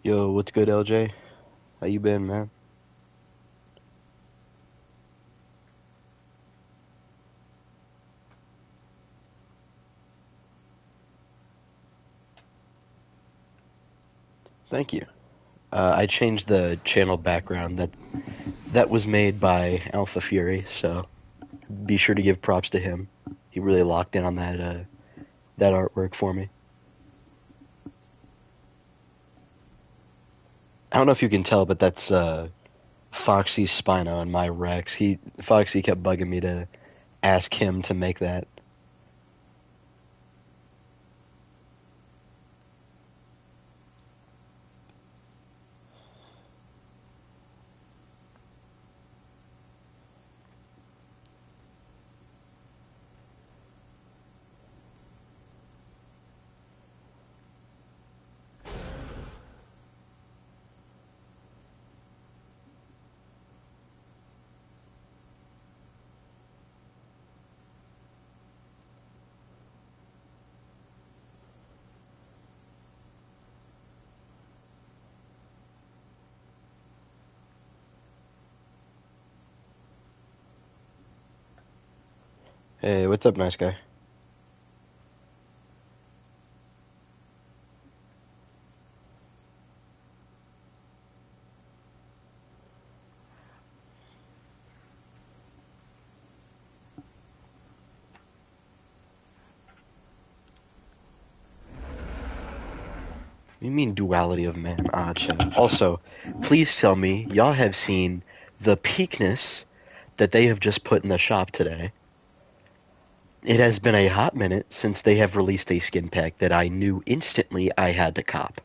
Yo, what's good, LJ? How you been, man? Thank you. I changed the channel background that was made by Alpha Fury, so be sure to give props to him. He really locked in on that artwork for me. I don't know if you can tell, but that's Foxy's Spino and my Rex. Foxy kept bugging me to ask him to make that. Hey, what's up, nice guy? You mean duality of man? Ah, chat. Also, please tell me y'all have seen the peakness that they have just put in the shop today. It has been a hot minute since they have released a skin pack that I knew instantly I had to cop.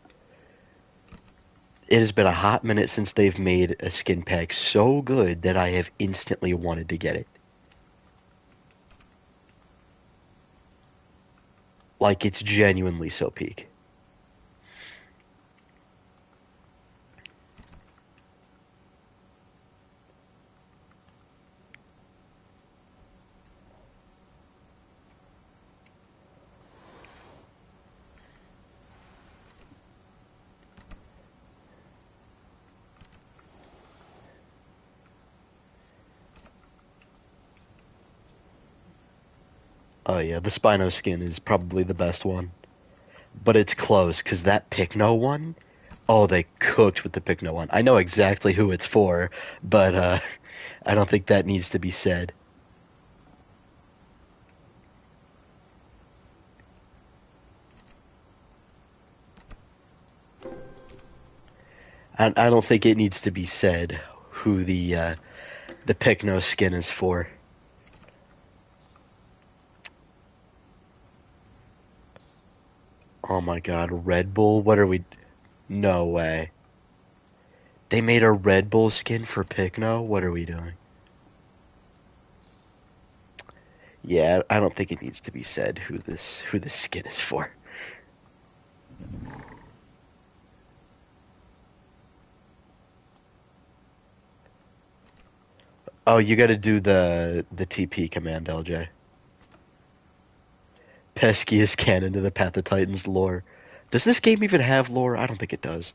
It has been a hot minute since they've made a skin pack so good that I have instantly wanted to get it. Like, it's genuinely so peak. Oh yeah, the Spino skin is probably the best one. But it's close, because that Pikno one, oh, they cooked with the Pikno one. I know exactly who it's for, but I don't think that needs to be said. I don't think it needs to be said who the Pikno skin is for. Oh my god, Red Bull? What are we... No way. They made a Red Bull skin for Pikno? What are we doing? Yeah, I don't think it needs to be said who this skin is for. Oh, you gotta do the TP command, LJ. Peskiest canon to the PathofTitans lore. Does this game even have lore? I don't think it does.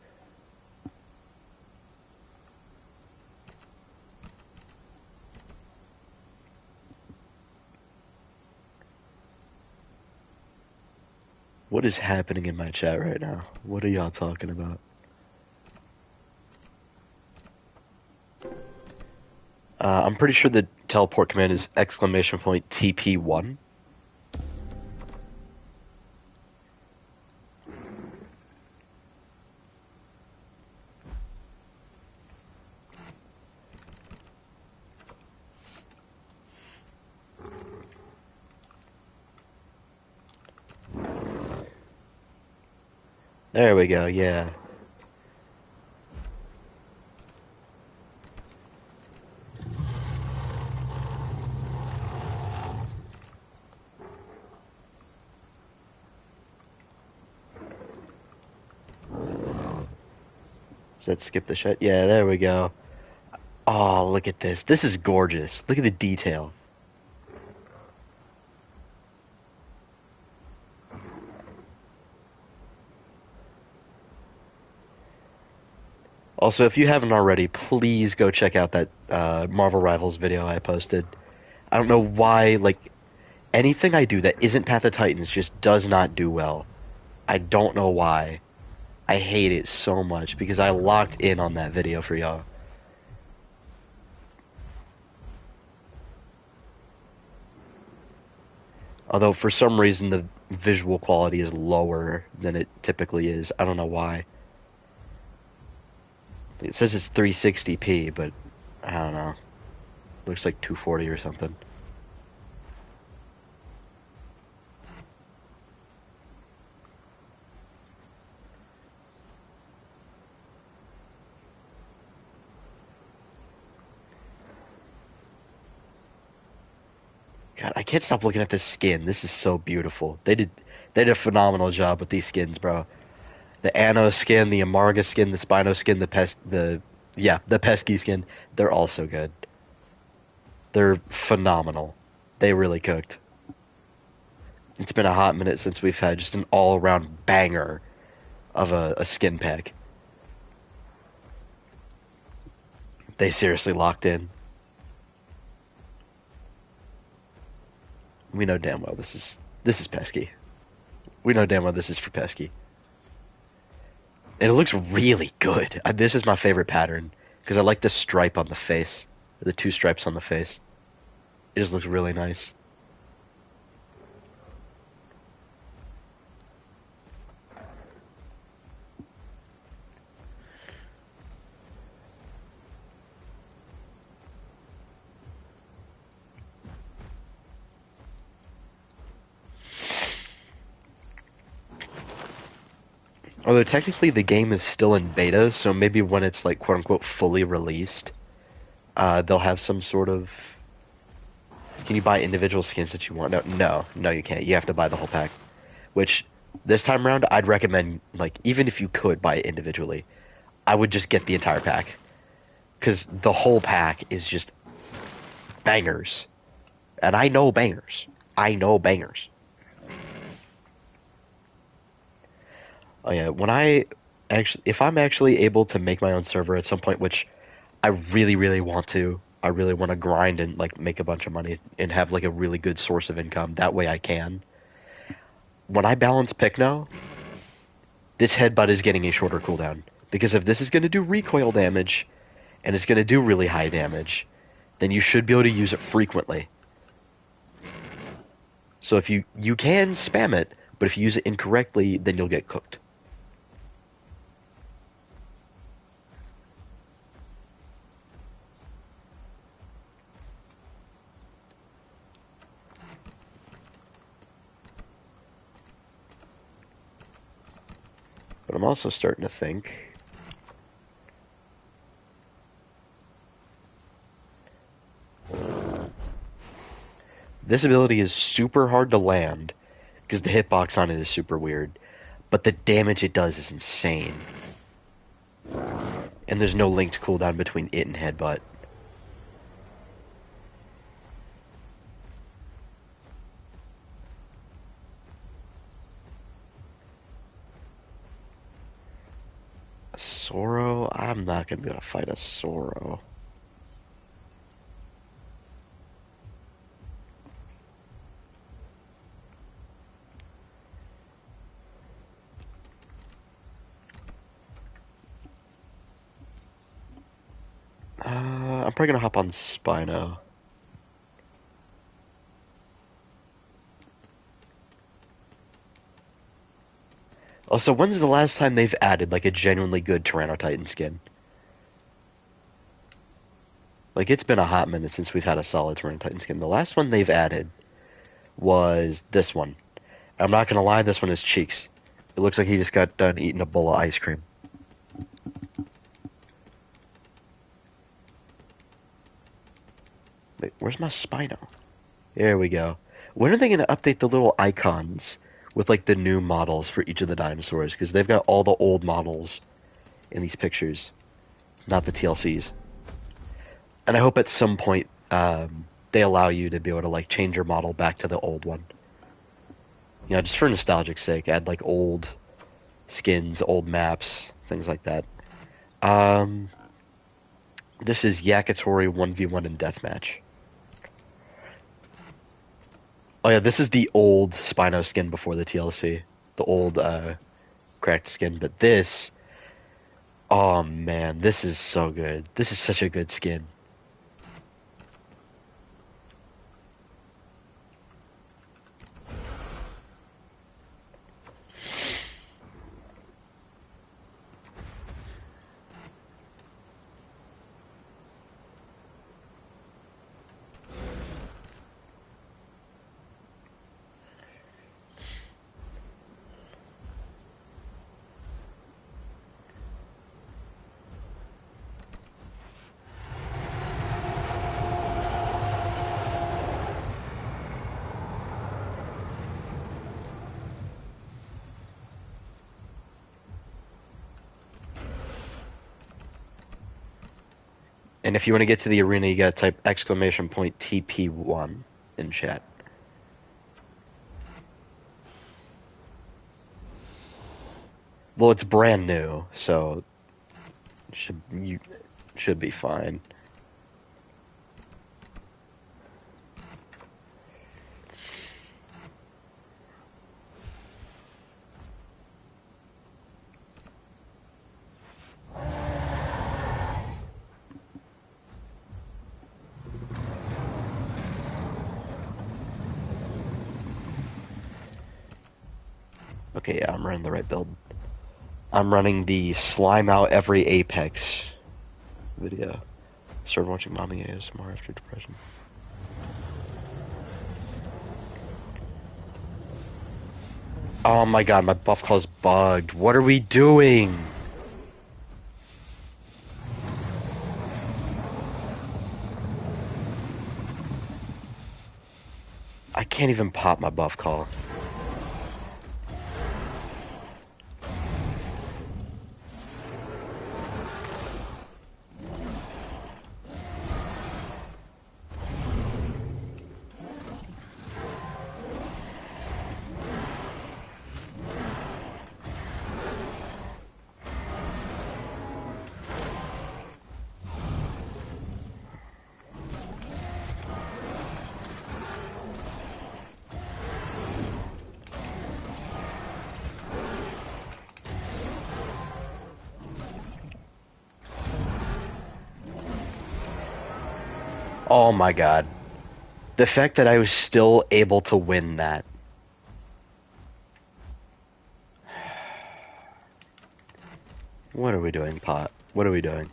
What is happening in my chat right now? What are y'all talking about? I'm pretty sure the teleport command is exclamation point TP1. There we go, yeah. Does that skip the shot? Yeah, there we go. Oh, look at this. This is gorgeous. Look at the detail. Also, if you haven't already, please go check out that Marvel Rivals video I posted. I don't know why, like, anything I do that isn't Path of Titans just does not do well. I don't know why. I hate it so much because I locked in on that video for y'all. Although for some reason the visual quality is lower than it typically is. I don't know why. It says it's 360p, but I don't know. Looks like 240 or something. God, I can't stop looking at this skin. This is so beautiful. They did a phenomenal job with these skins, bro. The Anno skin, the Amarga skin, the Spino skin, the Pesky skin. They're all so good. They're phenomenal. They really cooked. It's been a hot minute since we've had just an all-around banger of a skin pack. They seriously locked in. We know damn well this is Pesky. We know damn well this is for Pesky. And it looks really good. This is my favorite pattern because I like the stripe on the face. The two stripes on the face. It just looks really nice. Although technically the game is still in beta, so maybe when it's like quote unquote fully released, they'll have some sort of. Can you buy individual skins that you want? No, you can't. You have to buy the whole pack. Which this time around, I'd recommend, like, even if you could buy it individually, I would just get the entire pack, because the whole pack is just bangers, and I know bangers. I know bangers. Oh yeah, if I'm actually able to make my own server at some point, which I really, really want to, I really want to grind and like make a bunch of money and have like a really good source of income. That way I can. When I balance Pikno, this headbutt is getting a shorter cooldown. Because if this is going to do recoil damage, and it's going to do really high damage, then you should be able to use it frequently. So if you can spam it, but if you use it incorrectly, then you'll get cooked. But I'm also starting to think. This ability is super hard to land because the hitbox on it is super weird, but the damage it does is insane. And there's no linked cooldown between it and headbutt. Soro? I'm not going to be able to fight a Soro. I'm probably going to hop on Spino. Also, when's the last time they've added, like, a genuinely good Tyranno Titan skin? Like, it's been a hot minute since we've had a solid Tyranno Titan skin. The last one they've added was this one. I'm not gonna lie, this one is cheeks. It looks like he just got done eating a bowl of ice cream. Wait, where's my Spino? There we go. When are they gonna update the little icons with like the new models for each of the dinosaurs? Because they've got all the old models in these pictures, not the TLCs. And I hope at some point they allow you to be able to like change your model back to the old one. You know, just for nostalgic sake, add like old skins, old maps, things like that. Um, this is Yakitori 1v1 in Deathmatch. Oh yeah, this is the old Spino skin before the TLC. The old, cracked skin. But this... Oh man, this is so good. This is such a good skin. And if you want to get to the arena, you gotta type exclamation point TP1 in chat. Well, it's brand new, so you should be fine. Okay, yeah, I'm running the right build. I'm running the slime out every apex video. Started watching mommy ASMR after depression. Oh my god, my buff call's bugged. What are we doing? I can't even pop my buff call. Oh my god. The fact that I was still able to win that. What are we doing, Pot? What are we doing?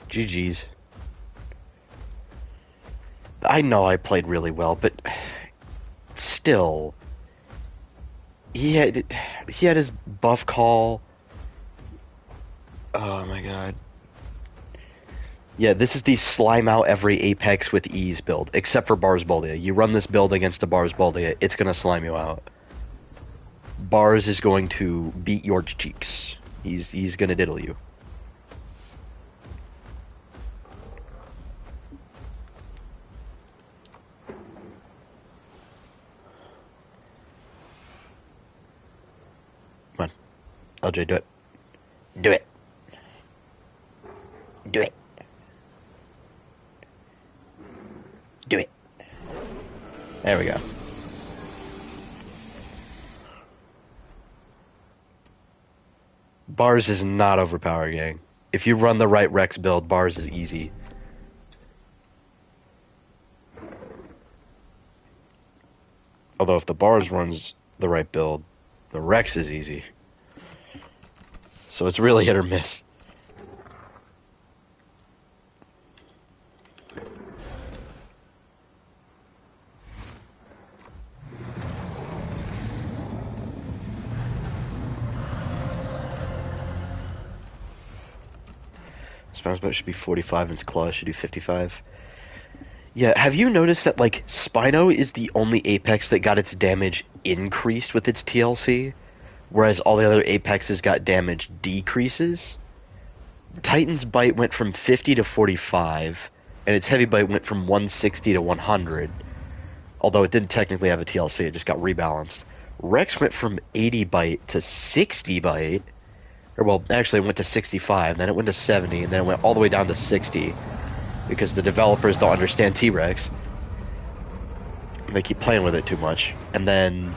GG's. I know I played really well, but still, he had his buff call. Oh my god. Yeah, this is the slime out every apex with ease build, except for Bars Boldia. You run this build against a Bars Boldia, it's gonna slime you out. Bars is going to beat your cheeks. He's gonna diddle you. Come on. LJ, do it. Do it. Do it. Do it. There we go. Bars is not overpowered, gang. If you run the right Rex build, Bars is easy. Although if the Bars runs the right build, the Rex is easy. So it's really hit or miss. Spino's boat should be 45 and its claw should do 55. Yeah, have you noticed that, like, Spino is the only Apex that got its damage increased with its TLC, whereas all the other Apexes got damage decreases? Titan's Bite went from 50 to 45, and its heavy bite went from 160 to 100, although it didn't technically have a TLC, it just got rebalanced. Rex went from 80 bite to 60 bite, or well, actually it went to 65, then it went to 70, and then it went all the way down to 60, because the developers don't understand T-Rex. They keep playing with it too much. And then,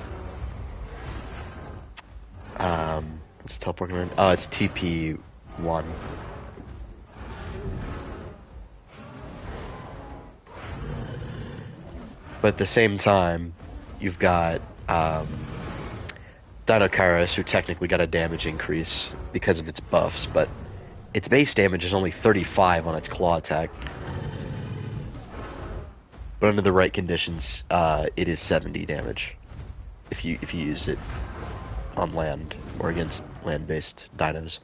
what's teleporting around? Oh, it's TP1. But at the same time, you've got Dinosaurus, who technically got a damage increase because of its buffs, but its base damage is only 35 on its claw attack. But under the right conditions, it is 70 damage if you use it on land or against land-based dinos.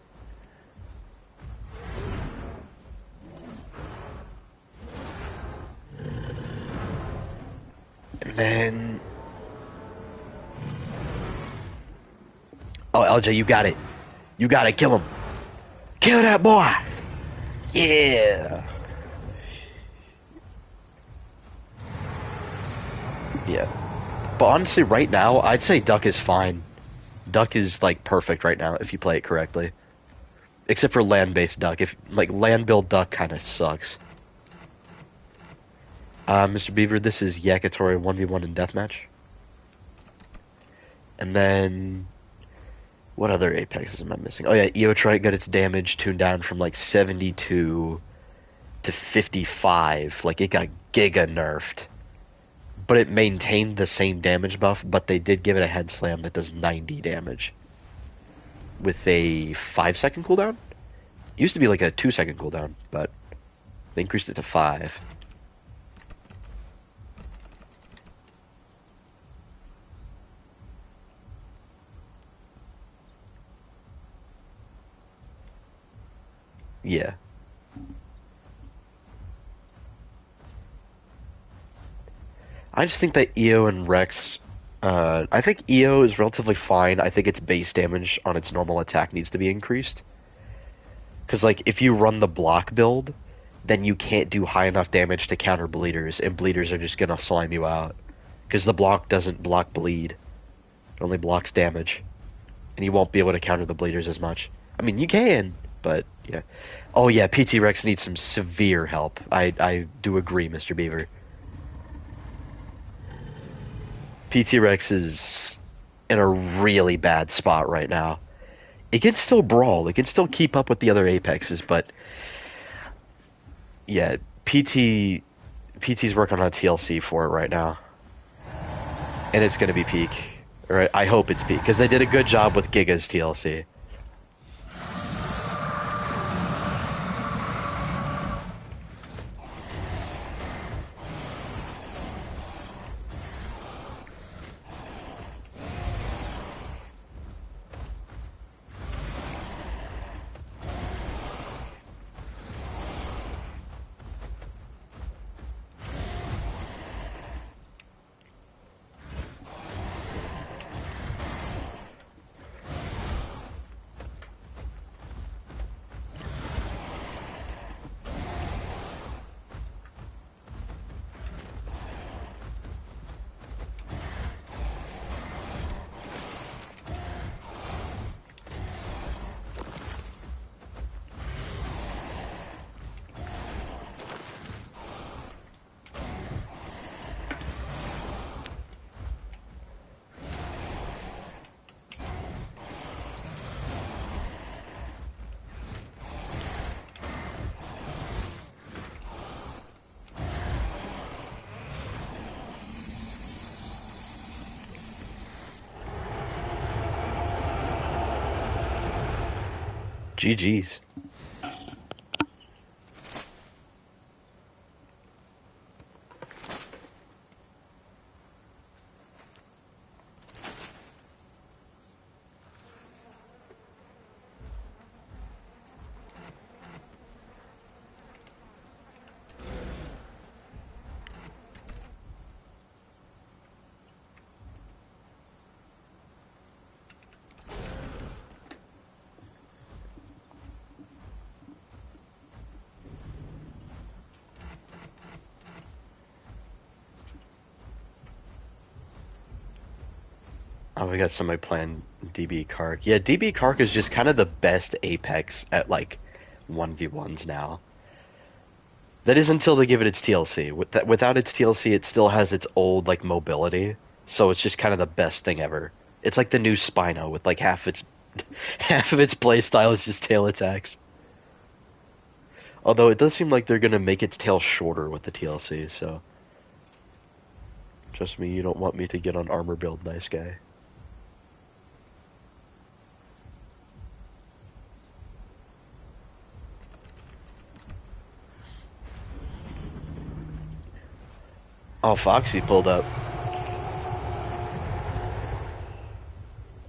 And then, oh, LJ, you got it. You got it. Kill him. Kill that boy. Yeah. Yeah. But honestly, right now, I'd say Duck is fine. Duck is, like, perfect right now if you play it correctly. Except for land-based Duck. If, like, land-build Duck kind of sucks. Mr. Beaver, this is Yakitori 1v1 in Deathmatch. And then, what other Apexes am I missing? Oh yeah, Eotrite got its damage tuned down from, like, 72 to 55. Like, it got giga nerfed. But it maintained the same damage buff, but they did give it a head slam that does 90 damage. With a 5-second cooldown? It used to be like a 2-second cooldown, but they increased it to 5. Yeah. I just think that EO and Rex, I think EO is relatively fine. I think its base damage on its normal attack needs to be increased. Because, like, if you run the block build, then you can't do high enough damage to counter bleeders, and bleeders are just gonna slime you out. Because the block doesn't block bleed. It only blocks damage. And you won't be able to counter the bleeders as much. I mean, you can, but, yeah. Oh, yeah, PT Rex needs some severe help. I do agree, Mr. Beaver. PT Rex is in a really bad spot right now. It can still brawl. It can still keep up with the other Apexes, but yeah, PT's working on a TLC for it right now, and it's going to be peak. Right? I hope it's peak because they did a good job with Giga's TLC. GG's. Oh, we got somebody playing DB Kark. Yeah, DB Kark is just kind of the best Apex at like 1v1s now. That is until they give it its TLC. Without its TLC, it still has its old like mobility, so it's just kind of the best thing ever. It's like the new Spino with like half of its playstyle is just tail attacks. Although it does seem like they're gonna make its tail shorter with the TLC, so trust me, you don't want me to get on armor build, nice guy. Oh, Foxy pulled up.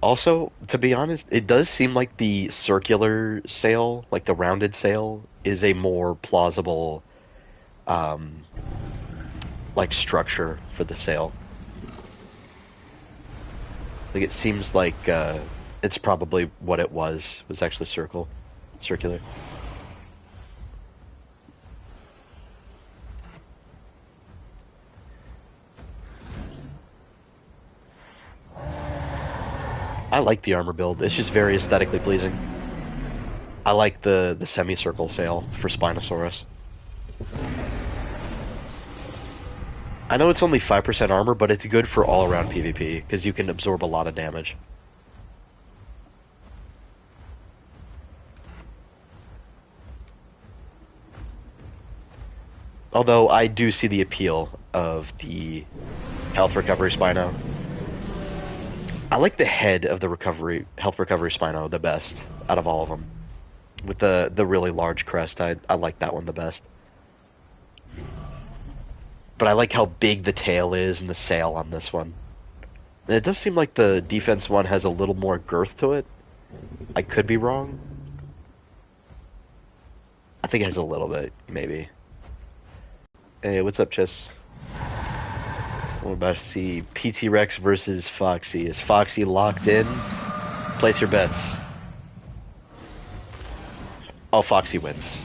Also, to be honest, it does seem like the circular sail, like the rounded sail, is a more plausible, um, like structure for the sail. Like it seems like it's probably what it was actually circular. I like the armor build. It's just very aesthetically pleasing. I like the semicircle sail for Spinosaurus. I know it's only 5% armor, but it's good for all-around PvP, because you can absorb a lot of damage. Although I do see the appeal of the health recovery Spino. I like the head of the health recovery Spino the best out of all of them. With the really large crest, I like that one the best. But I like how big the tail is and the sail on this one. And it does seem like the defense one has a little more girth to it. I could be wrong. I think it has a little bit, maybe. Hey, what's up, Chess? We're about to see PT Rex versus Foxy. Is Foxy locked in? Place your bets. Oh, Foxy wins.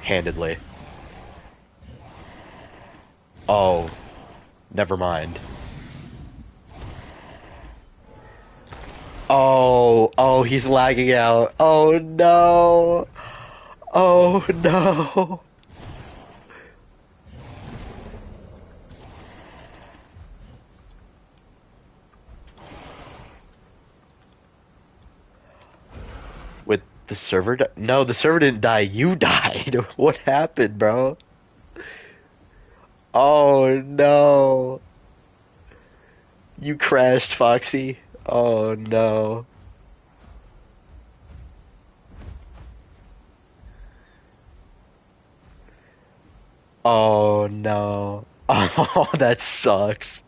Handedly. Oh, never mind. Oh, he's lagging out. Oh no. Oh no. With the server? No, the server didn't die. You died. What happened, bro? Oh no. You crashed, Foxy. Oh no. Oh no. Oh, that sucks.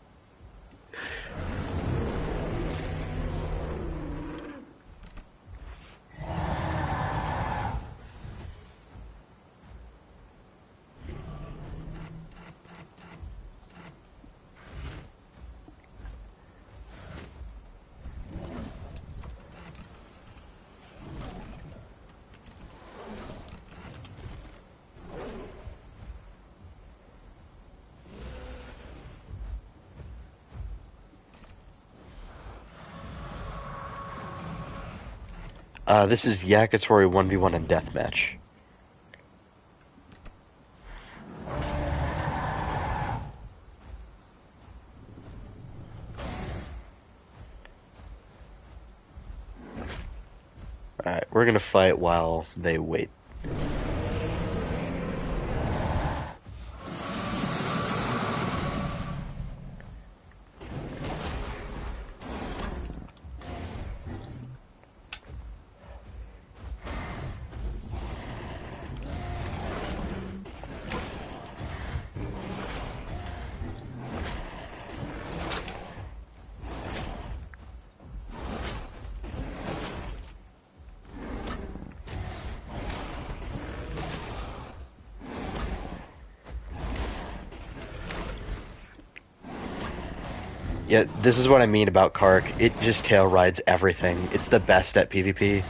This is Yakitori 1v1 and Deathmatch. Alright, we're gonna fight while they wait. Yeah, this is what I mean about Kark. It just tail rides everything. It's the best at PvP.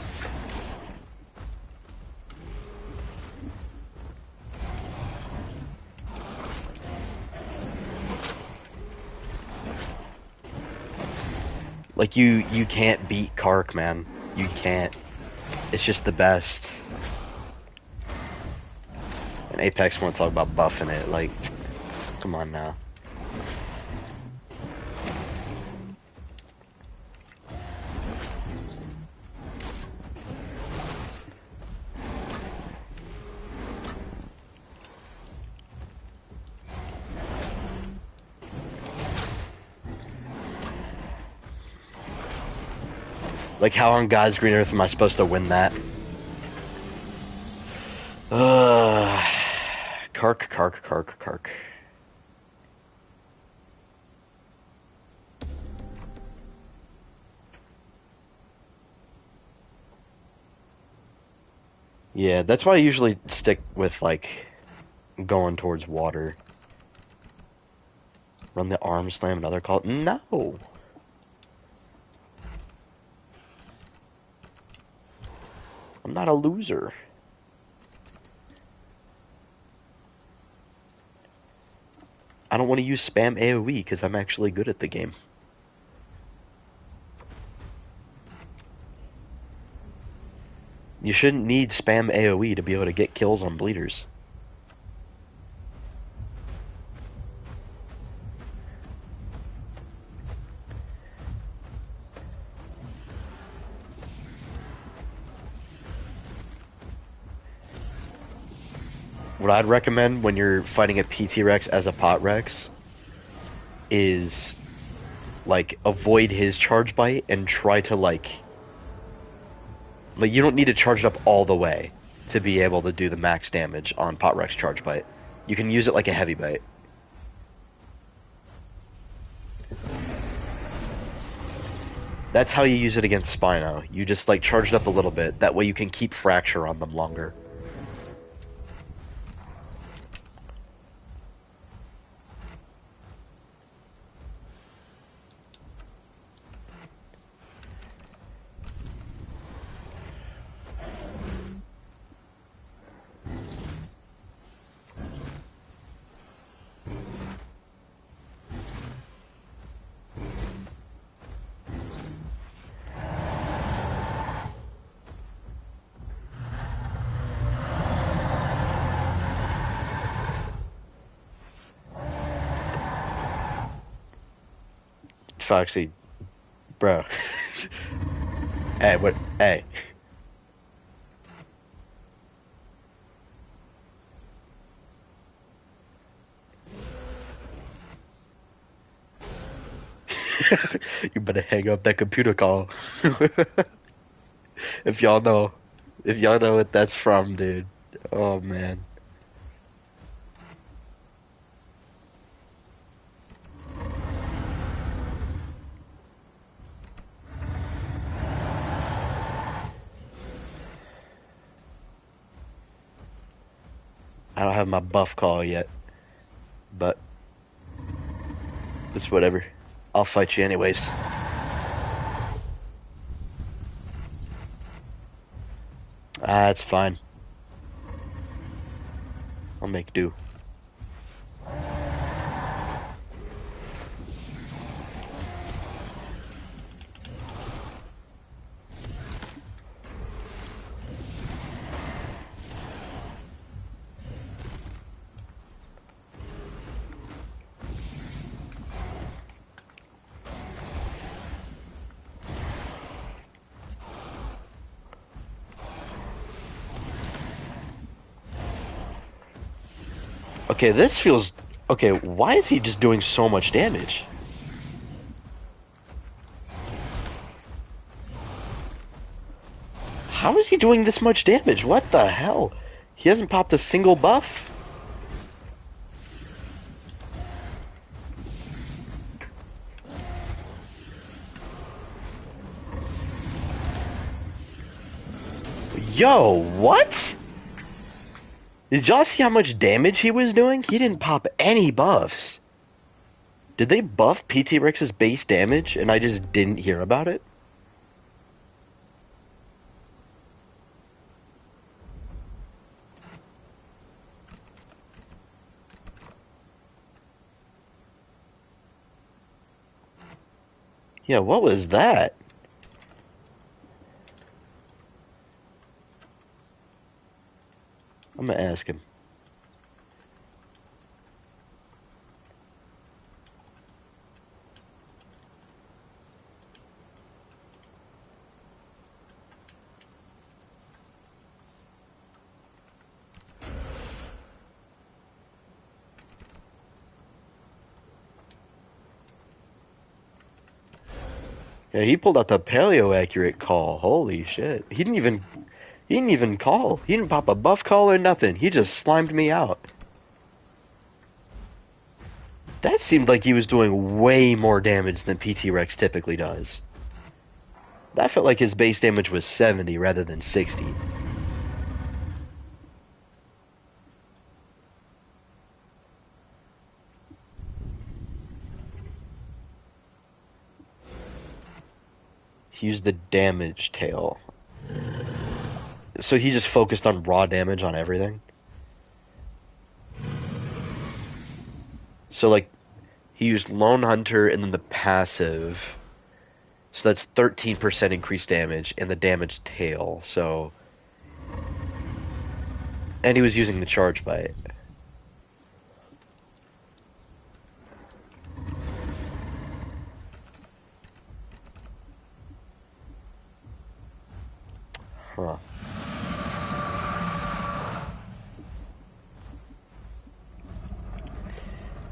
Like, you can't beat Kark, man. You can't. It's just the best. And Apex won't talk about buffing it, like, come on now. Like, how on God's green earth am I supposed to win that? Kark. Yeah, that's why I usually stick with, like, going towards water. Run the arm slam, another call. No! I'm not a loser. I don't want to use spam AoE because I'm actually good at the game. You shouldn't need spam AoE to be able to get kills on bleeders. What I'd recommend when you're fighting a PT Rex as a Pot Rex is, like, avoid his charge bite and try to, like, you don't need to charge it up all the way to be able to do the max damage on Pot Rex charge bite. You can use it like a heavy bite. That's how you use it against Spino. You just, like, charge it up a little bit. That way you can keep Fracture on them longer. Foxy, bro. Hey, what? Hey. You better hang up that computer call. If y'all know what that's from, dude. Oh man. I don't have my buff call yet, but it's whatever. I'll fight you anyways. Ah, it's fine. I'll make do. Okay, this feels... Okay, why is he just doing so much damage? How is he doing this much damage? What the hell? He hasn't popped a single buff? Yo, what? Did y'all see how much damage he was doing? He didn't pop any buffs. Did they buff PT Rex's base damage and I just didn't hear about it? Yeah, what was that? I'm gonna ask him. Yeah, he pulled out the paleo accurate call. Holy shit. He didn't even call. He didn't pop a buff call or nothing. He just slimed me out. That seemed like he was doing way more damage than PT Rex typically does. That felt like his base damage was 70 rather than 60. He used the damage tail. So he just focused on raw damage on everything? So, like, he used Lone Hunter and then the passive. So that's 13% increased damage and the damage tail. So. And he was using the charge bite. Huh.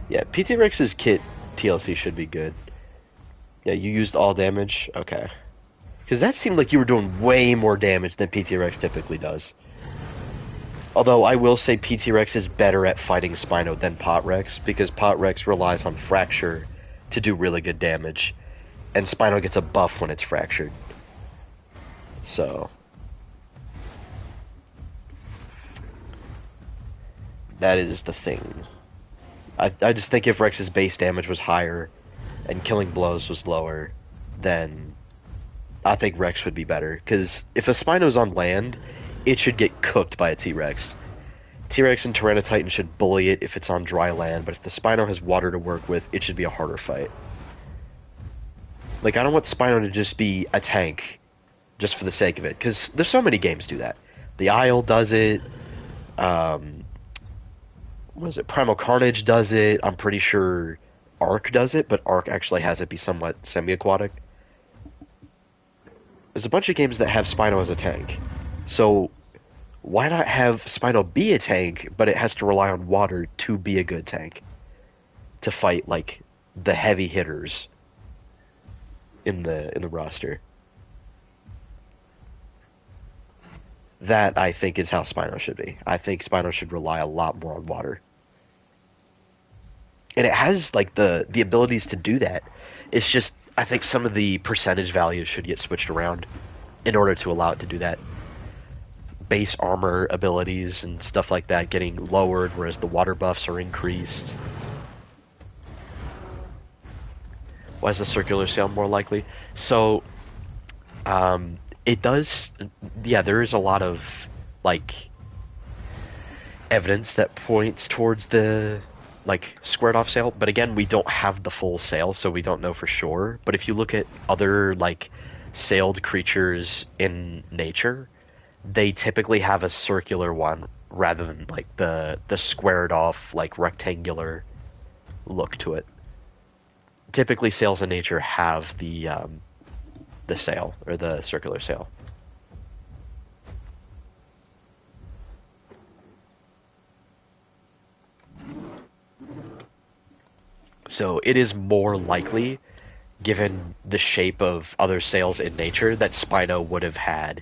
Yeah, PT Rex's kit TLC should be good. Yeah, you used all damage? Okay. Because that seemed like you were doing way more damage than PT Rex typically does. Although I will say PT Rex is better at fighting Spino than Pot Rex, because Pot Rex relies on Fracture to do really good damage, and Spino gets a buff when it's fractured. So. That is the thing. I just think if Rex's base damage was higher and killing blows was lower, then I think Rex would be better. Because if a Spino's on land, it should get cooked by a T-Rex. T-Rex and Tyranitar should bully it if it's on dry land, but if the Spino has water to work with, it should be a harder fight. Like, I don't want Spino to just be a tank, just for the sake of it, because there's so many games do that. The Isle does it, what is it? Primal Carnage does it. I'm pretty sure Ark does it, but Ark actually has it be somewhat semi-aquatic. There's a bunch of games that have Spino as a tank. So why not have Spino be a tank, but it has to rely on water to be a good tank? To fight, like, the heavy hitters in the roster. That, I think, is how Spino should be. I think Spino should rely a lot more on water. And it has, like, the abilities to do that. It's just, I think some of the percentage values should get switched around in order to allow it to do that. Base armor abilities and stuff like that getting lowered, whereas the water buffs are increased. Why is the circular sail more likely? So, it does, yeah, there is a lot of, like, evidence that points towards the, like, squared off sail, but again, we don't have the full sail, so we don't know for sure. But if you look at other, like, sailed creatures in nature, they typically have a circular one rather than, like, the squared off, like, rectangular look to it. Typically, sails in nature have the sail, or the circular sail. So it is more likely, given the shape of other sails in nature, that Spino would have had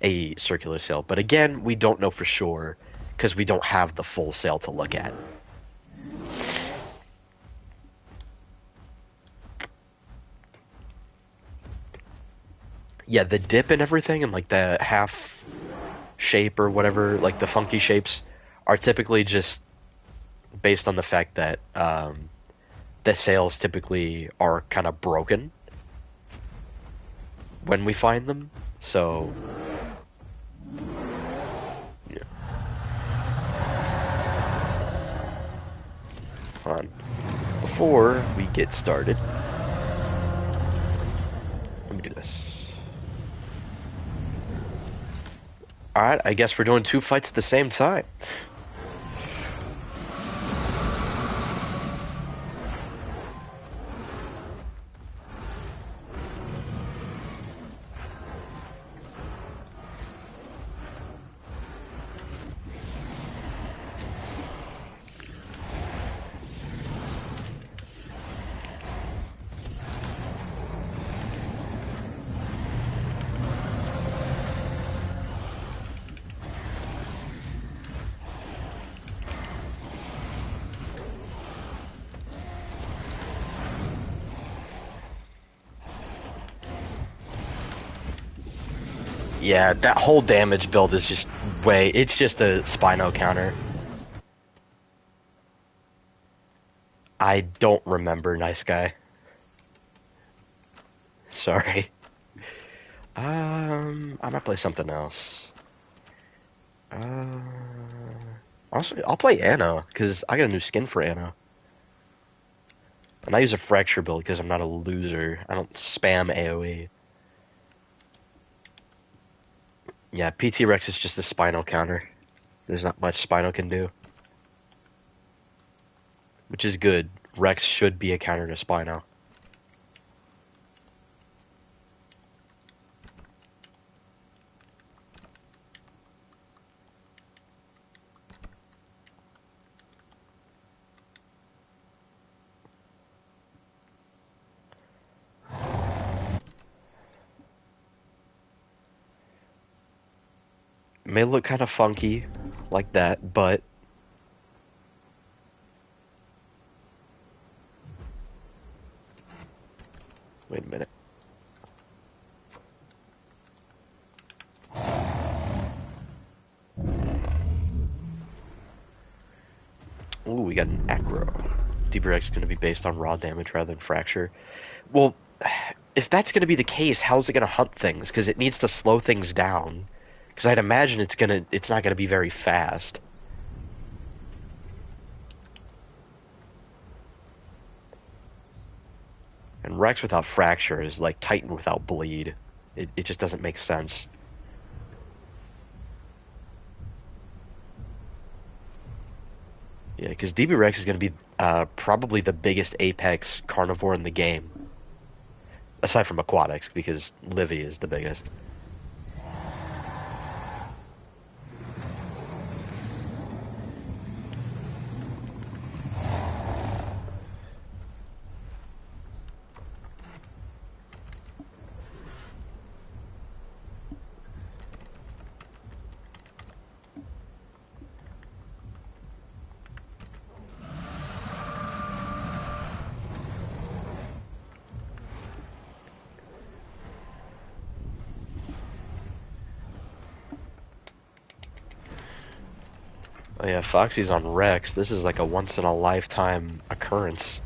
a circular sail. But again, we don't know for sure, because we don't have the full sail to look at. Yeah, the dip and everything, and like the half shape or whatever, like the funky shapes, are typically just based on the fact that the sails typically are kind of broken when we find them. So, yeah. Hold on. Before we get started, this. Alright, I guess we're doing 2 fights at the same time. Yeah, that whole damage build is just it's just a Spino counter. I don't remember, nice guy. Sorry. I might play something else. Also, I'll play Anna, because I got a new skin for Anna. And I use a fracture build because I'm not a loser. I don't spam AoE. Yeah, PT Rex is just a Spino counter. There's not much Spino can do. Which is good. Rex should be a counter to Spino. It may look kind of funky like that, but wait a minute. Ooh, we got an aggro. DBRX is going to be based on raw damage rather than fracture. Well, if that's going to be the case, how's it going to hunt things? Because it needs to slow things down. Because I'd imagine it's not going to be very fast. And Rex without fracture is like Titan without bleed. It just doesn't make sense. Yeah, because DB Rex is going to be probably the biggest apex carnivore in the game. Aside from aquatics, because Livy is the biggest. Oh yeah, Foxy's on Rex. This is like a once-in-a-lifetime occurrence.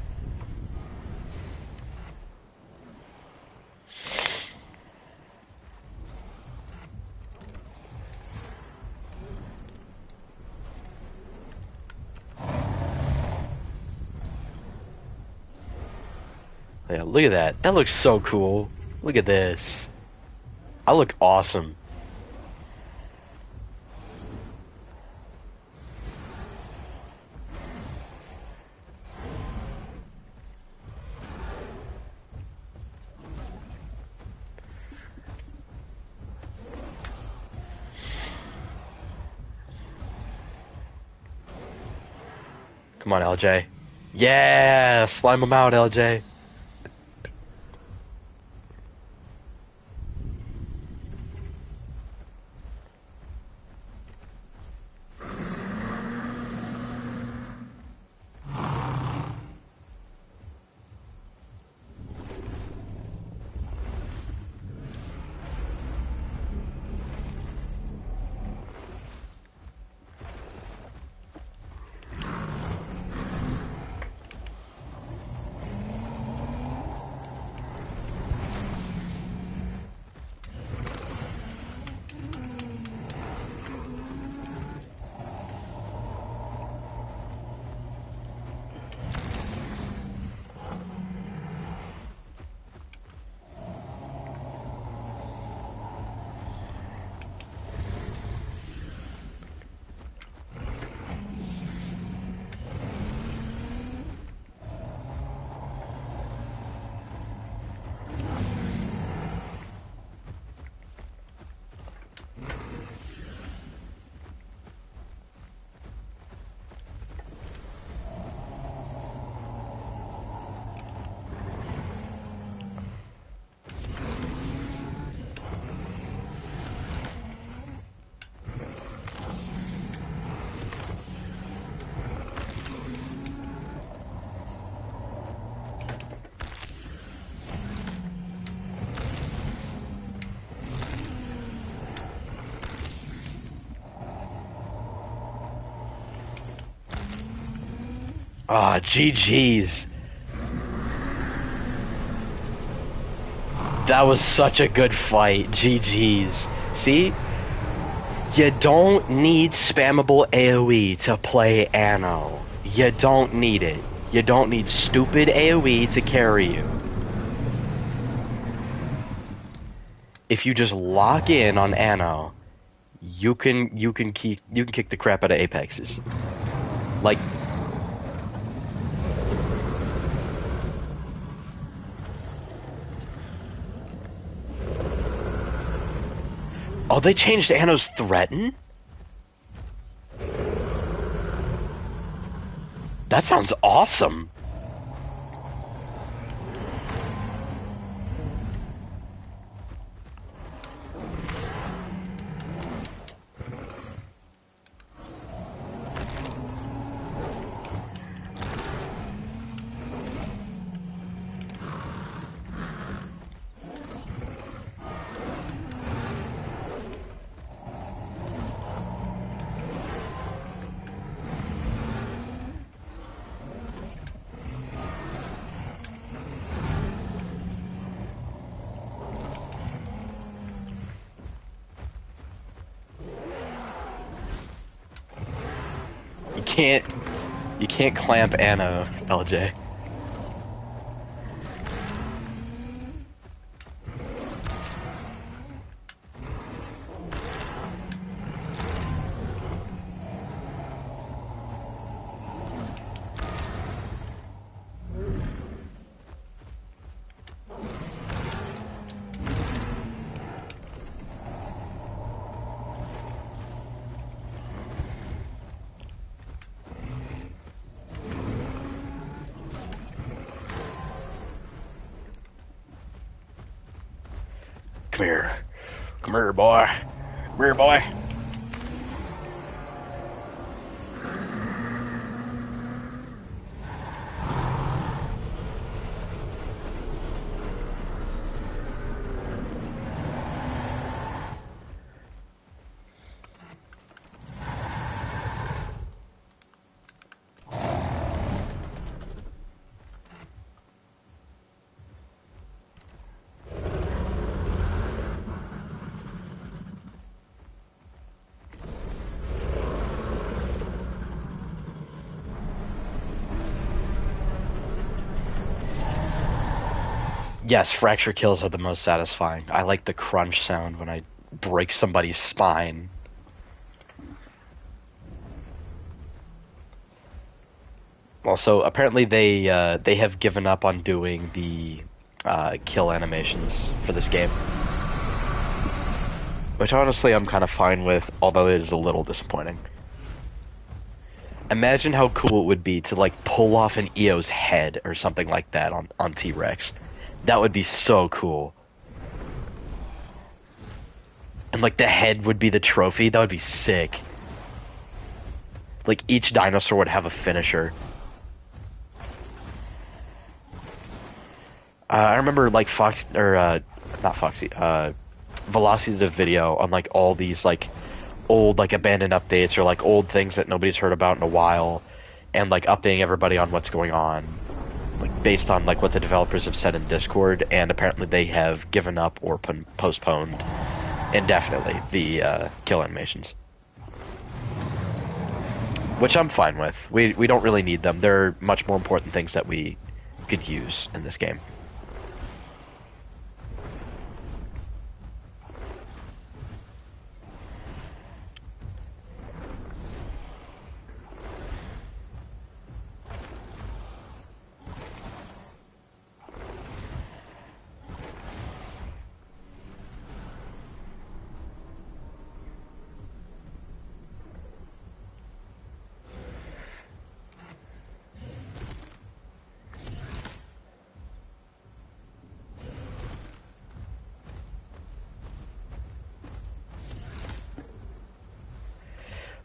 Yeah, look at that. That looks so cool. Look at this. I look awesome. Come on, LJ. Yeah! Slime him out, LJ. Ah, GG's. That was such a good fight. GG's. See? You don't need spammable AoE to play Anno. You don't need it. You don't need stupid AoE to carry you. If you just lock in on Anno, you can kick the crap out of Apexes. Like, oh, they changed Anno's Threaten? That sounds awesome. You can't clamp Anno, LJ. Come here. Come here, boy. Come here, boy. Yes, fracture kills are the most satisfying. I like the crunch sound when I break somebody's spine. Also, apparently they have given up on doing the kill animations for this game. Which honestly I'm kind of fine with, although it is a little disappointing. Imagine how cool it would be to like pull off an EO's head or something like that on T-Rex. That would be so cool. And like the head would be the trophy. That would be sick. Like each dinosaur would have a finisher. I remember like Velocity did a video on like all these like old like abandoned updates or like old things that nobody's heard about in a while, and like updating everybody on what's going on. Like based on like what the developers have said in Discord, and apparently they have given up or postponed indefinitely the kill animations, which I'm fine with. We don't really need them. They're much more important things that we could use in this game.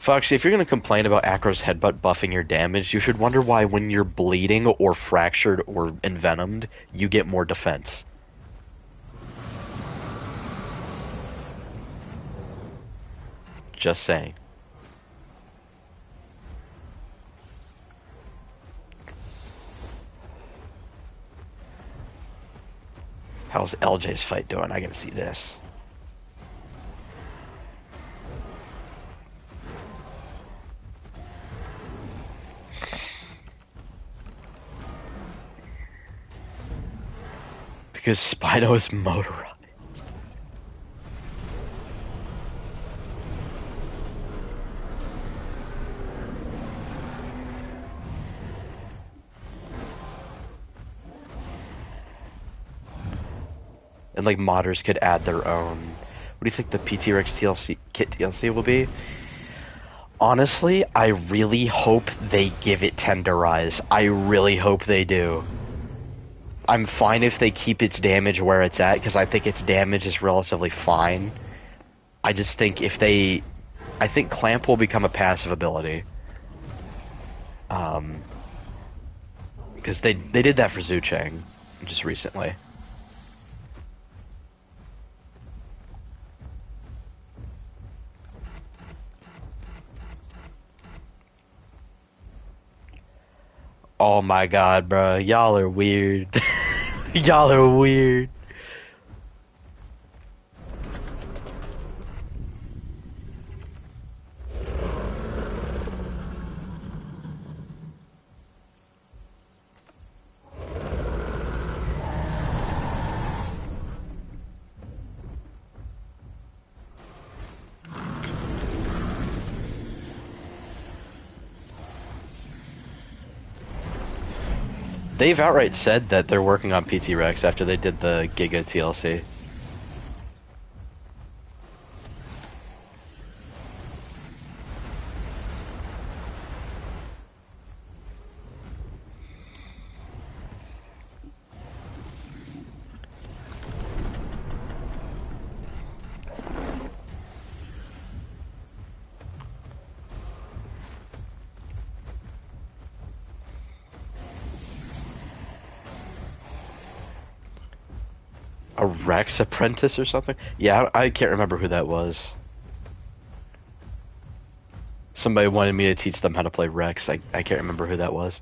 Foxy, if you're going to complain about Acro's headbutt buffing your damage, you should wonder why when you're bleeding or fractured or envenomed, you get more defense. Just saying. How's LJ's fight doing? I gotta see this. Because Spino is motorized. And like modders could add their own. What do you think the PT Rex TLC kit DLC will be? Honestly, I really hope they give it tenderize. I really hope they do. I'm fine if they keep its damage where it's at, because I think its damage is relatively fine. I just think if they... I think Clamp will become a passive ability. Because they did that for Zuchang just recently. Oh my god, bro. Y'all are weird. Y'all are weird. They've outright said that they're working on PT Rex after they did the Giga TLC. A Rex apprentice or something? Yeah, I can't remember who that was. Somebody wanted me to teach them how to play Rex. I can't remember who that was.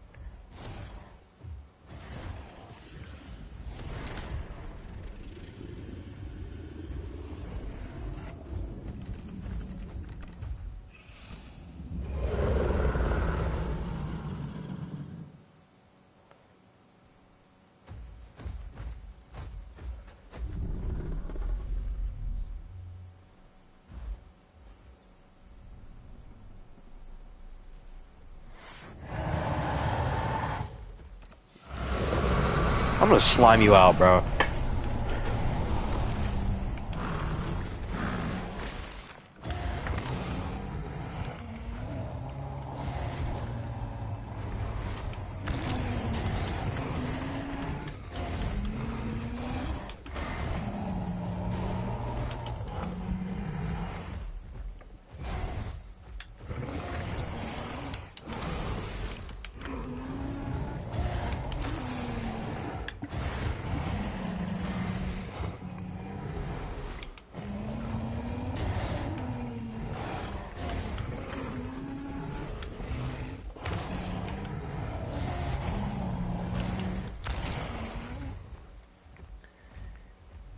I'm gonna slime you out, bro.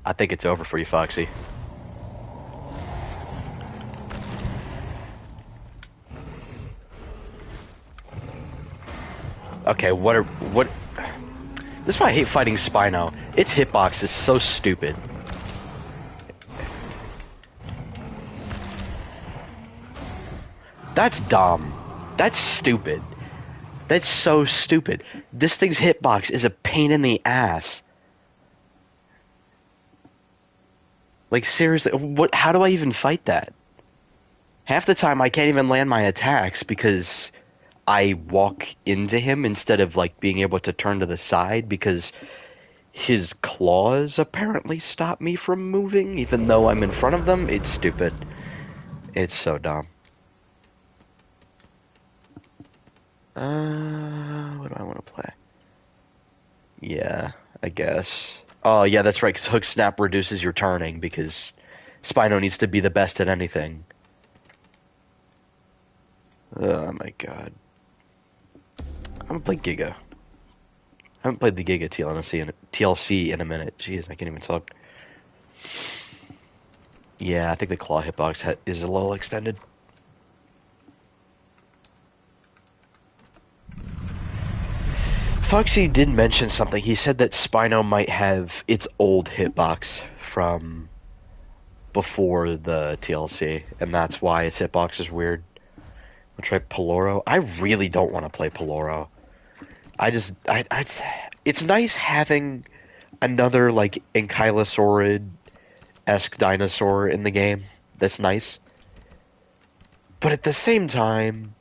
I think it's over for you, Foxy. Okay, what? This is why I hate fighting Spino. Its hitbox is so stupid. That's dumb. That's stupid. That's so stupid. This thing's hitbox is a pain in the ass. Like, seriously, what? How do I even fight that? Half the time I can't even land my attacks because I walk into him instead of, like, being able to turn to the side because his claws apparently stop me from moving even though I'm in front of them. It's stupid. It's so dumb. What do I want to play? Yeah, I guess. Oh, yeah, that's right, because Hook Snap reduces your turning, because Spino needs to be the best at anything. Oh, my God. I'm gonna play Giga. I haven't played the Giga TLC in a minute. Jeez, I can't even talk. Yeah, I think the claw hitbox is a little extended. Foxy did mention something. He said that Spino might have its old hitbox from before the TLC, and that's why its hitbox is weird. I'll try Polaro. I really don't want to play Polaro. It's nice having another, like, Ankylosaurid-esque dinosaur in the game. That's nice. But at the same time...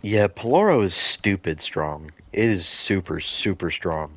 Yeah, Polaro is stupid strong. It is super, super strong.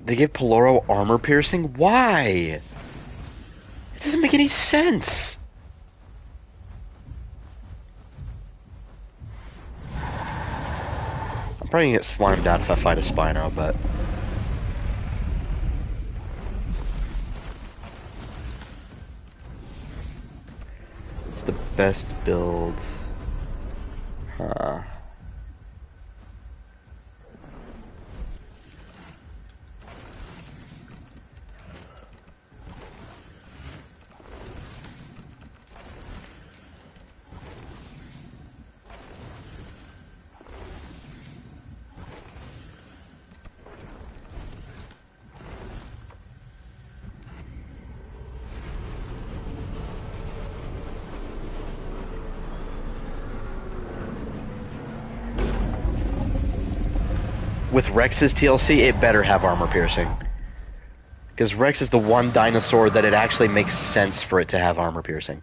They give Polaro armor piercing? Why? It doesn't make any sense. I'm probably gonna get slimed out if I fight a Spino, but... It's the best build. Huh. With Rex's TLC, it better have armor piercing. Because Rex is the one dinosaur that it actually makes sense for it to have armor piercing.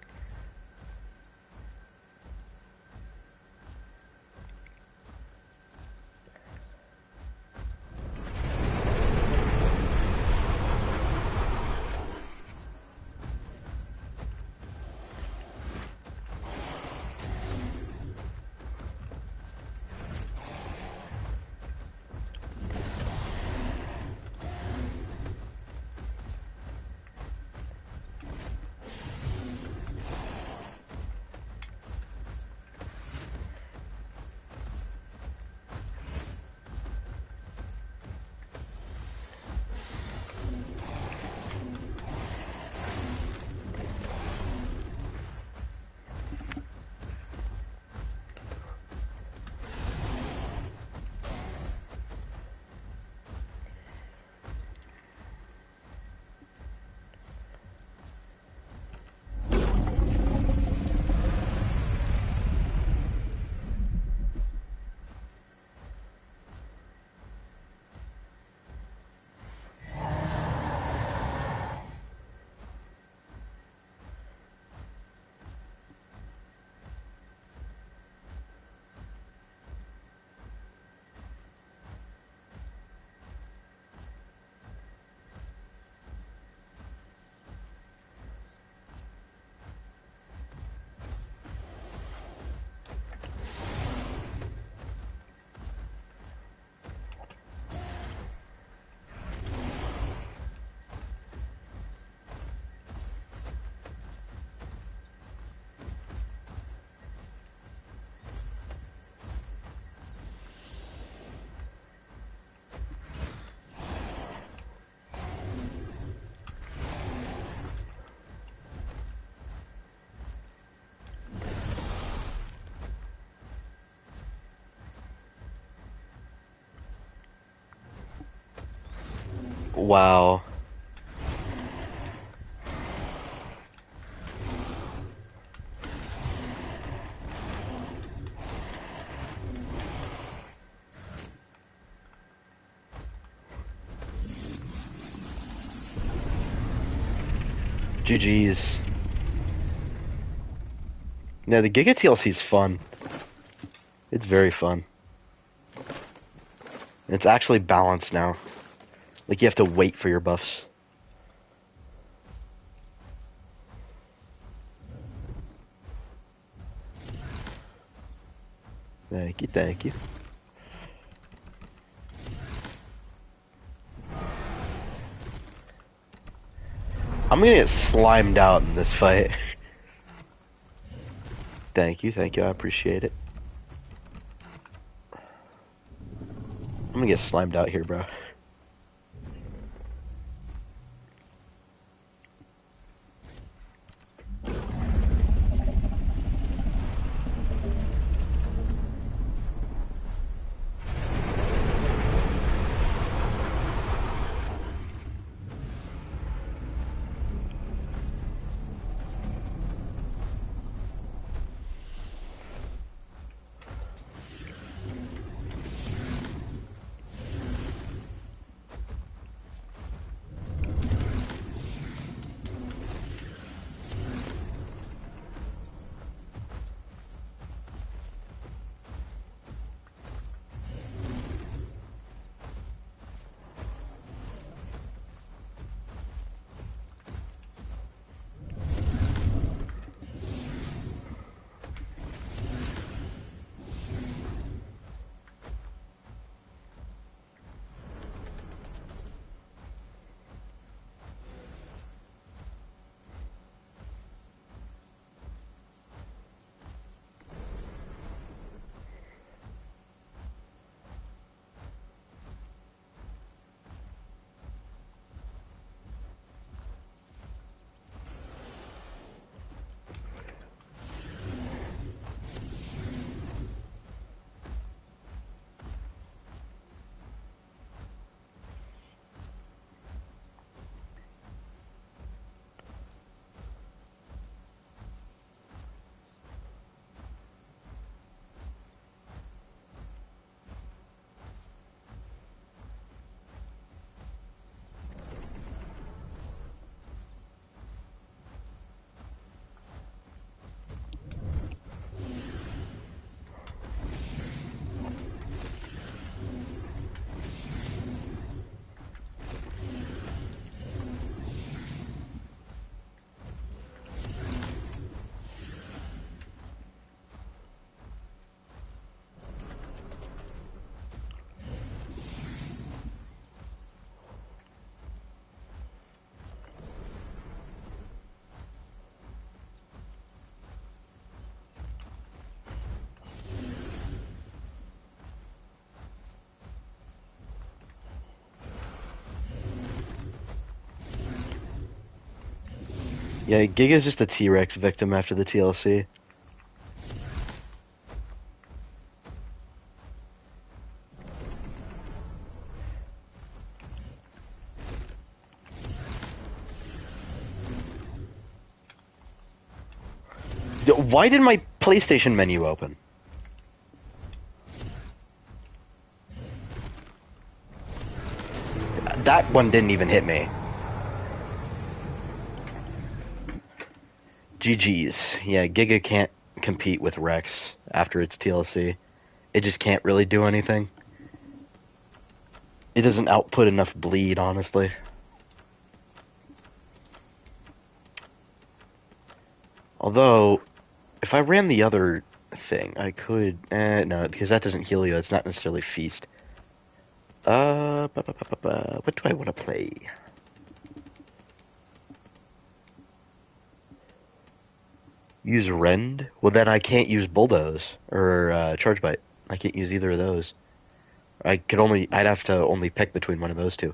Wow. GG's. Yeah, the Giga TLC is fun. It's very fun. It's actually balanced now. Like, you have to wait for your buffs. Thank you, thank you. I'm gonna get slimed out in this fight. Thank you, I appreciate it. I'm gonna get slimed out here, bro. Yeah, Giga's just a T-Rex victim after the TLC. Why did my PlayStation menu open? That one didn't even hit me. GG's. Yeah, Giga can't compete with Rex after its TLC. It just can't really do anything. It doesn't output enough bleed, honestly. Although, if I ran the other thing, I could... no, because that doesn't heal you. It's not necessarily Feast. What do I want to play? Use Rend? Well, then I can't use Bulldoze or Charge Bite. I can't use either of those. I'd have to only pick between one of those two.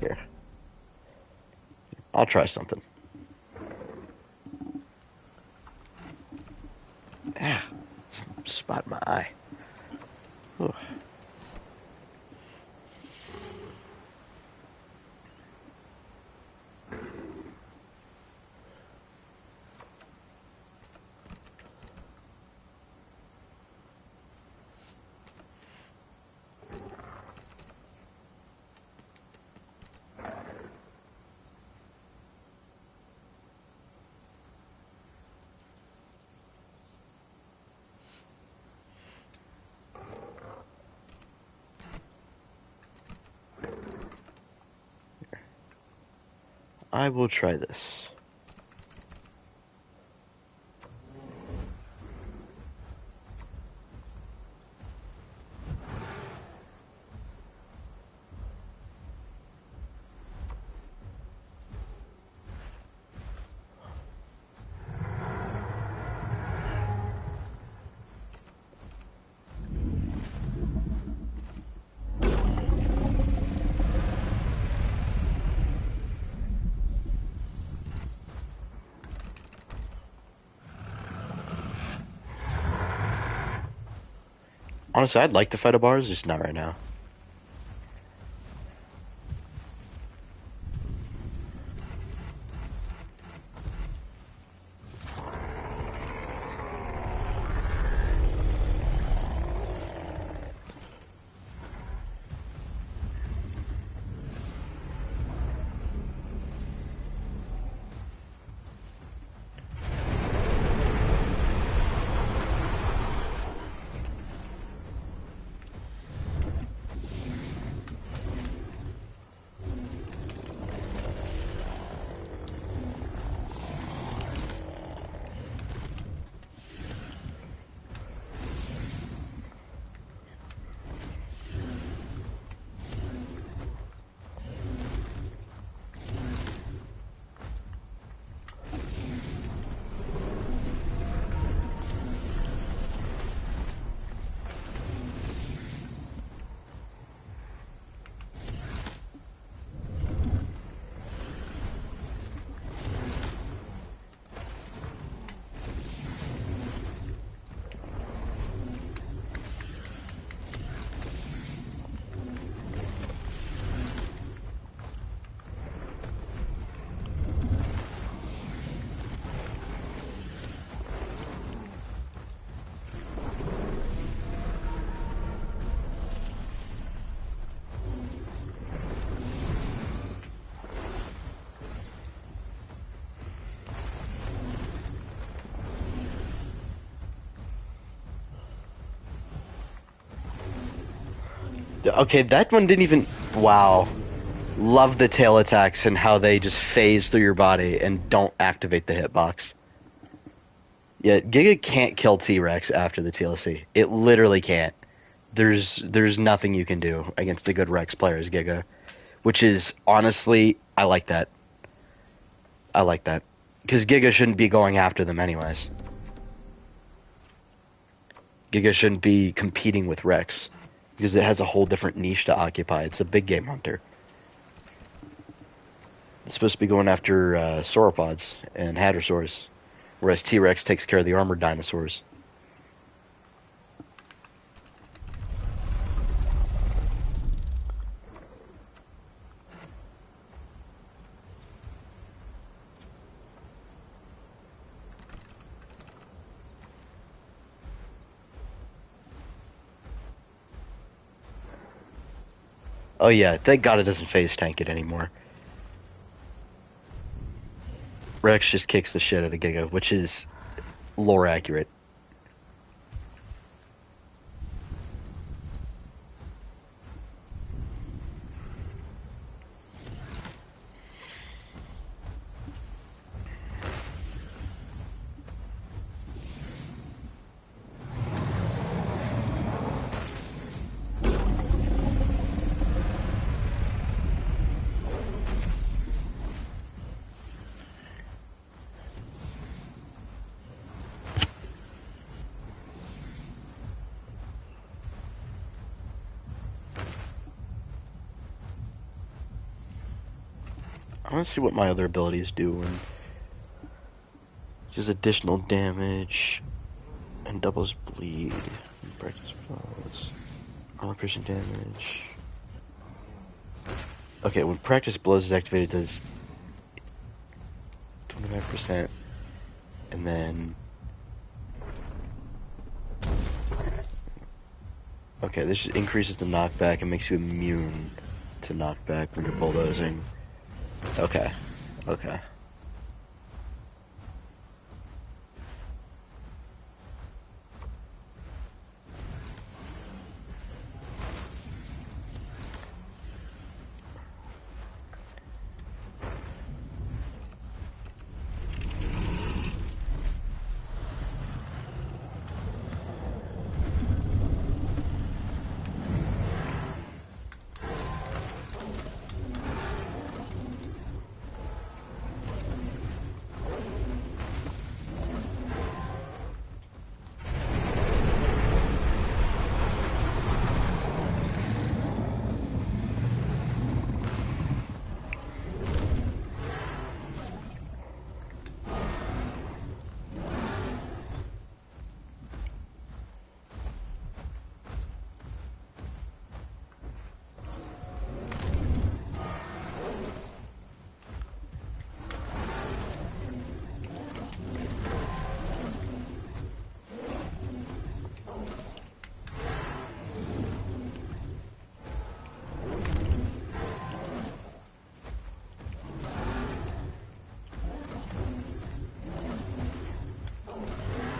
Here. I'll try something. spot in my eye. Ooh. I will try this. Honestly, I'd like to fight a bars, just not right now. Okay, that one didn't even... Wow. Love the tail attacks and how they just phase through your body and don't activate the hitbox. Yeah, Giga can't kill T-Rex after the TLC. It literally can't. There's nothing you can do against a good Rex player as Giga. Which is, honestly, I like that. I like that. Because Giga shouldn't be going after them anyways. Giga shouldn't be competing with Rex. Because it has a whole different niche to occupy. It's a big game hunter. It's supposed to be going after sauropods and hadrosaurs. Whereas T-Rex takes care of the armored dinosaurs. Oh yeah, thank God it doesn't phase tank it anymore. Rex just kicks the shit out of Giga, which is lore accurate. I want to see what my other abilities do. And just additional damage. And doubles bleed. Practice blows. Armor piercing damage. Okay, when practice blows is activated, it does 25%. And then... Okay, this increases the knockback and makes you immune to knockback when you're bulldozing. Okay. Okay.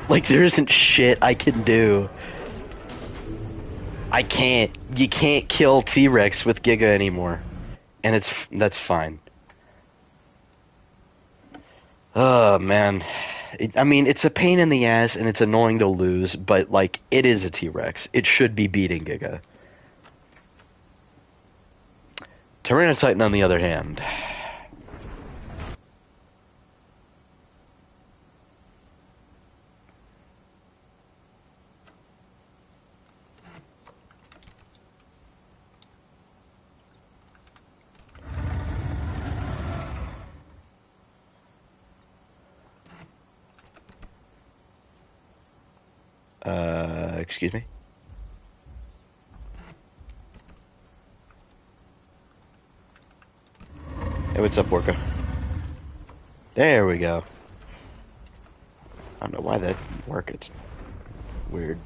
Like, there isn't shit I can do. I can't. You can't kill T-Rex with Giga anymore. And that's fine. Oh, man. I mean, it's a pain in the ass, and it's annoying to lose, but, like, it is a T-Rex. It should be beating Giga. Tyranitar, on the other hand... excuse me? Hey, what's up, Orca? There we go. I don't know why that didn't work. It's weird.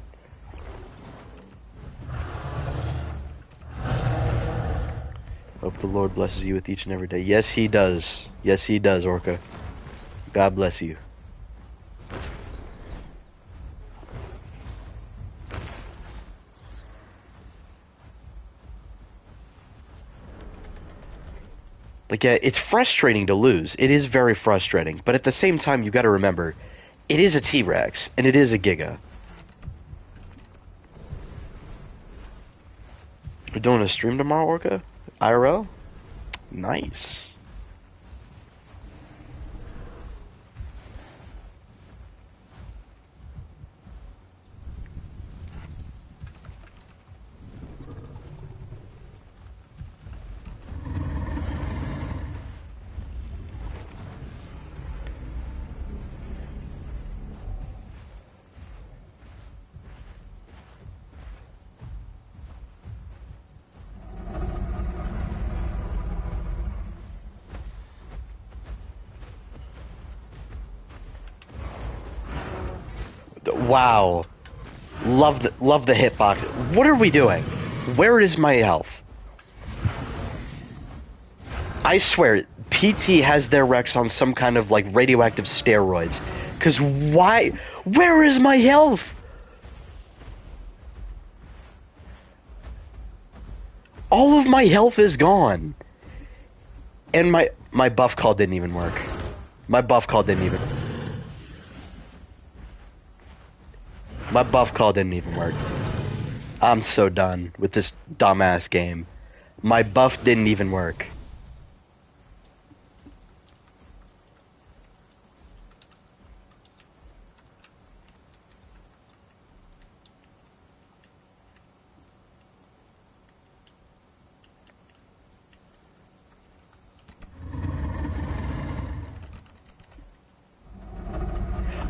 Hope the Lord blesses you with each and every day. Yes, He does. Yes, He does, Orca. God bless you. Like, yeah, it's frustrating to lose. It is very frustrating. But at the same time, you got to remember, it is a T-Rex, and it is a Giga. We're doing a stream tomorrow, Orca? IRL? Nice. Wow. Love the hitbox. What are we doing? Where is my health? I swear, PT has their Rex on some kind of, like, radioactive steroids. Cause why? Where is my health? All of my health is gone. And my buff call didn't even work. My buff call didn't even... My buff call didn't even work. I'm so done with this dumbass game. My buff didn't even work.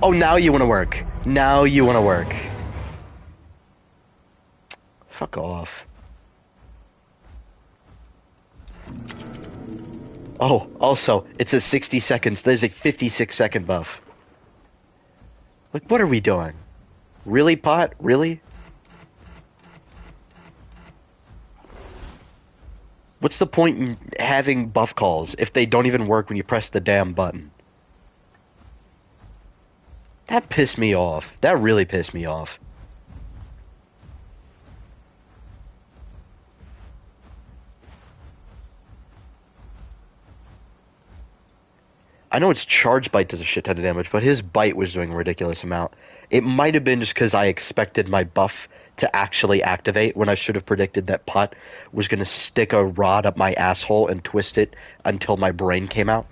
Oh, now you want to work. Now you want to work. Fuck off. Oh, also, it's a 60 seconds. There's a 56-second buff. Like, what are we doing? Really, Pot? Really? What's the point in having buff calls if they don't even work when you press the damn button? That pissed me off. That really pissed me off. I know its charge bite does a shit ton of damage, but his bite was doing a ridiculous amount. It might have been just because I expected my buff to actually activate when I should have predicted that Pot was going to stick a rod up my asshole and twist it until my brain came out.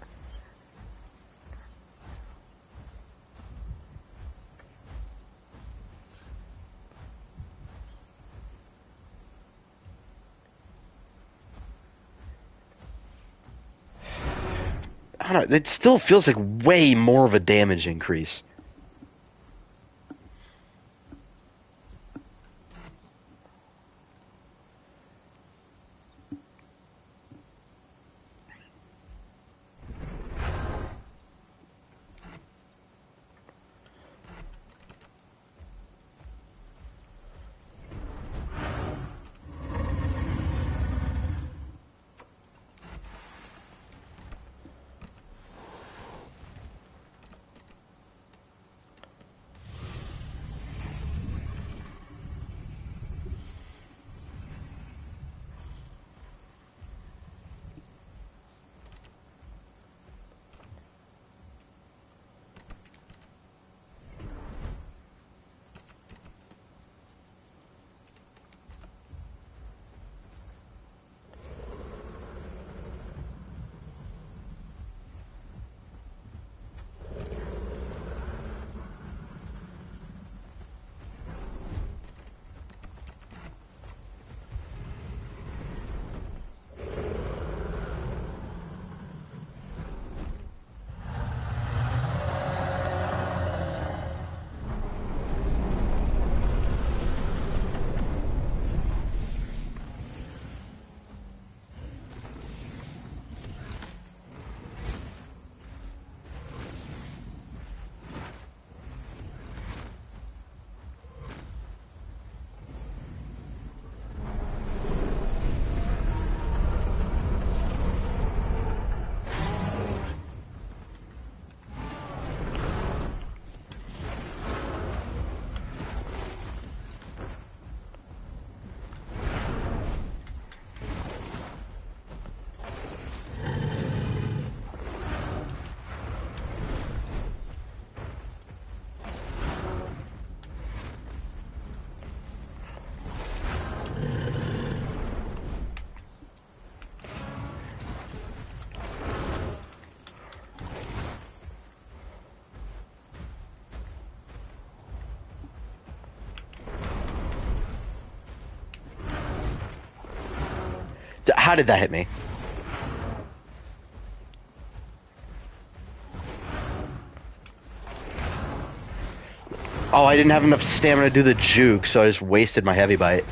I don't know, it still feels like way more of a damage increase. How did that hit me? Oh, I didn't have enough stamina to do the juke, so I just wasted my heavy bite.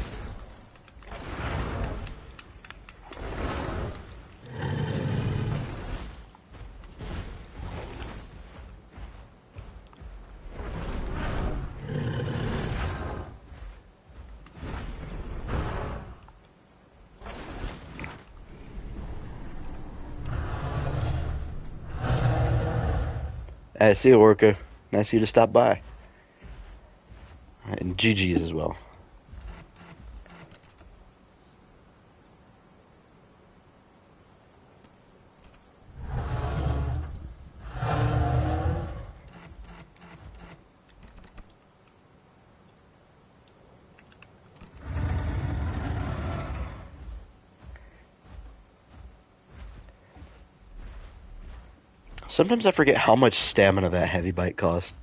Hey, see you, worker. Nice of you to stop by. And GG's as well. Sometimes I forget how much stamina that heavy bite costs.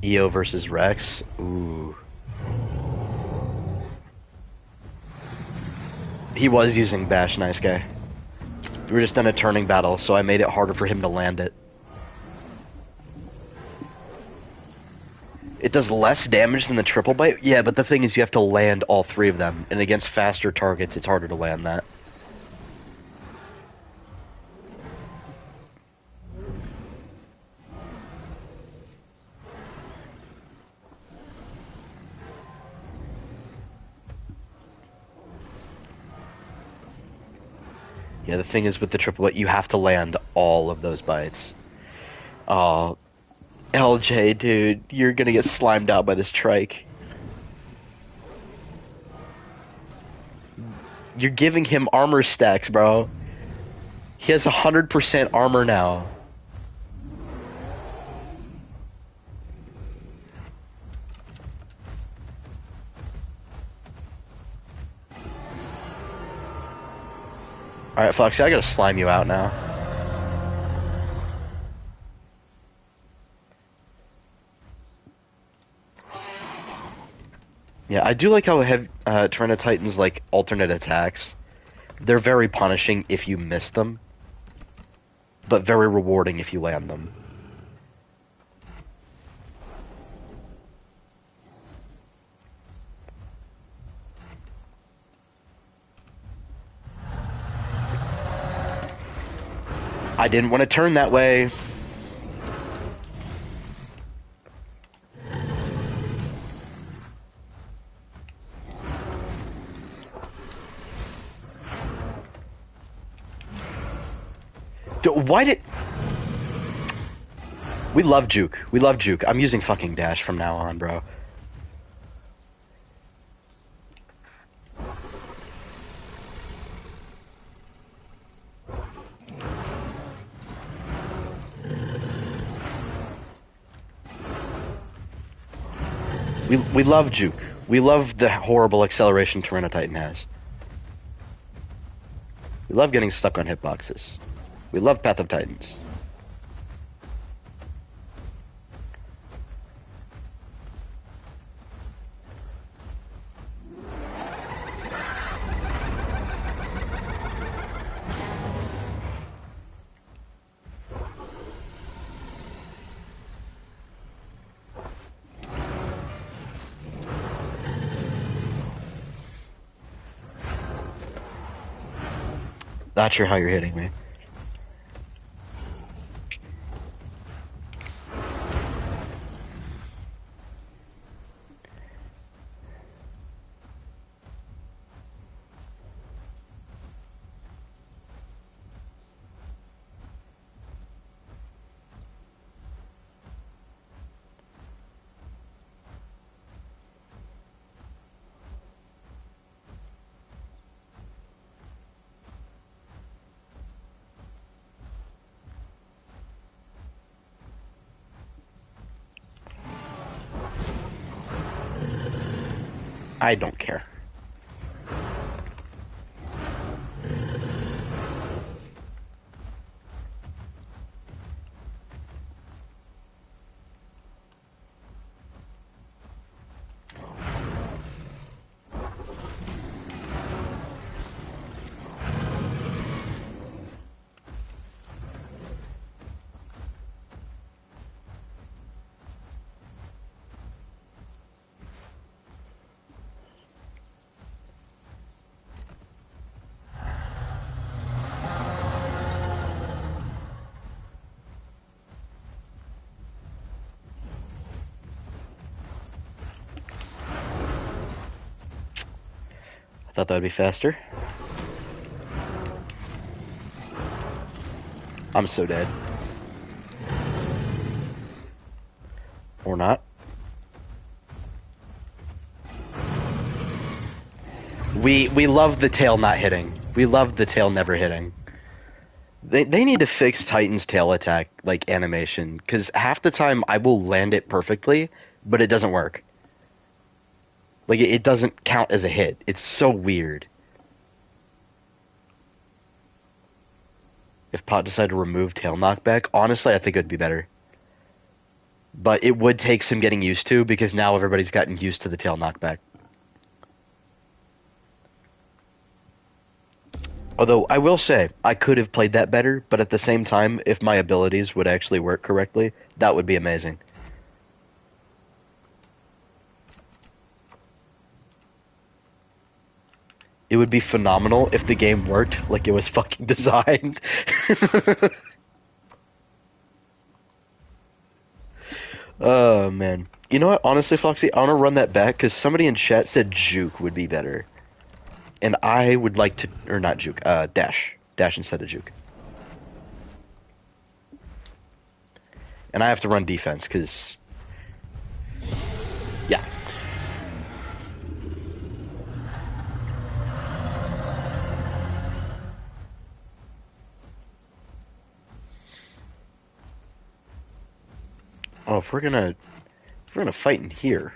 EO versus Rex. Ooh. He was using Bash, nice guy. We were just in a turning battle, so I made it harder for him to land it. It does less damage than the triple bite? Yeah, but the thing is you have to land all three of them, and against faster targets, it's harder to land that. Yeah, the thing is with the triple bite, you have to land all of those bites. Oh, LJ, dude, you're gonna get slimed out by this trike. You're giving him armor stacks, bro. He has 100% armor now. Alright, Foxy, I gotta slime you out now. Yeah, I do like how Titans like alternate attacks. They're very punishing if you miss them, but very rewarding if you land them. I didn't want to turn that way. Why did... We love juke. We love juke. I'm using fucking dash from now on, bro. We love juke. We love the horrible acceleration Titan has. We love getting stuck on hitboxes. We love PathofTitans. Not sure how you're hitting me. I don't care. Thought that would be faster. I'm so dead. Or not. We love the tail not hitting. We love the tail never hitting. They need to fix Titan's tail attack, like, animation, because half the time I will land it perfectly, but it doesn't work. Like, it doesn't count as a hit. It's so weird. If Pot decided to remove tail knockback, honestly, I think it would be better. But it would take some getting used to because now everybody's gotten used to the tail knockback. Although, I will say, I could have played that better, but at the same time, if my abilities would actually work correctly, that would be amazing. It would be phenomenal if the game worked like it was fucking designed. Oh, man. You know what? Honestly, Foxy, I want to run that back because somebody in chat said Juke would be better. And I would like to... Or not Juke, Dash. Dash instead of Juke. And I have to run defense because... Yeah. Oh, if we're gonna fight in here.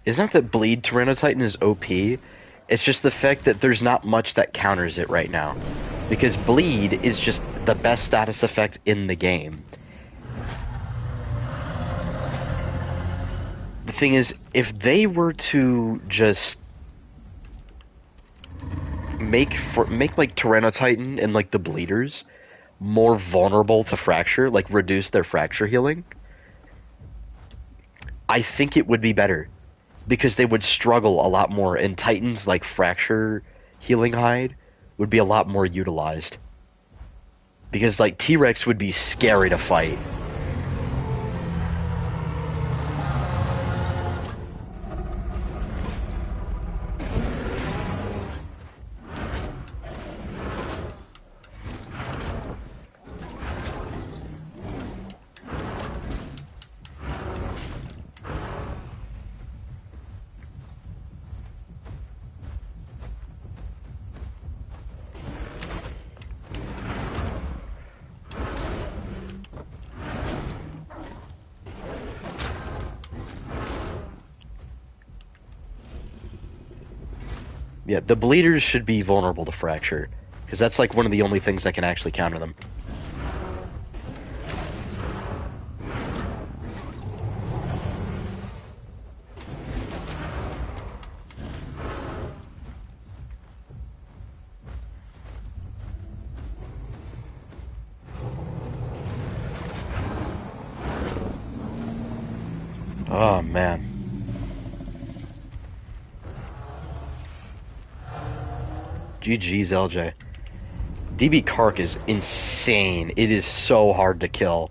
It's not that Bleed Tyranitar is OP, it's just the fact that there's not much that counters it right now. Because Bleed is just the best status effect in the game. The thing is, if they were to just make like Tyranitar and like the Bleeders more vulnerable to fracture, like reduce their fracture healing, I think it would be better. Because they would struggle a lot more, and Titans like Fracture Healing Hide would be a lot more utilized. Because like T-Rex would be scary to fight. Yeah, the Bleeders should be vulnerable to Fracture, because that's like one of the only things that can actually counter them. Oh, man. GG's, LJ. DB Kark is insane. It is so hard to kill.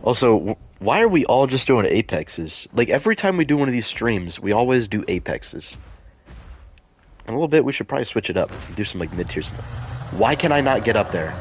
Also, why are we all just doing Apexes? Like, every time we do one of these streams, we always do Apexes. In a little bit, we should probably switch it up. Do some, like, mid-tier stuff. Why can I not get up there?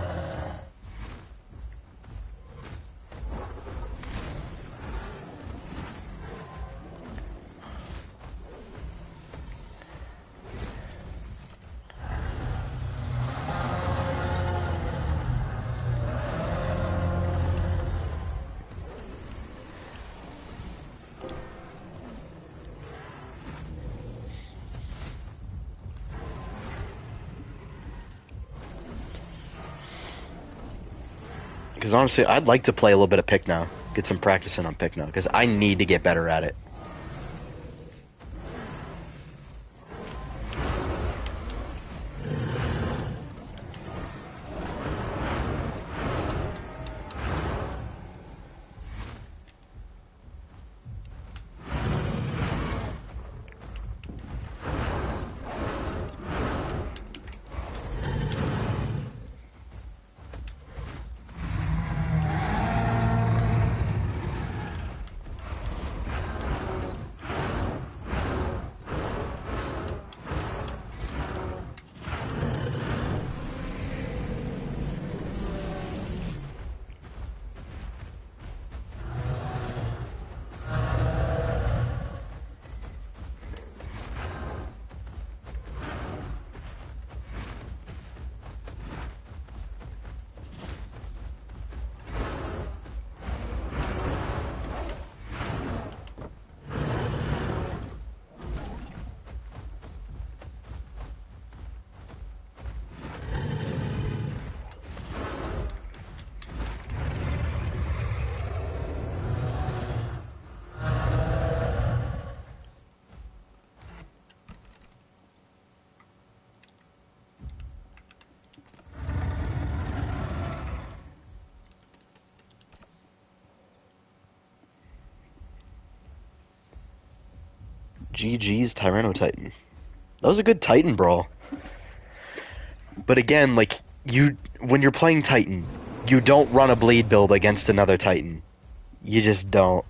Because honestly, I'd like to play a little bit of Pikno. Get some practice in on Pikno, because I need to get better at it. GG's Tyranno Titan. That was a good Titan brawl. But again, like, when you're playing Titan, you don't run a bleed build against another Titan. You just don't.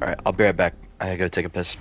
Alright, I'll be right back. I gotta take a piss.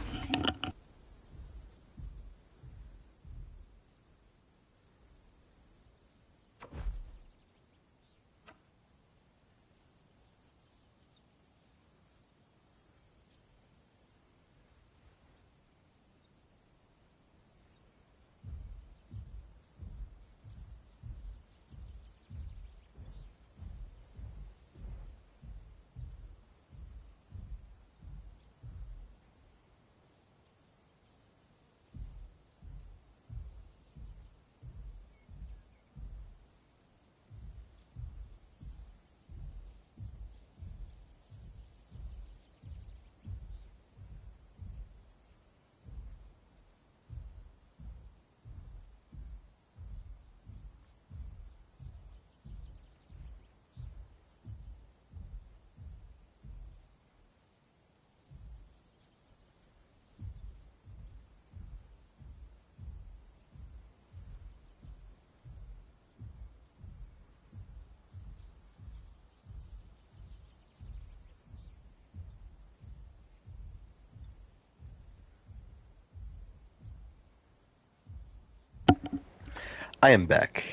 I am back.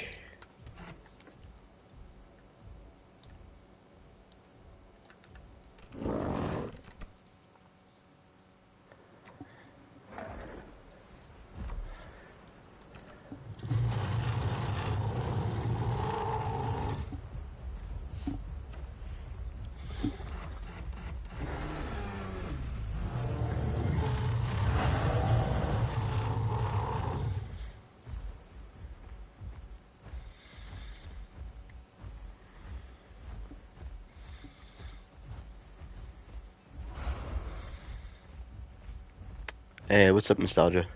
Hey, what's up, Nostalgia?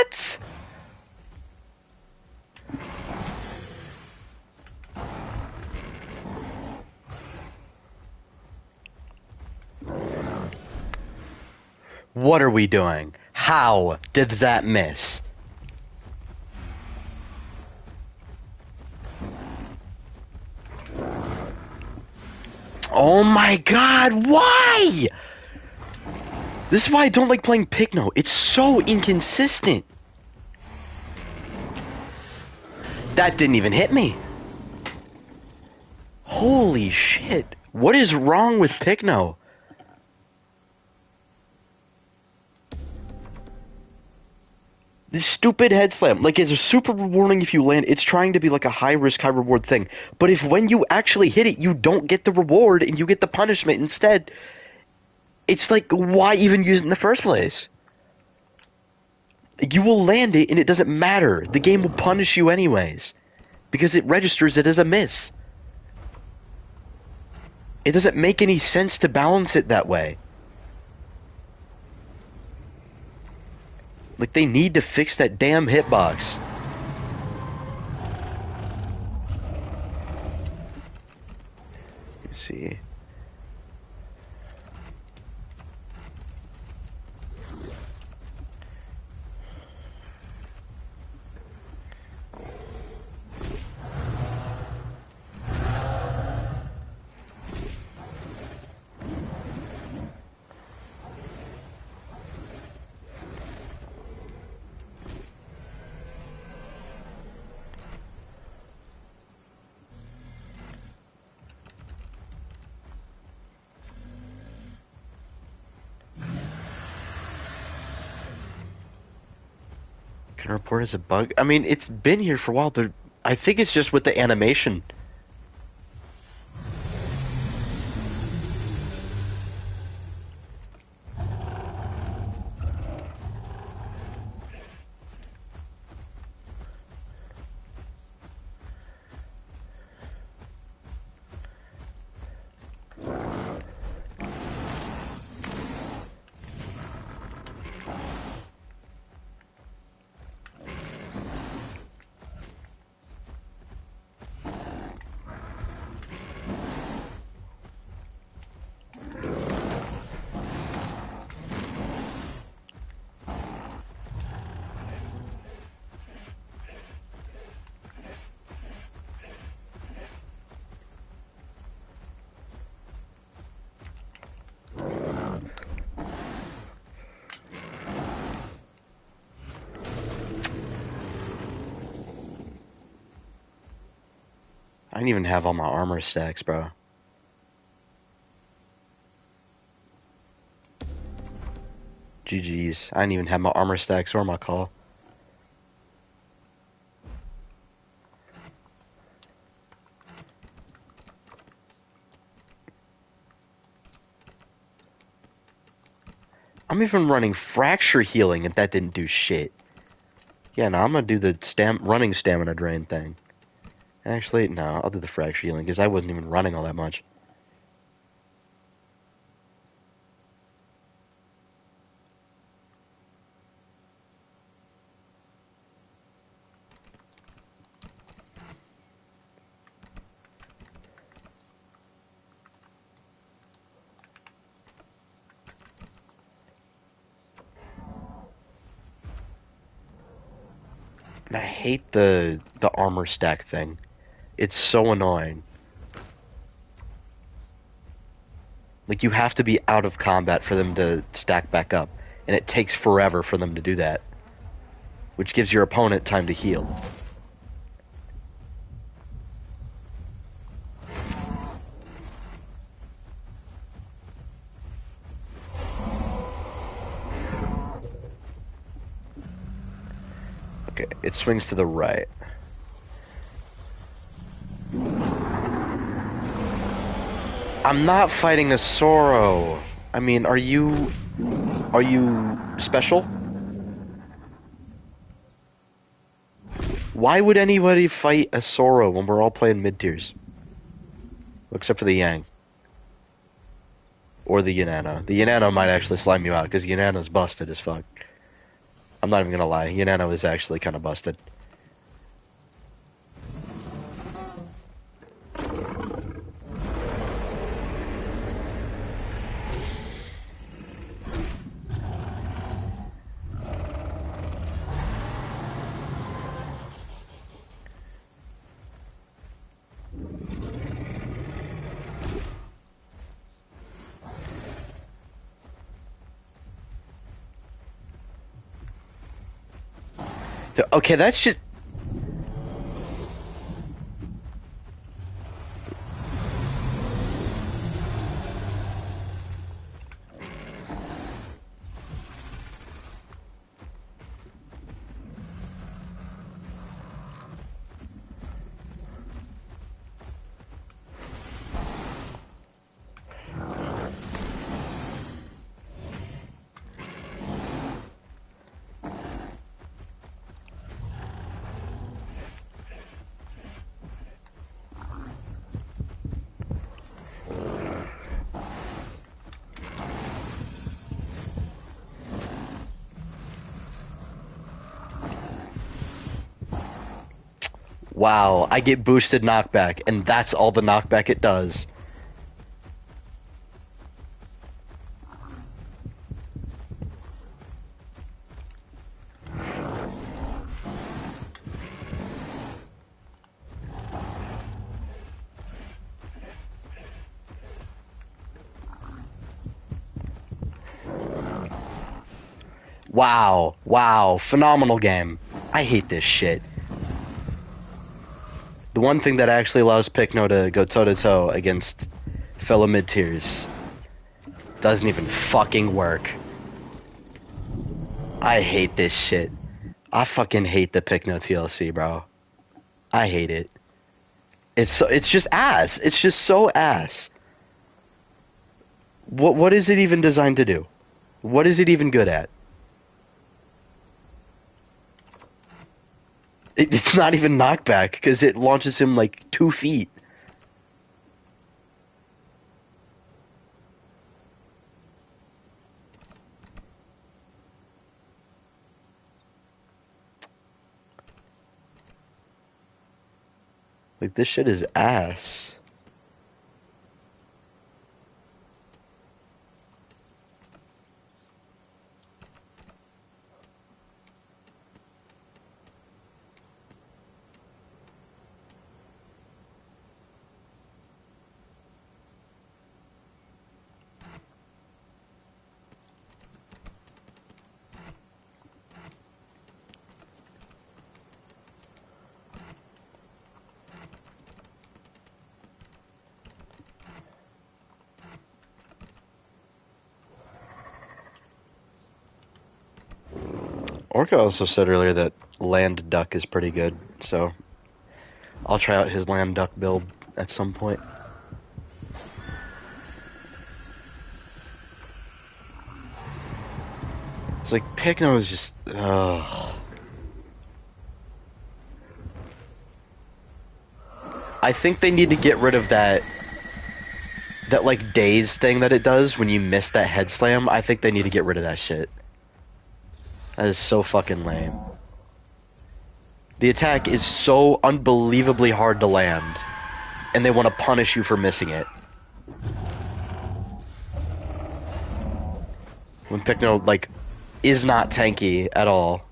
What? What are we doing? How did that miss? Oh my god, why? This is why I don't like playing Pikno. It's so inconsistent. That didn't even hit me. Holy shit. What is wrong with Pikno? This stupid head slam. Like, it's super rewarding if you land. It's trying to be like a high risk, high reward thing. But if when you actually hit it, you don't get the reward and you get the punishment instead, it's like, why even use it in the first place? You will land it and it doesn't matter. The game will punish you anyways. Because it registers it as a miss. It doesn't make any sense to balance it that way. Like, they need to fix that damn hitbox. Let's see. Can report as a bug? I mean, it's been here for a while. I think it's just with the animation. I didn't even have all my armor stacks, bro. GG's. I didn't even have my armor stacks or my call. I'm even running fracture healing if that didn't do shit. Yeah, no, I'm gonna do the running stamina drain thing. Actually, no, I'll do the fracture healing because I wasn't even running all that much. And I hate the armor stack thing. It's so annoying. Like, you have to be out of combat for them to stack back up. And it takes forever for them to do that. Which gives your opponent time to heal. Okay, it swings to the right. I'm not fighting a Soro. I mean, are you special? Why would anybody fight a Soro when we're all playing mid-tiers? Except for the Yang. Or the Yanano. The Yanano might actually slime you out, because Yanano's busted as fuck. I'm not even gonna lie. Yanano is actually kind of busted. Okay, that's just... Wow, I get boosted knockback, and that's all the knockback it does. Wow, wow, phenomenal game. I hate this shit. The one thing that actually allows Pikno to go toe-to-toe against fellow mid-tiers doesn't even fucking work. I hate this shit. I fucking hate the Pikno TLC, bro. I hate it. It's just ass. It's just so ass. What is it even designed to do? What is it even good at? It's not even knockback, because it launches him like 2 feet. Like, this shit is ass. Orca also said earlier that land duck is pretty good, so I'll try out his land duck build at some point. It's like Pikno is just I think they need to get rid of that like daze thing that it does when you miss that head slam. I think they need to get rid of that shit. That is so fucking lame. The attack is so unbelievably hard to land, and they want to punish you for missing it. When Pikno, like, is not tanky at all.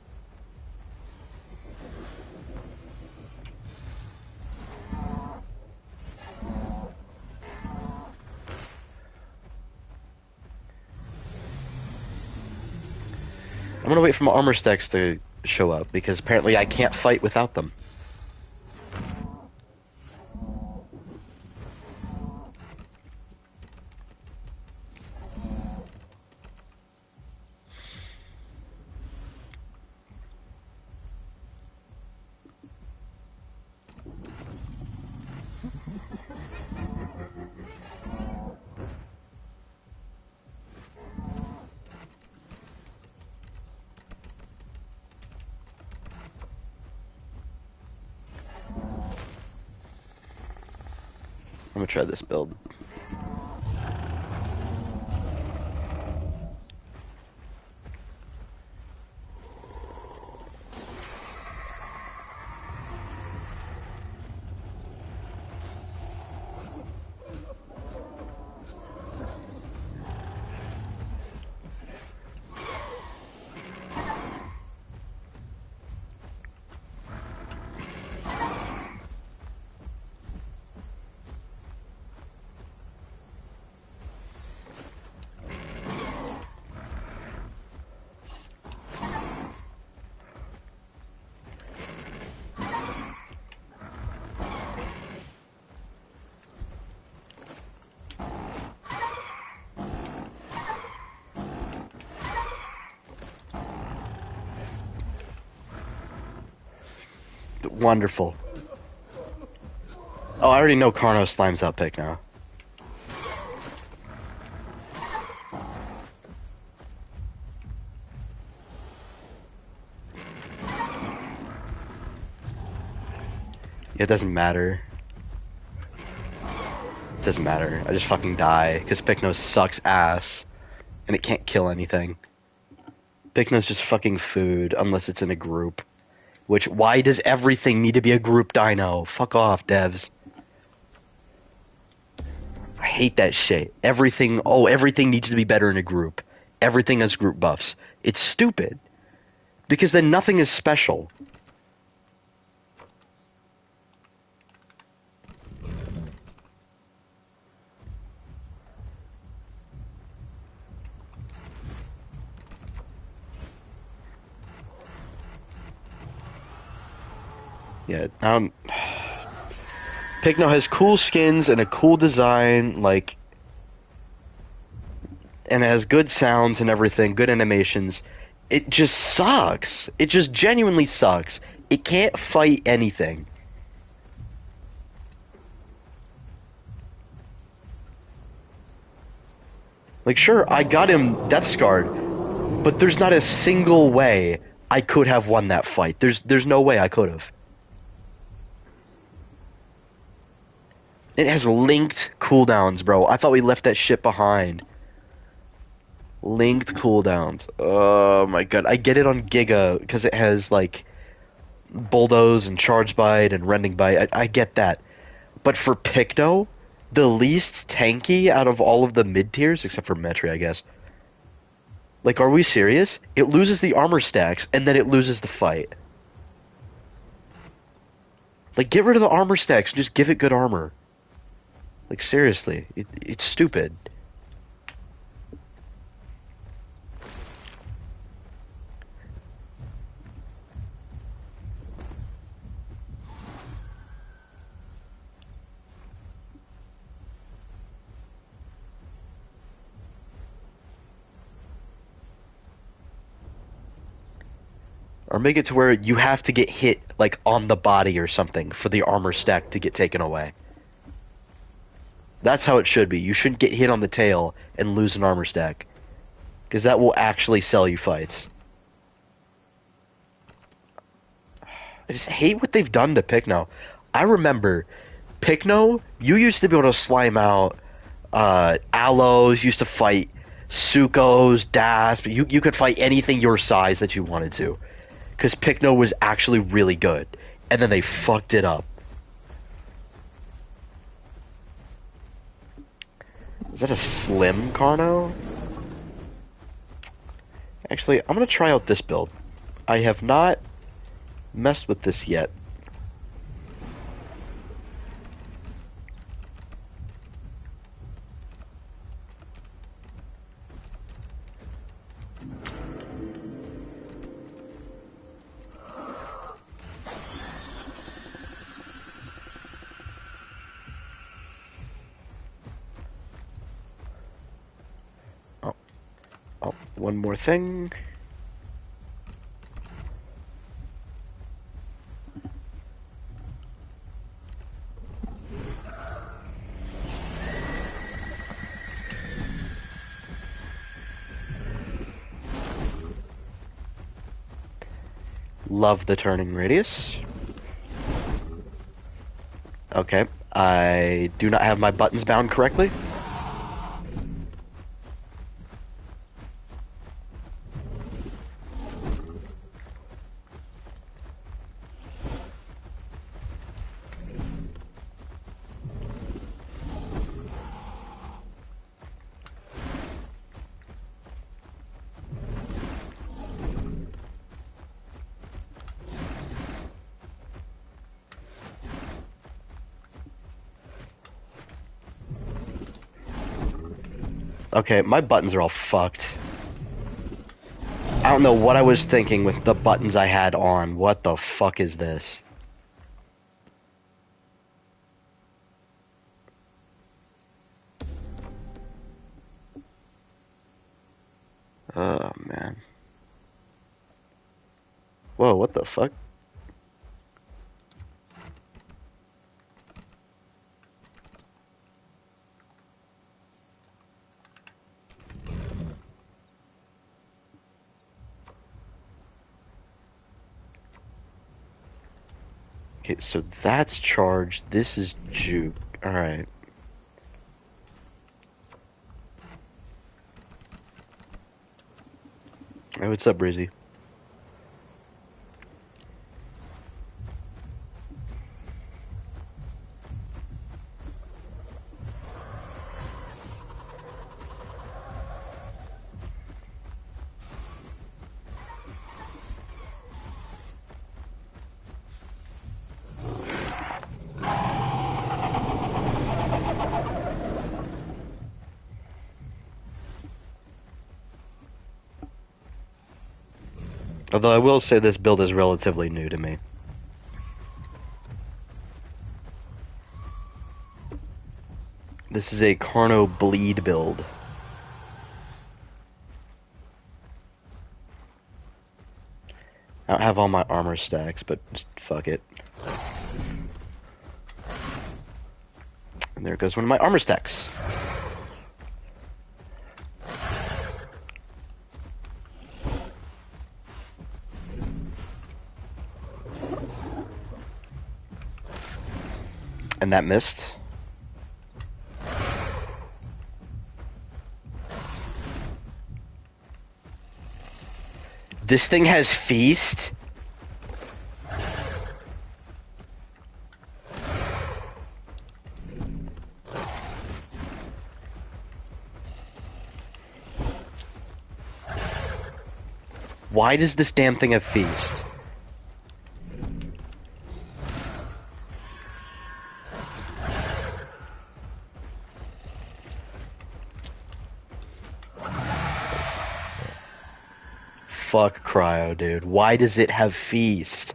I'm gonna wait for my armor stacks to show up, because apparently I can't fight without them. I'm gonna try this build. Wonderful. Oh, I already know Carno slimes up Pikno. It doesn't matter. It doesn't matter. I just fucking die, because Pikno sucks ass, and it can't kill anything. Pikno's just fucking food, unless it's in a group. Which, why does everything need to be a group dino? Fuck off, devs. I hate that shit. Everything needs to be better in a group. Everything has group buffs. It's stupid. Because then nothing is special. Yeah, Pikno has cool skins and a cool design, like, and it has good sounds and everything, good animations. It just sucks. It just genuinely sucks. It can't fight anything. Like, sure, I got him Death Scarred, but there's not a single way I could have won that fight. There's no way I could have. It has linked cooldowns, bro. I thought we left that shit behind. Linked cooldowns. Oh my god. I get it on Giga because it has like Bulldoze and Charge Bite and Rending Bite. I get that. But for Pikno, the least tanky out of all of the mid tiers, except for Metri, I guess. Like, are we serious? It loses the armor stacks and then it loses the fight. Like, get rid of the armor stacks and just give it good armor. Like, seriously, it's stupid. Or make it to where you have to get hit, like, on the body or something for the armor stack to get taken away. That's how it should be. You shouldn't get hit on the tail and lose an armor stack. Because that will actually sell you fights. I just hate what they've done to Pikno. I remember, Pikno, you used to be able to slime out Allos, used to fight Sukos, Dasp. You could fight anything your size that you wanted to. Because Pikno was actually really good. And then they fucked it up. Is that a slim Carno? Actually, I'm going to try out this build. I have not messed with this yet. Oh, one more thing. Love the turning radius. Okay, I do not have my buttons bound correctly. Okay, my buttons are all fucked. I don't know what I was thinking with the buttons I had on. What the fuck is this? Oh, man. Whoa, what the fuck? Okay, so that's charged. This is juke. Alright. Hey, what's up, Breezy? Although I will say this build is relatively new to me. This is a Carno bleed build. I don't have all my armor stacks, but just fuck it. And there goes one of my armor stacks. And that missed. This thing has feast? Why does this damn thing have feast? Fuck Cryo, dude. Why does it have feast?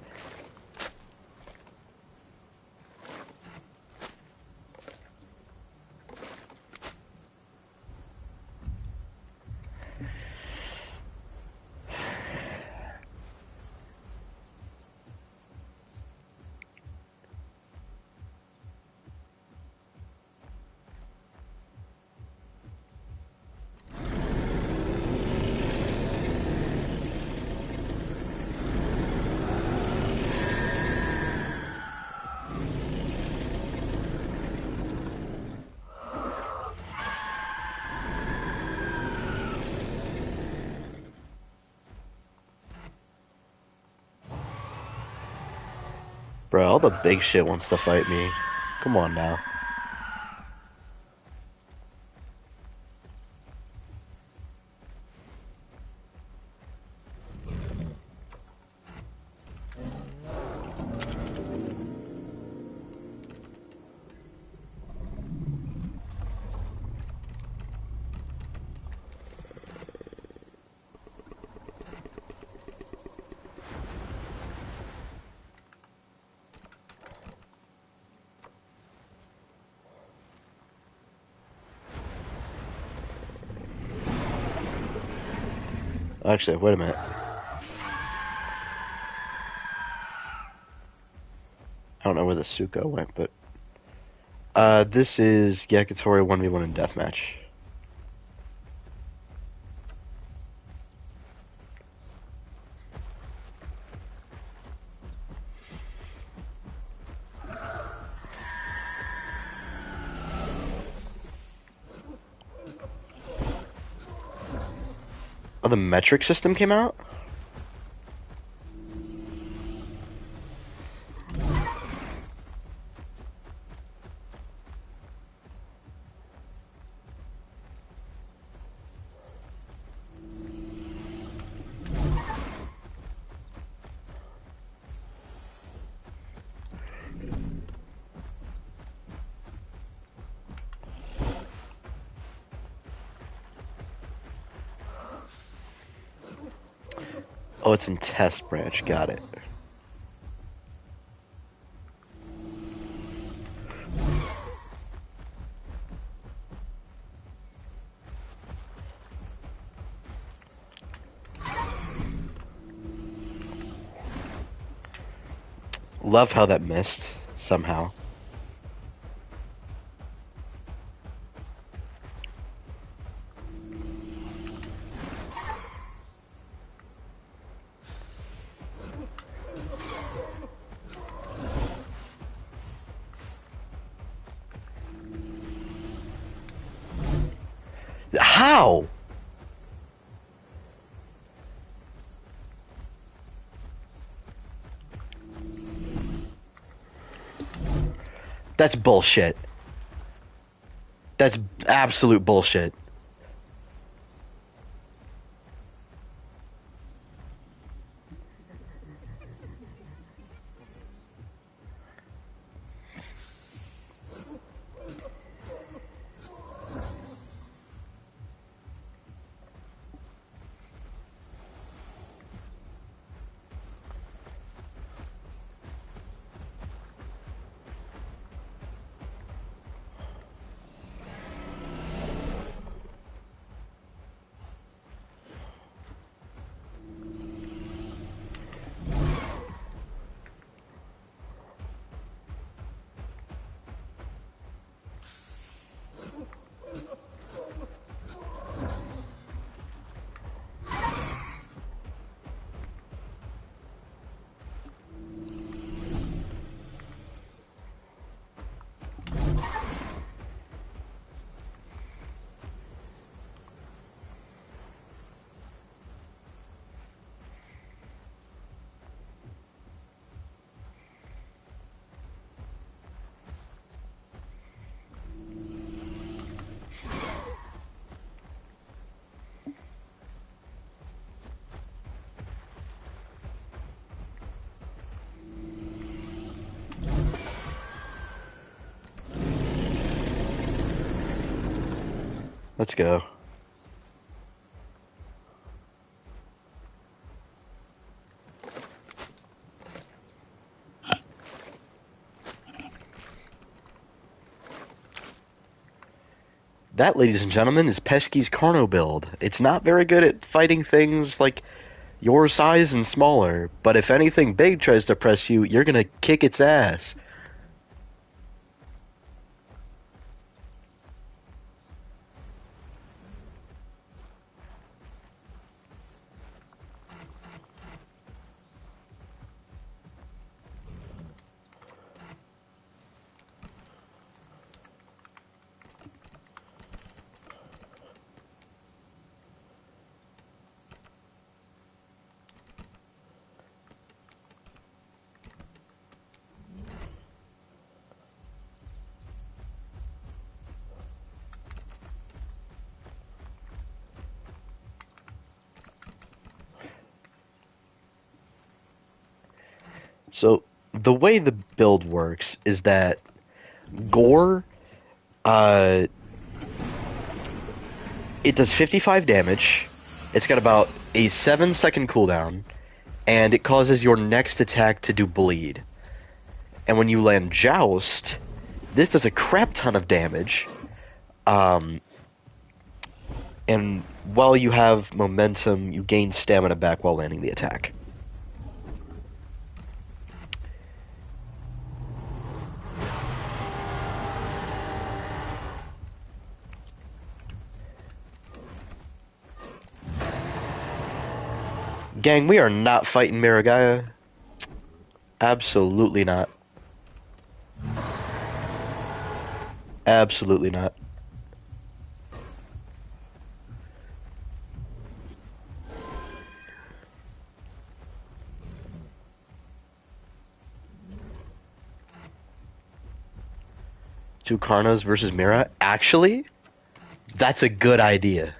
Bro, all the big shit wants to fight me. Come on now. Actually, wait a minute. I don't know where the Suko went, but... this is Yakitori 1v1 in Deathmatch. Oh, the metric system came out? Oh, it's in test branch. Got it. Love how that missed, somehow. That's bullshit. That's absolute bullshit. Let's go. That, ladies and gentlemen, is Pesky's Carno build. It's not very good at fighting things like your size and smaller, but if anything big tries to press you, you're gonna kick its ass. So, the way the build works is that Gore, uh, it does 55 damage, it's got about a 7-second cooldown, and it causes your next attack to do bleed. And when you land Joust, this does a crap ton of damage, and while you have momentum, you gain stamina back while landing the attack. Gang, we are not fighting Miragaya. Absolutely not. Absolutely not. Two Carnos versus Mira? Actually, that's a good idea.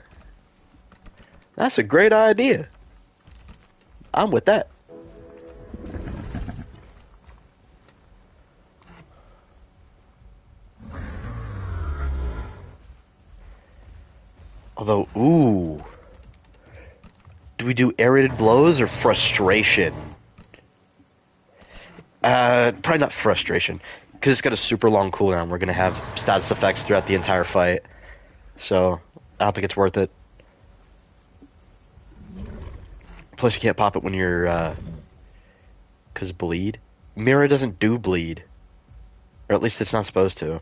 That's a great idea. I'm with that. Although, ooh. Do we do aerated blows or frustration? Probably not frustration. Because it's got a super long cooldown. We're going to have status effects throughout the entire fight. So, I don't think it's worth it. Plus, you can't pop it when you're, because bleed. Mira doesn't do bleed. Or at least it's not supposed to.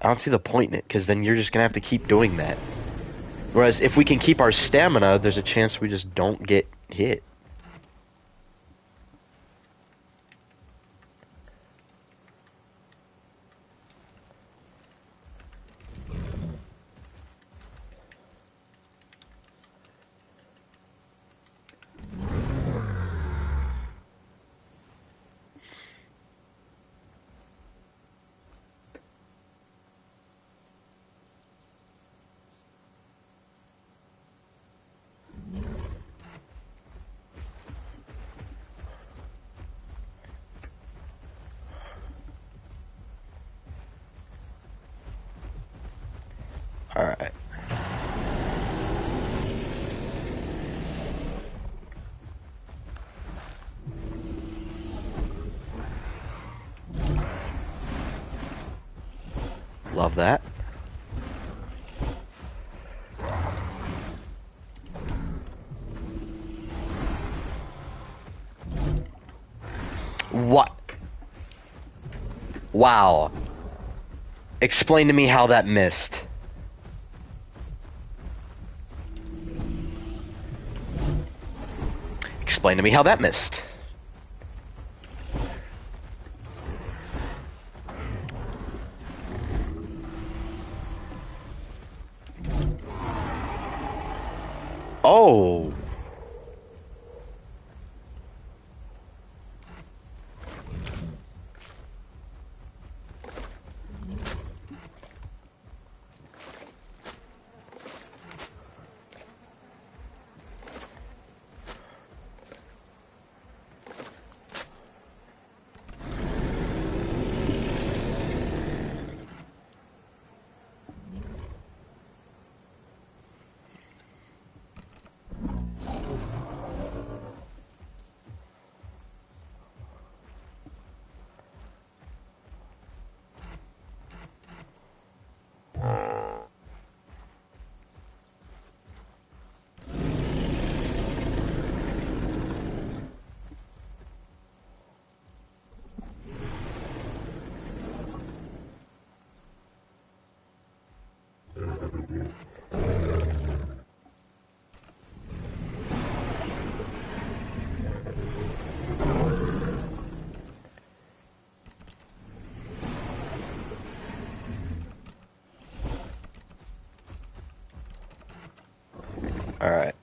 I don't see the point in it, because then you're just going to have to keep doing that. Whereas if we can keep our stamina, there's a chance we just don't get hit. Alright. Love that. What? Wow. Explain to me how that missed. Explain to me how that missed. Oh. Alright.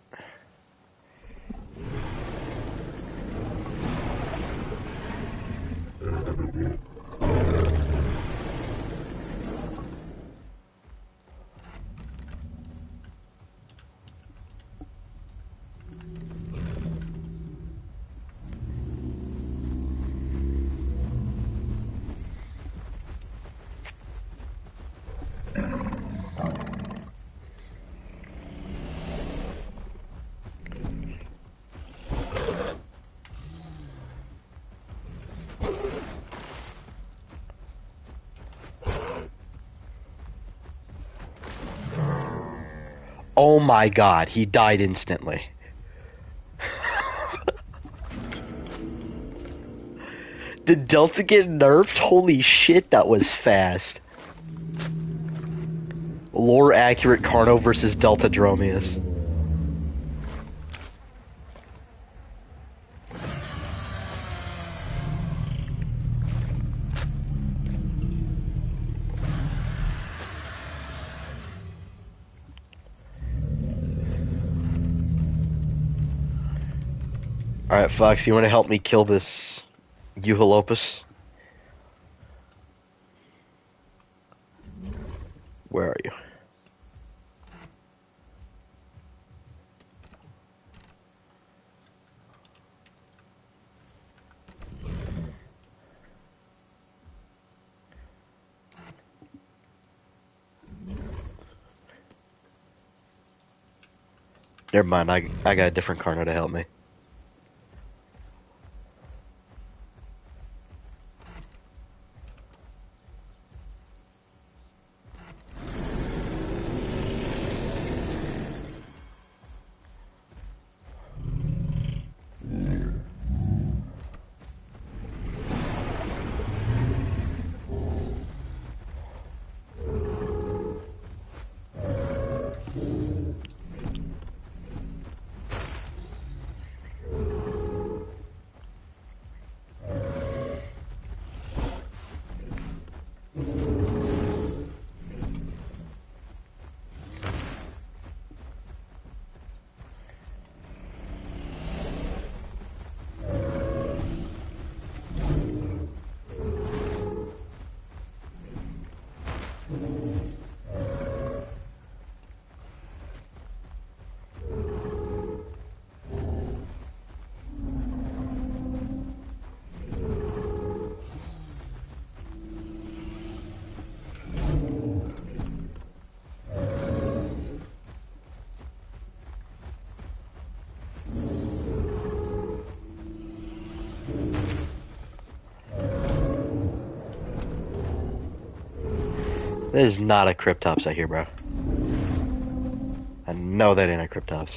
Oh my god, he died instantly. Did Delta get nerfed? Holy shit, that was fast. Lore accurate Carno versus Delta Dromius. Alright, Fox, you want to help me kill this Euholopus? Where are you? Never mind, I got a different Carno to help me. This is not a Cryptops I hear, bro. I know that ain't a Cryptops.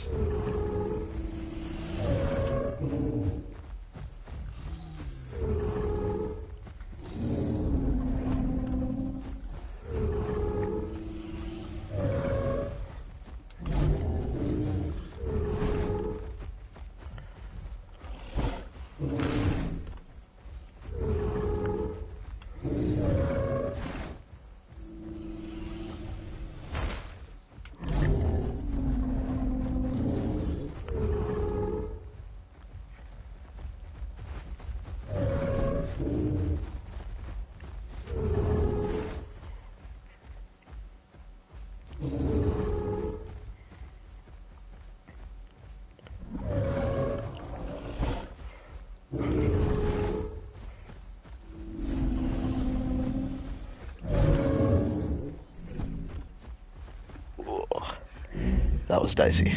That was dicey.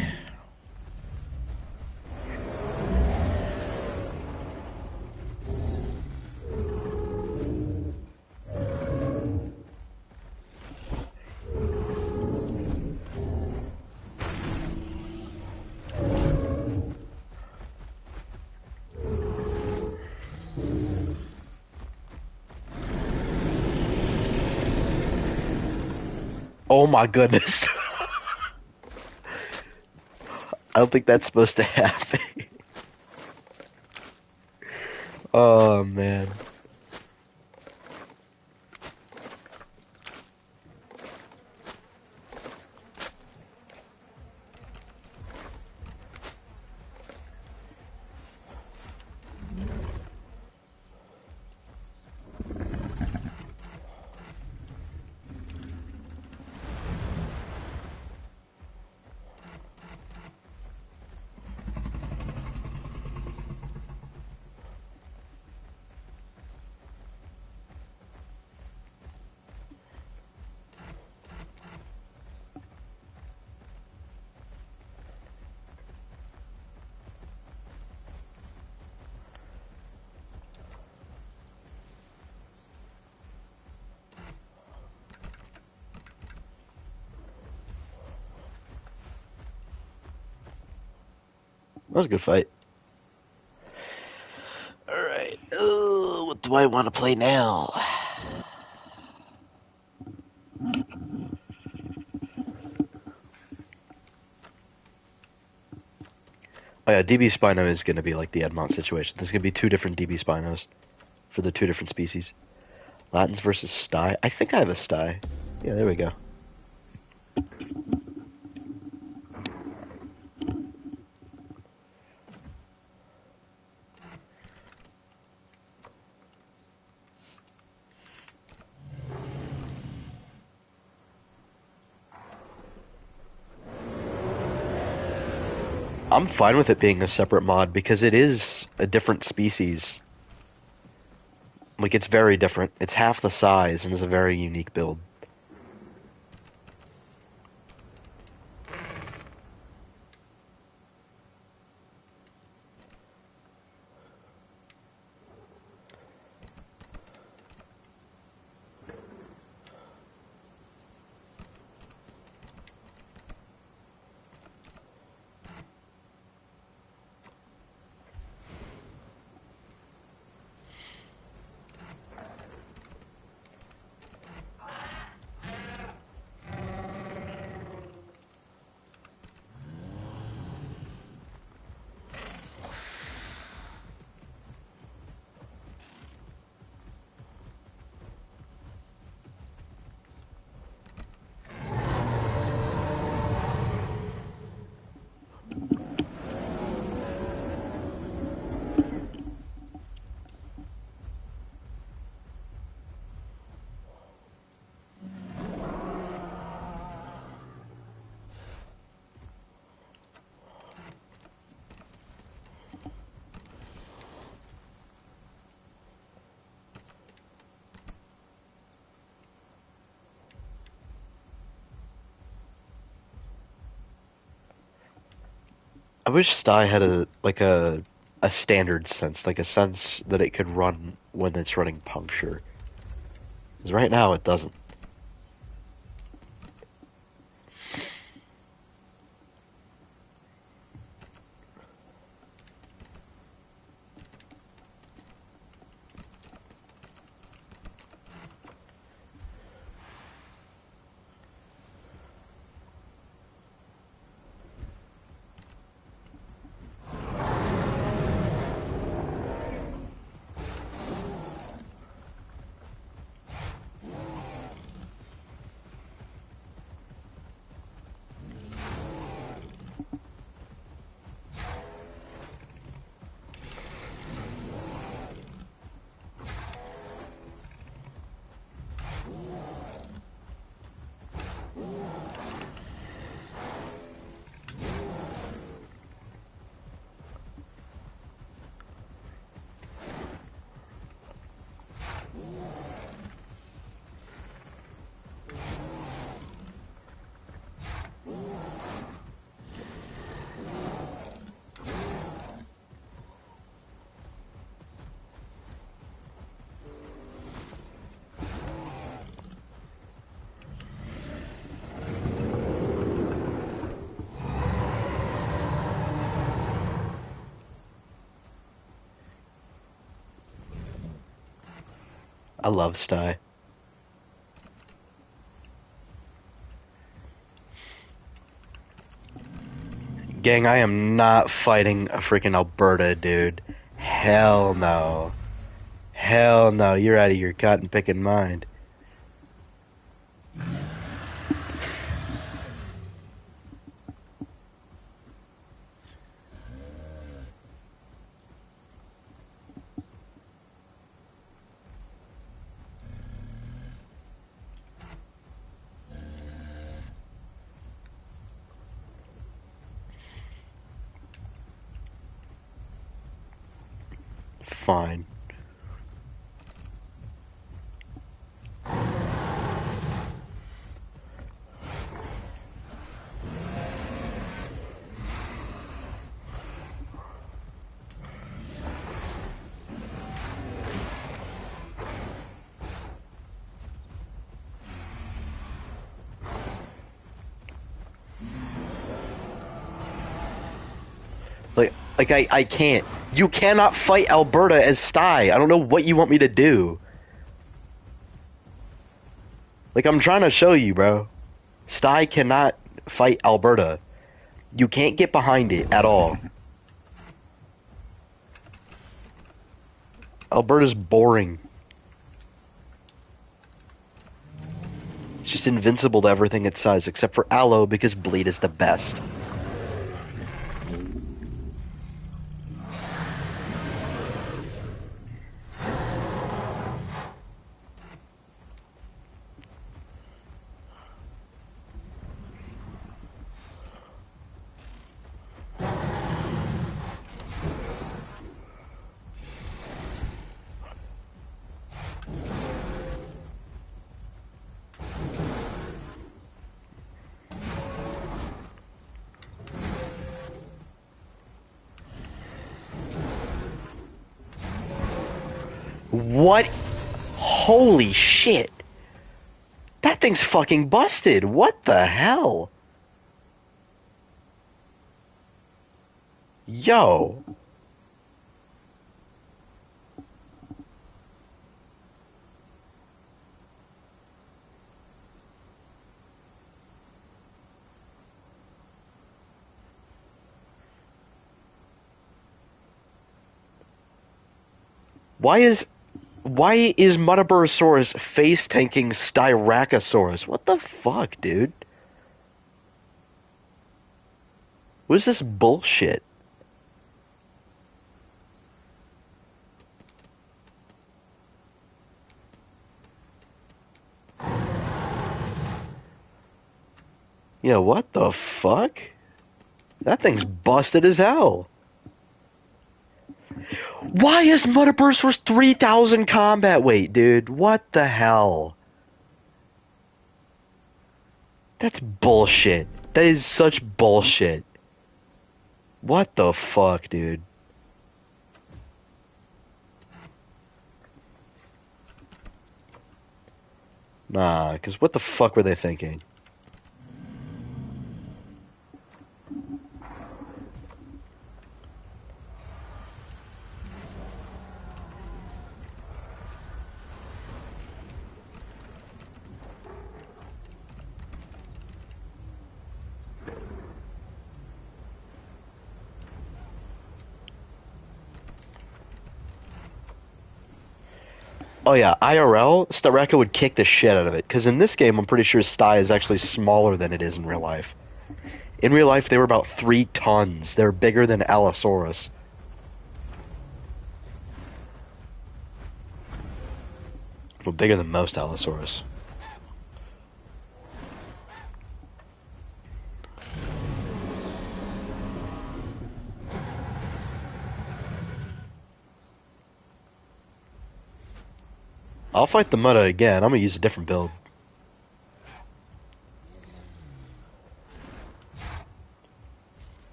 Oh my goodness. I don't think that's supposed to happen. Oh man. That was a good fight. Alright. Oh, what do I want to play now? Oh yeah, DB Spino is going to be like the Edmont situation. There's going to be two different DB Spinos for the two different species. Latins versus Sty. I think I have a Sty. Yeah, there we go. I'm fine with it being a separate mod because it is a different species. Like, it's very different. It's half the size and is a very unique build. I wish Sty had a standard sense, like a sense that it could run when it's running puncture. 'Cause right now it doesn't. I love Sty. Gang, I am not fighting a freaking Alberta, dude. Hell no. Hell no, you're out of your cotton picking mind. Fine. I can't. You cannot fight Alberta as Sty. I don't know what you want me to do. Like, I'm trying to show you, bro. Sty cannot fight Alberta. You can't get behind it at all. Alberta's boring. It's just invincible to everything it says, except for Allo, because bleed is the best. What? Holy shit. That thing's fucking busted. What the hell? Yo. Why is Muttaburrasaurus face tanking Styracosaurus? What the fuck, dude? What is this bullshit? Yeah, what the fuck? That thing's busted as hell. Why is Muttaburrasaurus 3,000 combat weight, dude? What the hell? That's bullshit. That is such bullshit. What the fuck, dude? Nah, because what the fuck were they thinking? Oh yeah, IRL, Styraco would kick the shit out of it, because in this game I'm pretty sure Sty is actually smaller than it is in real life. In real life they were about 3 tons. They're bigger than Allosaurus. Well, bigger than most Allosaurus. I'll fight the Mutta again. I'm gonna use a different build.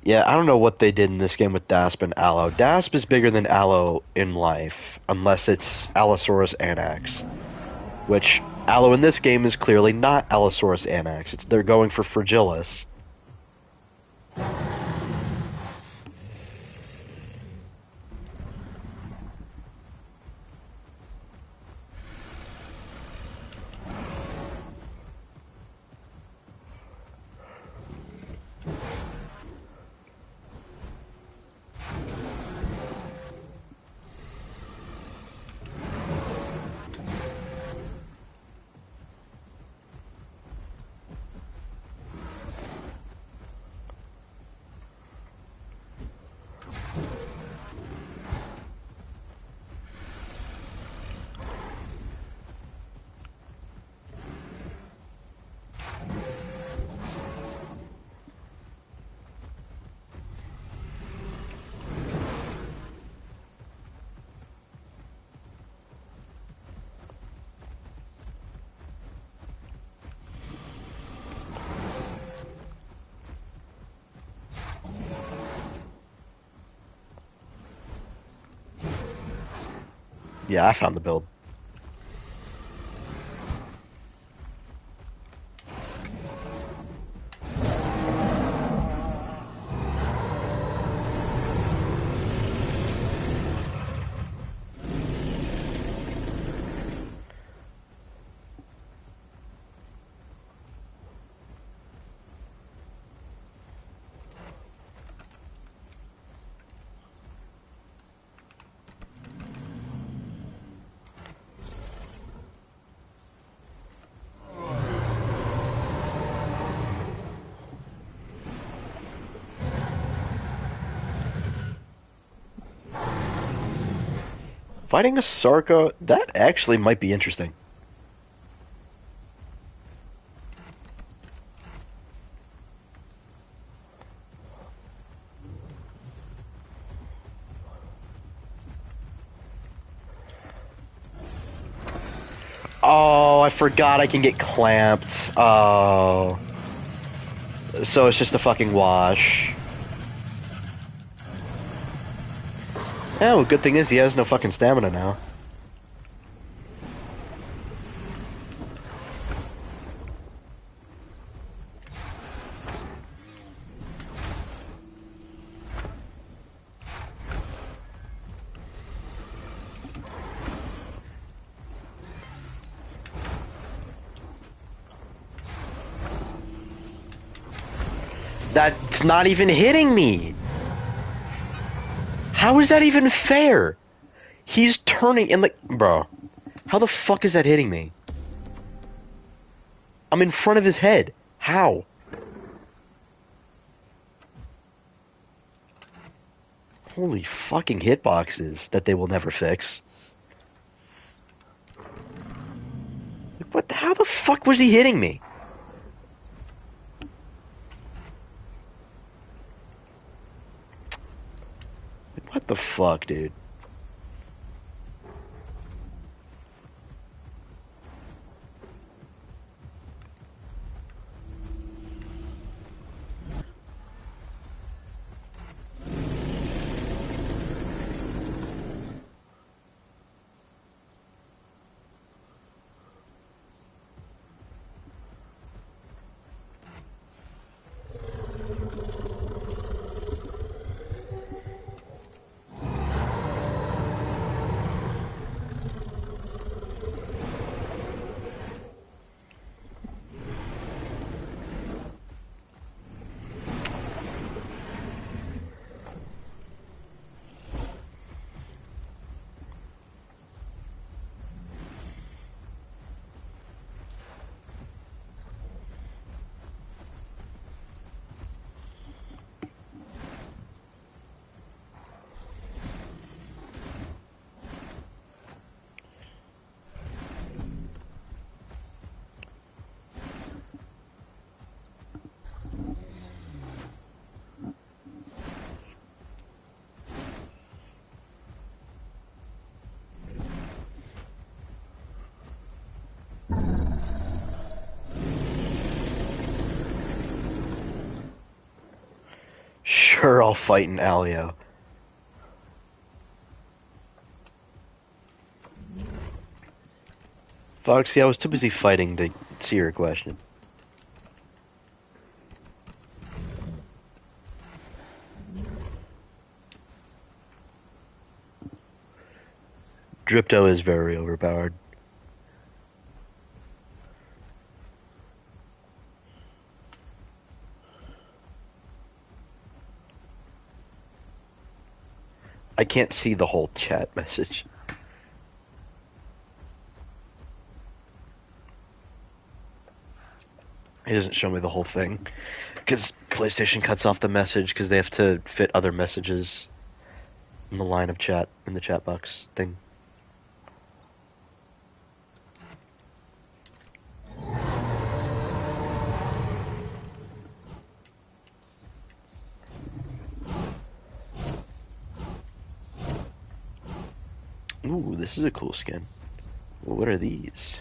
Yeah, I don't know what they did in this game with Dasp and Alio. Dasp is bigger than Alio in life, unless it's Allosaurus Anax, which Alio in this game is clearly not Allosaurus Anax. They're going for Fragilis. Yeah, I found the build. Fighting a Sarka, that actually might be interesting. Oh, I forgot I can get clamped. Oh. So it's just a fucking wash. Yeah, well, good thing is he has no fucking stamina now. That's not even hitting me. How is that even fair? He's turning and like, bro, how the fuck is that hitting me? I'm in front of his head. How? Holy fucking hitboxes that they will never fix. Like, what? How the fuck was he hitting me? Like, what the fuck, dude? sure I'll fight an Alio. Foxy, I was too busy fighting to see your question. Dripto is very overpowered. I can't see the whole chat message. It doesn't show me the whole thing. Because PlayStation cuts off the message because they have to fit other messages in the line of chat, in the chat box thing. Ooh, this is a cool skin. What are these?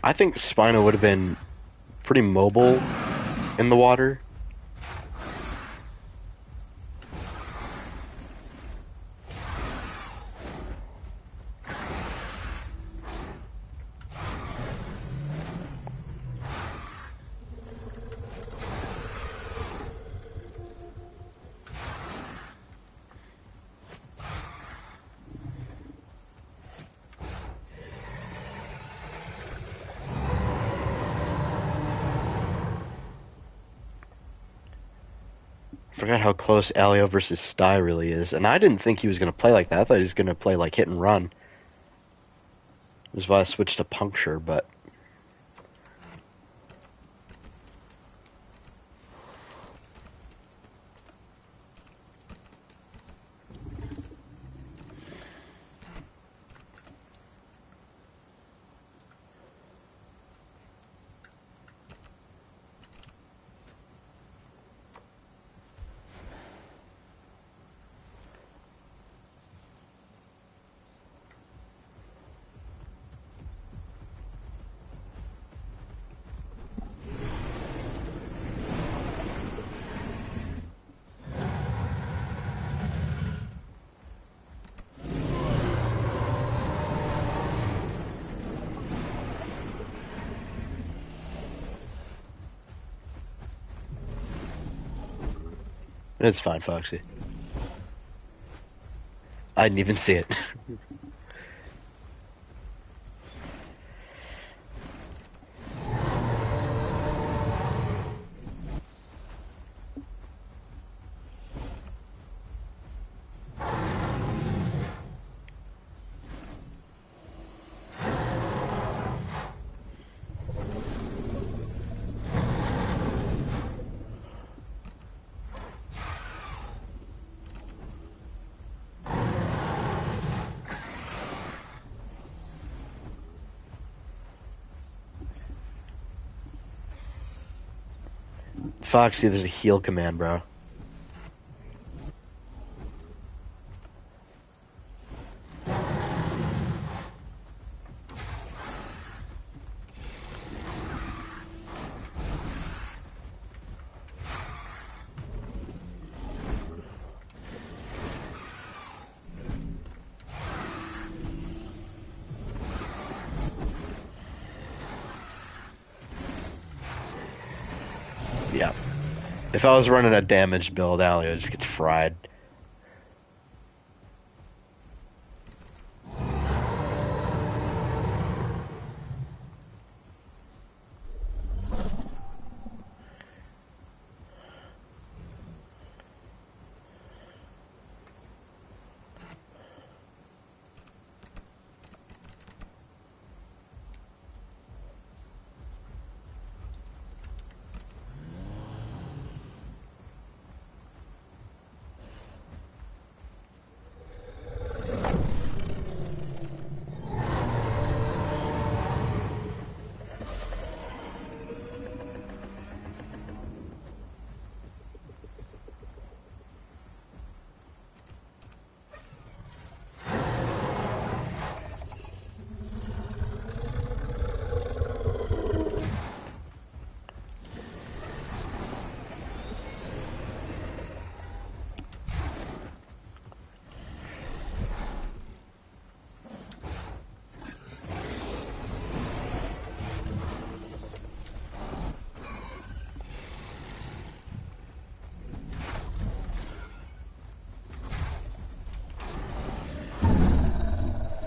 I think Spino would have been pretty mobile in the water. Forgot how close Alio versus Sty really is. And I didn't think he was going to play like that. I thought he was going to play like hit and run. It was why I switched to puncture, but... It's fine, Foxy. I didn't even see it. Foxy, there's a heal command, bro. If I was running a damaged build, Alio just gets fried.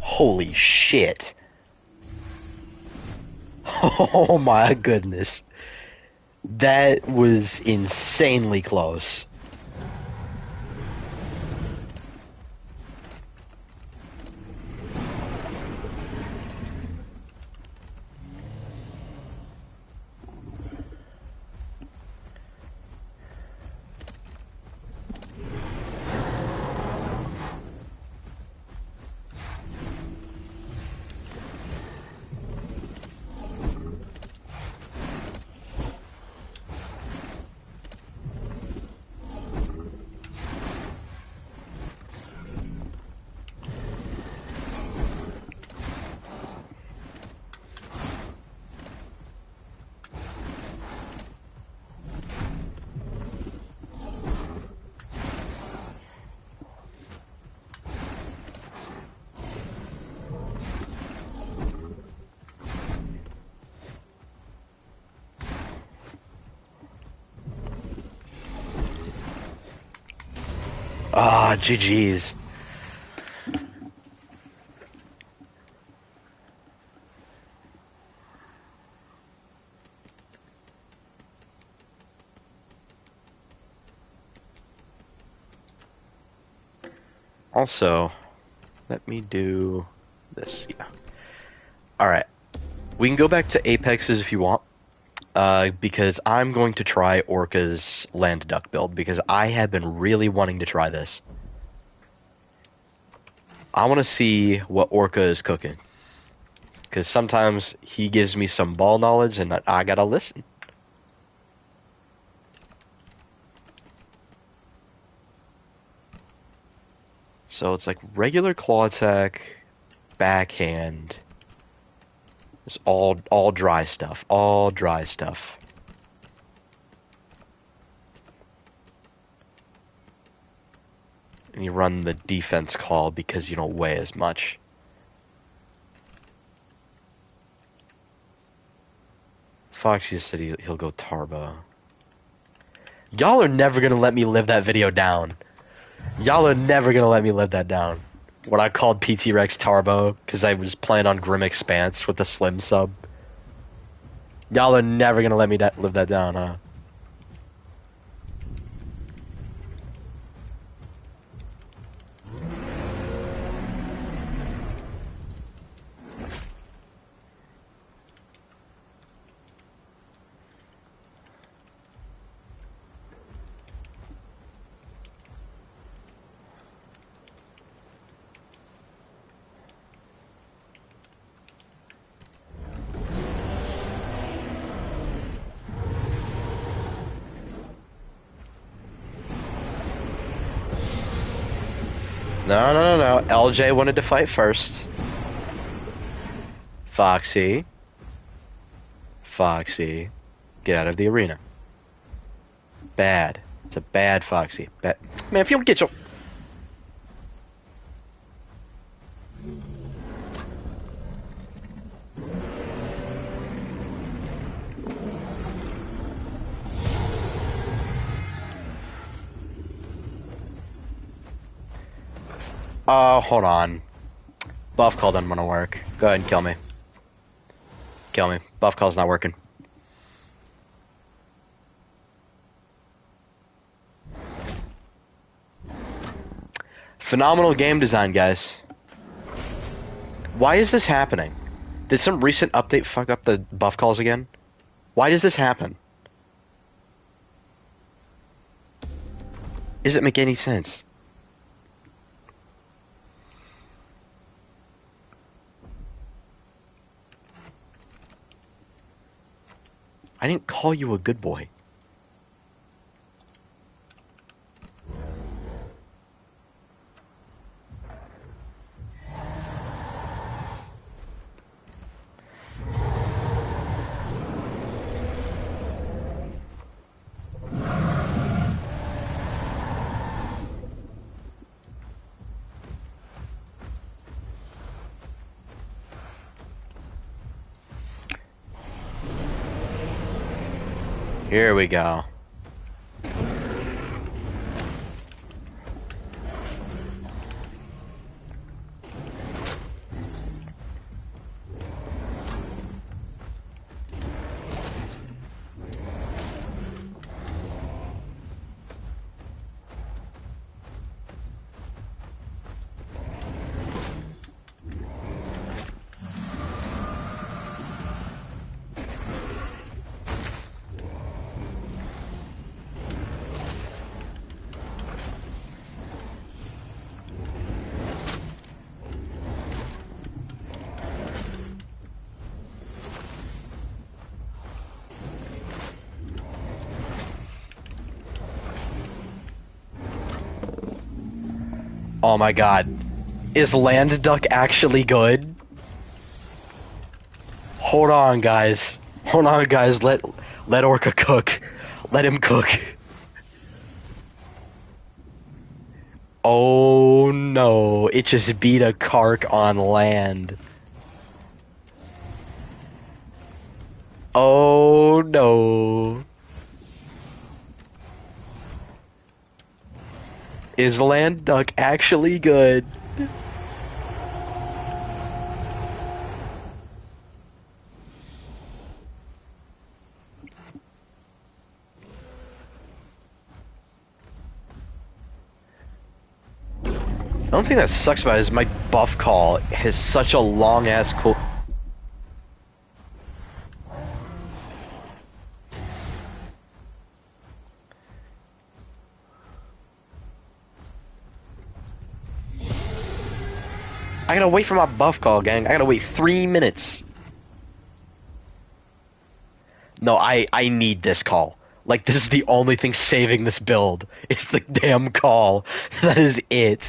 Holy shit. Oh my goodness. That was insanely close. Ah, GG's. Also, let me do this. Yeah. Alright. We can go back to Apexes if you want. Because I'm going to try Orca's land duck build, because I have been really wanting to try this. I want to see what Orca is cooking. Because sometimes he gives me some ball knowledge, and I gotta listen. So it's like regular claw attack, backhand. It's all dry stuff. All dry stuff. And you run the defense call because you don't weigh as much. Foxy said he'll go Tarbo. Y'all are never gonna let me live that video down. Y'all are never gonna let me live that down. What I called PT Rex Tarbo because I was playing on Grim Expanse with the Slim sub. Y'all are never gonna let me live that down, huh? No. LJ wanted to fight first. Foxy. Get out of the arena. Bad. It's a bad Foxy. Bad. Man, if you don't get your... Hold on. Buff call doesn't want to work. Go ahead and kill me. Kill me. Buff call's not working. Phenomenal game design, guys. Why is this happening? Did some recent update fuck up the buff calls again? Why does this happen? Does it make any sense? I didn't call you a good boy. Here we go. Oh my god. Is Land Duck actually good? Hold on, guys. Hold on, guys. Let Orca cook. Let him cook. Oh no. It just beat a Kark on land. Oh no. Is Land Duck actually good? The only thing that sucks about it is my buff call has such a long ass cool. I gotta wait for my buff call, gang. I gotta wait 3 minutes. No, I need this call. Like, this is the only thing saving this build. It's the damn call. That is it.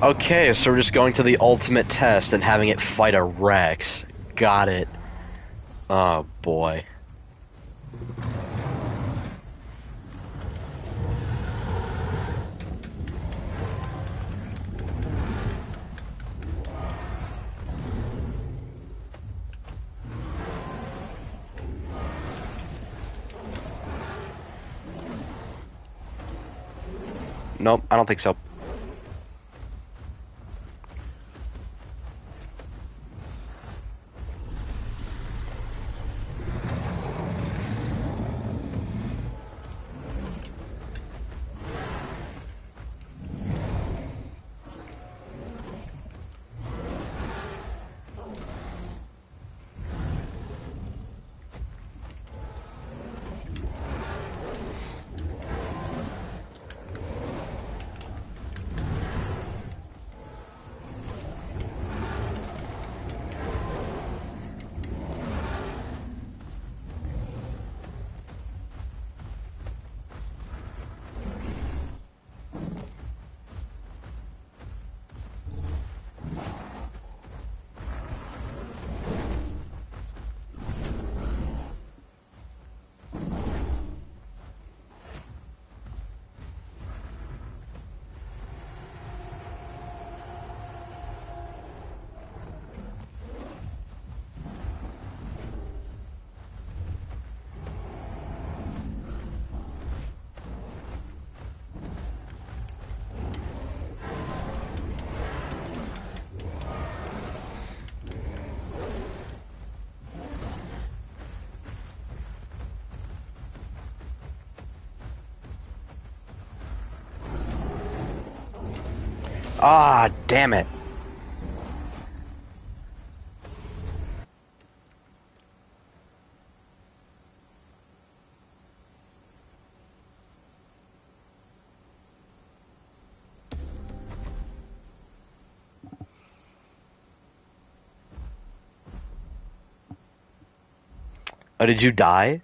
Okay, so we're just going to the ultimate test and having it fight a Rex. Got it. Oh boy. Nope, I don't think so. Ah, damn it. Oh, did you die?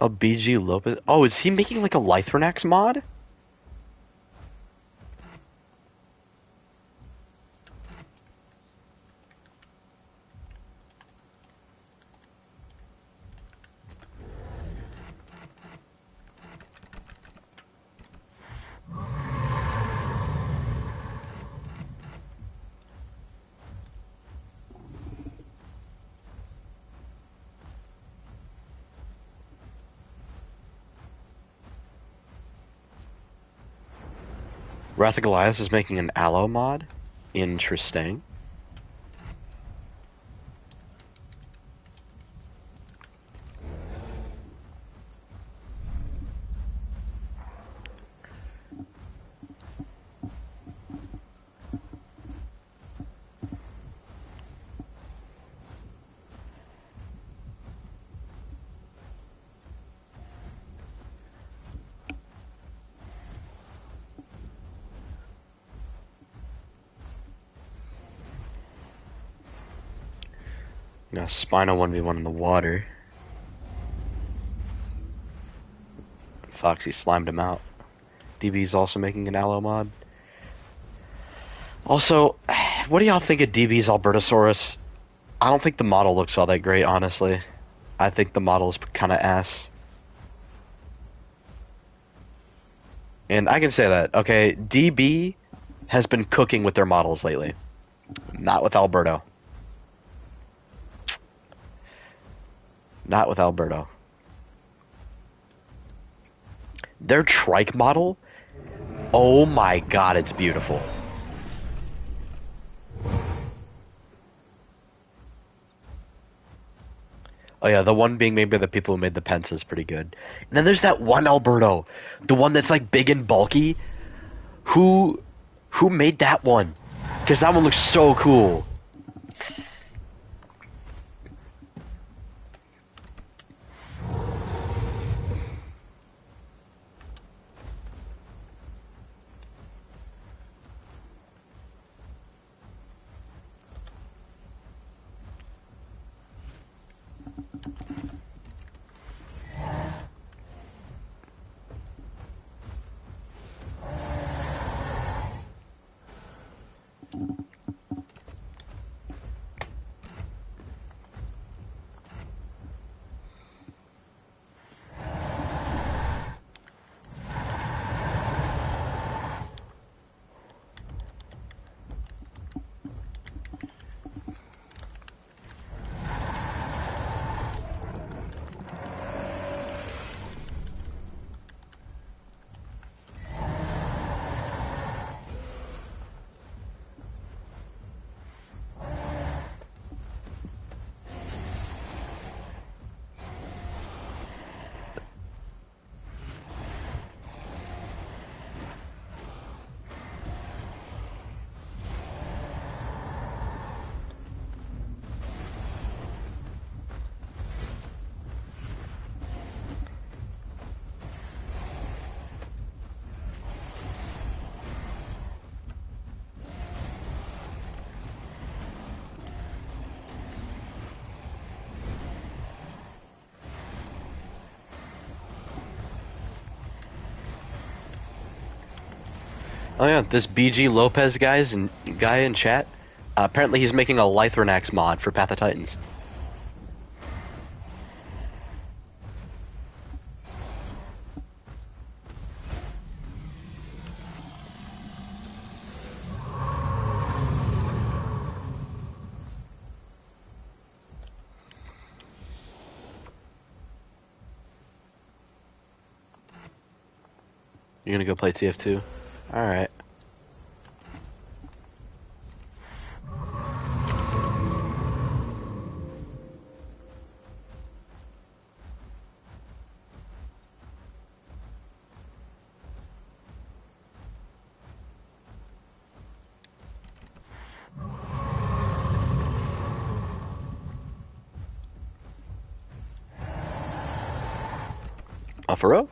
Oh, BG Lopez. Oh, is he making like a Lythronax mod? Wrath of Goliath is making an Allo mod? Interesting. Now Spino 1v1 in the water. Foxy slimed him out. DB's also making an Allo mod. Also, what do y'all think of DB's Albertosaurus? I don't think the model looks all that great, honestly. I think the model is kind of ass. And I can say that, okay, DB has been cooking with their models lately. Not with Alberto. Not with Alberto. Their trike model? Oh my god, it's beautiful. Oh yeah, the one being made by the people who made the Pence is pretty good. And then there's that one Alberto, the one that's like big and bulky. Who made that one? Because that one looks so cool. Oh yeah, this BG Lopez guy in chat. Apparently he's making a Lythronax mod for PathofTitans. You're gonna go play TF2? Alright. Oh, for real?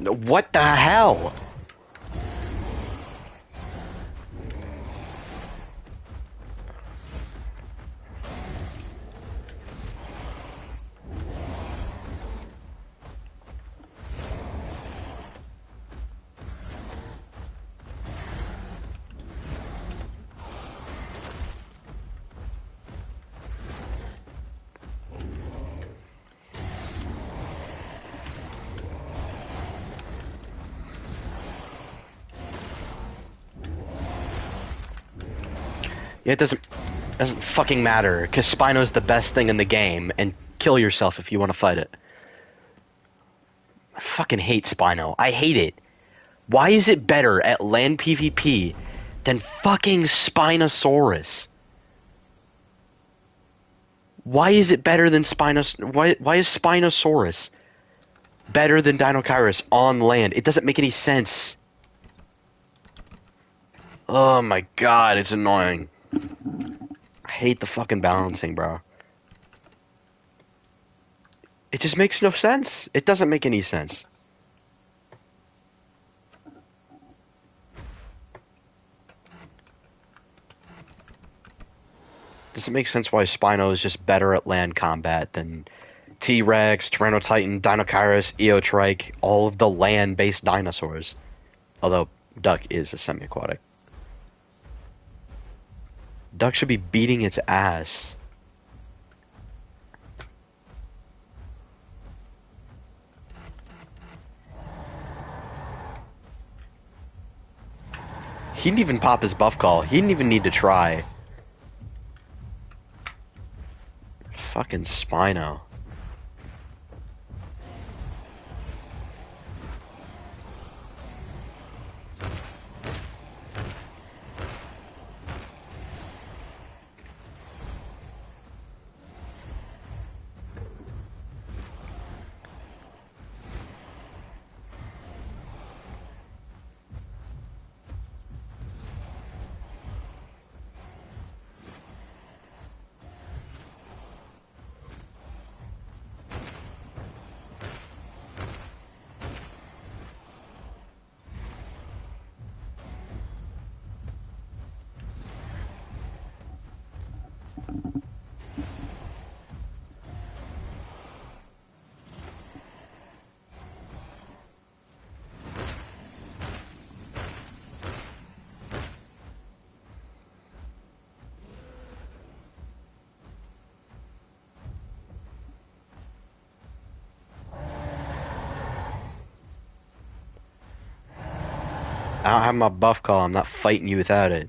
What the hell? Yeah, it doesn't fucking matter, because Spino's the best thing in the game, and kill yourself if you want to fight it. I fucking hate Spino. I hate it. Why is it better at land PvP than fucking Spinosaurus? Why is it better than Why is Spinosaurus better than Dinosaurus on land? It doesn't make any sense. Oh my god, it's annoying. I hate the fucking balancing, bro. It just makes no sense. It doesn't make any sense. Does it make sense why Spino is just better at land combat than T-Rex, Tyrannotitan, Dinocaurus, Eotrike, all of the land-based dinosaurs? Although Duck is a semi-aquatic. Duck should be beating its ass. He didn't even pop his buff call. He didn't even need to try. Fucking Spino. I don't have my buff call. I'm not fighting you without it.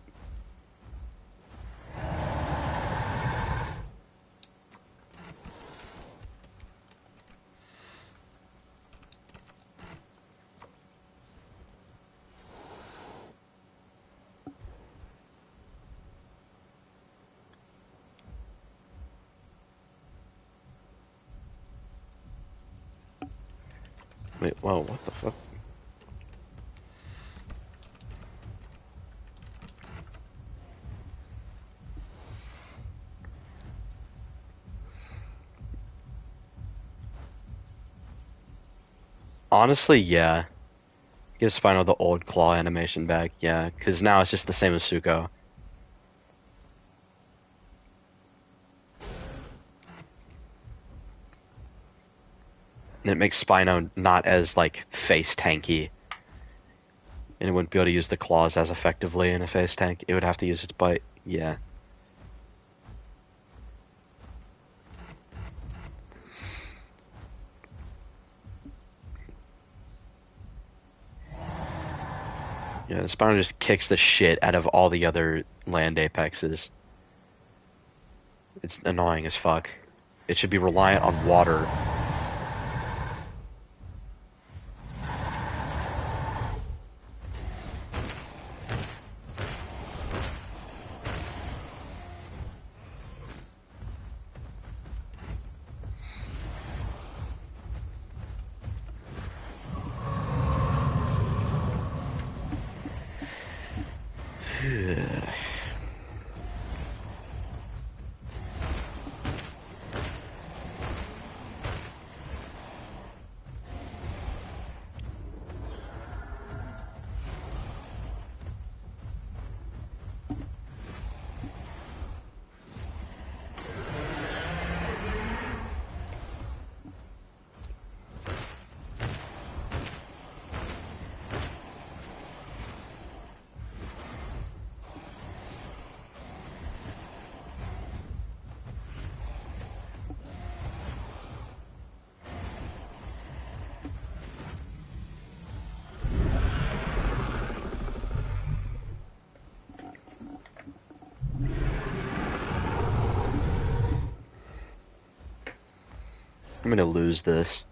Wait, whoa, what the fuck? Honestly, yeah. Give Spino the old claw animation back, yeah. Because now it's just the same as Suko. And it makes Spino not as, like, face tanky. And it wouldn't be able to use the claws as effectively in a face tank. It would have to use its bite, yeah. Yeah, the Spino just kicks the shit out of all the other land apexes. It's annoying as fuck. It should be reliant on water. I'm gonna lose this.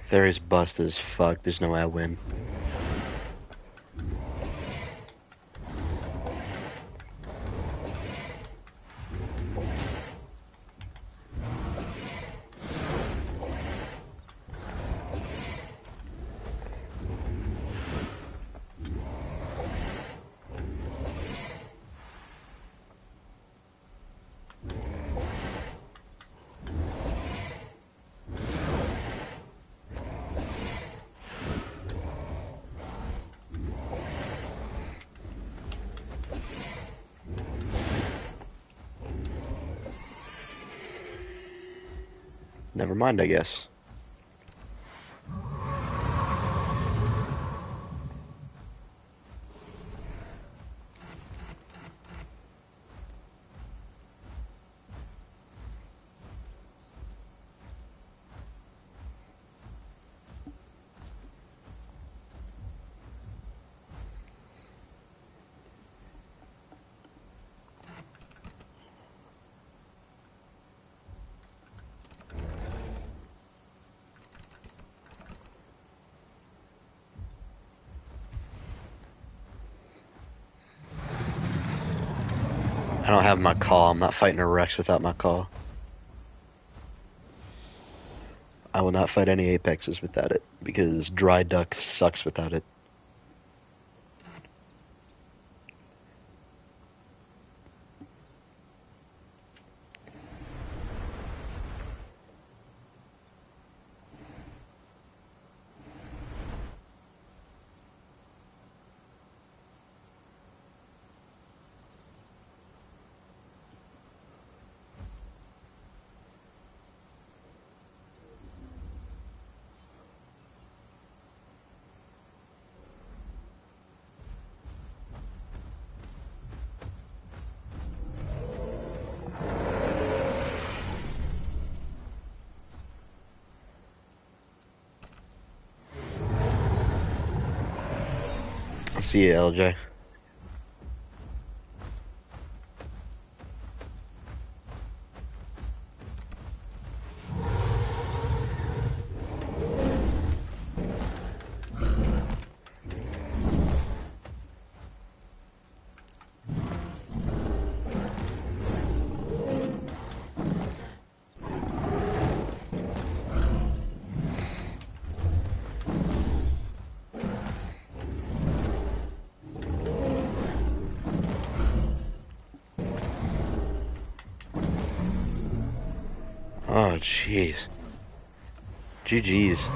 Theory's busted as fuck. There's no way I win. Never mind, I guess. I don't have my call. I'm not fighting a Rex without my call. I will not fight any Apexes without it, because Dry Duck sucks without it. See you, LJ. Oh, jeez. GG's.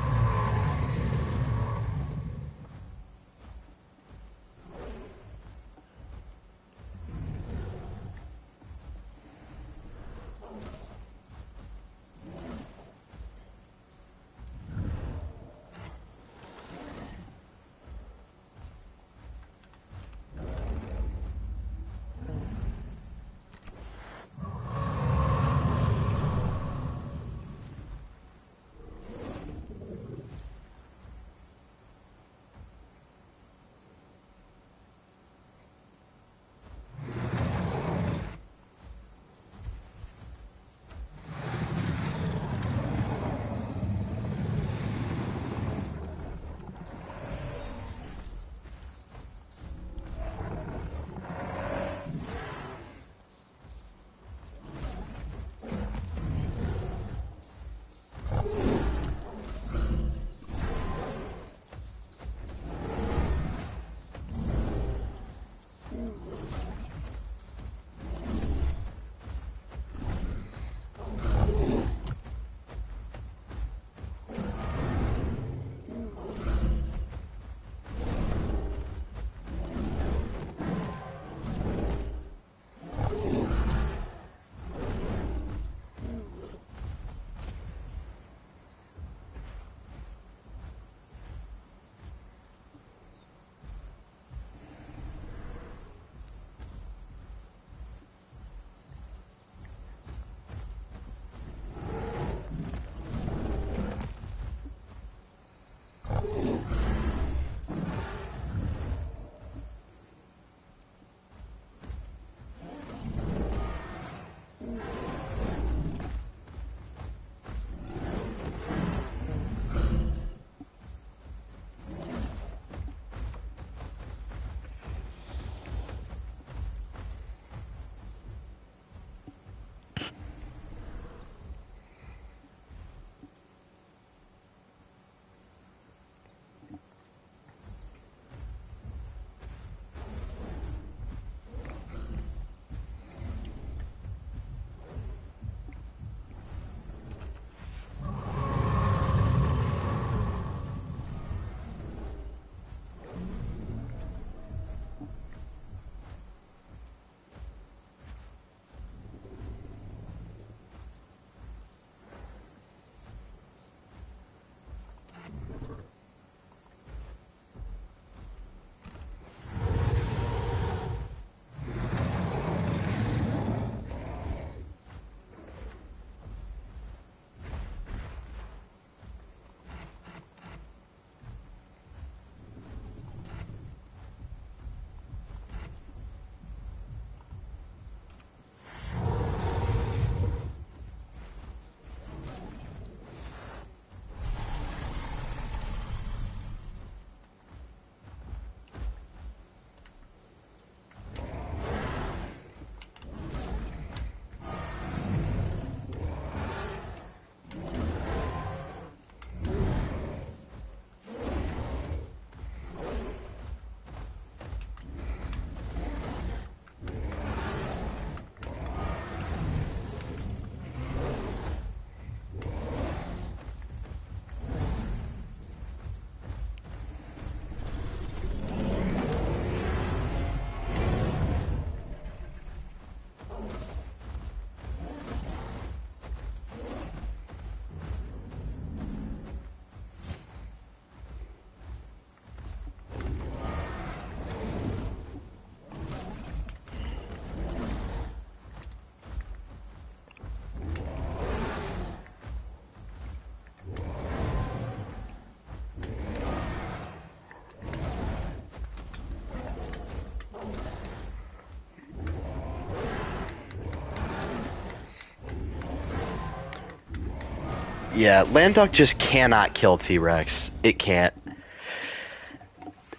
Yeah, land duck just cannot kill T-Rex. It can't.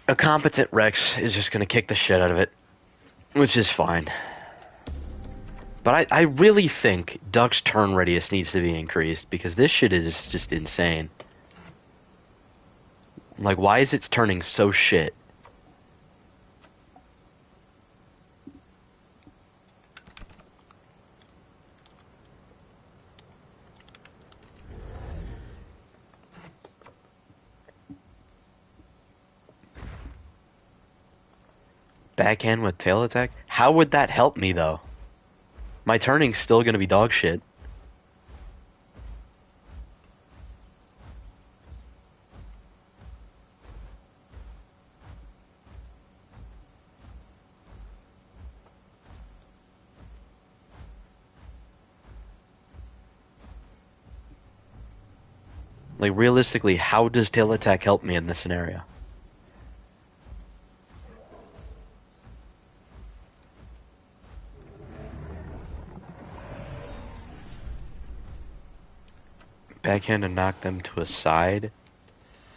A competent Rex is just gonna kick the shit out of it, which is fine. But I really think Duck's turn radius needs to be increased, because this shit is just insane. Like, why is it turning so shit? Backhand with tail attack? How would that help me, though? My turning's still gonna be dog shit. Like, realistically, how does tail attack help me in this scenario? Backhand and knock them to a side.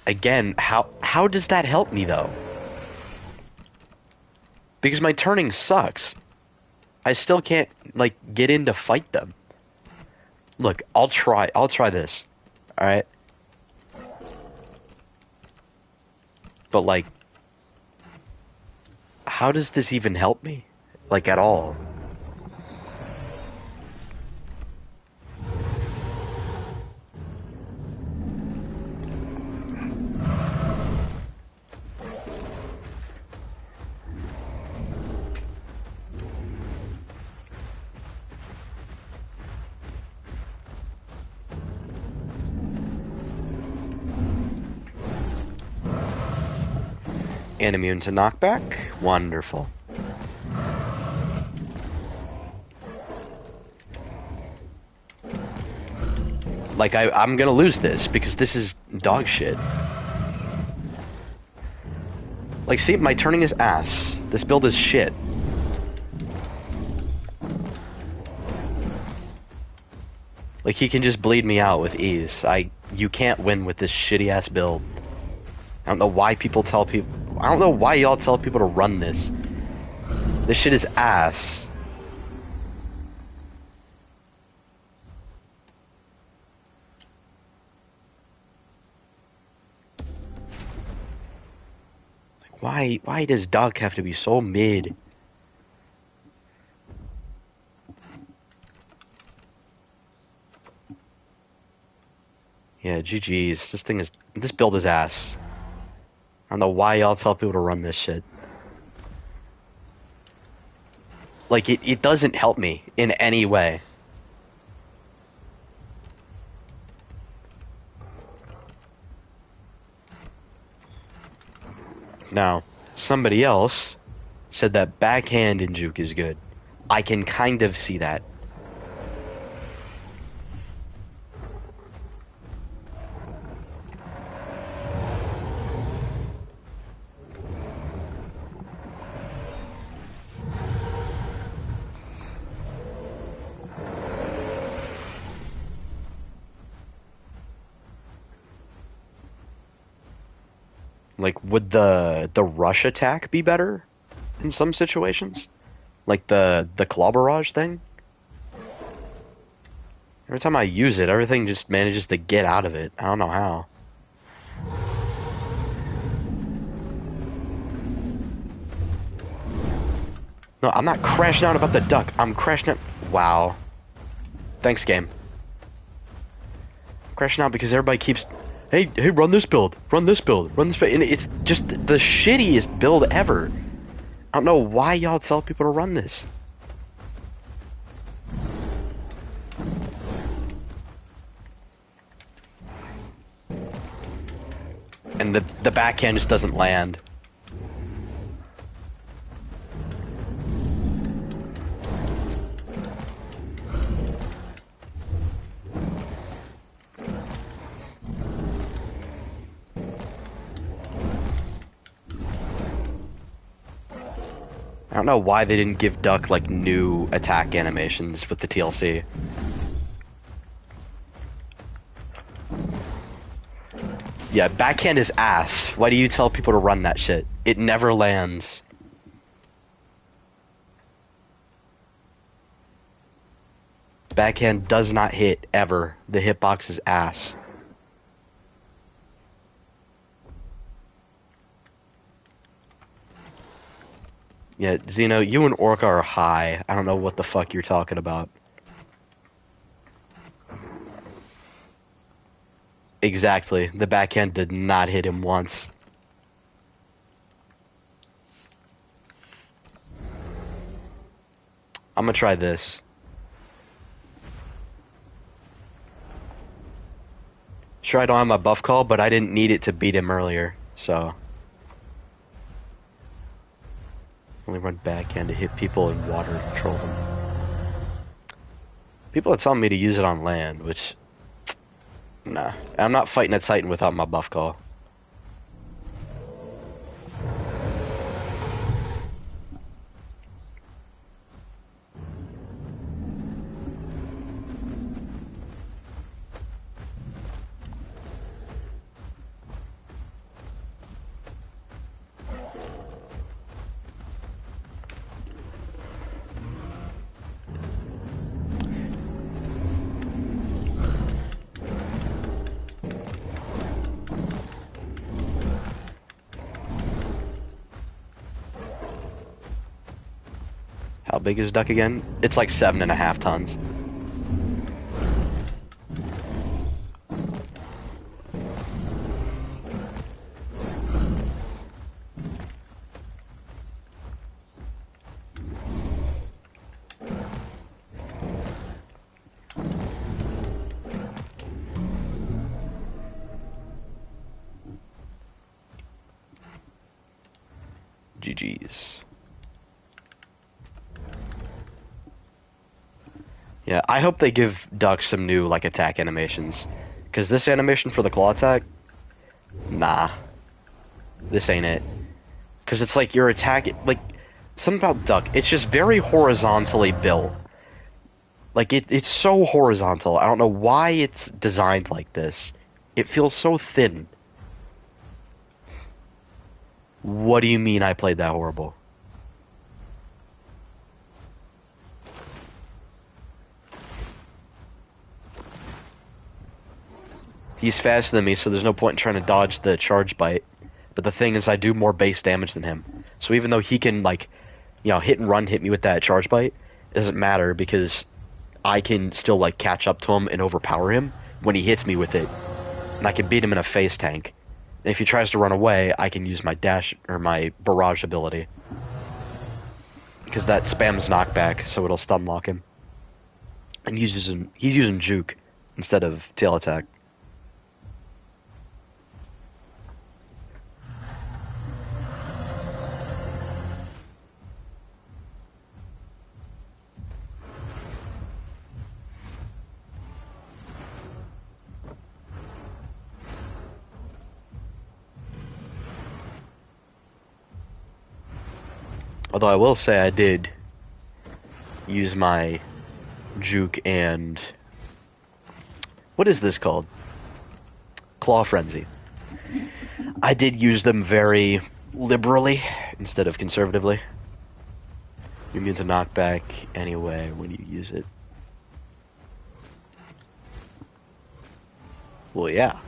Again, how does that help me, though? Because my turning sucks. I still can't, like, get in to fight them. Look, I'll try this. Alright? But, like, how does this even help me? Like, at all? And immune to knockback? Wonderful. Like, I'm gonna lose this, because this is dog shit. Like, see, my turning is ass. This build is shit. Like, he can just bleed me out with ease. You can't win with this shitty-ass build. I don't know why people tell people... I don't know why y'all tell people to run this. This shit is ass. Like, why does Duck have to be so mid? Yeah, GG's. This build is ass. I don't know why y'all tell people to run this shit. Like, it doesn't help me in any way. Now, somebody else said that backhand in juke is good. I can kind of see that. Like, would the rush attack be better in some situations? Like the claw barrage thing? Every time I use it, everything just manages to get out of it. I don't know how. No, I'm not crashing out about the duck. I'm crashing out... Wow. Thanks, game. I'm crashing out because everybody keeps... Hey, run this build. Run this build. Run this build. And it's just the shittiest build ever. I don't know why y'all tell people to run this. And the backhand just doesn't land. I don't know why they didn't give Duck, like, new attack animations with the TLC. Yeah, backhand is ass. Why do you tell people to run that shit? It never lands. Backhand does not hit, ever. The hitbox is ass. Yeah, Zeno, you and Orca are high. I don't know what the fuck you're talking about. Exactly. The backhand did not hit him once. I'm gonna try this. Sure, I don't have my buff call, but I didn't need it to beat him earlier, so... Only run backhand to hit people in water and control them. People are telling me to use it on land, which... Nah. I'm not fighting a Titan without my buff call. How big is duck again? It's like 7.5 tons. GG's. Yeah, I hope they give Duck some new, like, attack animations. Because this animation for the claw attack? Nah. This ain't it. Because it's like your attack... Like, something about Duck, it's just very horizontally built. Like, it's so horizontal. I don't know why it's designed like this. It feels so thin. What do you mean I played that horrible? He's faster than me, so there's no point in trying to dodge the charge bite. But the thing is, I do more base damage than him. So even though he can, like, you know, hit and run, hit me with that charge bite, it doesn't matter because I can still, like, catch up to him and overpower him when he hits me with it. And I can beat him in a face tank. And if he tries to run away, I can use my dash, or my barrage ability. Because that spams knockback, so it'll stun lock him. And he's using juke instead of tail attack. Although I will say I did use my juke and... What is this called? Claw Frenzy. I did use them very liberally instead of conservatively. You're immune to knockback anyway when you use it. Well, yeah.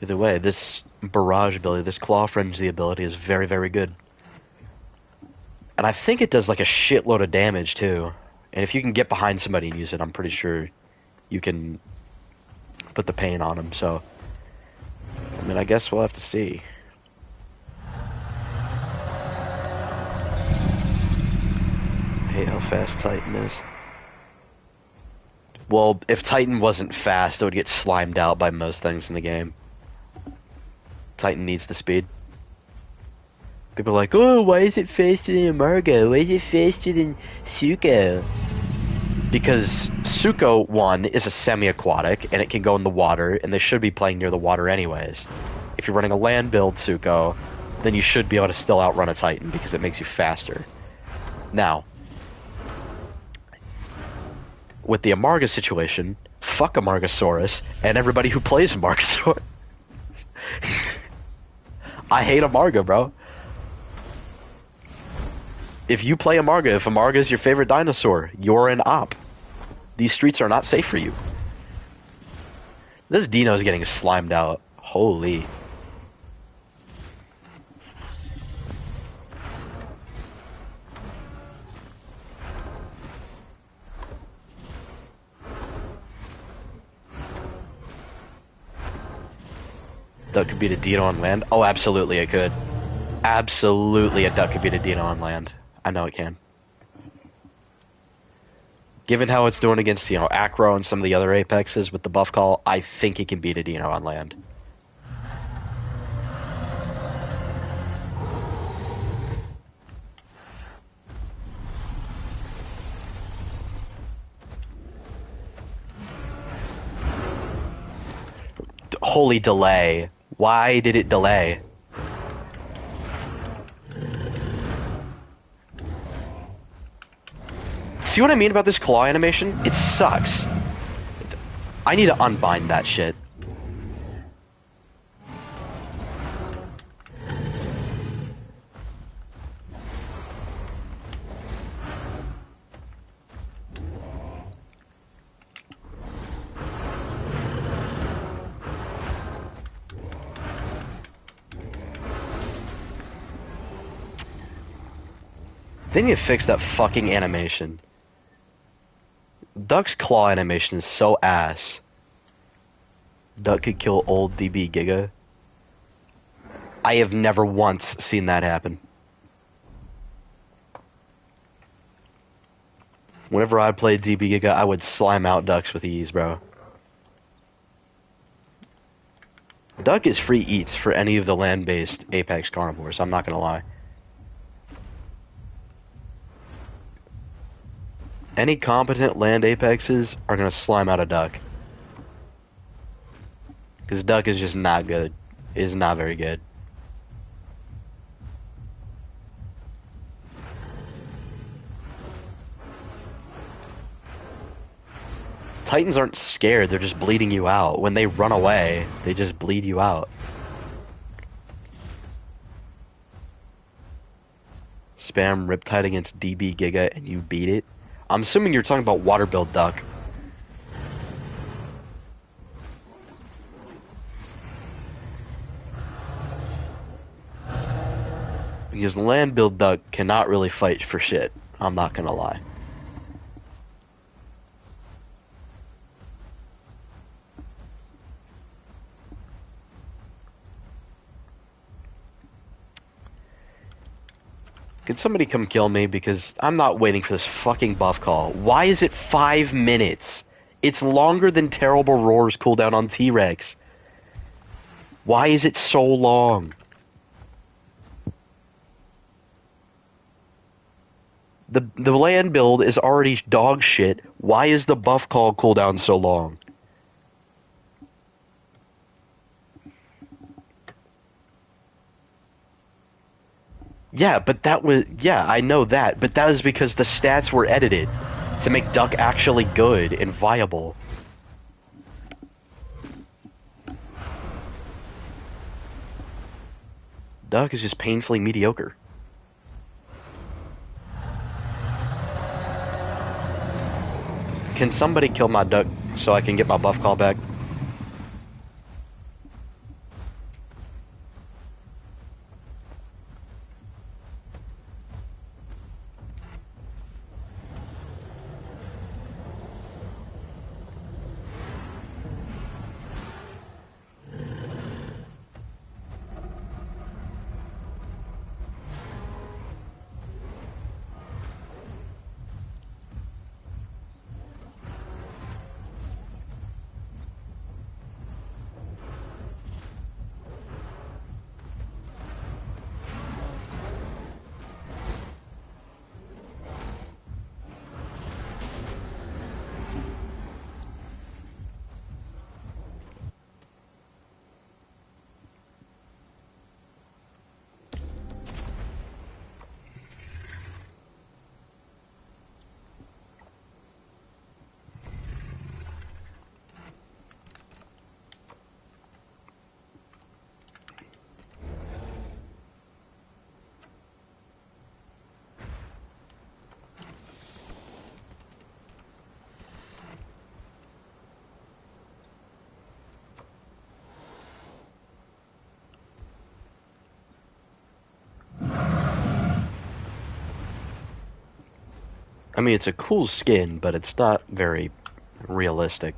Either way, this barrage ability, this claw frenzy ability is very, very good. And I think it does like a shitload of damage too. And if you can get behind somebody and use it, I'm pretty sure you can put the pain on them. So, I mean, I guess we'll have to see. I hate how fast Titan is. Well, if Titan wasn't fast, it would get slimed out by most things in the game. Titan needs the speed. People are like, oh, why is it faster than Amargo? Why is it faster than Suko? Because Suko, one, is a semi-aquatic, and it can go in the water, and they should be playing near the water anyways. If you're running a land build Suko, then you should be able to still outrun a Titan, because it makes you faster. Now, with the Amarga situation, fuck Amargasaurus and everybody who plays Amargasaurus. I hate Amarga, bro. If you play Amarga, if Amarga is your favorite dinosaur, you're an op. These streets are not safe for you. This Dino is getting slimed out. Holy. Duck could beat a Dino on land? Oh, absolutely it could. Absolutely a duck could beat a Dino on land. I know it can. Given how it's doing against, you know, Acro and some of the other Apexes with the buff call, I think it can beat a Dino on land. Holy delay. Why did it delay? See what I mean about this claw animation? It sucks. I need to unbind that shit. They need to fix that fucking animation. Duck's claw animation is so ass. Duck could kill old DB Giga. I have never once seen that happen. Whenever I played DB Giga, I would slime out ducks with ease, bro. Duck is free eats for any of the land-based Apex carnivores, I'm not gonna lie. Any competent land apexes are gonna slime out a duck. Because duck is just not good. It is not very good. Titans aren't scared, they're just bleeding you out. When they run away, they just bleed you out. Spam Riptide against DB Giga and you beat it. I'm assuming you're talking about water build duck. Because land build duck cannot really fight for shit. I'm not gonna lie. Could somebody come kill me, because I'm not waiting for this fucking buff call. Why is it 5 minutes? It's longer than Terrible Roar's cooldown on T-Rex. Why is it so long? The land build is already dog shit. Why is the buff call cooldown so long? Yeah, but that was... Yeah, I know that. But that was because the stats were edited to make Duck actually good and viable. Duck is just painfully mediocre. Can somebody kill my Duck so I can get my buff call back? I mean, it's a cool skin, but it's not very realistic.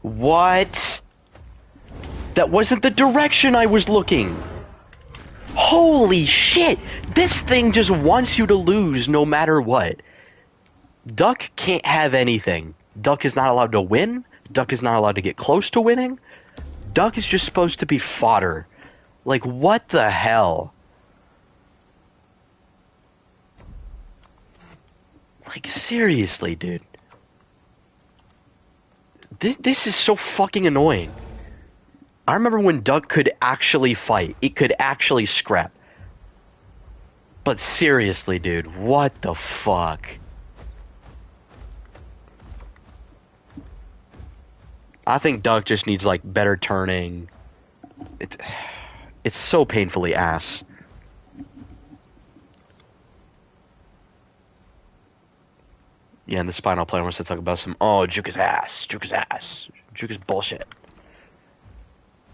What? That wasn't the direction I was looking. Holy shit! This thing just wants you to lose no matter what. Duck can't have anything. Duck is not allowed to win. Duck is not allowed to get close to winning. Duck is just supposed to be fodder. Like, what the hell? Like, seriously, dude. This is so fucking annoying. I remember when Duck could actually fight. It could actually scrap. But seriously, dude, what the fuck? I think Duck just needs, like, better turning. It's so painfully ass. Yeah, in the Spino player wants to talk about some, oh, Juke is ass. Juke is ass. Juke is bullshit.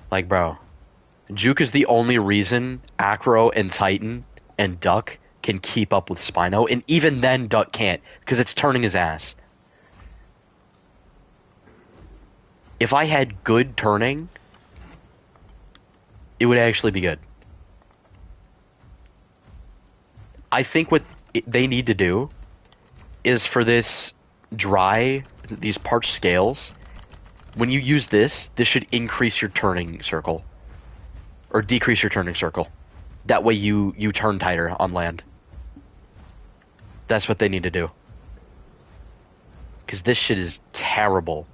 Like, bro, Juke is the only reason Acro and Titan and Duck can keep up with Spino, and even then Duck can't, because it's turning his ass. If I had good turning, it would actually be good. I think what they need to do is for this these parched scales, when you use this should increase your turning circle. Or decrease your turning circle. That way you turn tighter on land. That's what they need to do. Because this shit is terrible.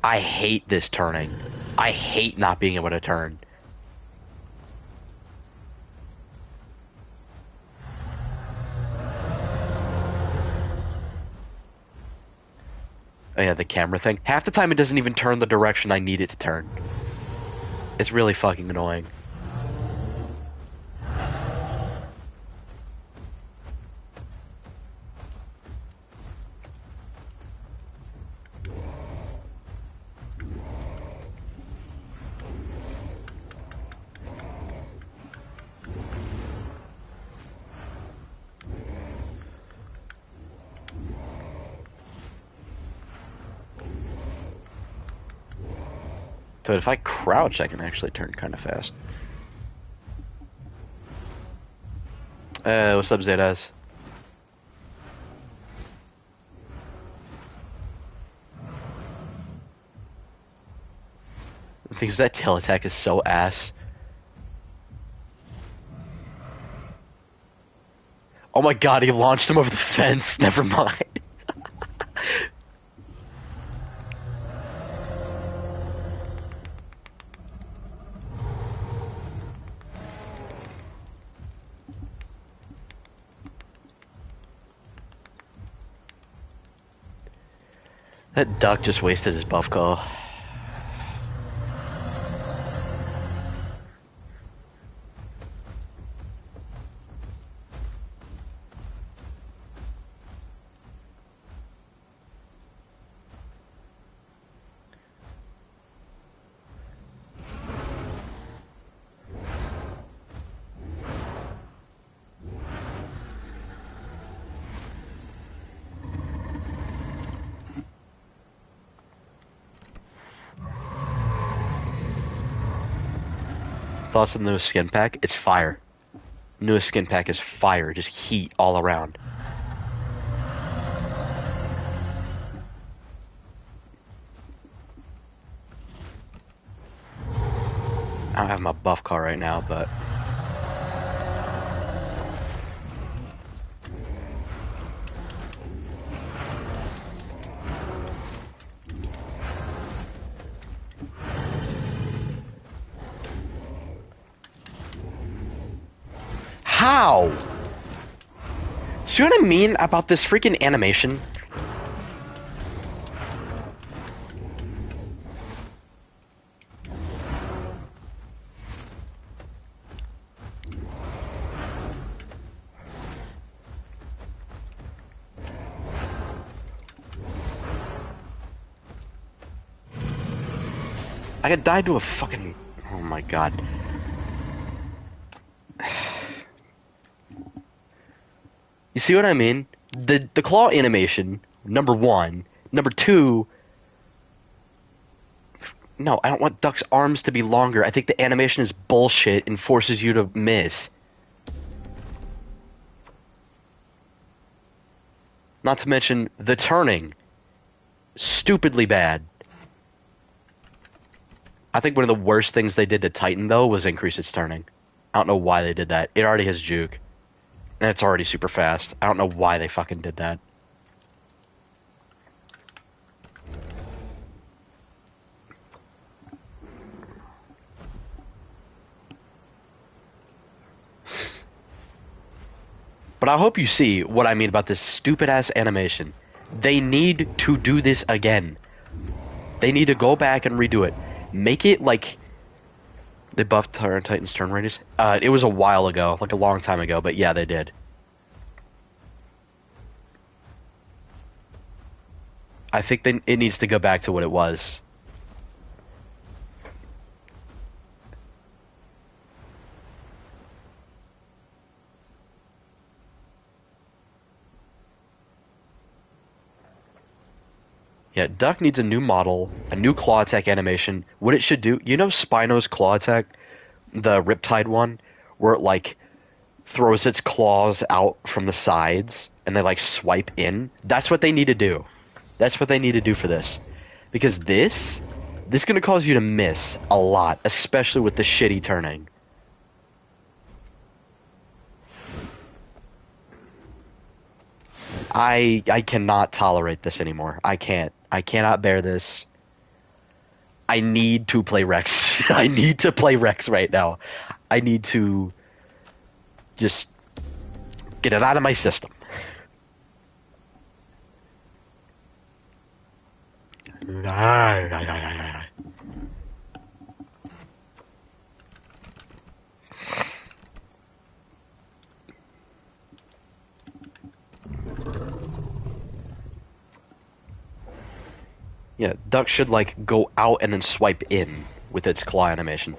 I hate this turning. I hate not being able to turn. Oh yeah, the camera thing. Half the time it doesn't even turn the direction I need it to turn. It's really fucking annoying. So if I crouch, I can actually turn kind of fast. What's up, Zetas? Because that tail attack is so ass. Oh my god, he launched him over the fence. Never mind. That duck just wasted his buff call. Thoughts on the newest skin pack? It's fire. Newest skin pack is fire. Just heat all around. I don't have my buff car right now, but... How? See what I mean about this freaking animation? I could die to a fucking... Oh my god. You see what I mean? The claw animation, number one. Number two... No, I don't want Duck's arms to be longer. I think the animation is bullshit and forces you to miss. Not to mention the turning. Stupidly bad. I think one of the worst things they did to Titan, though, was increase its turning. I don't know why they did that. It already has juke. And it's already super fast. I don't know why they fucking did that. But I hope you see what I mean about this stupid-ass animation. They need to do this again. They need to go back and redo it. Make it like... They buffed Titan's turn radius? It was a while ago, like a long time ago, but yeah, they did. I think it needs to go back to what it was. Yeah, Duck needs a new model, a new claw attack animation. What it should do, you know Spino's claw attack, the Riptide one, where it like throws its claws out from the sides and they like swipe in? That's what they need to do. That's what they need to do for this. Because this is going to cause you to miss a lot, especially with the shitty turning. I cannot tolerate this anymore. I can't. I cannot bear this. I need to play Rex. I need to play Rex right now. I need to just get it out of my system. Yeah, Duck should like go out and then swipe in with its claw animation.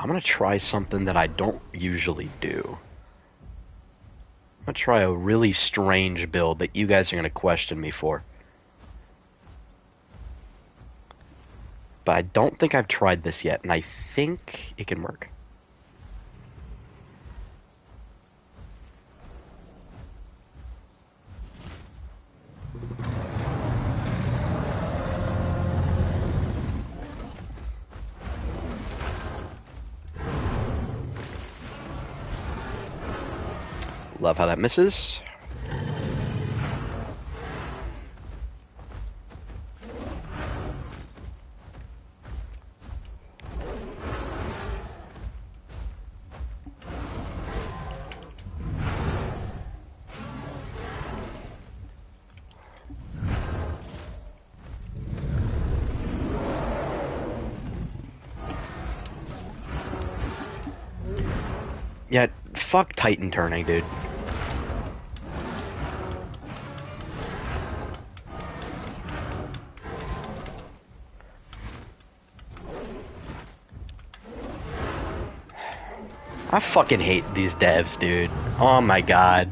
I'm gonna try something that I don't usually do. I'm gonna try a really strange build that you guys are gonna question me for. But I don't think I've tried this yet, and I think it can work. Love how that misses. Yeah, fuck Titan turning, dude. I fucking hate these devs, dude. Oh my god.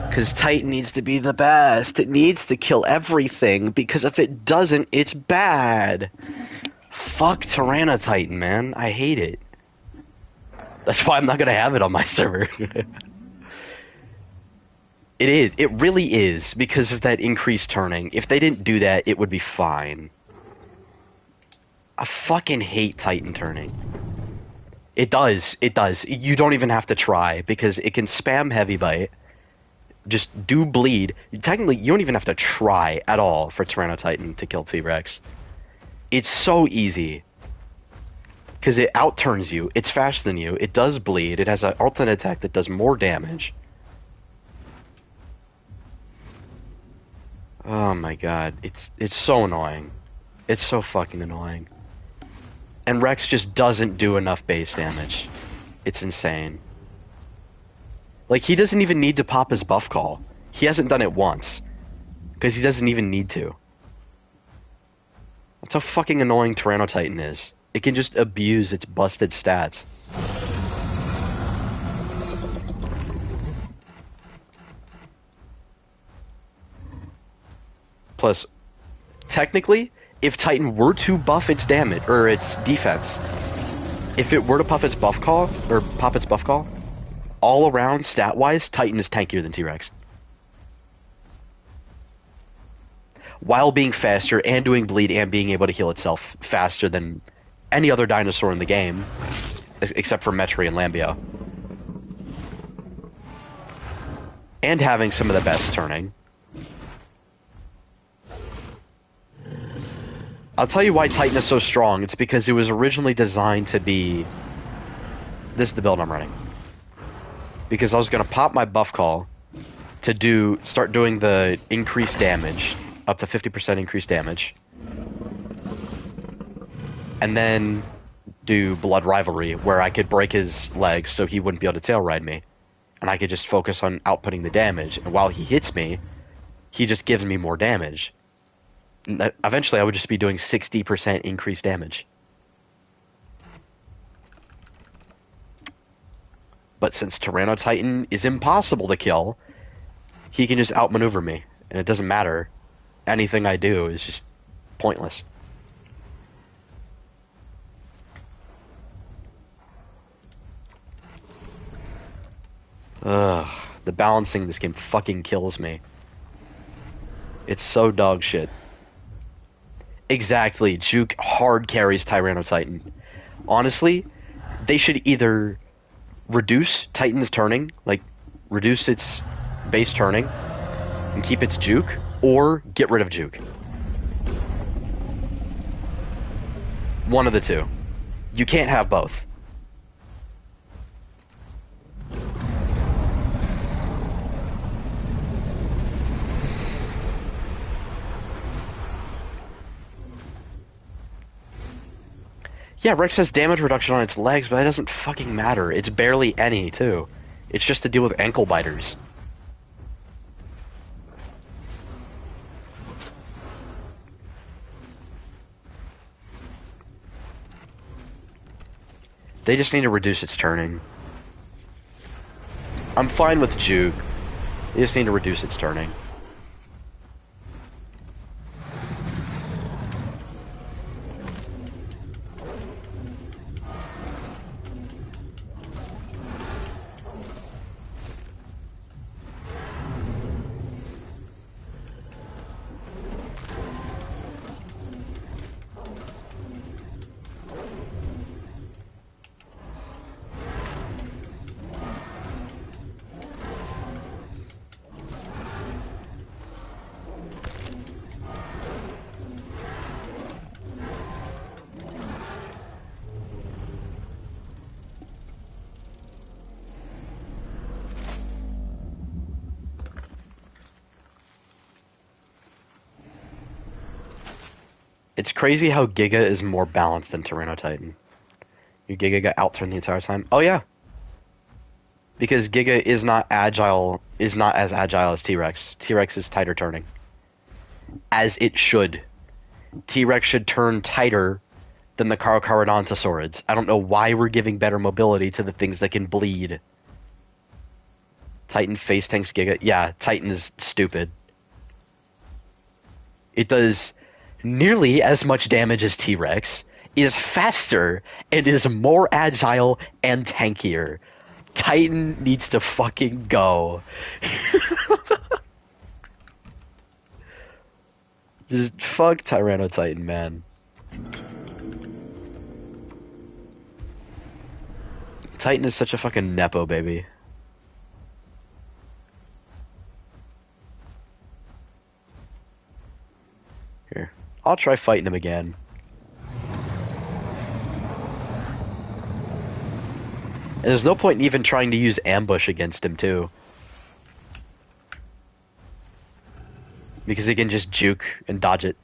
Because Titan needs to be the best. It needs to kill everything, because if it doesn't, it's bad. Fuck Tyrannotitan, man. I hate it. That's why I'm not gonna have it on my server. It is. It really is, because of that increased turning. If they didn't do that, it would be fine. I fucking hate Titan turning. It does. It does. You don't even have to try, because it can spam Heavy Bite. Just do bleed. Technically, you don't even have to try at all for Tyrannotitan to kill T-Rex. It's so easy. Because it outturns you. It's faster than you. It does bleed. It has an alternate attack that does more damage. Oh my god. It's so annoying. It's so fucking annoying. And Rex just doesn't do enough base damage. It's insane. Like, he doesn't even need to pop his buff call. He hasn't done it once. Because he doesn't even need to. That's how fucking annoying Tyrannotitan is. It can just abuse its busted stats. Plus, technically, if Titan were to buff its damage, or its defense, if it were to puff its buff call, or pop its buff call, all around, stat-wise, Titan is tankier than T-Rex. While being faster, and doing bleed, and being able to heal itself faster than any other dinosaur in the game, except for Metri and Lambio. And having some of the best turning. I'll tell you why Titan is so strong. It's because it was originally designed to be... This is the build I'm running. Because I was going to pop my buff call to start doing the increased damage, up to 50% increased damage. And then do Blood Rivalry, where I could break his legs so he wouldn't be able to tail ride me. And I could just focus on outputting the damage. And while he hits me, he just gives me more damage. Eventually, I would just be doing 60% increased damage. But since Tyrannotitan is impossible to kill, he can just outmaneuver me. And it doesn't matter. Anything I do is just pointless. Ugh. The balancing in this game fucking kills me. It's so dog shit. Exactly. Juke hard carries Tyrannotitan. Honestly, they should either reduce Titan's turning, like reduce its base turning and keep its juke, or get rid of juke. One of the two. You can't have both. Yeah, Rex has damage reduction on its legs, but that doesn't fucking matter. It's barely any, too. It's just to deal with ankle biters. They just need to reduce its turning. I'm fine with juke. They just need to reduce its turning. It's crazy how Giga is more balanced than Tyrannotitan. Your Giga got outturned the entire time. Oh yeah. Because Giga is not agile, is not as agile as T-Rex. T-Rex is tighter turning. As it should. T-Rex should turn tighter than the Carcharodontosaurids. I don't know why we're giving better mobility to the things that can bleed. Titan face tanks Giga. Yeah, Titan is stupid. It does nearly as much damage as T-Rex, is faster, and is more agile and tankier. Titan needs to fucking go. Just fuck Tyrannotitan, man. Titan is such a fucking nepo baby. Here. I'll try fighting him again. And there's no point in even trying to use ambush against him, too. Because he can just juke and dodge it.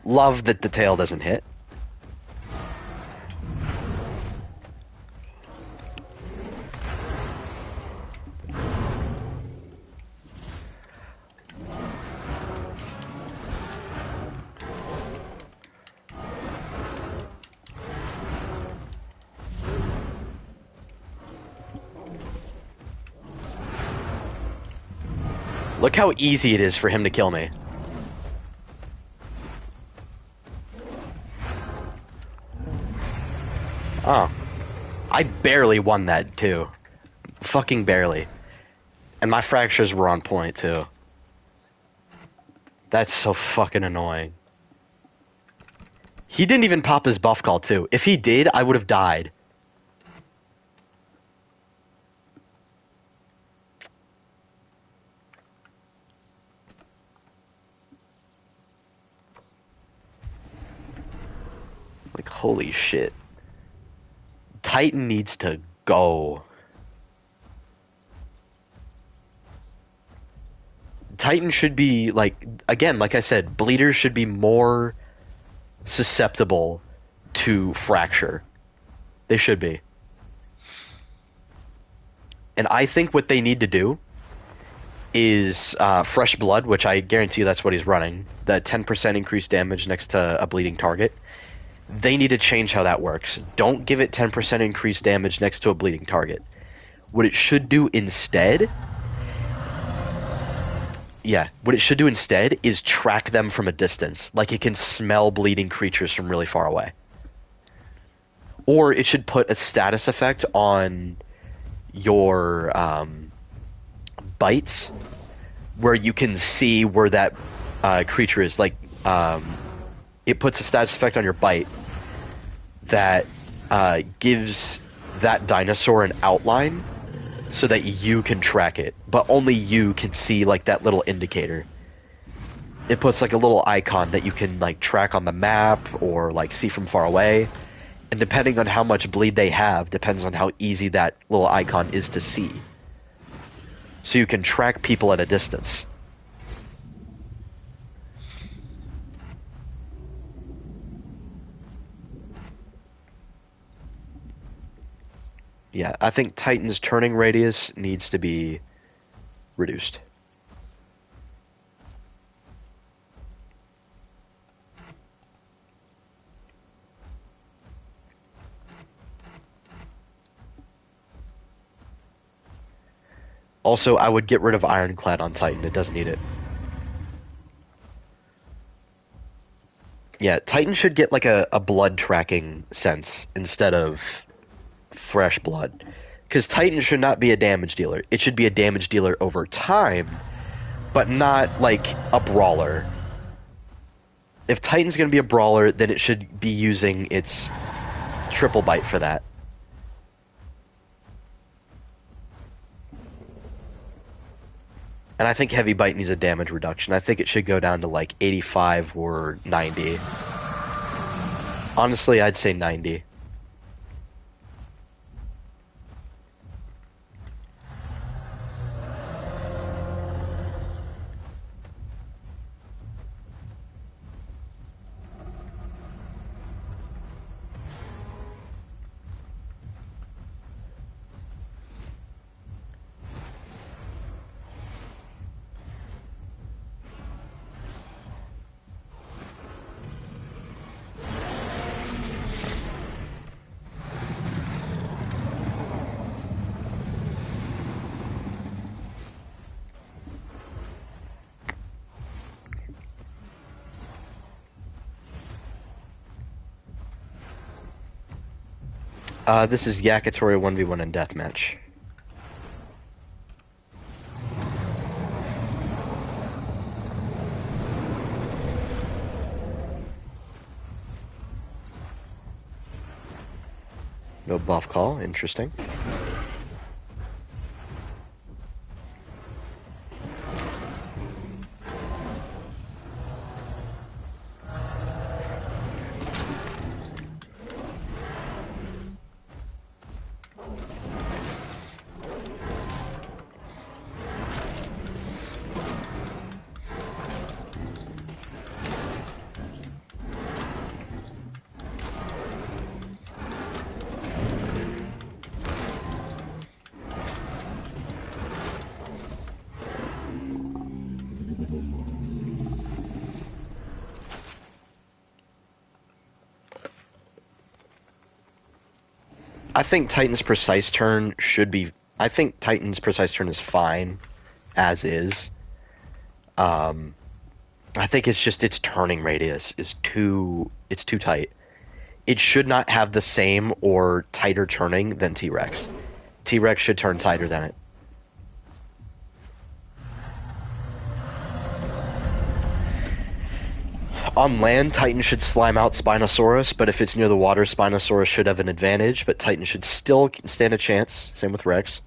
Love that the tail doesn't hit. Look how easy it is for him to kill me. Oh. I barely won that, too. Fucking barely. And my fractures were on point, too. That's so fucking annoying. He didn't even pop his buff call, too. If he did, I would have died. Like, holy shit. Titan needs to go. Titan should be, like, again, like I said, bleeders should be more susceptible to fracture. They should be. And I think what they need to do is fresh blood, which I guarantee you that's what he's running. The 10% increased damage next to a bleeding target. They need to change how that works. Don't give it 10% increased damage next to a bleeding target. What it should do instead... Yeah, what it should do instead is track them from a distance. Like it can smell bleeding creatures from really far away. Or it should put a status effect on your bites where you can see where that creature is. Like, it puts a status effect on your bite that gives that dinosaur an outline so that you can track it, but only you can see like that little indicator. It puts like a little icon that you can like track on the map or like see from far away, and depending on how much bleed they have depends on how easy that little icon is to see. so you can track people at a distance. Yeah, I think Titan's turning radius needs to be reduced. Also, I would get rid of Ironclad on Titan. It doesn't need it. Yeah, Titan should get like a blood tracking sense instead of fresh blood. Because Titan should not be a damage dealer. It should be a damage dealer over time, but not like a brawler. If Titan's going to be a brawler, then it should be using its triple bite for that. And I think Heavy Bite needs a damage reduction. I think it should go down to like 85 or 90. Honestly, I'd say 90. This is Yakitori 1v1 in Deathmatch. No buff call, interesting. I think Titan's precise turn should be... I think Titan's precise turn is fine, as is. I think it's just its turning radius is too... It's too tight. It should not have the same or tighter turning than T-Rex. T-Rex should turn tighter than it. On land, Titan should slime out Spinosaurus, but if it's near the water, Spinosaurus should have an advantage, but Titan should still stand a chance. Same with Rex.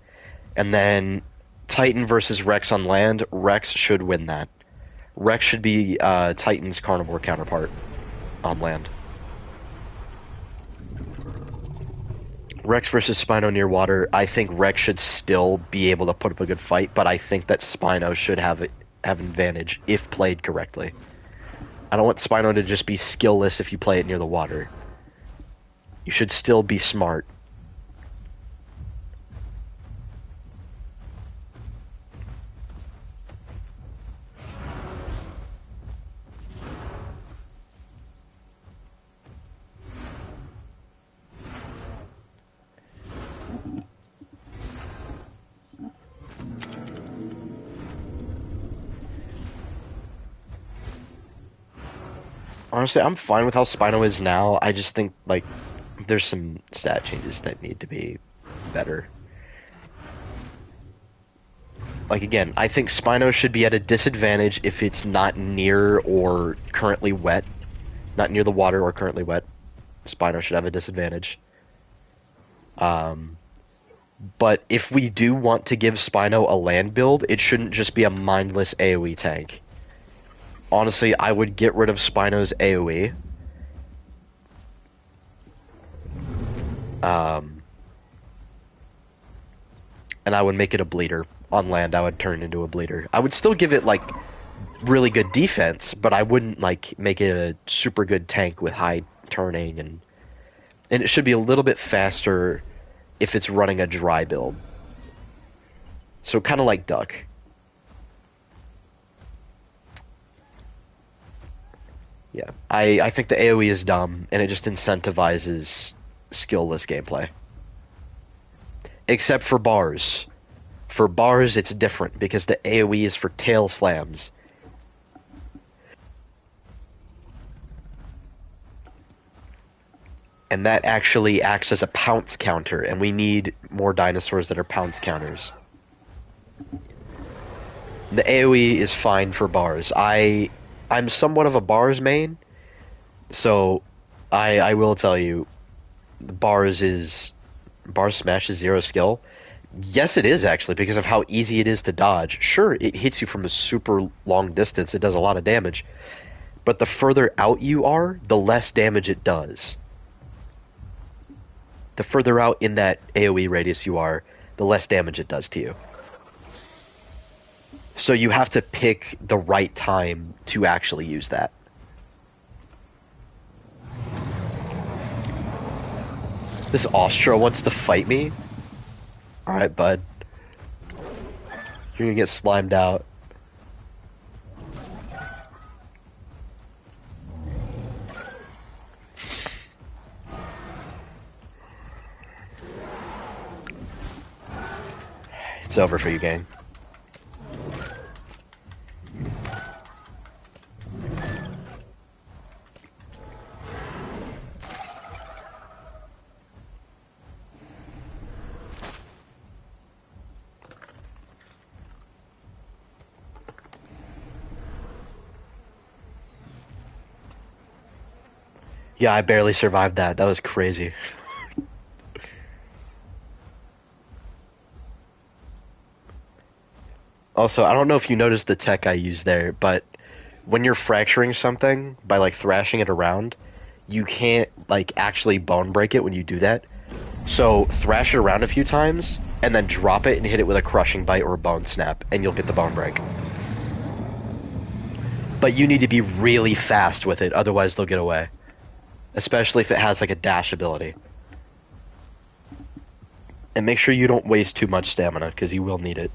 And then Titan versus Rex on land, Rex should win that. Rex should be Titan's carnivore counterpart on land. Rex versus Spino near water, I think Rex should still be able to put up a good fight, but I think that Spino should have an advantage if played correctly. I don't want Spino to just be skillless if you play it near the water. You should still be smart. Honestly, I'm fine with how Spino is now. I just think, like, there's some stat changes that need to be better. Like, again, I think Spino should be at a disadvantage if it's not near or currently wet. Not near the water or currently wet. Spino should have a disadvantage. But if we do want to give Spino a land build, it shouldn't just be a mindless AoE tank. Honestly, I would get rid of Spino's AoE. And I would make it a bleeder. on land, I would turn into a bleeder. I would still give it, like, really good defense, but I wouldn't, like, make it a super good tank with high turning, and it should be a little bit faster if it's running a dry build. So kind of like Duck. Yeah, I think the AoE is dumb, and it just incentivizes skill-less gameplay. Except for bars. For bars, it's different, because the AoE is for tail slams. And that actually acts as a pounce counter, and we need more dinosaurs that are pounce counters. The AoE is fine for bars. I'm somewhat of a bars main, so I will tell you, bars smash is 0 skill. Yes, it is actually, because of how easy it is to dodge. Sure, it hits you from a super long distance. It does a lot of damage, but the further out you are, the less damage it does. The further out in that AoE radius you are, the less damage it does to you. So you have to pick the right time to actually use that. This Austro wants to fight me? Alright, bud. You're gonna get slimed out. It's over for you, gang. Yeah, I barely survived that. That was crazy. Also, I don't know if you noticed the tech I used there, but when you're fracturing something by, like, thrashing it around, you can't, like, actually bone break it when you do that. So, thrash it around a few times, and then drop it and hit it with a crushing bite or a bone snap, and you'll get the bone break. But you need to be really fast with it, otherwise they'll get away. Especially if it has, like, a dash ability. And make sure you don't waste too much stamina, because you will need it.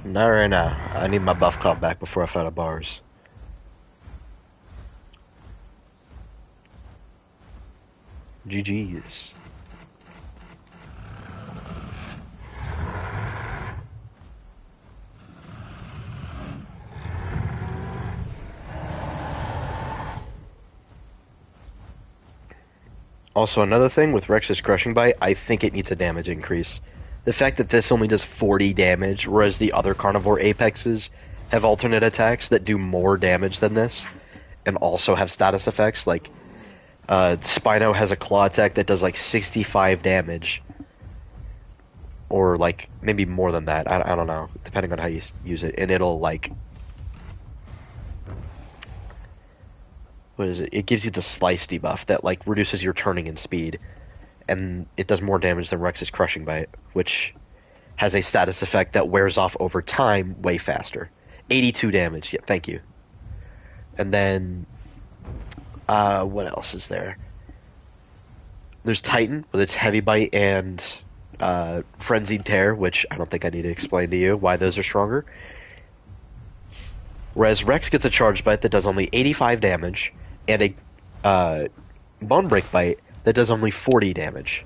Not right now. I need my buff clout back before I fight the bars. GG's. Also, another thing with Rex's Crushing Bite, I think it needs a damage increase. The fact that this only does 40 damage, whereas the other carnivore apexes have alternate attacks that do more damage than this, and also have status effects, like Spino has a claw attack that does like 65 damage, or like maybe more than that, I don't know, depending on how you use it, and it'll like... what is it? It gives you the slice debuff that like reduces your turning and speed, and it does more damage than Rex's crushing bite, which has a status effect that wears off over time way faster. 82 damage. Yeah, thank you. And then what else is there? There's Titan with its heavy bite and frenzied tear, which I don't think I need to explain to you why those are stronger. Whereas Rex gets a charge bite that does only 85 damage, and a bone break bite that does only 40 damage.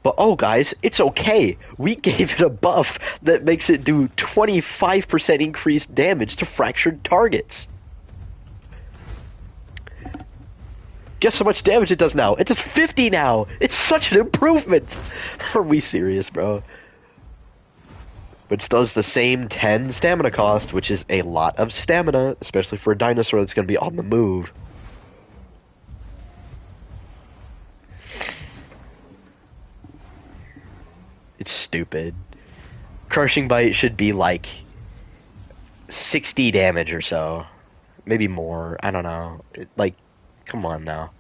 But oh guys, it's okay. We gave it a buff that makes it do 25% increased damage to fractured targets. Guess how much damage it does now? It does 50 now! It's such an improvement! Are we serious, bro? Which does the same 10 stamina cost, which is a lot of stamina, especially for a dinosaur that's going to be on the move. It's stupid. Crushing Bite should be like 60 damage or so. Maybe more. I don't know. Like, come on now.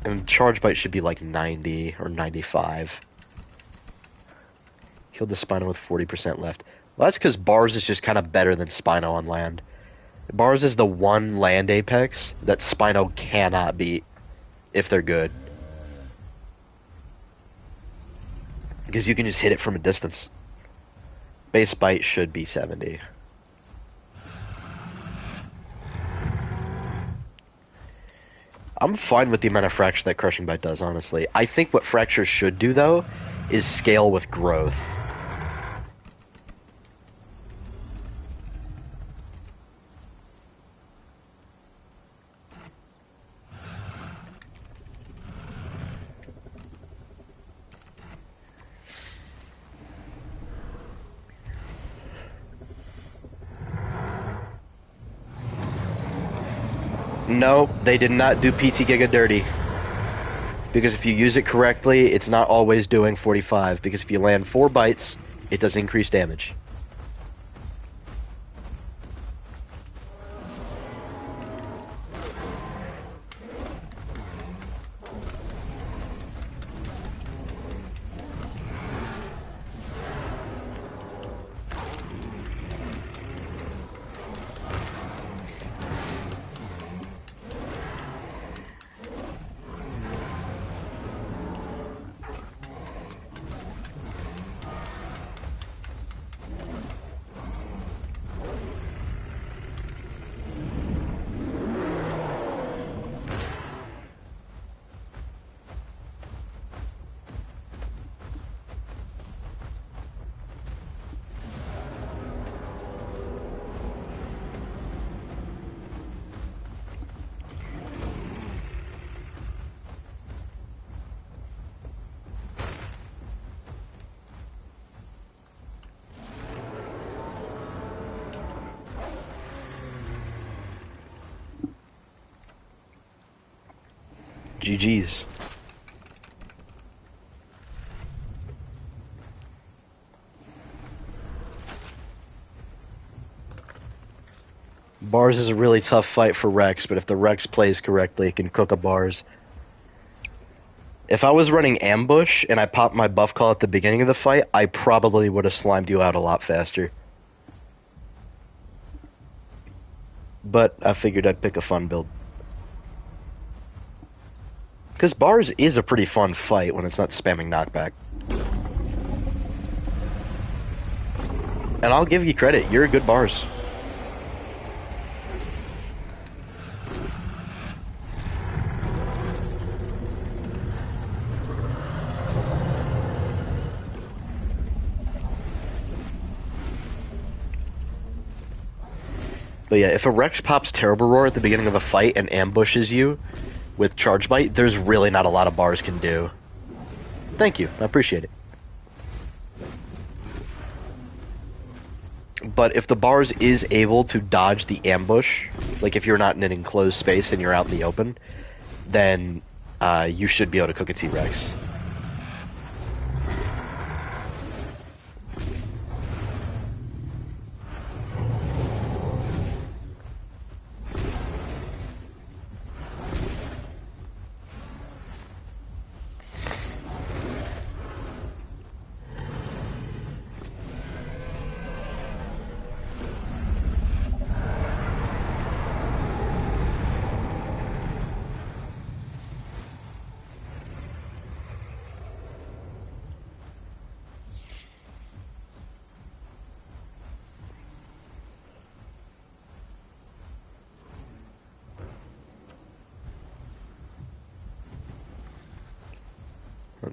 And Charge Bite should be like 90 or 95. Killed the Spino with 40% left. Well, that's because Bars is just kind of better than Spino on land. Bars is the one land apex that Spino cannot beat if they're good. Because you can just hit it from a distance. Base Bite should be 70. I'm fine with the amount of fracture that Crushing Bite does, honestly. I think what Fracture should do, though, is scale with growth. No, they did not do PT Giga dirty. Because if you use it correctly, it's not always doing 45. Because if you land 4 bites, it does increase damage. GG's. Bars is a really tough fight for Rex, but if the Rex plays correctly, it can cook a Bars. If I was running Ambush and I popped my buff call at the beginning of the fight, I probably would have slimed you out a lot faster. But I figured I'd pick a fun build. Because Bars is a pretty fun fight when it's not spamming knockback. And I'll give you credit, you're a good Bars. But yeah, if a Rex pops Terrible Roar at the beginning of a fight and ambushes you with Charge Bite, there's really not a lot of Bars can do. Thank you, I appreciate it. But if the Bars is able to dodge the ambush, like if you're not in an enclosed space and you're out in the open, then you should be able to cook a T-Rex.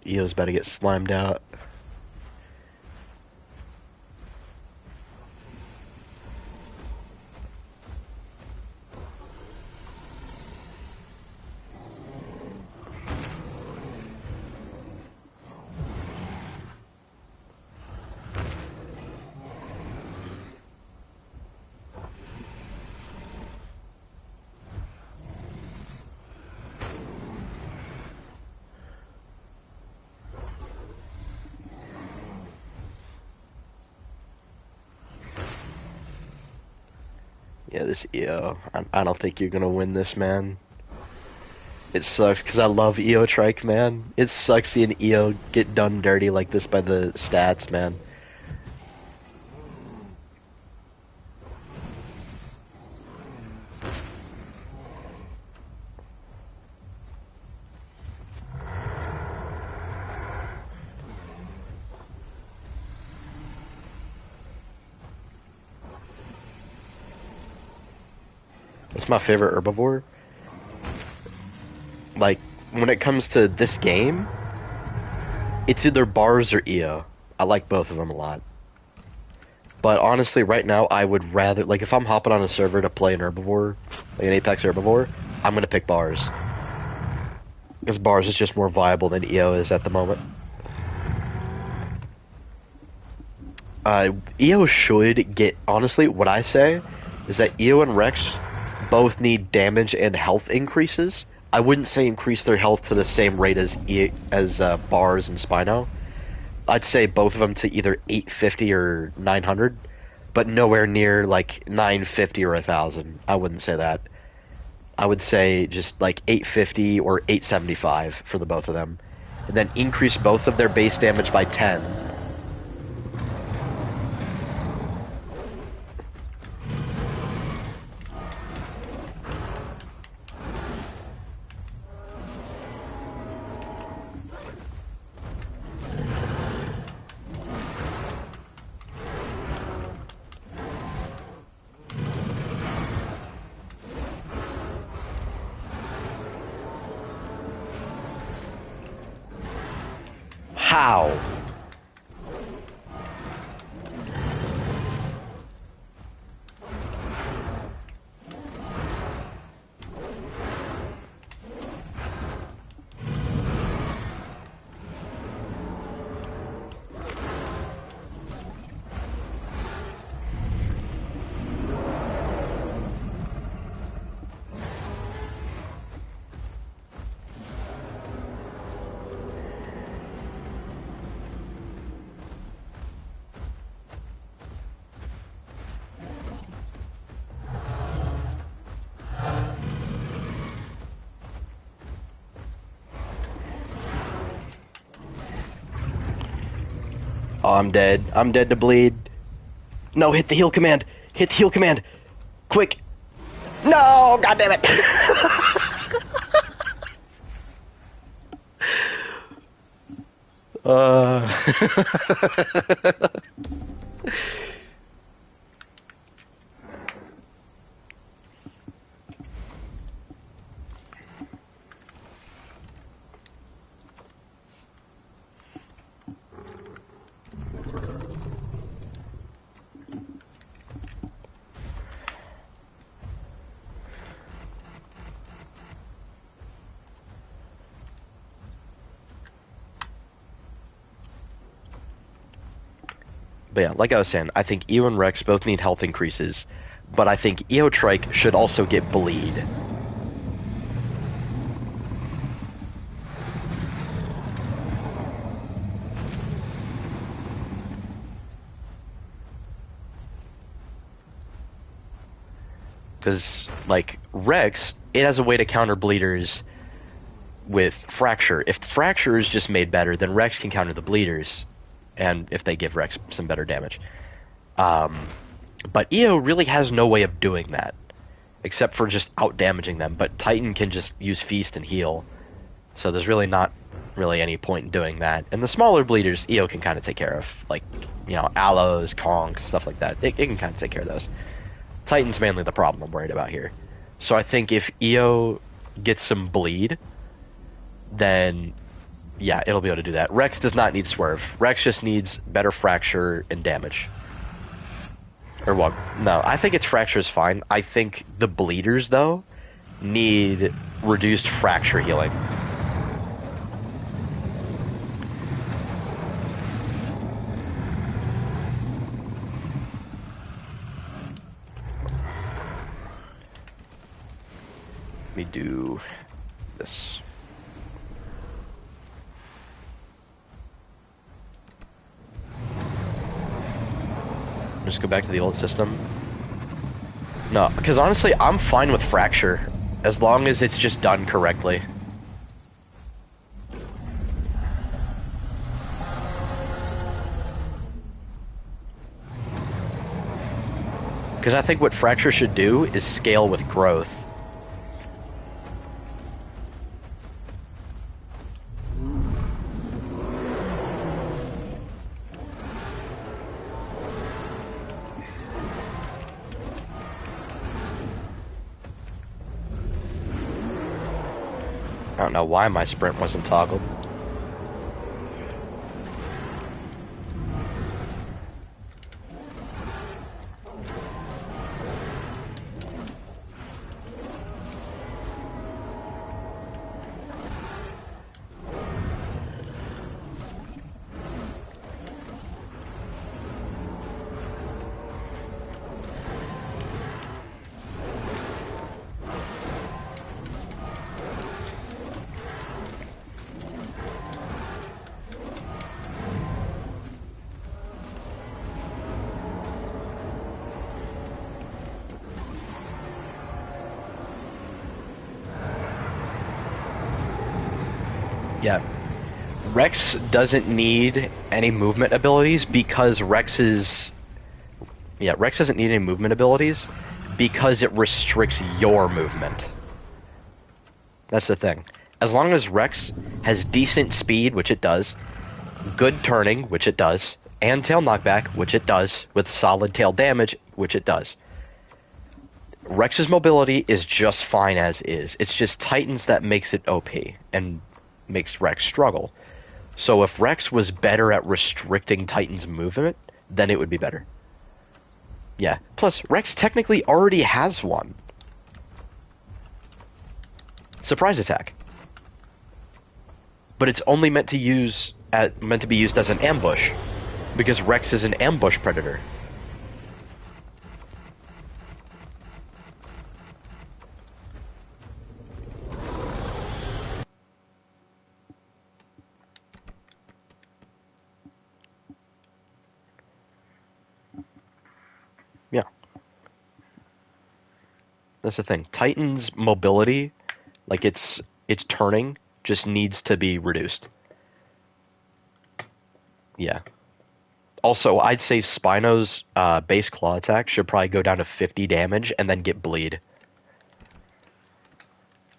EO's about to get slimed out. Yeah, this EO. I don't think you're gonna win this, man. It sucks because I love EO Trike, man. It sucks seeing EO get done dirty like this by the stats, man. What's my favorite herbivore? Like, when it comes to this game, it's either bars or EO. I like both of them a lot. But honestly, right now, I would rather, like, if I'm hopping on a server to play an herbivore, like an Apex herbivore, I'm gonna pick bars. Because bars is just more viable than EO is at the moment. EO should get, honestly, what I say is that EO and Rex both need damage and health increases. I wouldn't say increase their health to the same rate as Bars and Spino. I'd say both of them to either 850 or 900, but nowhere near like 950 or 1000. I wouldn't say that. I would say just like 850 or 875 for the both of them, and then increase both of their base damage by 10. How? Oh, I'm dead. I'm dead to bleed. No, hit the heal command. Hit the heal command. Quick. No, god damn it. But yeah, like I was saying, I think EO and Rex both need health increases, but I think EO Trike should also get bleed. Because, like, Rex, it has a way to counter bleeders with Fracture. If Fracture is just made better, then Rex can counter the bleeders, and if they give Rex some better damage. But EO really has no way of doing that, except for just out-damaging them. But Titan can just use Feast and heal, so there's really not really any point in doing that. And the smaller bleeders, EO can kind of take care of, like, you know, Allos, Kong, stuff like that. It can kind of take care of those. Titan's mainly the problem I'm worried about here. So I think if EO gets some bleed, then Yeah, it'll be able to do that. Rex does not need Swerve. Rex just needs better Fracture and damage. Or what? No, I think its Fracture is fine. I think the Bleeders, though, need reduced Fracture healing. Let me do this. Just go back to the old system. No, because honestly, I'm fine with Fracture, as long as it's just done correctly. Because I think what Fracture should do is scale with growth. I don't know why my sprint wasn't toggled. Yeah. Rex doesn't need any movement abilities because Rex doesn't need any movement abilities because it restricts your movement. That's the thing. As long as Rex has decent speed, which it does, good turning, which it does, and tail knockback, which it does, with solid tail damage, which it does. Rex's mobility is just fine as is. It's just Titans that makes it OP and makes Rex struggle. So if Rex was better at restricting Titan's movement, then it would be better. Yeah. Plus, Rex technically already has one. Surprise attack. But it's only meant to be used as an ambush, because Rex is an ambush predator. Yeah. That's the thing. Titan's mobility, like its turning, just needs to be reduced. Yeah. Also, I'd say Spino's base claw attack should probably go down to 50 damage and then get bleed.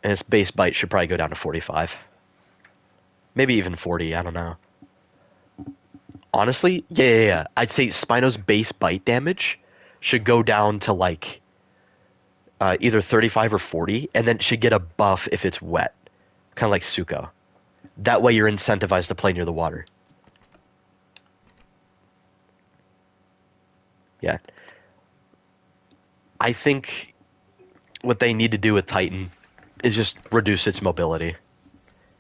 And its base bite should probably go down to 45. Maybe even 40, I don't know. Honestly, yeah. I'd say Spino's base bite damage should go down to like either 35 or 40, and then it should get a buff if it's wet. Kind of like Suko. That way you're incentivized to play near the water. Yeah. I think what they need to do with Titan is just reduce its mobility.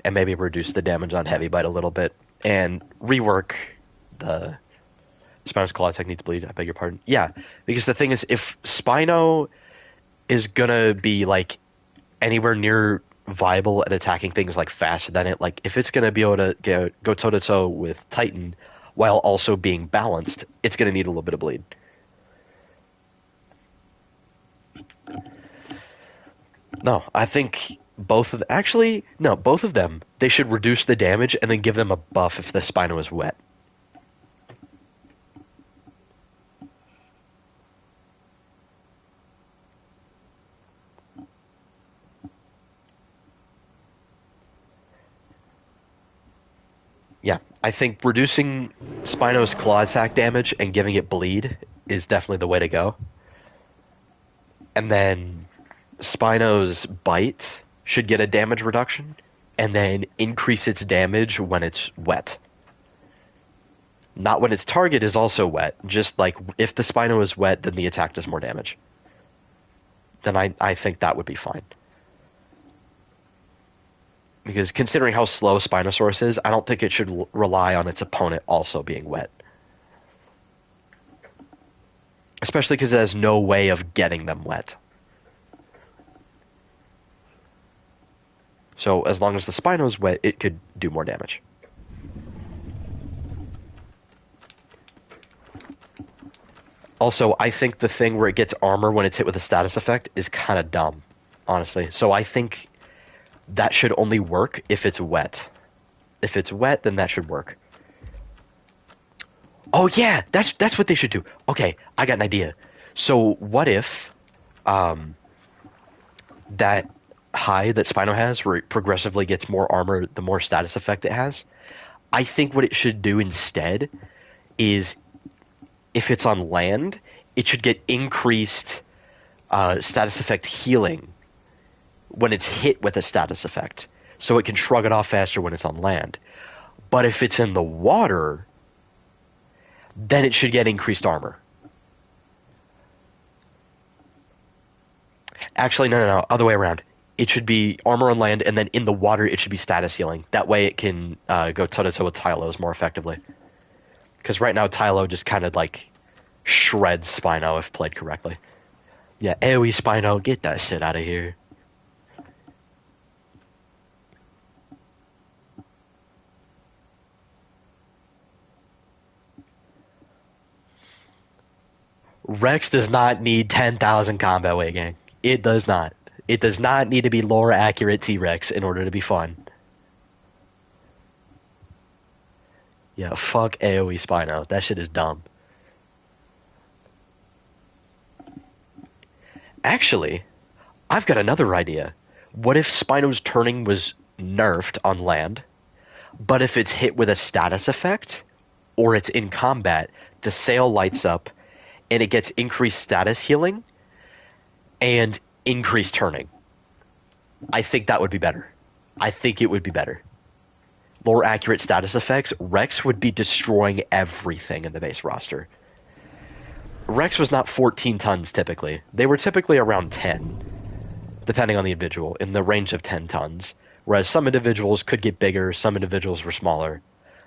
And maybe reduce the damage on Heavy Bite a little bit. And rework the... Spino's Claw attack needs bleed, I beg your pardon. Yeah, because the thing is, if Spino is gonna be, like, anywhere near viable at attacking things, like, faster than it, like, if it's gonna be able to go toe-to-toe with Titan while also being balanced, it's gonna need a little bit of bleed. No, I think both of them... Actually, no, both of them. They should reduce the damage and then give them a buff if the Spino is wet. Yeah, I think reducing Spino's claw attack damage and giving it bleed is definitely the way to go. And then Spino's bite should get a damage reduction, and then increase its damage when it's wet. Not when its target is also wet. Just like if the Spino is wet, then the attack does more damage. Then I think that would be fine. Because considering how slow Spinosaurus is, I don't think it should rely on its opponent also being wet. Especially because it has no way of getting them wet. So as long as the Spino is wet, it could do more damage. Also, I think the thing where it gets armor when it's hit with a status effect is kind of dumb, honestly. So I think that should only work if it's wet. If it's wet, then that should work. Oh yeah, that's what they should do. Okay, I got an idea. So what if that high that Spino has, where it progressively gets more armor the more status effect it has, I think what it should do instead is, if it's on land, it should get increased status effect healing when it's hit with a status effect, so it can shrug it off faster when it's on land. But if it's in the water, then it should get increased armor. Actually, no, other way around. It should be armor on land, and then in the water it should be status healing. That way it can go toe-to-toe with Tylos more effectively. Because right now Tylo just kind of like shreds Spino if played correctly. Yeah, AoE Spino, get that shit out of here. Rex does not need 10,000 combat weight, gang. It does not. It does not need to be lore accurate T-Rex in order to be fun. Yeah, fuck AoE Spino. That shit is dumb. Actually, I've got another idea. What if Spino's turning was nerfed on land, but if it's hit with a status effect, or it's in combat, the sail lights up, and it gets increased status healing, and increased turning. I think that would be better. I think it would be better. Lore accurate status effects, Rex would be destroying everything in the base roster. Rex was not 14 tons typically. They were typically around 10, depending on the individual, in the range of 10 tons. Whereas some individuals could get bigger, some individuals were smaller.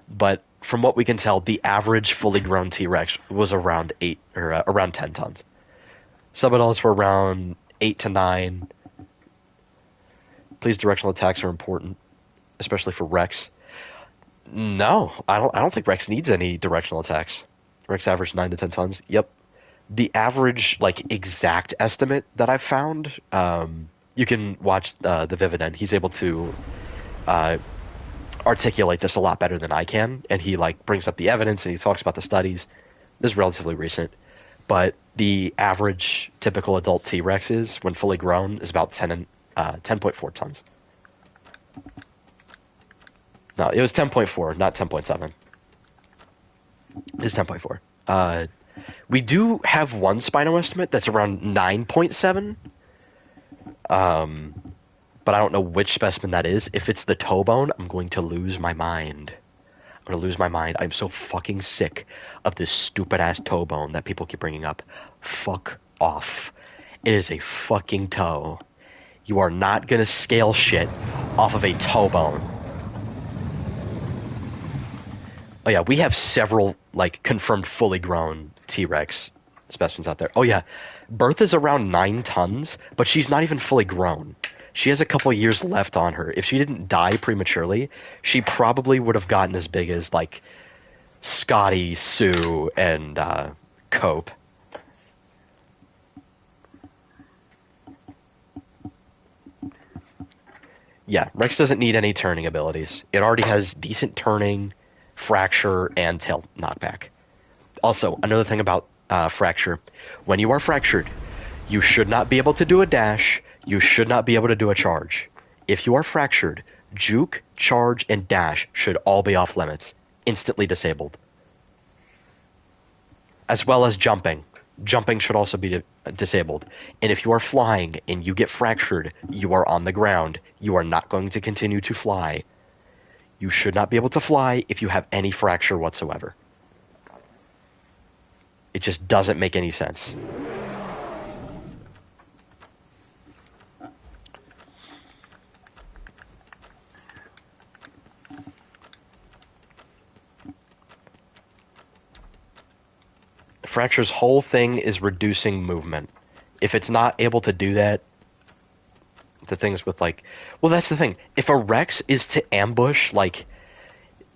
But from what we can tell, the average fully grown T-Rex was around 8 or around 10 tons. Some adults were around 8 to 9. Please, directional attacks are important, especially for Rex. No, I don't think Rex needs any directional attacks. Rex averaged 9 to 10 tons. Yep. The average, like, exact estimate that I've found, you can watch the Vividend. He's able to articulate this a lot better than I can, and he, like, brings up the evidence and he talks about the studies. This is relatively recent. But the average typical adult T-Rex is, when fully grown, is about 10.4 tons. No, it was 10.4, not 10.7. It's 10.4. We do have one Spino estimate that's around 9.7. But I don't know which specimen that is. If it's the toe bone, I'm going to lose my mind. I'm going to lose my mind. I'm so fucking sick of this stupid-ass toe bone that people keep bringing up. Fuck off. It is a fucking toe. You are not going to scale shit off of a toe bone. Oh yeah, we have several, like, confirmed fully grown T-Rex specimens out there. Oh yeah, Bertha's around 9 tons, but she's not even fully grown. She has a couple years left on her. If she didn't die prematurely, she probably would have gotten as big as, like, Scotty, Sue, and Cope. Yeah, Rex doesn't need any turning abilities. It already has decent turning, fracture, and tail knockback. Also, another thing about fracture. When you are fractured, you should not be able to do a dash. You should not be able to do a charge. If you are fractured, juke, charge, and dash should all be off limits. Instantly disabled. As well as jumping. Jumping should also be disabled. And if you are flying and you get fractured, you are on the ground. You are not going to continue to fly. You should not be able to fly if you have any fracture whatsoever. It just doesn't make any sense. Fracture's whole thing is reducing movement. If it's not able to do that, the things with like... Well, that's the thing. If a Rex is to ambush, like,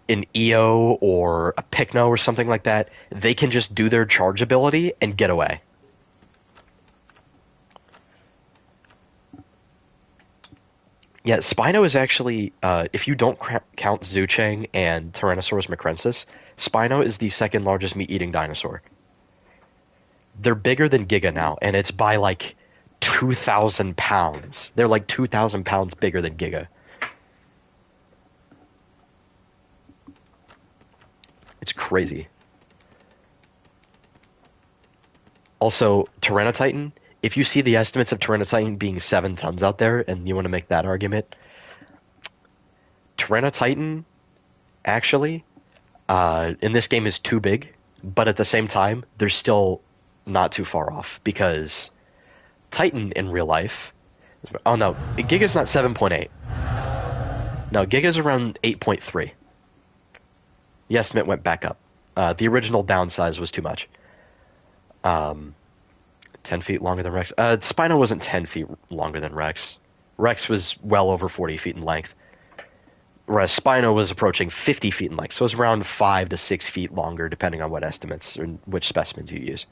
an EO or a Pikno or something like that, they can just do their charge ability and get away. Yeah, Spino is actually, if you don't count Zuchang and Tyrannosaurus macrensis, Spino is the second largest meat-eating dinosaur. They're bigger than Giga now, and it's by like 2,000 pounds. They're like 2,000 pounds bigger than Giga. It's crazy. Also, Tyrannotitan, if you see the estimates of Tyrannotitan being 7 tons out there, and you want to make that argument, Tyrannotitan, actually, in this game is too big, but at the same time, they're still not too far off, because Titan in real life... Oh no, Giga's not 7.8. No, Giga's around 8.3. The estimate went back up. The original downsize was too much. 10 feet longer than Rex. Spino wasn't 10 feet longer than Rex. Rex was well over 40 feet in length. Whereas Spino was approaching 50 feet in length, so it was around 5 to 6 feet longer, depending on what estimates or which specimens you use.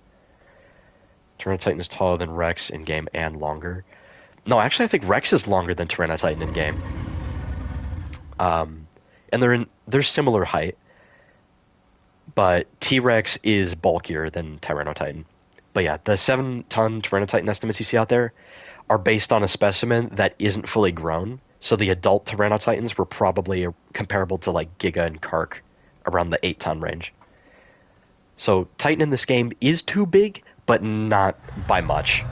Tyrannotitan is taller than Rex in game and longer. No, actually, I think Rex is longer than Tyrannotitan in game. And they're similar height, but T-Rex is bulkier than Tyrannotitan. But yeah, the 7-ton Tyrannotitan estimates you see out there are based on a specimen that isn't fully grown. So the adult Tyrannotitans were probably comparable to like Giga and Kark, around the 8-ton range. So Titan in this game is too big, but not by much.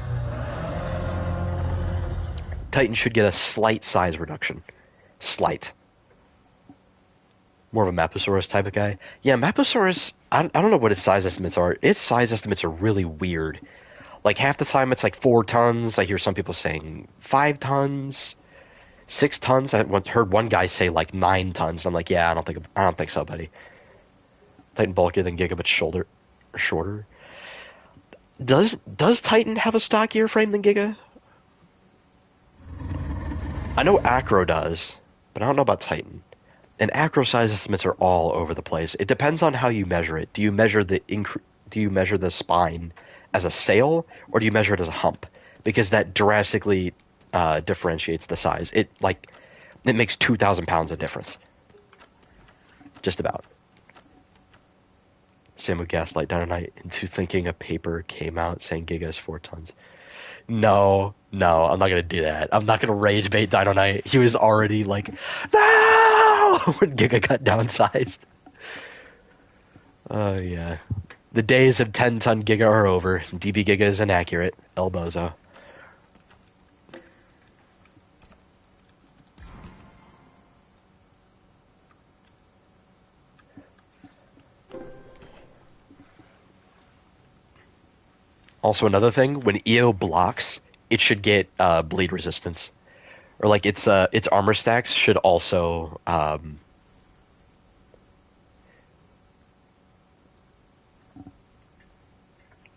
Titan should get a slight size reduction. Slight. More of a Maposaurus type of guy. Yeah, Maposaurus, I don't know what its size estimates are. Its size estimates are really weird. Like, half the time it's like 4 tons. I hear some people saying 5 tons, 6 tons. I heard one guy say like 9 tons. I'm like, yeah, I don't think so, buddy. Titan bulkier than Giga, but shorter. Does Titan have a stockier frame than Giga? I know Acro does, but I don't know about Titan. And Acro size estimates are all over the place. It depends on how you measure it. Do you measure the spine as a sail, or do you measure it as a hump? Because that drastically differentiates the size. It makes 2,000 pounds of difference. Just about. Sam would gaslight Dino Knight into thinking a paper came out saying Giga is 4 tons. No, I'm not going to do that. I'm not going to rage bait Dino Knight. He was already like, no! When Giga got downsized. Oh, yeah. The days of 10-ton Giga are over. DB Giga is inaccurate. El Bozo. Also, another thing, when EO blocks, it should get bleed resistance. Or like its armor stacks should also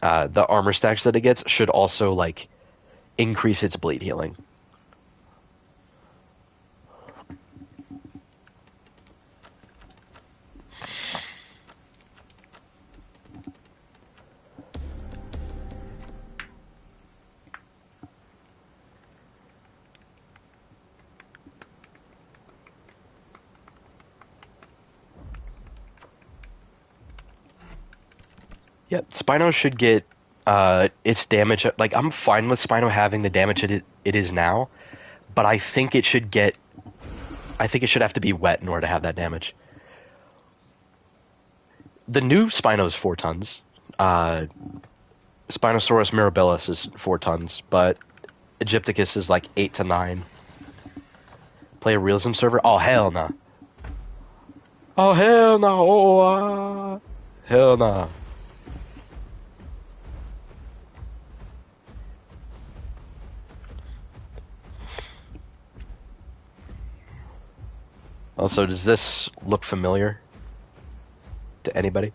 the armor stacks that it gets should also like increase its bleed healing. Yep, Spino should get its damage. Like, I'm fine with Spino having the damage it is now, but I think it should have to be wet in order to have that damage. The new Spino is 4 tons. Spinosaurus mirabilis is 4 tons, but Egypticus is like 8 to 9. Play a realism server? Oh, hell no. Oh, hell no. Oh, hell no. Also, does this look familiar to anybody?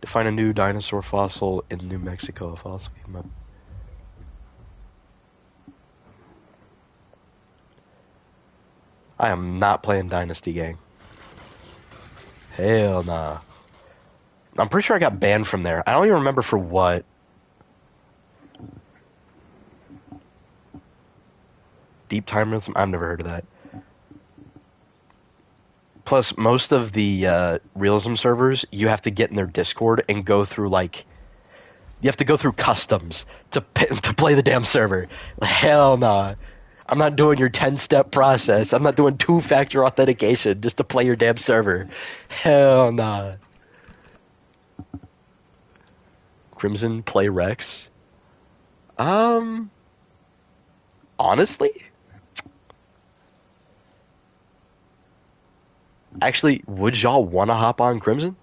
To find a new dinosaur fossil in New Mexico. A fossil came up. I am not playing Dynasty, gang. Hell nah. I'm pretty sure I got banned from there. I don't even remember for what. Deep time realism? I've never heard of that. Plus, most of the realism servers, you have to get in their Discord and go through, like... You have to go through customs to play the damn server. Hell nah. I'm not doing your 10-step process. I'm not doing 2-factor authentication just to play your damn server. Hell nah. Crimson play Rex? Honestly? Actually, would y'all want to hop on Crimson?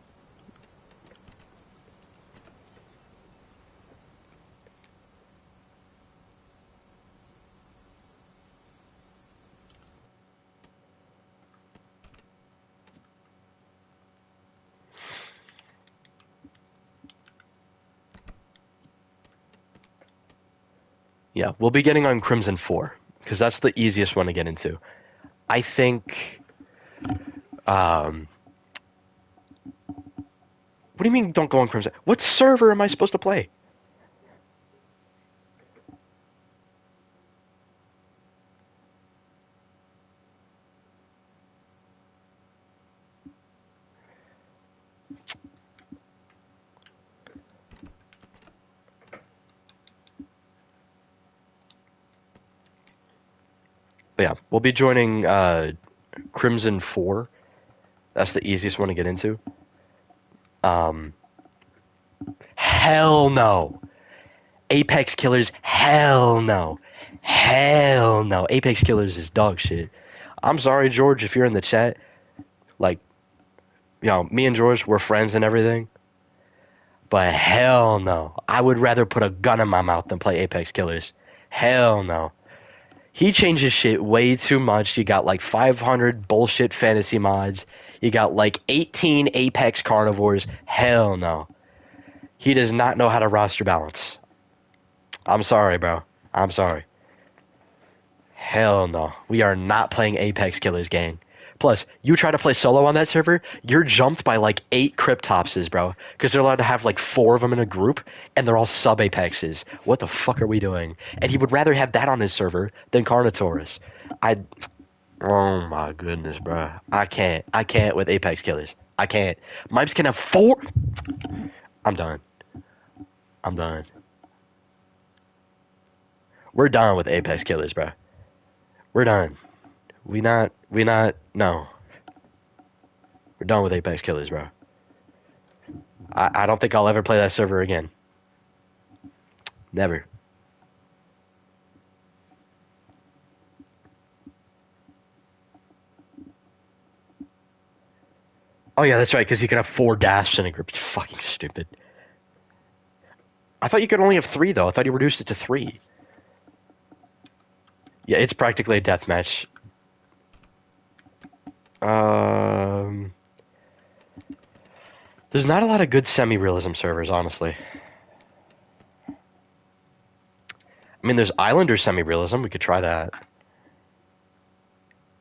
Yeah, we'll be getting on Crimson 4, because that's the easiest one to get into. I think... What do you mean don't go on Crimson? What server am I supposed to play? But yeah, we'll be joining Crimson 4. That's the easiest one to get into. Hell no. Apex Killers, hell no. Hell no. Apex Killers is dog shit. I'm sorry, George, if you're in the chat. Like, you know, me and George, we're friends and everything. But hell no. I would rather put a gun in my mouth than play Apex Killers. Hell no. He changes shit way too much. You got like 500 bullshit fantasy mods. You got like 18 Apex carnivores. Hell no. He does not know how to roster balance. I'm sorry, bro. I'm sorry. Hell no. We are not playing Apex Killers, gang. Plus, you try to play solo on that server, you're jumped by like 8 Cryptopses, bro. Because they're allowed to have like 4 of them in a group, and they're all sub-Apexes. What the fuck are we doing? And he would rather have that on his server than Carnotaurus. Oh my goodness, bro. I can't with Apex Killers. I can't. Mipes can have 4... I'm done. We're done with Apex Killers, bro. We're done. No. We're done with Apex Killers, bro. I don't think I'll ever play that server again. Never. Oh yeah, that's right, because you can have 4 Dasps in a group. It's fucking stupid. I thought you could only have 3, though. I thought you reduced it to 3. Yeah, it's practically a deathmatch. There's not a lot of good semi-realism servers, honestly. I mean, there's Islander semi-realism. We could try that.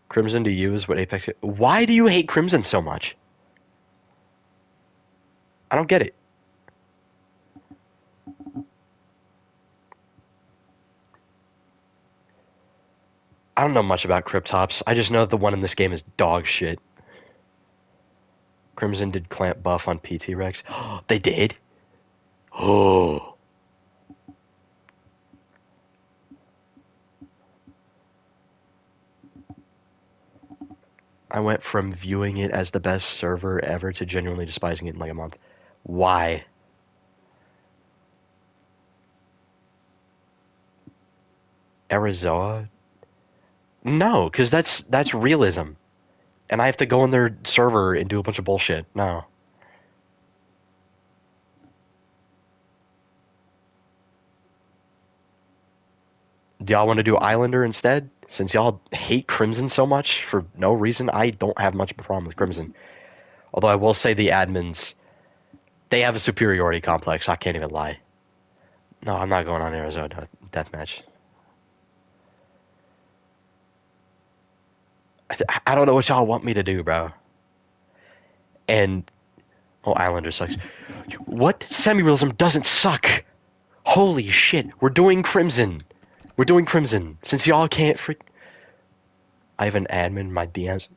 Crimson to you is what Apex... Why do you hate Crimson so much? I don't get it. I don't know much about Cryptops. I just know that the one in this game is dog shit. Crimson did clamp buff on PT Rex. They did? Oh. I went from viewing it as the best server ever to genuinely despising it in like a month. Why? Arizona? No, because that's realism. And I have to go in their server and do a bunch of bullshit. No. Do y'all want to do Islander instead? Since y'all hate Crimson so much for no reason, I don't have much of a problem with Crimson. Although I will say the admins, they have a superiority complex. I can't even lie. No, I'm not going on Arizona Deathmatch. I don't know what y'all want me to do, bro. And, oh, Islander sucks. What? Semi-realism doesn't suck. Holy shit, we're doing Crimson. We're doing Crimson. Since y'all can't freak... I have an admin in my DMs.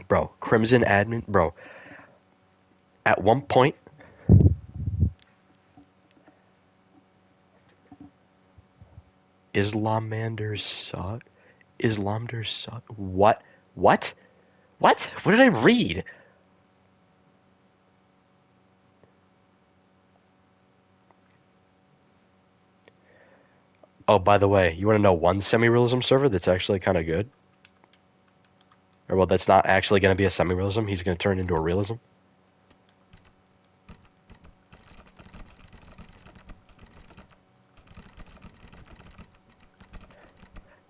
Bro, Crimson admin, bro. At one point... Islamanders suck? Islamanders suck? What? What? What? What did I read? Oh, by the way, you want to know one semi-realism server that's actually kind of good? Or, well, that's not actually going to be a semi-realism. He's going to turn into a realism.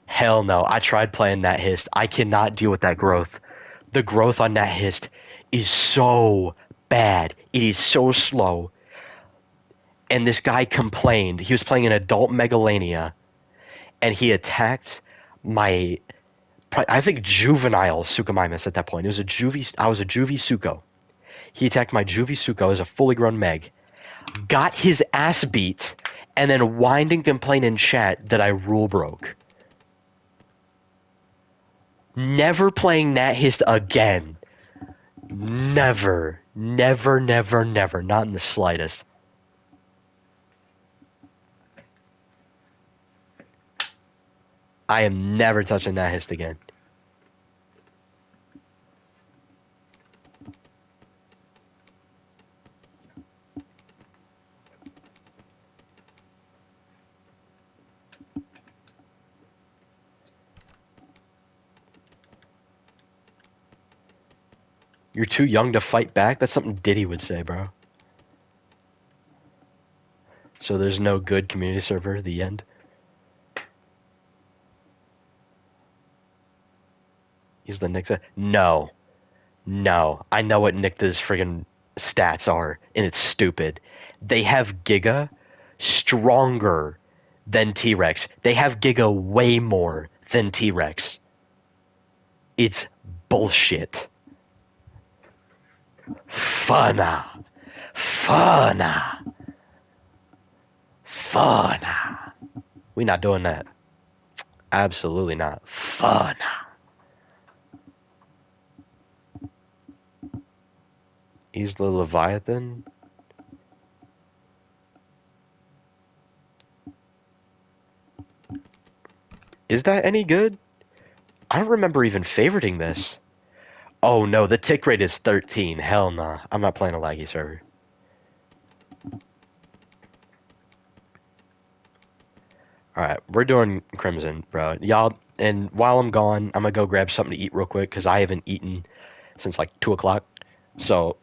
Hell no. I tried playing that hist. I cannot deal with that growth. The growth on that hist is so bad. It is so slow. And this guy complained. He was playing an adult Megalania, and he attacked my, I think, juvenile Suchomimus at that point. It was a juvie. I was a juvie Sucho. He attacked my juvie Sucho as a fully grown Meg, got his ass beat, and then whined and complained in chat that I rule broke. Never playing Nat Hist again. Never. Never, never, never. Not in the slightest. I am never touching Nat Hist again. You're too young to fight back? That's something Diddy would say, bro. So there's no good community server at the end? He's the Nicta? No. No. I know what Nicta's friggin' stats are, and it's stupid. They have Giga stronger than T-Rex. They have Giga way more than T-Rex. It's bullshit. Fana. We not doing that. Absolutely not. Fana. He's the Leviathan. Is that any good? I don't remember even favoriting this. Oh no, the tick rate is 13. Hell nah. I'm not playing a laggy server. Alright, we're doing Crimson, bro. Y'all, and while I'm gone, I'm gonna go grab something to eat real quick, because I haven't eaten since like 2 o'clock. So,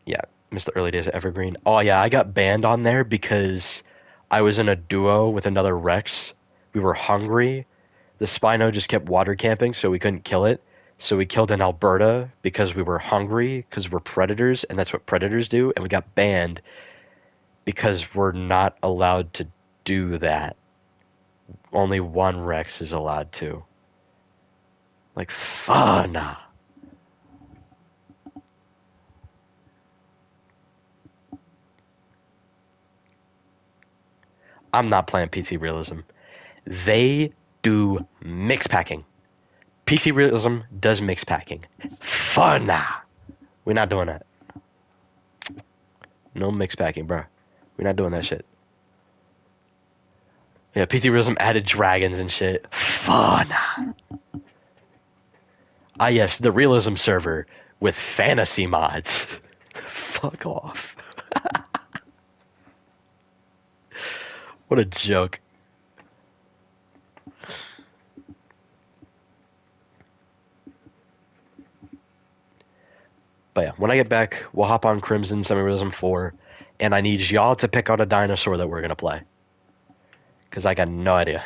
yeah, missed the early days of Evergreen. Oh yeah, I got banned on there because I was in a duo with another Rex. We were hungry. The Spino just kept water camping, so we couldn't kill it. So we killed an Alberta because we were hungry, because we're predators, and that's what predators do. And we got banned because we're not allowed to do that. Only one Rex is allowed to. Like, nah. I'm not playing PT Realism. They do mix packing. PT Realism does mix packing. Nah. We're not doing that. No mix packing, bro. We're not doing that shit. Yeah, PT Realism added dragons and shit. Nah. Ah, yes, the Realism server with fantasy mods. Fuck off. What a joke. But yeah, when I get back, we'll hop on Crimson Semi-Realism 4, and I need y'all to pick out a dinosaur that we're gonna play. Because I got no idea.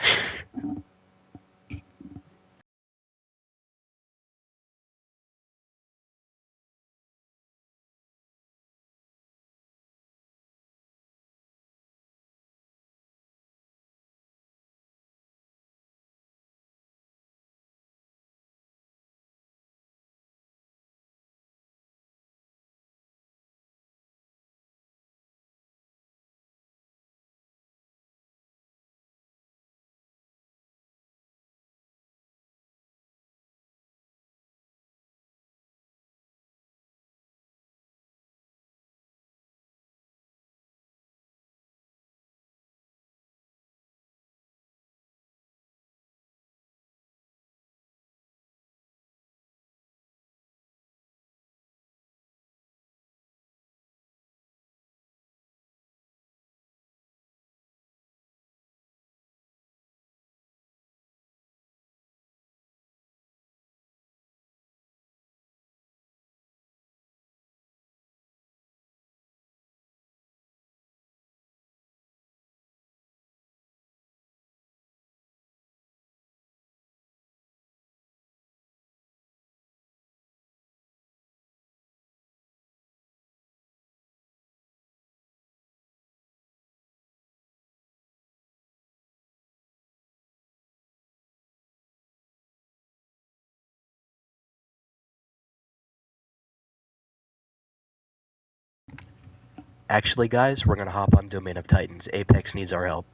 Actually, guys, we're gonna hop on Domain of Titans. Apex needs our help.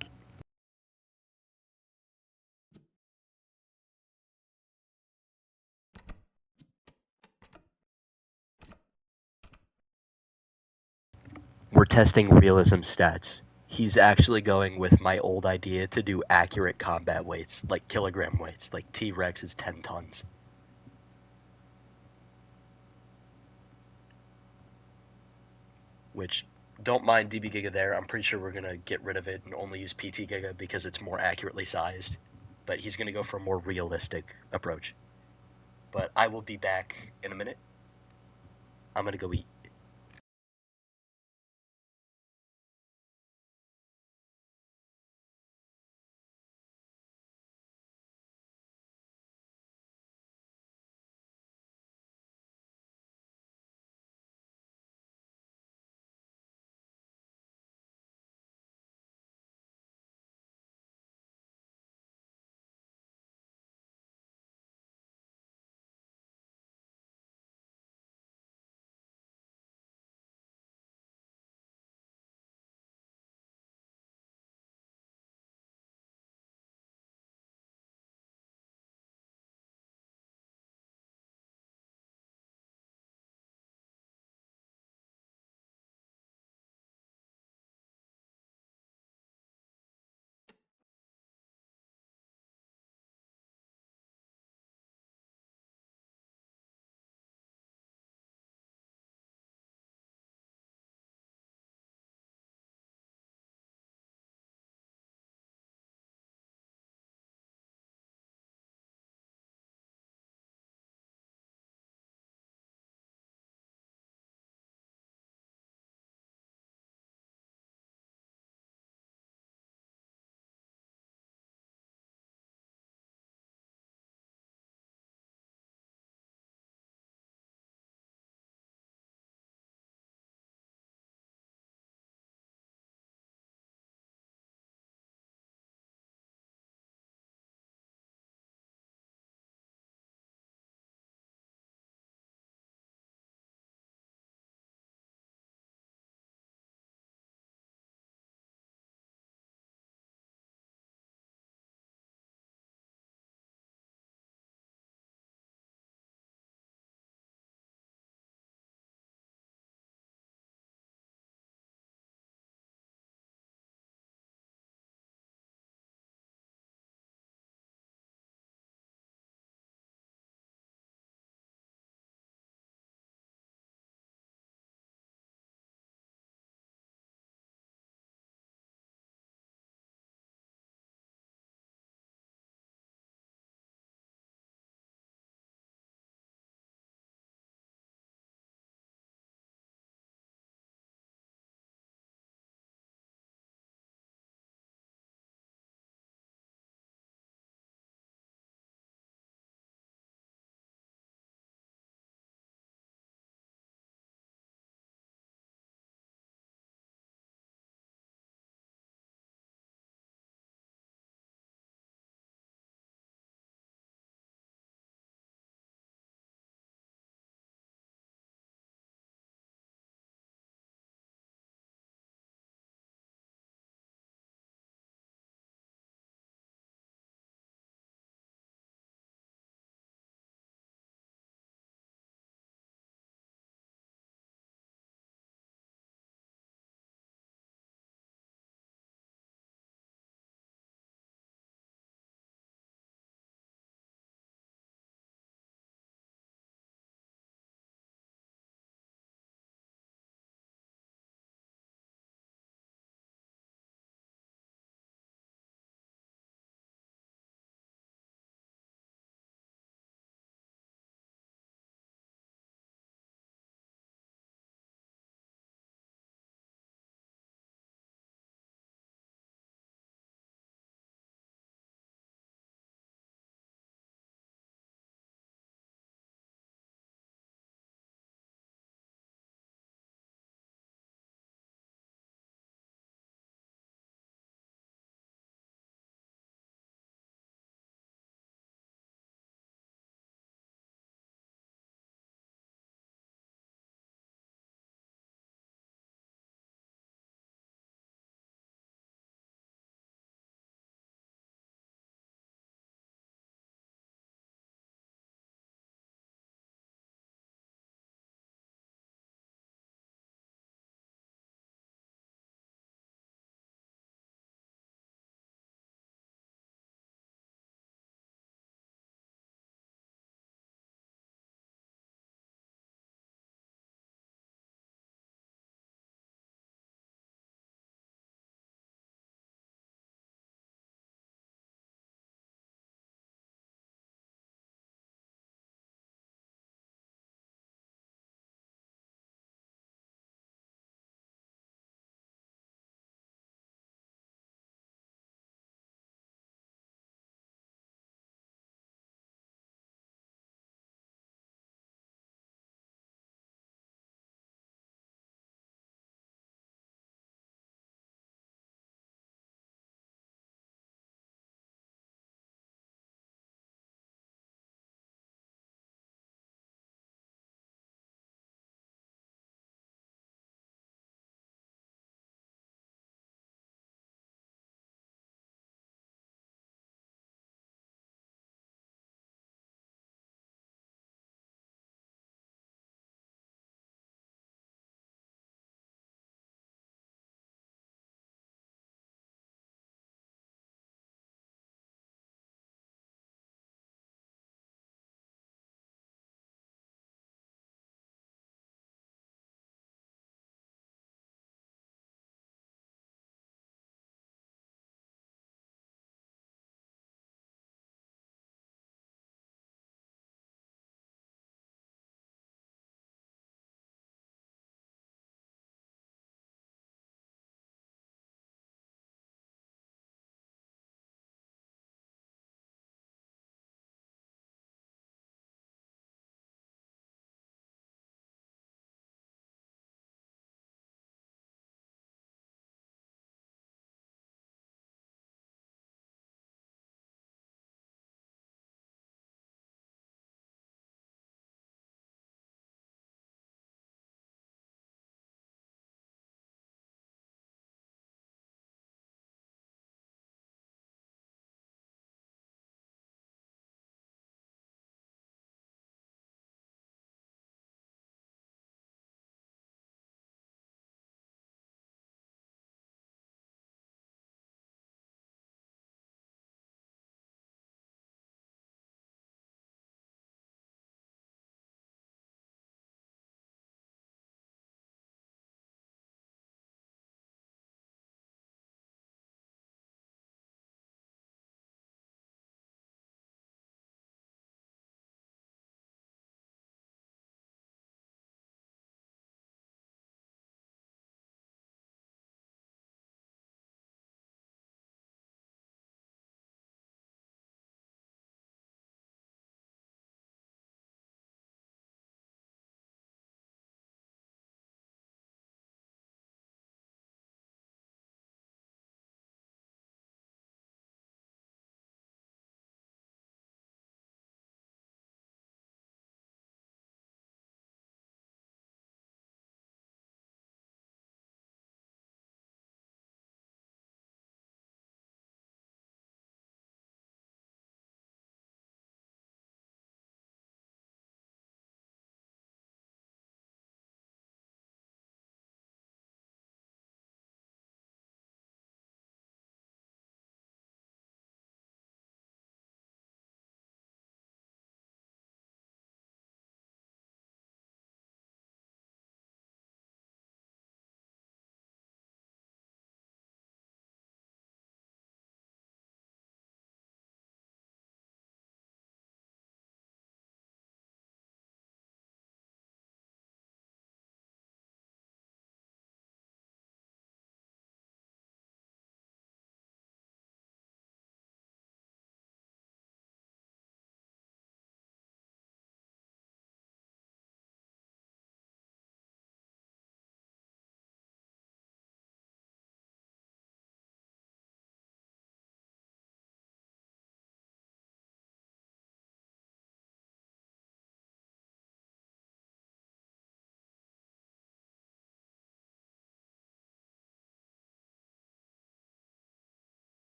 We're testing Realism stats. He's actually going with my old idea to do accurate combat weights, like kilogram weights, like T-Rex is 10 tons. Which, don't mind DB Giga there, I'm pretty sure we're gonna get rid of it and only use PT Giga because it's more accurately sized. But he's gonna go for a more realistic approach. But I will be back in a minute. I'm gonna go eat.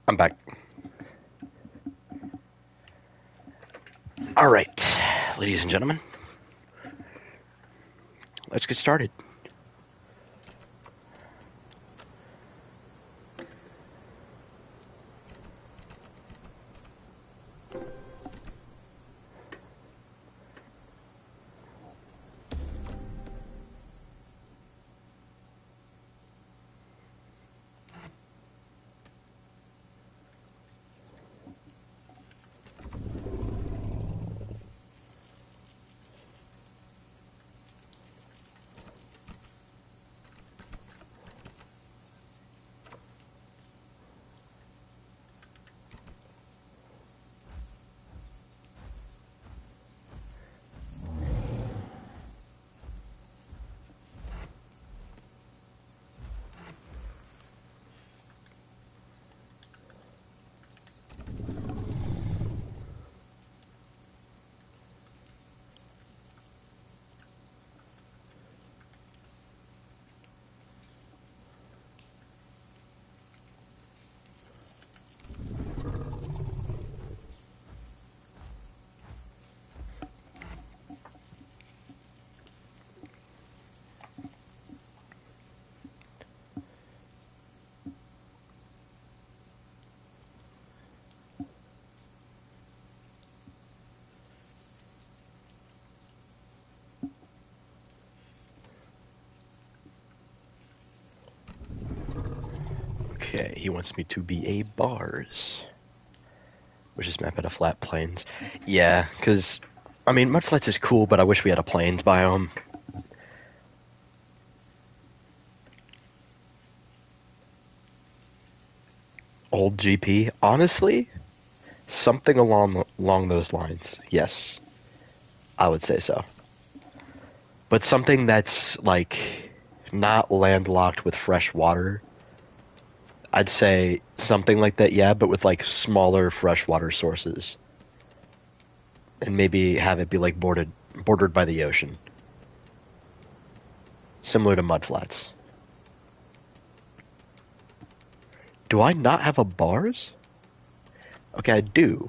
I'm back. All right, ladies and gentlemen, let's get started. Okay, he wants me to be a bars, which is map out of flat plains. Yeah, because, I mean, Mudflats is cool, but I wish we had a plains biome. Old GP? Honestly, something along those lines. Yes, I would say so. But something that's, like, not landlocked with fresh water. I'd say something like that, yeah, but with, like, smaller freshwater sources. And maybe have it be, like, bordered by the ocean. Similar to mudflats. Do I not have a bars? Okay, I do.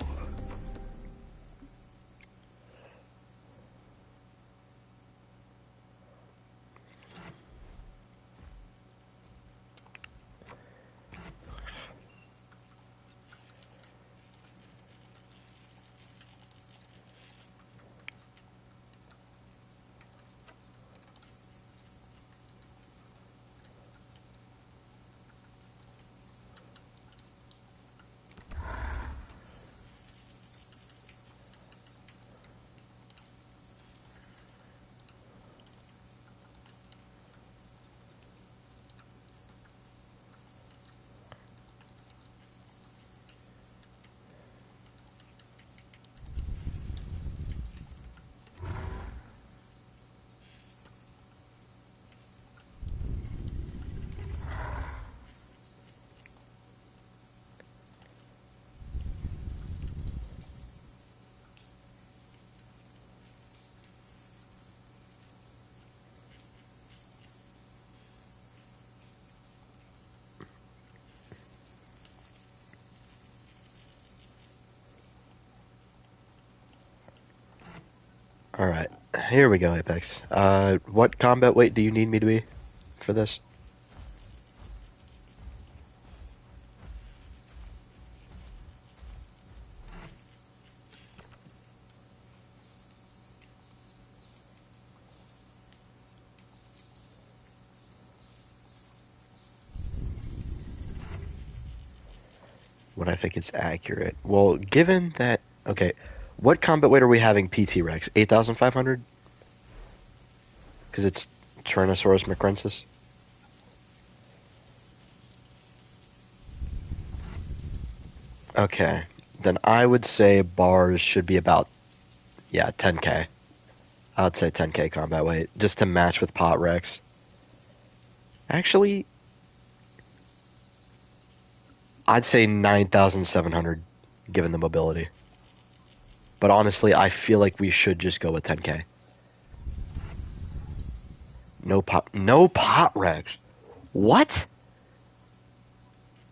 Alright, here we go, Apex. What combat weight do you need me to be for this? What I think is accurate. Well, given that... Okay, what combat weight are we having PT Rex? 8,500? Because it's Tyrannosaurus macrensis? Okay, then I would say bars should be about, yeah, 10k. I would say 10k combat weight, just to match with Pot Rex. Actually, I'd say 9,700, given the mobility. But honestly, I feel like we should just go with 10k. No Pot Rex. What?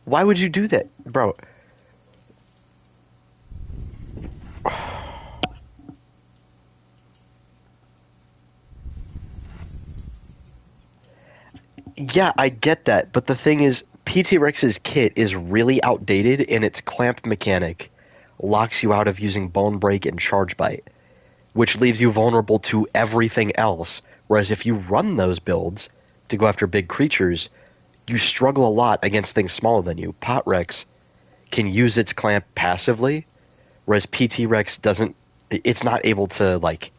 Why would you do that, bro? Yeah, I get that, but the thing is, PT Rex's kit is really outdated, and its clamp mechanic locks you out of using Bone Break and Charge Bite, which leaves you vulnerable to everything else. Whereas if you run those builds to go after big creatures, you struggle a lot against things smaller than you. Pot Rex can use its clamp passively, whereas PT Rex doesn't. It's not able to, like,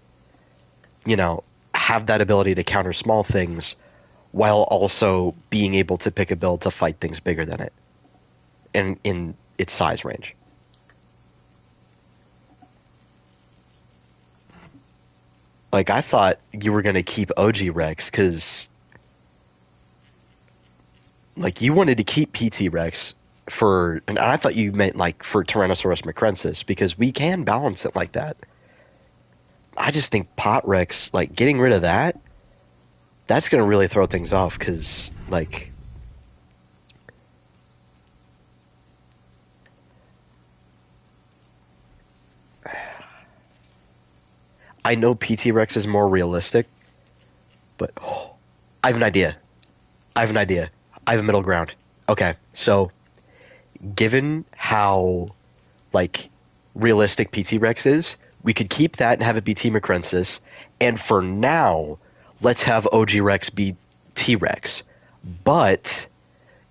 have that ability to counter small things while also being able to pick a build to fight things bigger than it in its size range. Like, I thought you were going to keep OG Rex because, like, you wanted to keep PT Rex and I thought you meant, like, for Tyrannosaurus macrensis, because we can balance it like that. I just think Pot Rex, like, getting rid of that's going to really throw things off, because, like, I know PT Rex is more realistic, but I have an idea. I have a middle ground. Okay, so given how, like, realistic PT Rex is, we could keep that and have it be T Macrensis, and for now, let's have OG Rex be T-Rex. But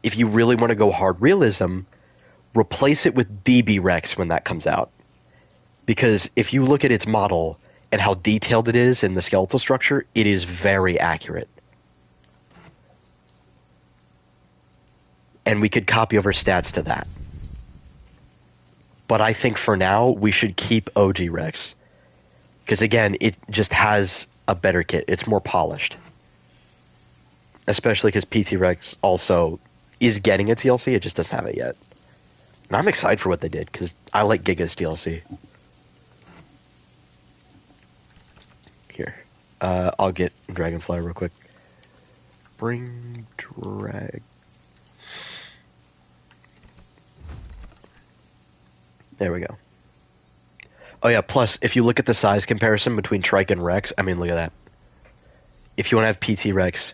if you really want to go hard realism, replace it with DB Rex when that comes out. Because if you look at its model and how detailed it is in the skeletal structure, it is very accurate. And we could copy over stats to that. But I think for now, we should keep OG Rex. Because again, it just has a better kit. It's more polished. Especially because PT Rex also is getting a TLC, it just doesn't have it yet. And I'm excited for what they did, because I like Giga's TLC. Here. I'll get Dragonfly real quick. Bring drag. There we go. Oh yeah, plus, if you look at the size comparison between Trike and Rex, I mean, look at that. If you want to have PT Rex,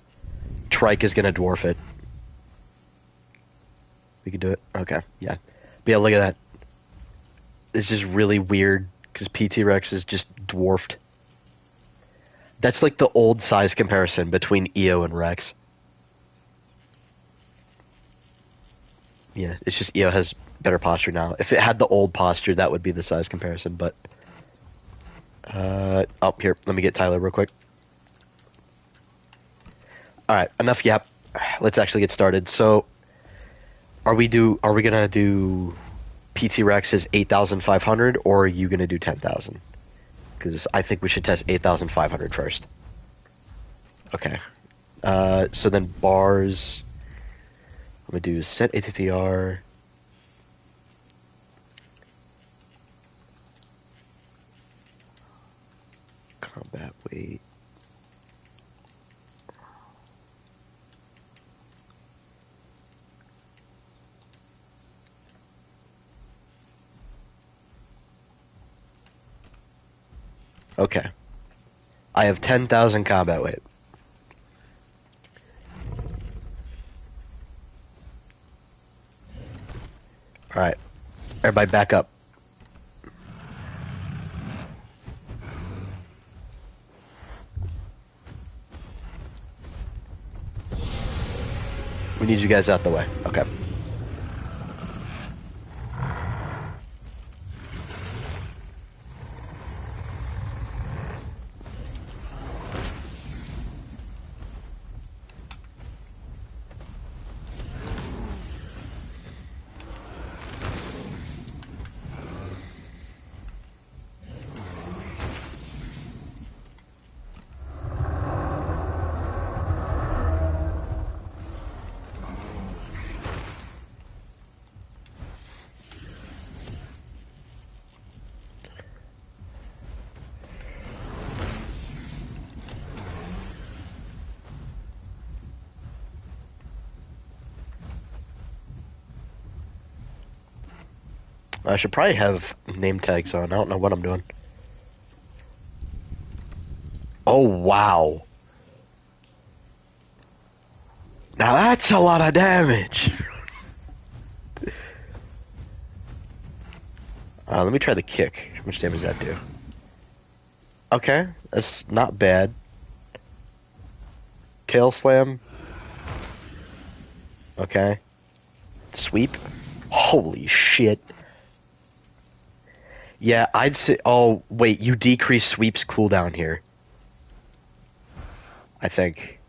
Trike is going to dwarf it. We can do it? Okay, yeah. But yeah, look at that. It's just really weird, because PT Rex is just dwarfed. That's like the old size comparison between EO and Rex. Yeah, it's just EO has better posture now. If it had the old posture, that would be the size comparison, but... oh, here, let me get Tyler real quick. Alright, enough yap. Let's actually get started. So, are we gonna do PT Rex as 8,500, or are you gonna do 10,000? Because I think we should test 8,500 first. Okay. So then bars... I'm going to do set ATTR. Combat weight. Okay. I have 10,000 combat weight. Alright. Everybody back up. We need you guys out the way. Okay. I should probably have name tags on. I don't know what I'm doing. Oh, wow. Now that's a lot of damage. Let me try the kick. How much damage does that do? Okay, that's not bad. Tail slam. Okay. Sweep. Holy shit. Yeah, I'd say... Oh, wait, you decrease sweep's cooldown here. I think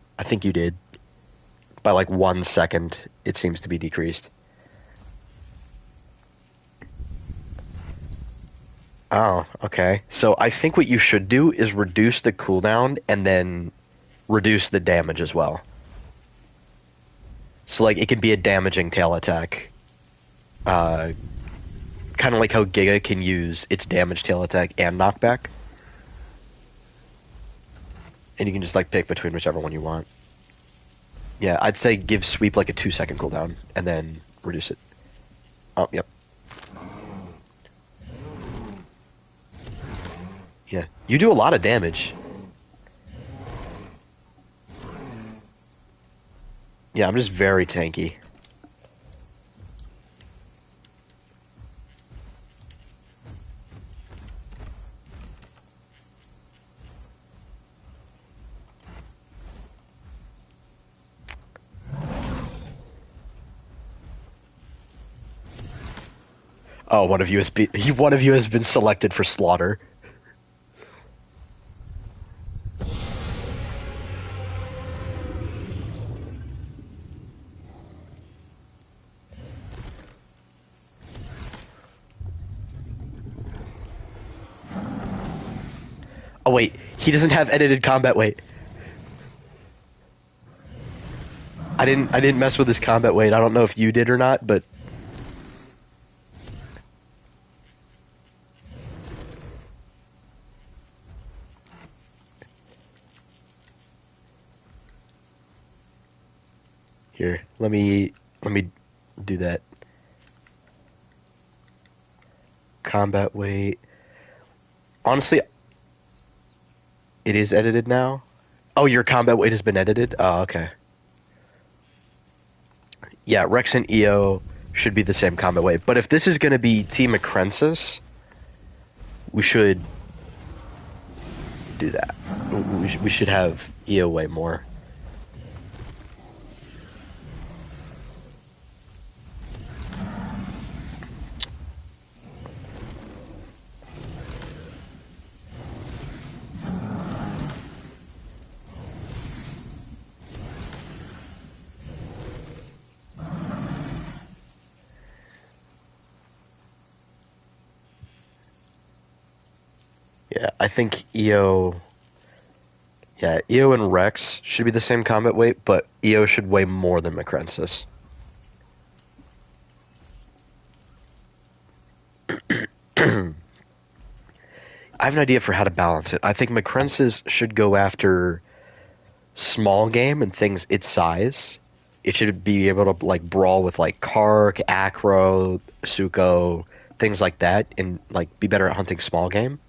you did. By like 1 second, it seems to be decreased. Oh, okay. So I think what you should do is reduce the cooldown and then reduce the damage as well. So like it can be a damaging tail attack. Kind of like how Giga can use its damage tail attack and knockback. And you can just like pick between whichever one you want. Yeah, I'd say give sweep like a 2-second cooldown and then reduce it. Oh, yep. Yeah, you do a lot of damage. Yeah, I'm just very tanky. Oh, one of you has been selected for slaughter. Oh wait, he doesn't have edited combat weight. I didn't mess with his combat weight. I don't know if you did or not, but here, let me do that. Combat weight. Honestly, it is edited now. Oh, your combat weight has been edited? Oh, okay. Yeah, Rex and EO should be the same combat weight. But if this is going to be Team Acrensis, we should do that. We should have EO way more. Yeah, I think EO... Yeah, EO and Rex should be the same combat weight, but EO should weigh more than Macrensis. I have an idea for how to balance it. I think Macrensis should go after small game and things its size. It should be able to like brawl with like Kark, Acro, Suko, things like that, and like be better at hunting small game.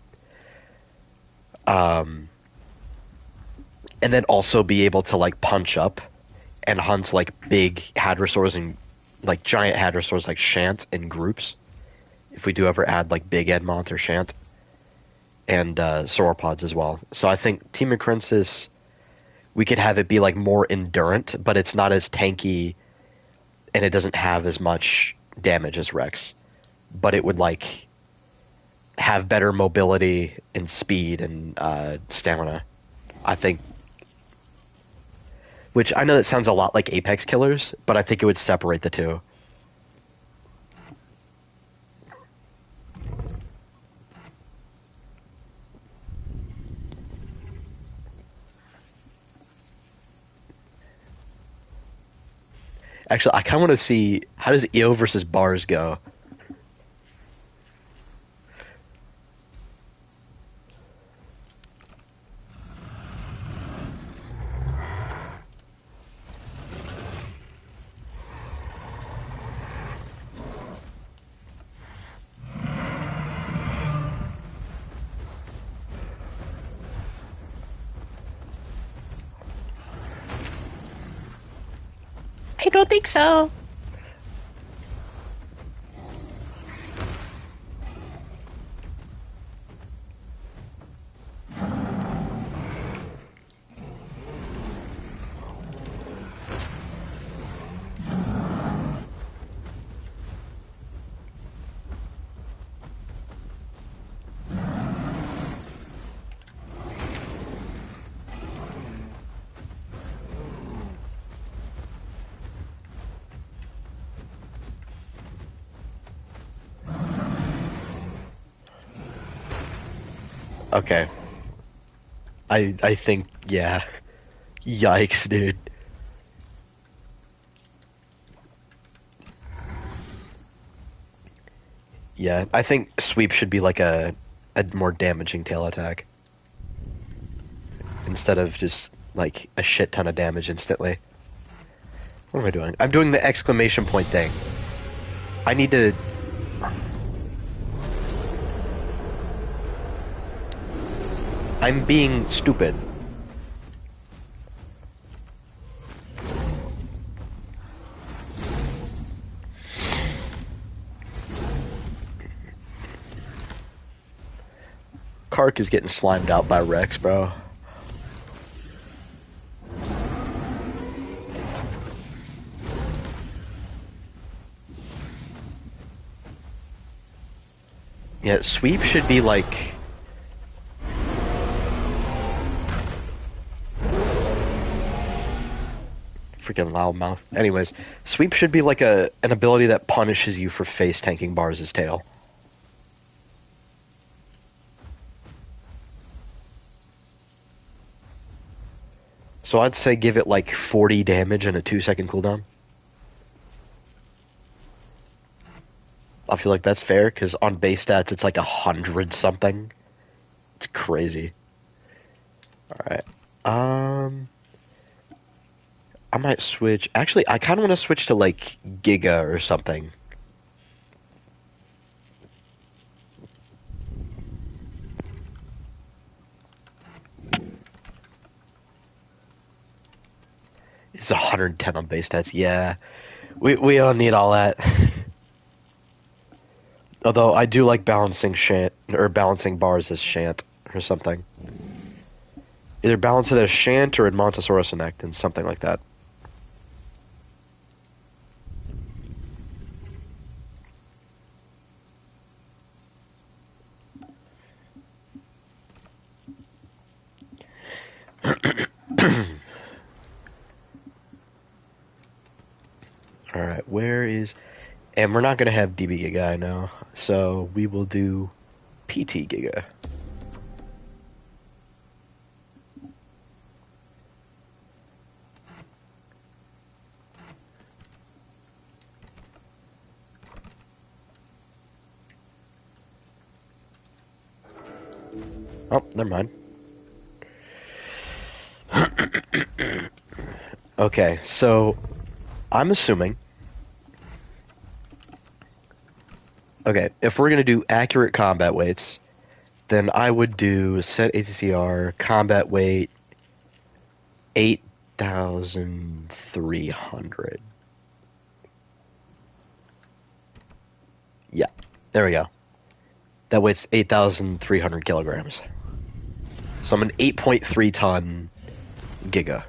And then also be able to like punch up and hunt like big hadrosaurs and like giant hadrosaurs like Shant in groups. If we do ever add like big Edmont or Shant. And sauropods as well. So I think Team Acrensis, we could have it be like more endurant, but it's not as tanky and it doesn't have as much damage as Rex. But it would like have better mobility and speed and stamina. I think, which I know that sounds a lot like Apex Killers, but I think it would separate the two. Actually, I kind of want to see, how does EO versus bars go? I don't think so. Okay. I think, yeah. Yikes, dude. Yeah, I think sweep should be like a more damaging tail attack. Instead of just like a shit ton of damage instantly. What am I doing? I'm doing the exclamation point thing. I need to... I'm being stupid. Kark is getting slimed out by Rex, bro. Yeah, sweep should be like... Freaking loudmouth. Anyways, sweep should be like an ability that punishes you for face tanking Bars' tail. So I'd say give it like 40 damage and a 2-second cooldown. I feel like that's fair, because on base stats it's like 100 something. It's crazy. Alright. I might switch. Actually, I kind of want to switch to like Giga or something. It's 110 on base stats. Yeah, we don't need all that. Although I do like balancing Shant or balancing Bars as Shant or something. Either balance it as Shant or in Montosaurus and Ecton, something like that. Alright, where is... And we're not going to have DB Giga, I know. So we will do PT Giga. Oh, never mind. Okay, so I'm assuming... Okay, if we're going to do accurate combat weights, then I would do set ATCR combat weight 8,300. Yeah, there we go. That weight's 8,300 kilograms. So I'm an 8.3 ton Giga.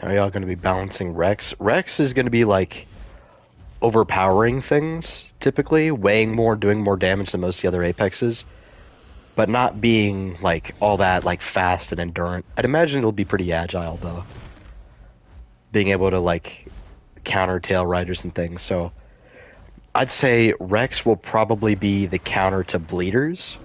Are y'all going to be balancing Rex? Rex is going to be like overpowering things, typically, weighing more, doing more damage than most of the other Apexes, but not being like all that like fast and endurant. I'd imagine it'll be pretty agile though, being able to like counter tail riders and things. So I'd say Rex will probably be the counter to bleeders.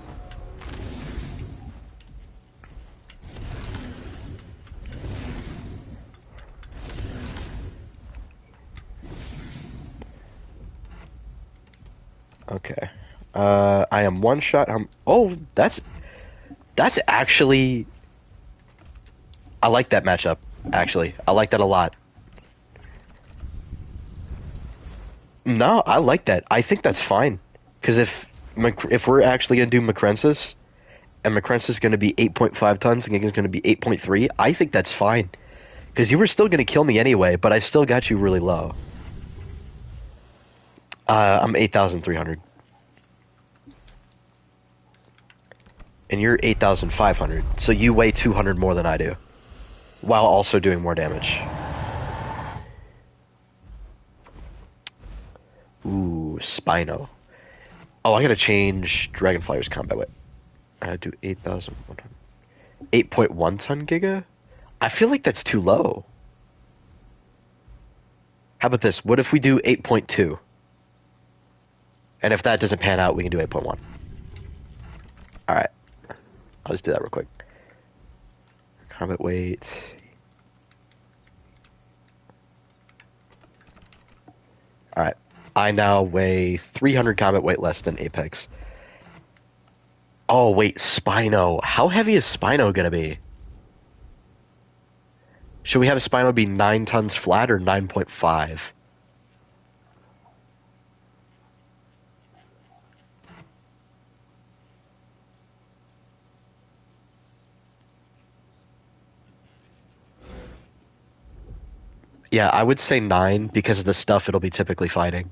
Okay. I am one shot. Oh, that's actually. I like that matchup. Actually, I like that a lot. No, I like that. I think that's fine. Because if we're actually gonna do Macrensis, and Macrensis is gonna be 8.5 tons, and Giga's gonna be 8.3, I think that's fine. Because you were still gonna kill me anyway, but I still got you really low. I'm 8,300. And you're 8,500, so you weigh 200 more than I do, while also doing more damage. Ooh, Spino. Oh, I gotta change Dragonflyer's combat weight. I do 8,100. 8.1 ton Giga? I feel like that's too low. How about this? What if we do 8.2? And if that doesn't pan out, we can do 8.1. Alright. I'll just do that real quick. Combat weight. Alright. I now weigh 300 combat weight less than Apex. Oh, wait, Spino. How heavy is Spino gonna be? Should we have Spino be 9 tons flat or 9.5? Yeah, I would say 9 because of the stuff it'll be typically fighting.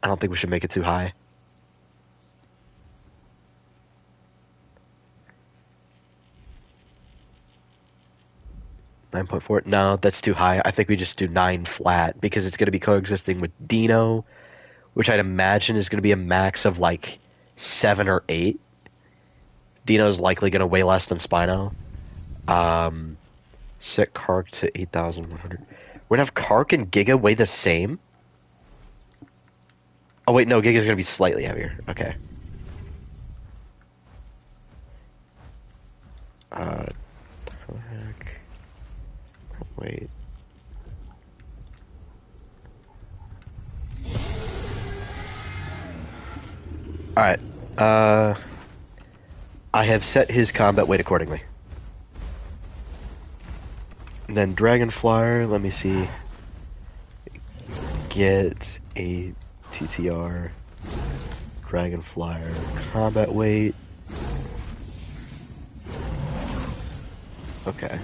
I don't think we should make it too high. $9.4? No, that's too high. I think we just do 9 flat because it's going to be coexisting with Dino, which I'd imagine is going to be a max of like 7 or 8. Dino's likely going to weigh less than Spino. Set Kark to 8,100. We're going to have Kark and Giga weigh the same? Oh, wait, no, Giga's going to be slightly heavier. Okay. Wait. Alright. I have set his combat weight accordingly. And then Dragonflyer, let me see. Get a TTR. Dragonflyer combat weight. Okay.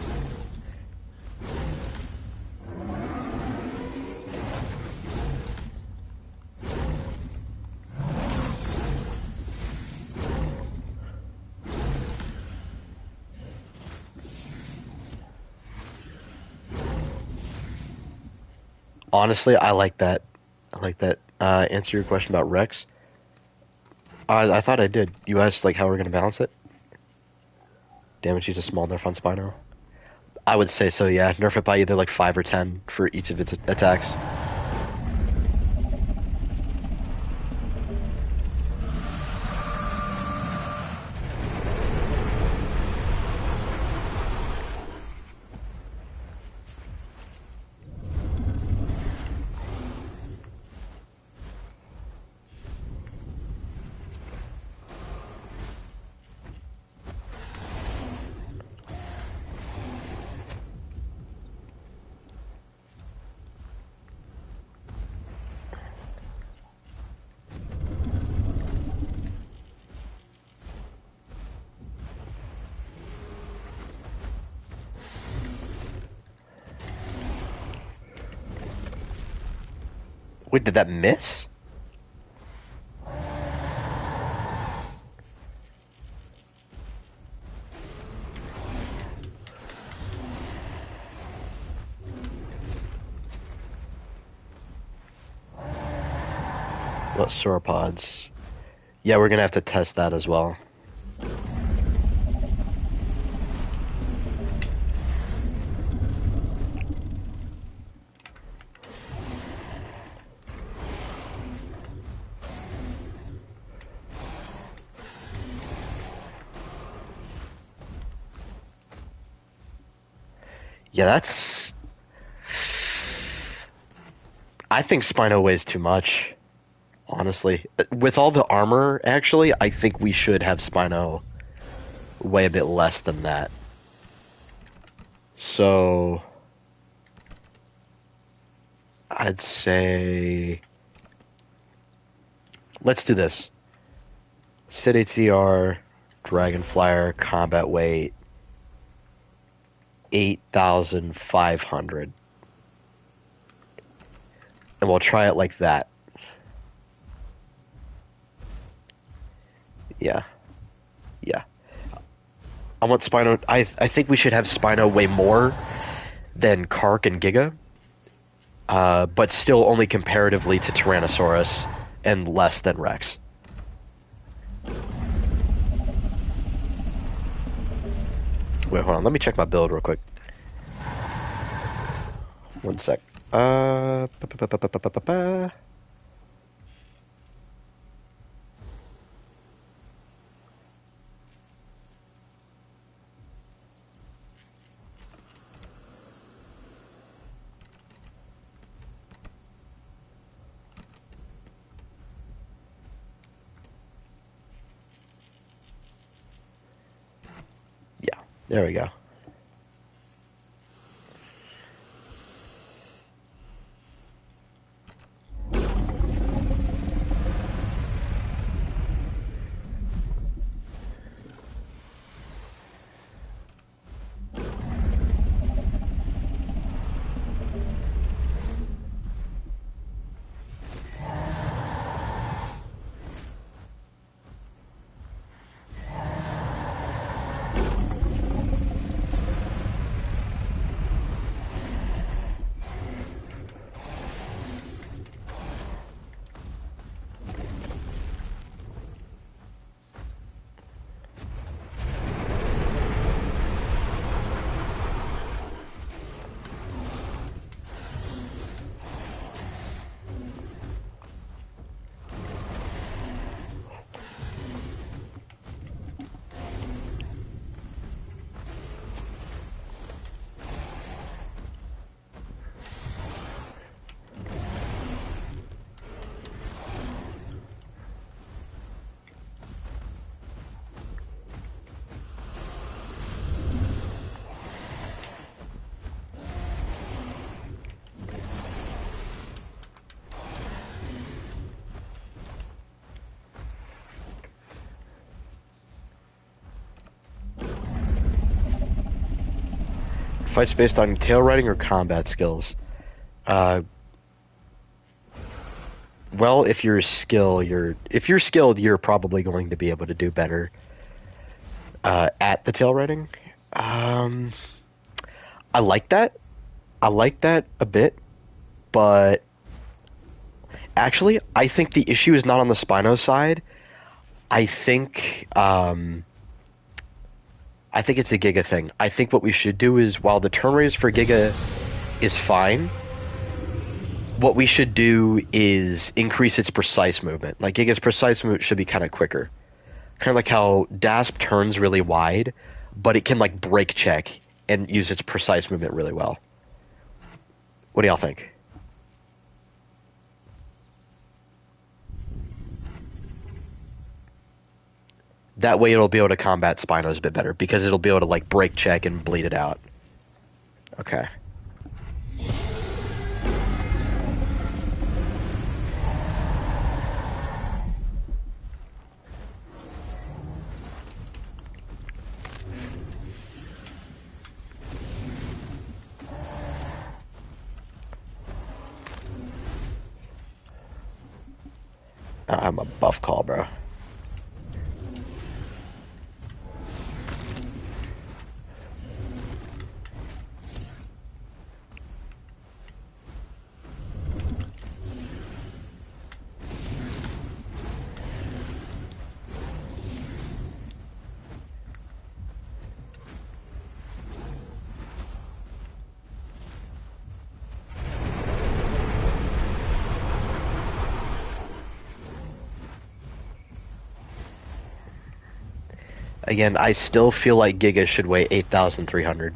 Honestly, I like that. I like that. Answer your question about Rex. I thought I did. You asked like how we're gonna balance it. Damage is a small nerf on Spino. I would say so. Yeah, nerf it by either like 5 or 10 for each of its attacks. Wait, did that miss? What sauropods? Yeah, we're gonna have to test that as well. Yeah, that's... I think Spino weighs too much, honestly. With all the armor, actually, I think we should have Spino weigh a bit less than that. So... I'd say... Let's do this. Sit HCR, Dragonflyer, combat weight, 8,500. And we'll try it like that. Yeah. Yeah. I want Spino... I think we should have Spino weigh more than Kark and Giga. But still only comparatively to Tyrannosaurus and less than Rex. Wait, hold on. Let me check my build real quick. One sec. Ba, ba, ba, ba, ba, ba, ba, ba. Yeah, there we go. Fights based on tail riding or combat skills. Well, if you're skilled, you're probably going to be able to do better at the tail riding. I like that. I like that a bit, but actually, I think the issue is not on the Spino side. I think it's a Giga thing. I think what we should do is, while the turn raise for Giga is fine, what we should do is increase its precise movement. Like, Giga's precise movement should be kind of quicker. Kind of like how Dasp turns really wide, but it can, like, break check and use its precise movement really well. What do y'all think? That way it'll be able to combat Spinos a bit better, because it'll be able to, like, break check and bleed it out. Okay. I'm a buff call, bro. Again, I still feel like Giga should weigh 8,300.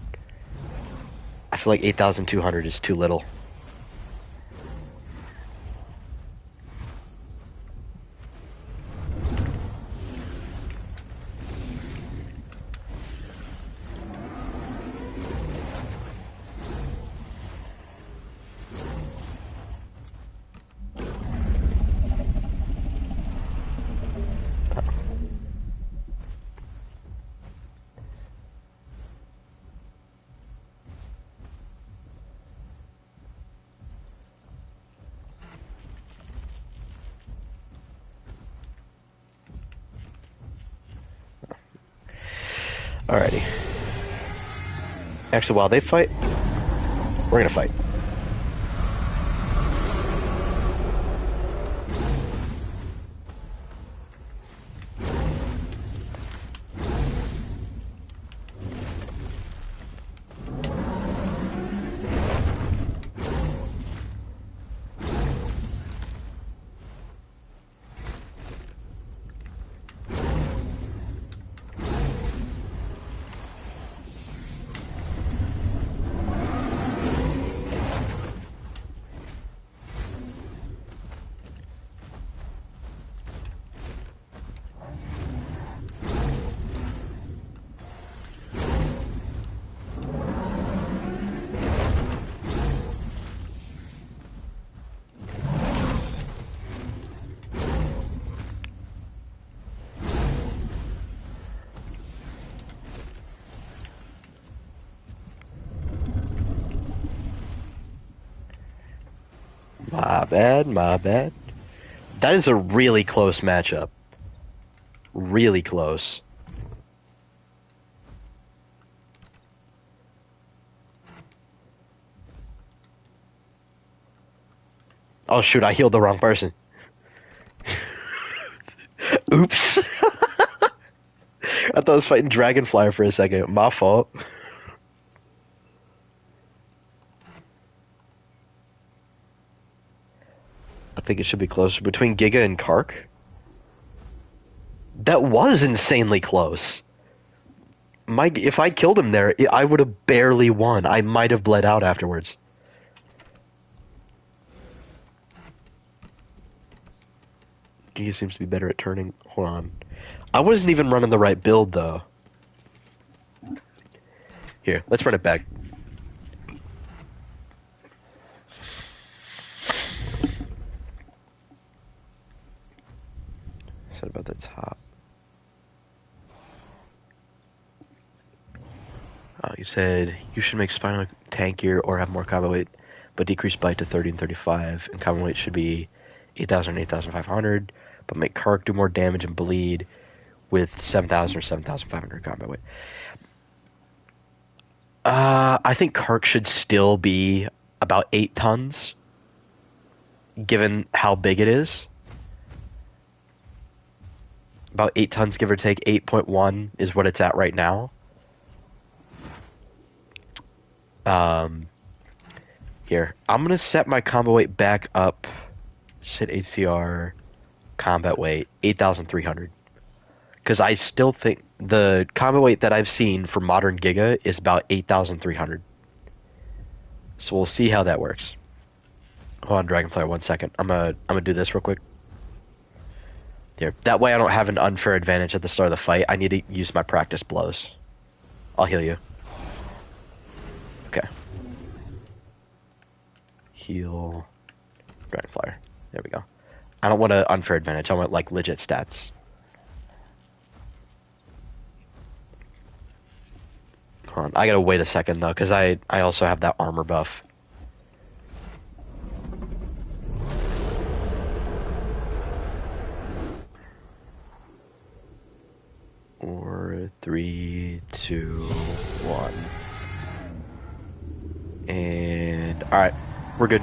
I feel like 8,200 is too little. Alrighty. Actually, while they fight, we're gonna fight. My bad, my bad. That is a really close matchup. Really close. Oh shoot, I healed the wrong person. Oops. I thought I was fighting Dragonflyer for a second. My fault. I think it should be closer between Giga and Kark. That was insanely close. If I killed him there, I would have barely won. I might have bled out afterwards. Giga seems to be better at turning. Hold on. I wasn't even running the right build, though. Here, let's run it back. Said about the top. Oh, you said you should make Spino tankier or have more combo weight, but decrease bite to 30 and 35, and combo weight should be 8,000 and 8,500, but make Kark do more damage and bleed with 7,000 or 7,500 combo weight. I think Kark should still be about 8 tons, given how big it is. About 8 tons, give or take. 8.1 is what it's at right now. Here, I'm gonna set my combo weight back up. Set HCR combat weight 8,300, because I still think the combo weight that I've seen for modern Giga is about 8,300. So we'll see how that works. Hold on, Dragonfly, 1 second. I'm gonna do this real quick. Here, that way I don't have an unfair advantage at the start of the fight. I need to use my practice blows. I'll heal you. Okay. Heal. Dragonflyer. There we go. I don't want an unfair advantage. I want, like, legit stats. Hold on. I gotta wait a second, though, because I also have that armor buff. Four, 3, 2, 1. And alright, we're good.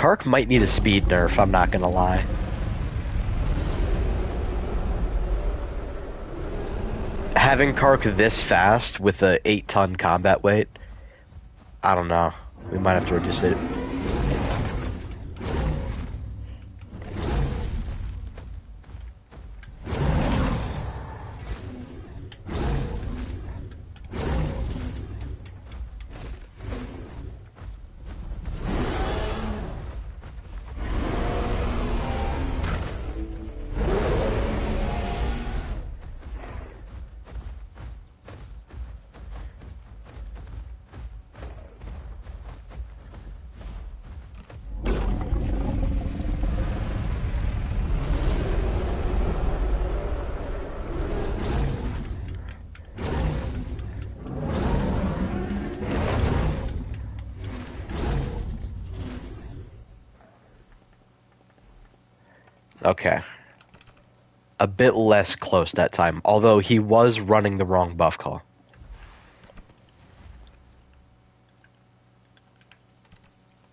Kark might need a speed nerf, I'm not gonna lie. Having Kark this fast with a 8-ton combat weight, I don't know. We might have to reduce it. Okay. A bit less close that time, although he was running the wrong buff call.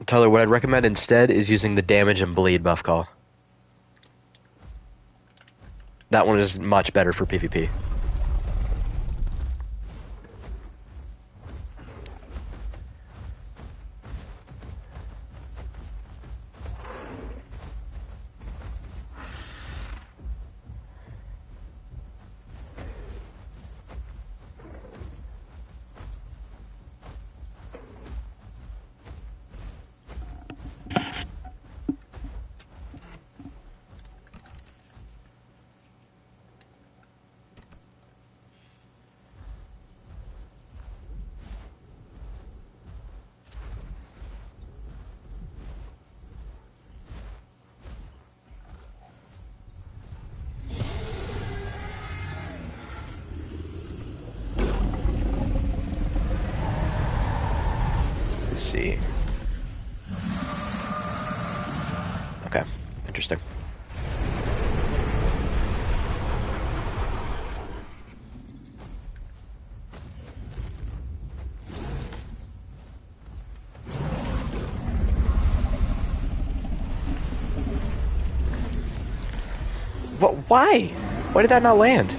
Tyler, what I'd recommend instead is using the damage and bleed buff call. That one is much better for PvP. See. Okay, interesting. What? Why? Why did that not land?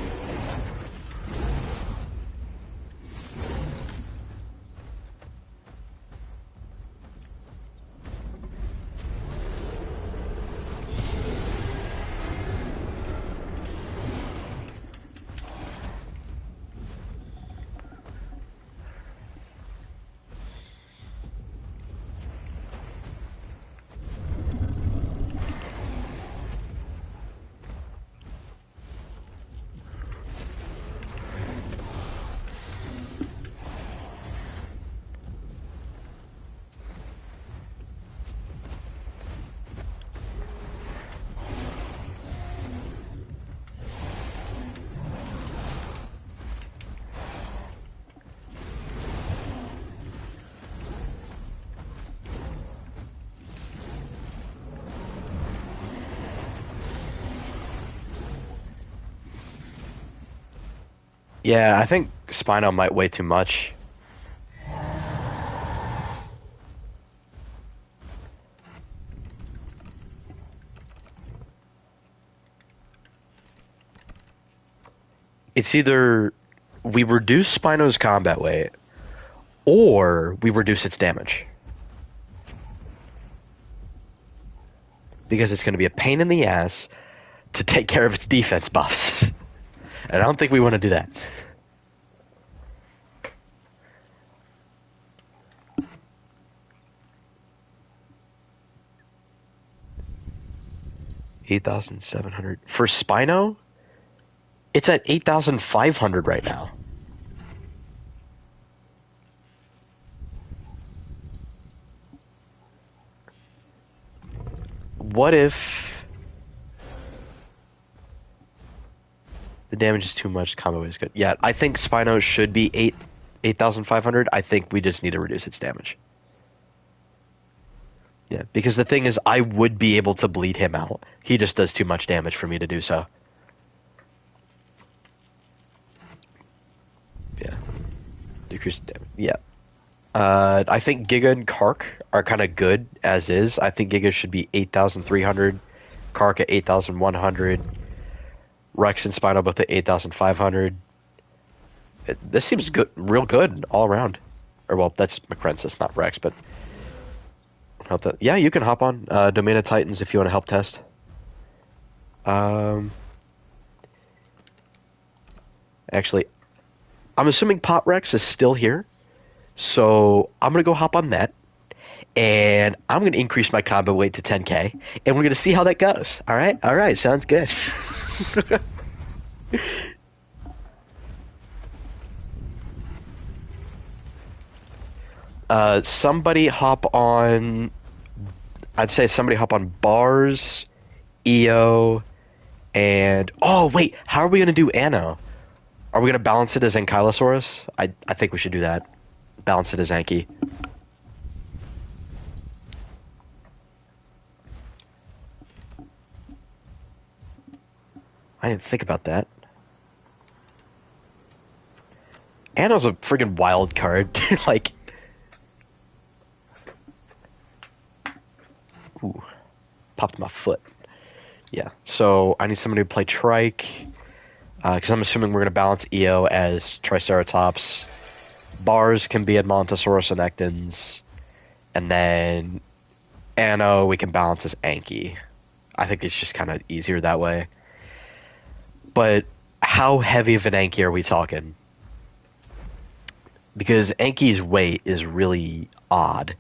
Yeah, I think Spino might weigh too much. It's either we reduce Spino's combat weight, or we reduce its damage. Because it's going to be a pain in the ass to take care of its defense buffs. And I don't think we want to do that. $8,700 for Spino. It's at 8,500 right now. What if the damage is too much, combo is good? Yeah, I think Spino should be 8,500. I think we just need to reduce its damage. Yeah, because the thing is, I would be able to bleed him out. He just does too much damage for me to do so. Yeah. Decrease damage. Yeah. I think Giga and Kark are kind of good as is. I think Giga should be 8,300, Kark at 8,100, Rex and Spino both at 8,500. This seems good, real good all around. Or well, that's Macrensis, not Rex, but yeah, you can hop on Domain of Titans if you want to help test. Actually, I'm assuming Pot Rex is still here, so I'm gonna go hop on that, and I'm gonna increase my combo weight to 10k, and we're gonna see how that goes. All right, sounds good. Somebody hop on. I'd say somebody hop on Bars, EO, and oh wait, how are we gonna do Anno? Are we gonna balance it as Ankylosaurus? I think we should do that. Balance it as Anky. I didn't think about that. Anno's a friggin' wild card. Like, ooh, popped my foot. Yeah, so I need somebody to play Trike, because I'm assuming we're going to balance EO as Triceratops. Bars can be Edmontosaurus and Ectins, and then Anno we can balance as Anky. I think it's just kind of easier that way. But how heavy of an Anky are we talking? Because Anky's weight is really odd.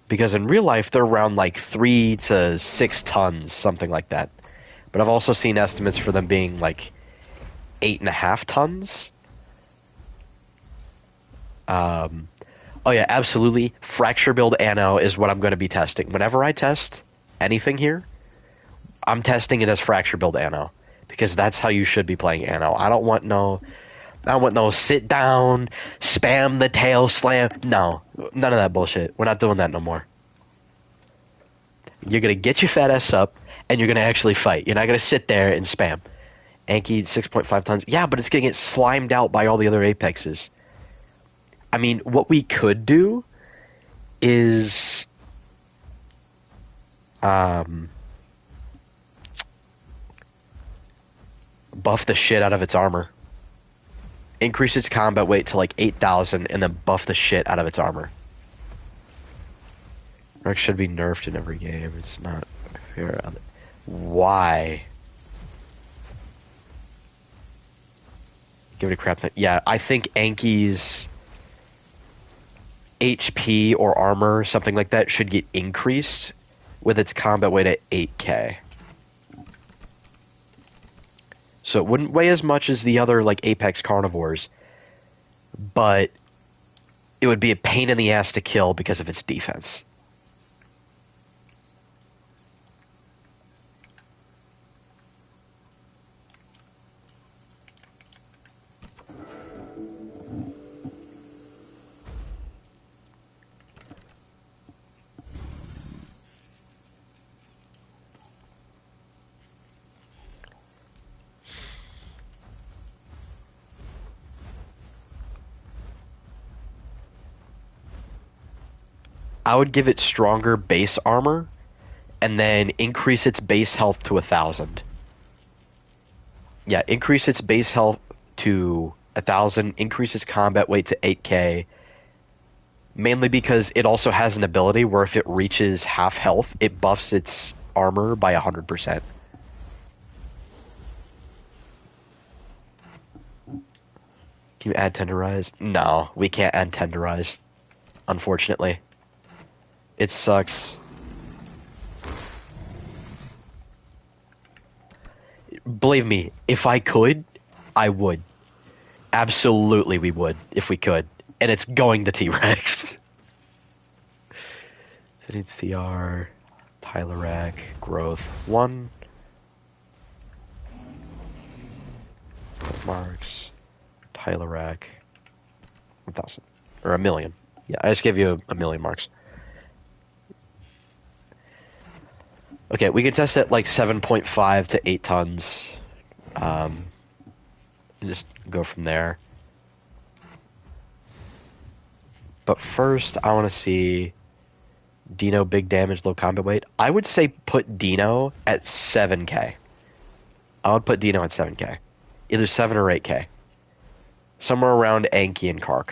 Because in real life, they're around like 3 to 6 tons, something like that. But I've also seen estimates for them being like 8.5 tons. Oh yeah, absolutely. Fracture build Anno is what I'm going to be testing. Whenever I test anything here, I'm testing it as fracture build Anno. Because that's how you should be playing Anno. I don't want no sit down, spam the tail slam. No, none of that bullshit. We're not doing that no more. You're going to get your fat ass up, and you're going to actually fight. You're not going to sit there and spam. Anky, 6.5 tons. Yeah, but it's going to get slimed out by all the other apexes. I mean, what we could do is... buff the shit out of its armor. Increase its combat weight to like 8,000 and then buff the shit out of its armor. Rex should be nerfed in every game. It's not fair. Why? Give it a crap. Yeah, I think Anky's HP or armor, something like that, should get increased with its combat weight at 8k. So it wouldn't weigh as much as the other like apex carnivores, but it would be a pain in the ass to kill because of its defense. I would give it stronger base armor, and then increase its base health to 1,000. Yeah, increase its base health to 1,000, increase its combat weight to 8k, mainly because it also has an ability where if it reaches half health, it buffs its armor by 100%. Can you add tenderize? No, we can't add tenderize, unfortunately. It sucks. Believe me, if I could, I would. Absolutely we would, if we could. And it's going to T-Rex. CR, Tylorac, Growth 1. Marks, Tylorac, 1,000. Or 1,000,000. Yeah, I just gave you a million marks. Okay, we can test it like 7.5 to 8 tons. And just go from there. But first, I want to see Dino big damage, low combat weight. I would say put Dino at 7k. I would put Dino at 7k. Either 7 or 8k. Somewhere around Anki and Kark.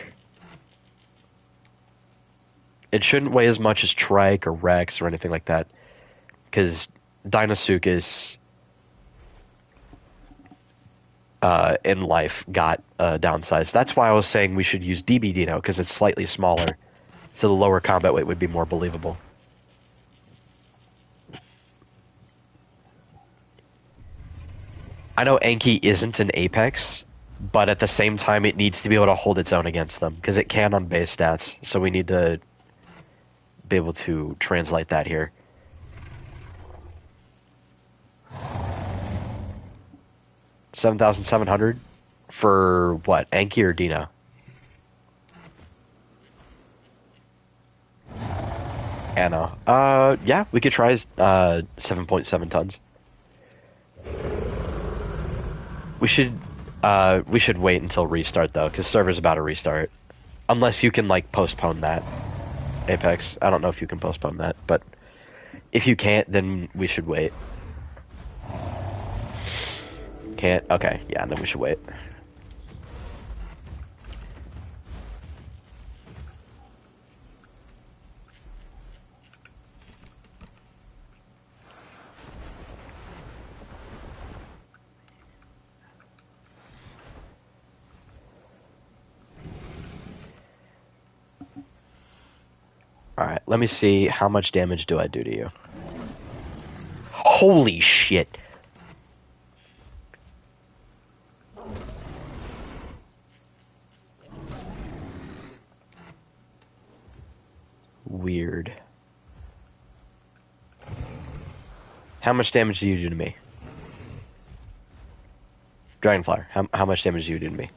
It shouldn't weigh as much as Trike or Rex or anything like that. Because Dinosuchus in life got downsized. That's why I was saying we should use DB Dino, because it's slightly smaller. So the lower combat weight would be more believable. I know Anki isn't an Apex, but at the same time it needs to be able to hold its own against them, because it can on base stats, so we need to be able to translate that here. $7,700 for what? Anki or Dino? Anna. Yeah, we could try 7.7 tons. We should wait until restart though, because server's about to restart. Unless you can like postpone that. Apex. I don't know if you can postpone that, but if you can't, then we should wait. Can't? Okay, yeah, then we should wait. Alright, let me see how much damage do I do to you. Holy shit! Weird. How much damage do you do to me? Dragonflower, how much damage do you do to me?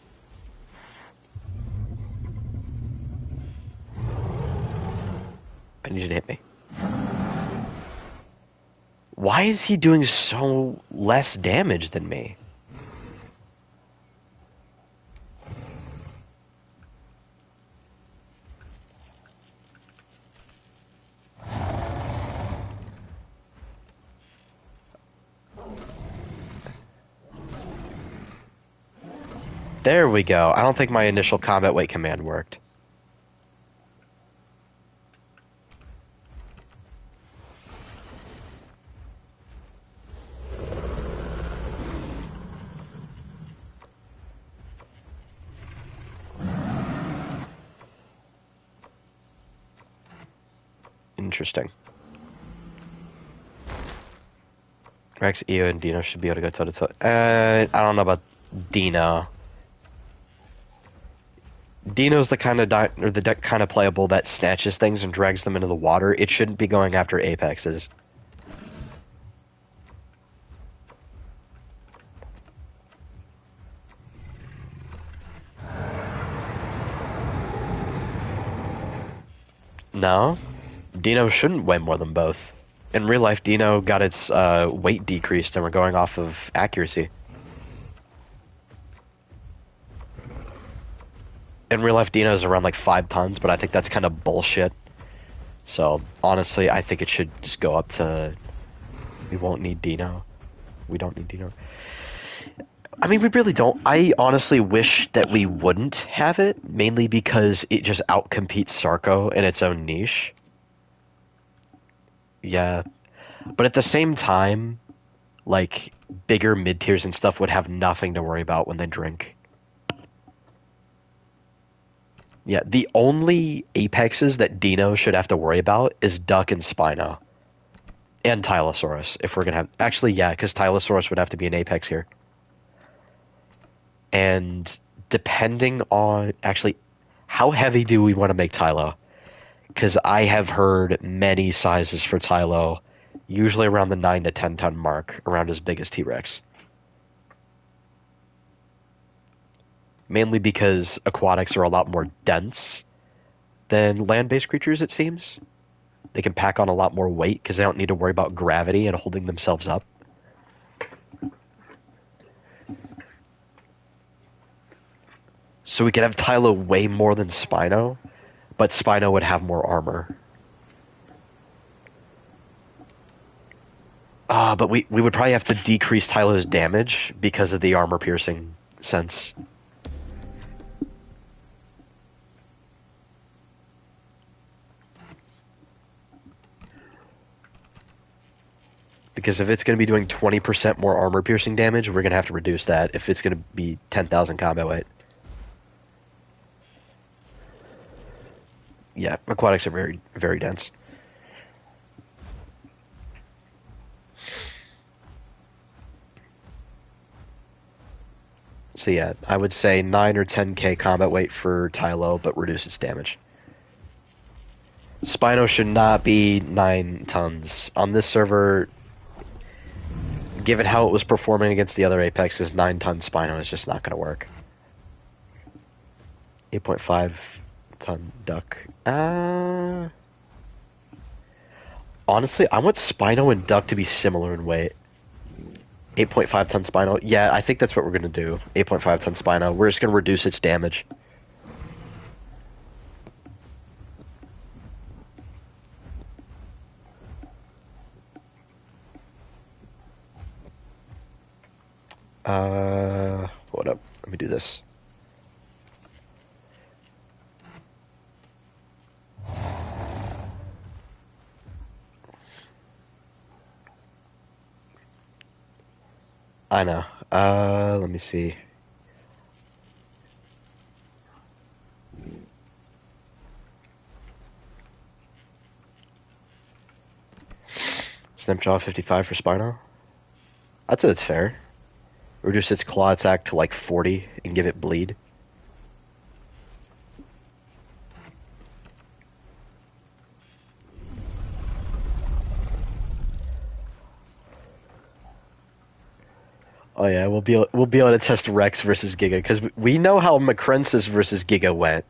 I need you to hit me. Why is he doing so less damage than me? There we go. I don't think my initial combat weight command worked. Interesting. Rex, Eo, and Dino should be able to go toe-to-toe. I don't know about Dino. Dino's the kind of kind of playable that snatches things and drags them into the water. It shouldn't be going after Apexes. No, Dino shouldn't weigh more than both. In real life, Dino got its weight decreased, and we're going off of accuracy. In real life, Dino is around like 5 tons, but I think that's kind of bullshit. So, honestly, I think it should just go up to... We won't need Dino. We don't need Dino. I mean, we really don't. I honestly wish that we wouldn't have it, mainly because it just outcompetes Sarko in its own niche. Yeah. But at the same time, like, bigger mid-tiers and stuff would have nothing to worry about when they drink. Yeah, the only Apexes that Dino should have to worry about is Duck and Spino. And Tylosaurus, if we're gonna have... Actually, yeah, because Tylosaurus would have to be an Apex here. And depending on... Actually, how heavy do we want to make Tylo? Because I have heard many sizes for Tylo, usually around the 9 to 10 ton mark, around as big as T-Rex. Mainly because aquatics are a lot more dense than land-based creatures, it seems. They can pack on a lot more weight because they don't need to worry about gravity and holding themselves up. So we could have Tylo way more than Spino, but Spino would have more armor. But we would probably have to decrease Tylo's damage because of the armor piercing sense. Because if it's going to be doing 20% more armor piercing damage, we're going to have to reduce that if it's going to be 10,000 combat weight. Yeah, aquatics are very, very dense. So yeah, I would say 9 or 10k combat weight for Tylo, but reduce its damage. Spino should not be 9 tons. On this server, given how it was performing against the other Apexes, 9-ton Spino is just not going to work. 8.5-ton duck. Honestly, I want Spino and duck to be similar in weight. 8.5-ton Spino. Yeah, I think that's what we're going to do. 8.5-ton Spino. We're just going to reduce its damage. Hold up. Let me do this. I know. Let me see. Snapjaw 55 for Spino. I'd say that's fair. Reduce its claw attack to like 40 and give it bleed. Oh yeah, we'll be able to test Rex versus Giga because we know how Macrensis versus Giga went.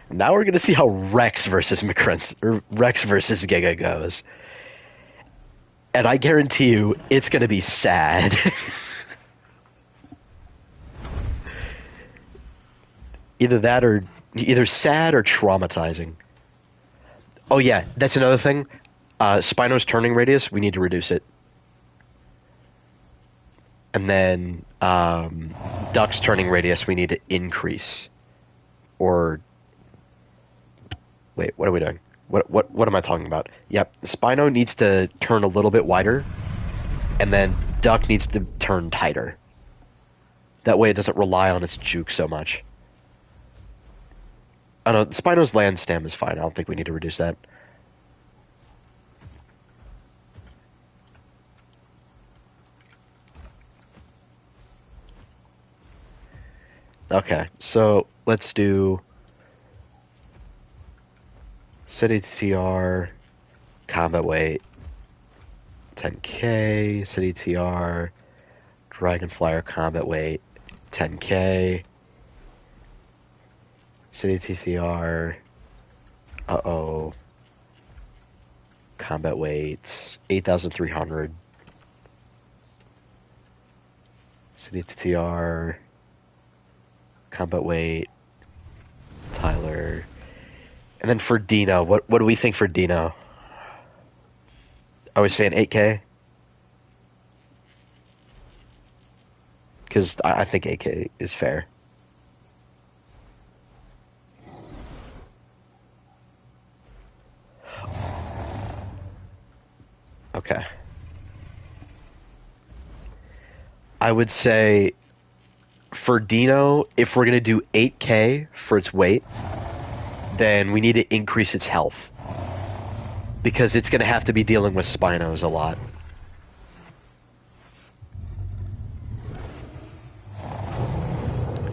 Now we're gonna see how Rex versus Giga goes, and I guarantee you it's gonna be sad. either sad or traumatizing. Oh yeah, that's another thing. Spino's turning radius, we need to reduce it. And then Duck's turning radius we need to increase. Or wait, what are we doing? What am I talking about? Yep, Spino needs to turn a little bit wider, and then Duck needs to turn tighter. That way it doesn't rely on its juke so much. I don't know, Spino's land stam is fine. I don't think we need to reduce that. Okay, so let's do City TR, combat weight, 10k, City TR, Dragonflyer combat weight, 10k, City TCR, combat weight, 8,300, City TR, combat weight, Tyler, and then for Dino, what do we think for Dino? I was saying 8k, because I think 8k is fair. Okay. I would say for Dino, if we're going to do 8k for its weight, then we need to increase its health. Because it's going to have to be dealing with Spinos a lot.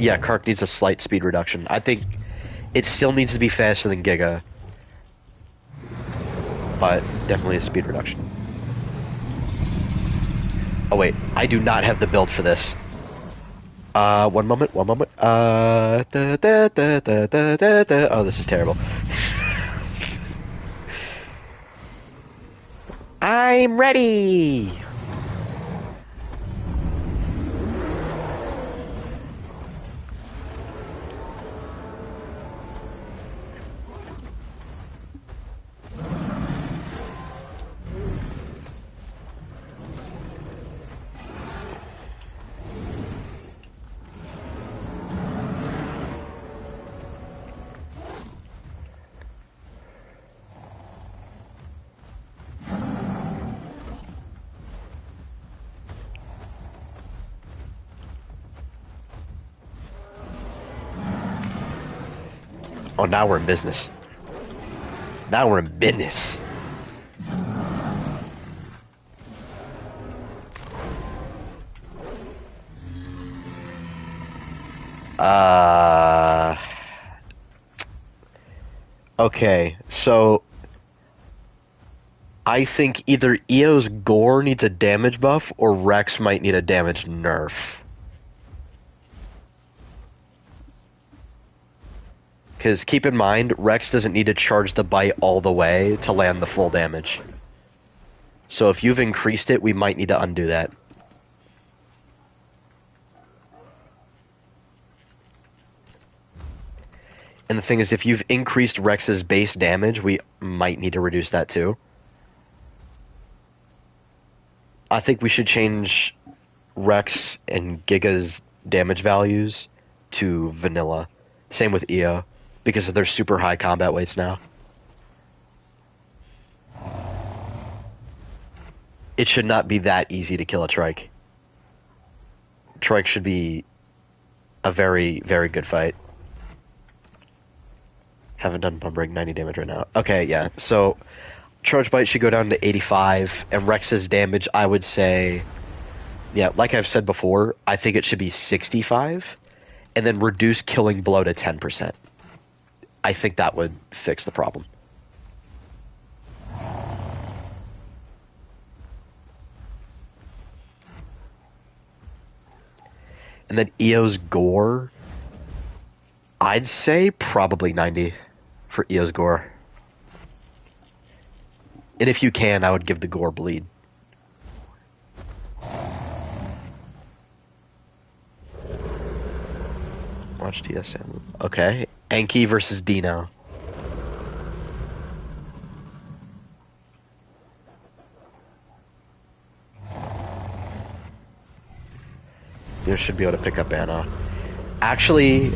Yeah, Kark needs a slight speed reduction. I think it still needs to be faster than Giga. But definitely a speed reduction. Oh wait, I do not have the build for this. One moment. Oh, this is terrible. I'm ready! Oh, now we're in business. Now we're in business. Okay, so I think either Eo's Gore needs a damage buff or Rex might need a damage nerf. Because keep in mind, Rex doesn't need to charge the bite all the way to land the full damage. So if you've increased it, we might need to undo that. And the thing is, if you've increased Rex's base damage, we might need to reduce that too. I think we should change Rex and Giga's damage values to vanilla. Same with Eo, because of their super high combat weights now. It should not be that easy to kill a Trike. Trike should be a very, very good fight. Haven't done Bum Break, 90 damage right now. Okay, yeah, so Charge Bite should go down to 85, and Rex's damage, I would say, yeah, like I've said before, I think it should be 65, and then reduce Killing Blow to 10%. I think that would fix the problem. And then Eo's Gore, I'd say probably 90 for Eo's Gore. And if you can, I would give the Gore Bleed. Watch TSM. Okay. Anki versus Dino. Dino should be able to pick up Anna. Actually,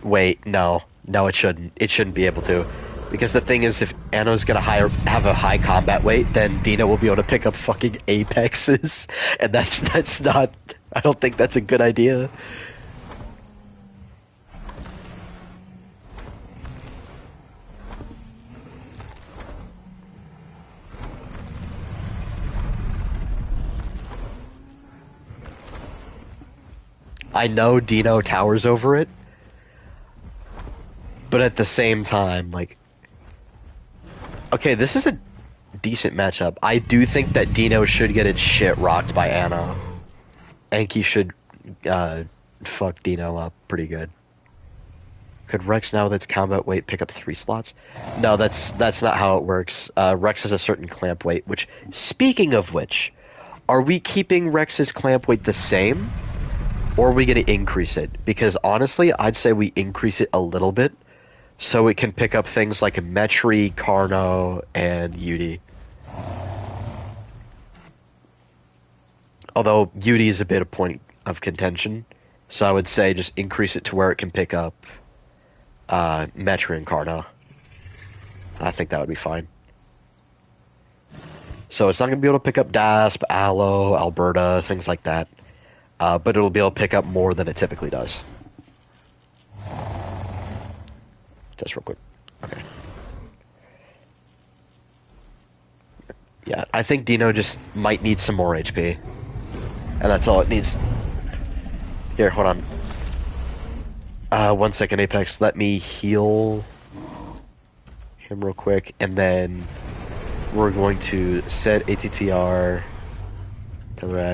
wait, no. No, it shouldn't. It shouldn't be able to. Because the thing is, if Anno's gonna have a high combat weight, then Dino will be able to pick up fucking Apexes. And that's not... I don't think that's a good idea. I know Dino towers over it, but at the same time, like... Okay, this is a decent matchup. I do think that Dino should get its shit rocked by Anna. Anki should fuck Dino up pretty good. Could Rex, now that's combat weight, pick up 3 slots? No, that's not how it works. Rex has a certain clamp weight, which, speaking of which, are we keeping Rex's clamp weight the same? Or are we going to increase it? Because honestly, I'd say we increase it a little bit, so it can pick up things like Metri, Carno, and Yudi. Although Yudi is a bit of point of contention, so I would say just increase it to where it can pick up Metri and Carno. I think that would be fine. So it's not going to be able to pick up Dasp, Alio, Alberta, things like that. But it'll be able to pick up more than it typically does. Just real quick. Okay. Yeah, I think Dino just might need some more HP. And that's all it needs. Here, hold on. 1 second, Apex. Let me heal him real quick. And then we're going to set ATTR.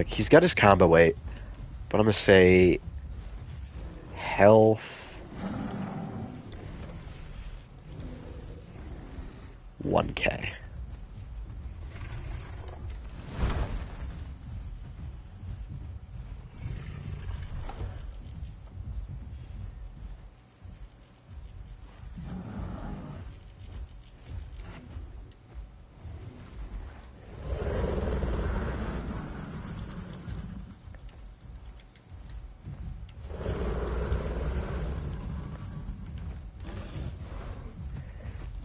He's got his combo weight. But I'm going to say health 1K.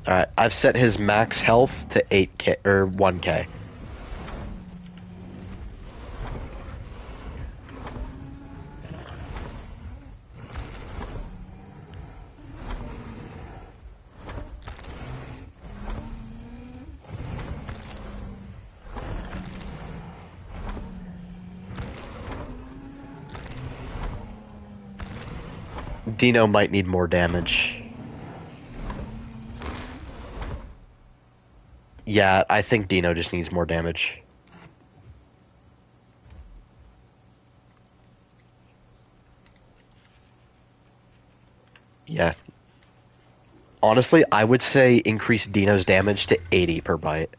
Alright, I've set his max health to 8K, or 1K. Dino might need more damage. Yeah, I think Dino just needs more damage. Yeah. Honestly, I would say increase Dino's damage to 80 per bite.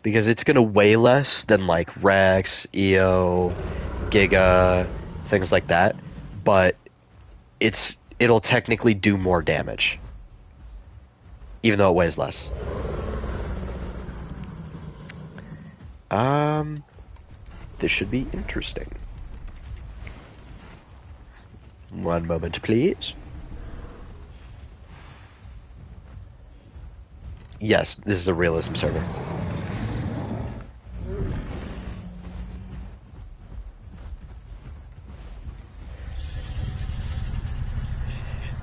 Because it's gonna weigh less than like Rex, EO, Giga, things like that, but it'll technically do more damage. Even though it weighs less. This should be interesting. One moment, please. Yes, this is a Realism server.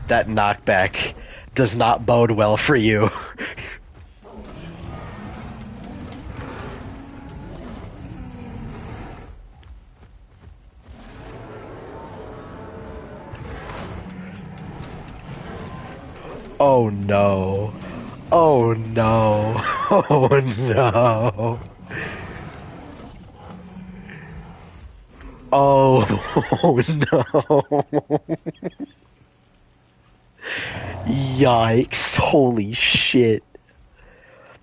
That knockback does not bode well for you. Oh no. Oh no. Oh no. Oh no. Yikes. Holy shit.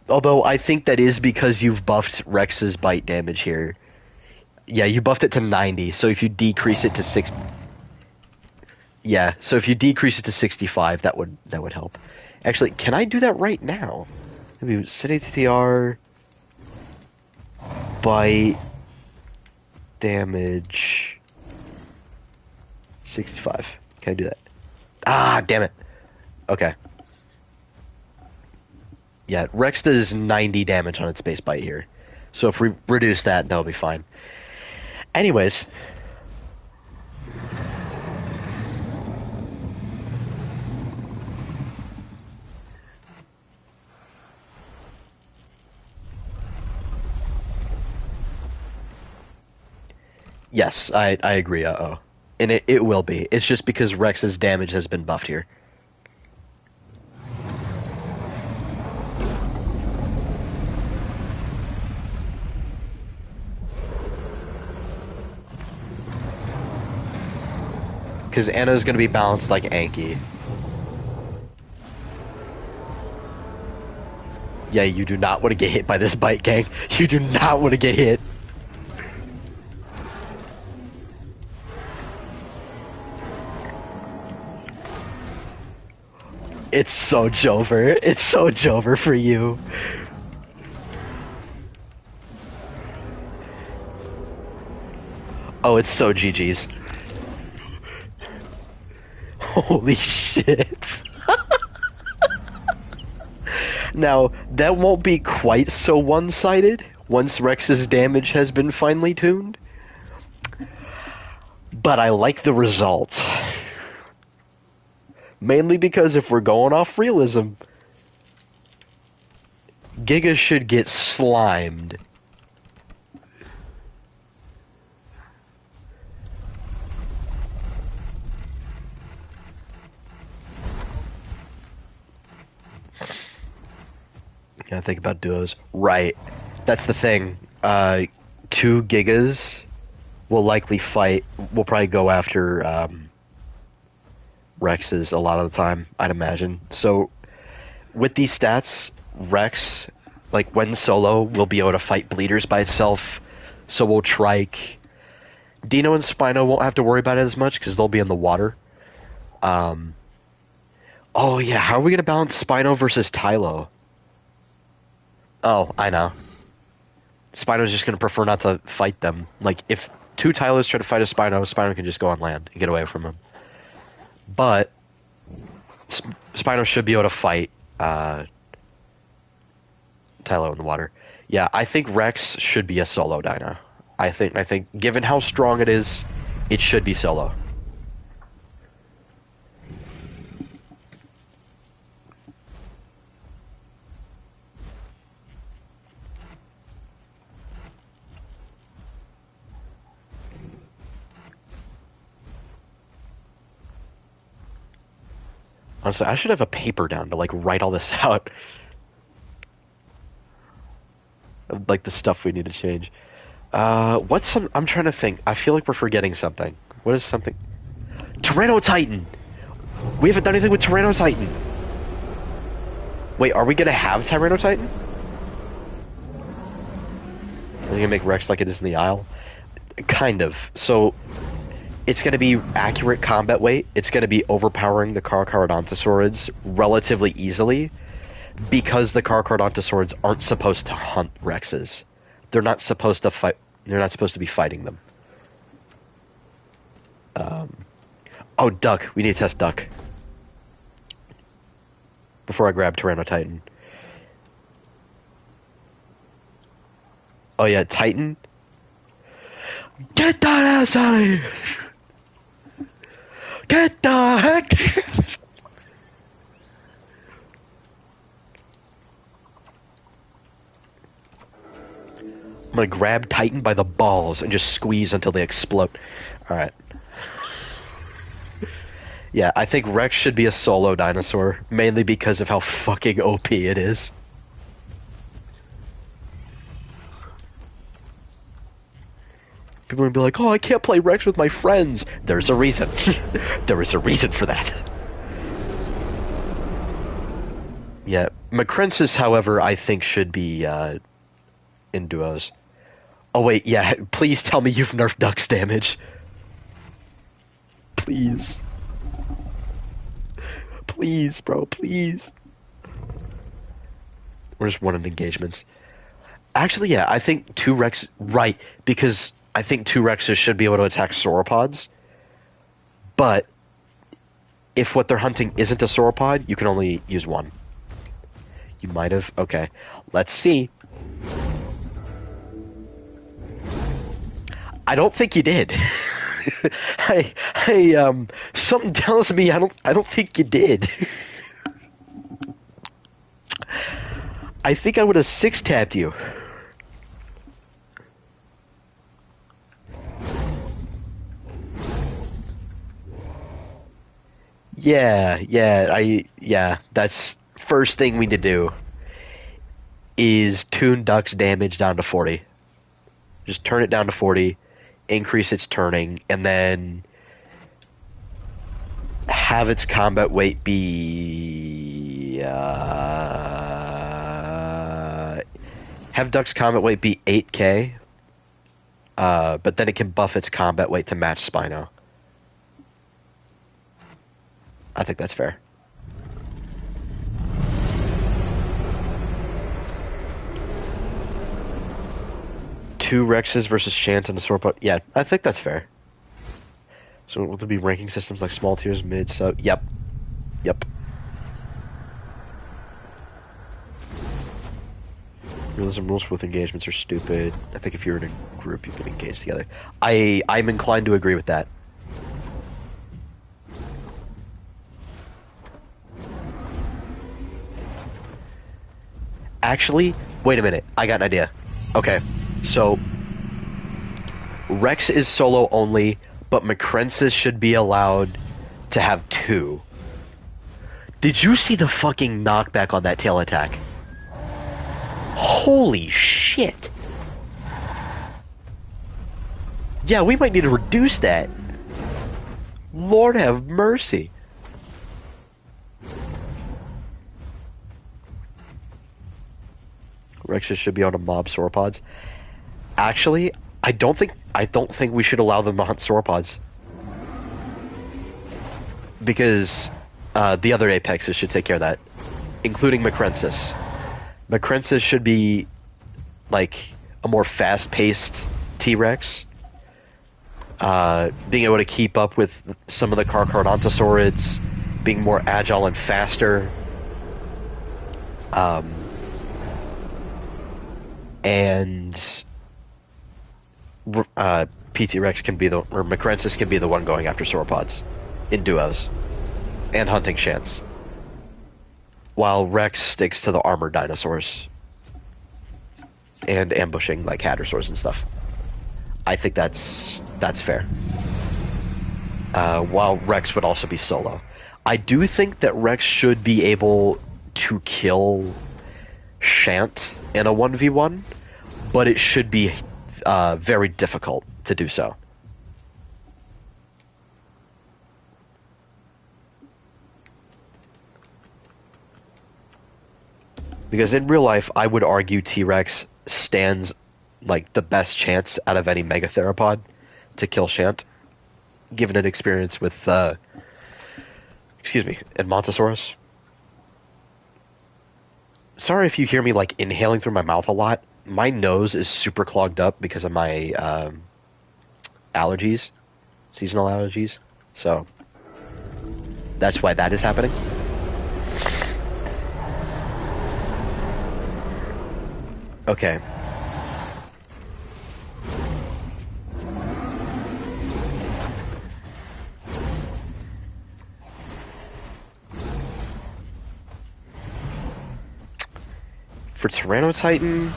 Although I think that is because you've buffed Rex's bite damage here. Yeah, you buffed it to 90, so if you decrease it to 60... Yeah, so if you decrease it to 65, that would help. Actually, can I do that right now? Maybe set ATTR... Bite... Damage... 65. Can I do that? Ah, damn it. Okay. Yeah, Rex does 90 damage on its base bite here. So if we reduce that, that'll be fine. Anyways. Yes, I agree, uh-oh. And it will be. It's just because Rex's damage has been buffed here. Because Anna's going to be balanced like Anki. Yeah, you do not want to get hit by this bite, gang. You do not want to get hit. It's so Jover. It's so Jover for you. Oh, it's so GG's. Holy shit. Now, that won't be quite so one-sided once Rex's damage has been finely tuned. But I like the result. Mainly because if we're going off realism, Giga should get slimed. Gotta think about duos. Right. That's the thing. 2 Gigas will likely fight. We'll probably go after Rex's a lot of the time, I'd imagine. So, with these stats, Rex, like when solo, will be able to fight bleeders by itself. So we'll trike. Dino and Spino won't have to worry about it as much because they'll be in the water. Oh yeah, how are we gonna balance Spino versus Tylo? Oh, I know. Spino's just going to prefer not to fight them. Like, if 2 Tylos try to fight a Spino, Spino can just go on land and get away from him. But Spino should be able to fight Tylo in the water. Yeah, I think Rex should be a solo dino. I think given how strong it is, it should be solo. Honestly, I should have a paper down to like write all this out. Like the stuff we need to change. What's some? I'm trying to think. I feel like we're forgetting something. What is something? Tyrannotitan. We haven't done anything with Tyrannotitan. Wait, are we gonna have Tyrannotitan? Are we gonna make Rex like it is in the Isle? Kind of. So it's gonna be accurate combat weight. It's gonna be overpowering the Carcharodontosaurids relatively easily because the Carcharodontosaurids aren't supposed to hunt Rexes. They're not supposed to fight. They're not supposed to be fighting them. Oh, Duck. We need to test Duck before I grab Tyrannotitan. Oh yeah, Titan. Get that ass out of here! Get the heck! I'm gonna grab Titan by the balls and just squeeze until they explode. Alright. Yeah, I think Rex should be a solo dinosaur, mainly because of how fucking OP it is. People are gonna be like, oh, I can't play Rex with my friends. There's a reason. There is a reason for that. Yeah, Macrensis, however, I think should be in duos. Oh wait, yeah, please tell me you've nerfed Duck's damage. Please. Please, bro, please. We're just one in engagements. Actually, yeah, I think 2 Rex... Right, because I think 2 Rexes should be able to attack sauropods. But if what they're hunting isn't a sauropod, you can only use 1. You might have... Okay, let's see. I don't think you did. Something tells me I don't think you did. I think I would have 6-tapped you. Yeah, that's first thing we need to do is tune Duck's damage down to 40. Just turn it down to 40. Increase its turning, and then have its combat weight be have Duck's combat weight be 8k, but then it can buff its combat weight to match Spino. I think that's fair. Two Rexes versus Shant and a sauropod. Yeah, I think that's fair. So will there be ranking systems like small tiers, mid, sub? Yep. Realism rules with engagements are stupid. I think if you're in a group, you can engage together. I'm inclined to agree with that. Actually, wait a minute. I got an idea. Okay. So, Rex is solo only, but Macrensis should be allowed to have 2. Did you see the fucking knockback on that tail attack? Holy shit! Yeah, we might need to reduce that. Lord have mercy. Rexes should be able to mob sauropods. Actually, I don't think we should allow them to hunt sauropods. Because the other apexes should take care of that. Including Macrensis. Macrensis should be like a more fast-paced T-Rex. Being able to keep up with some of the Carcharodontosaurids, being more agile and faster. And PT Rex can be or Macrensis can be the one going after sauropods in duos and hunting Shants, while Rex sticks to the armored dinosaurs and ambushing like hadrosaurs and stuff. I think that's fair. While Rex would also be solo. I do think that Rex should be able to kill Shant in a 1v1, but it should be very difficult to do so. Because in real life, I would argue T-Rex stands like the best chance out of any Megatheropod to kill Shant, given an experience with, Edmontosaurus. Sorry if you hear me like inhaling through my mouth a lot. My nose is super clogged up because of my allergies, seasonal allergies. So that's why that is happening. Okay. For Tyrannotitan,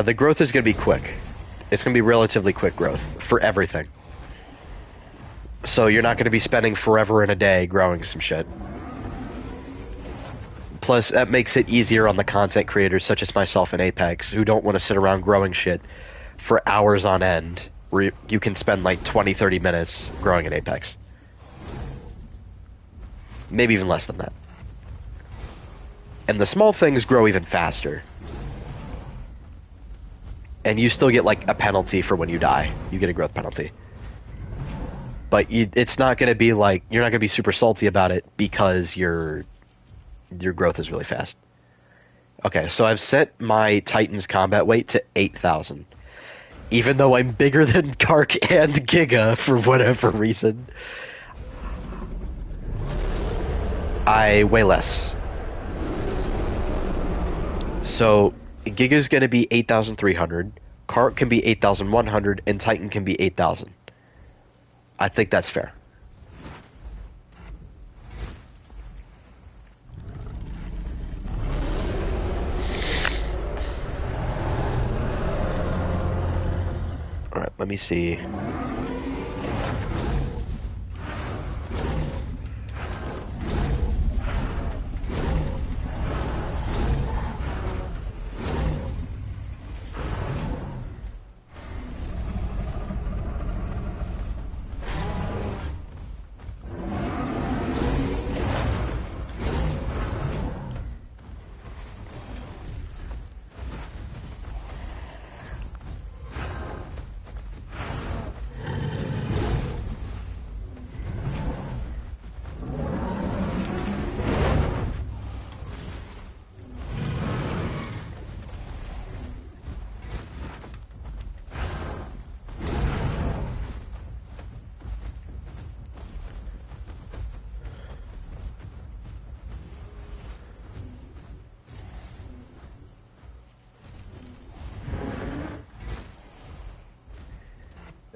the growth is going to be quick. It's going to be relatively quick growth for everything. So you're not going to be spending forever and a day growing some shit. Plus, that makes it easier on the content creators such as myself and Apex, who don't want to sit around growing shit for hours on end, where you can spend like 20-30 minutes growing in Apex. Maybe even less than that. And the small things grow even faster. And you still get like a penalty for when you die. You get a growth penalty. But it's not going to be like, you're not going to be super salty about it because your growth is really fast. Okay, so I've set my Titan's combat weight to 8,000. Even though I'm bigger than Kark and Giga for whatever reason, I weigh less. So Giga's going to be 8,300, Kark can be 8,100, and Titan can be 8,000. I think that's fair. Alright, let me see.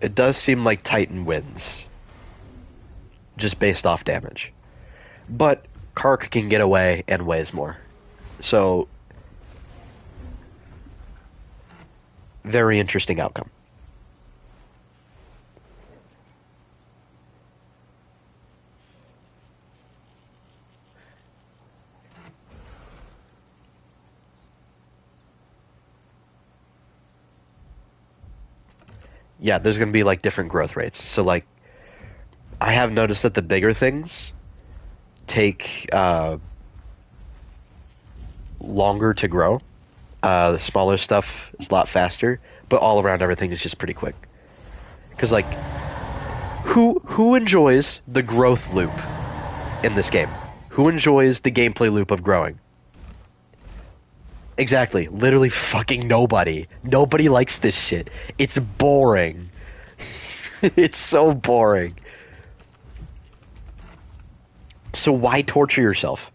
It does seem like Titan wins, just based off damage. But Kark can get away and weighs more. So, very interesting outcome. Yeah, there's going to be, like, different growth rates. So, like, I have noticed that the bigger things take longer to grow. The smaller stuff is a lot faster, but all around everything is just pretty quick. Because, like, who enjoys the growth loop in this game? Who enjoys the gameplay loop of growing? Exactly. Literally fucking nobody. Nobody likes this shit. It's boring. It's so boring. So why torture yourself?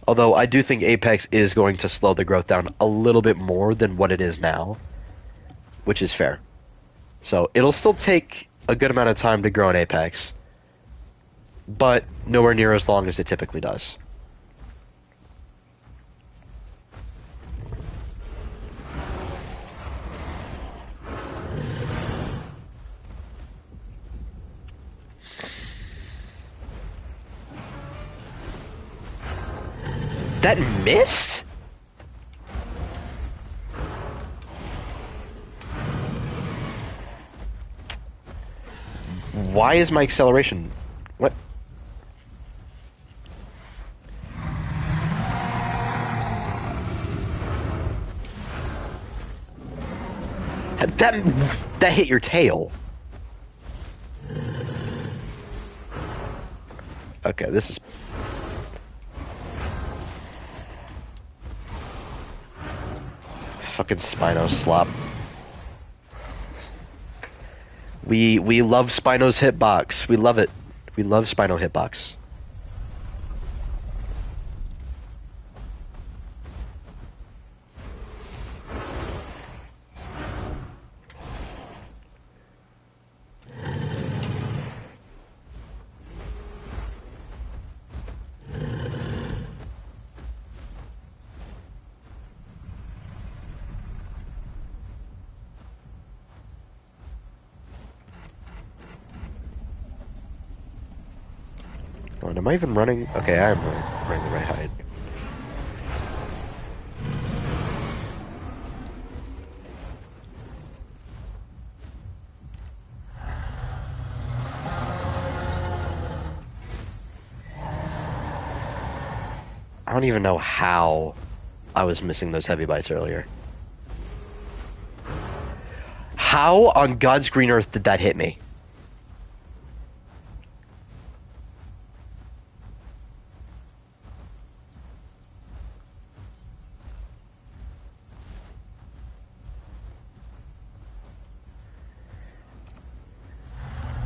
Although I do think Apex is going to slow the growth down a little bit more than what it is now, which is fair. So it'll still take a good amount of time to grow an Apex, but nowhere near as long as it typically does. That missed? Why is my acceleration... What? That hit your tail. Okay, this is... Fucking Spino slop. We love Spino's hitbox. We love it. We love Spino hitbox. Oh, am I even running? Okay, I am running the right height. I don't even know how I was missing those heavy bites earlier. How on God's green earth did that hit me?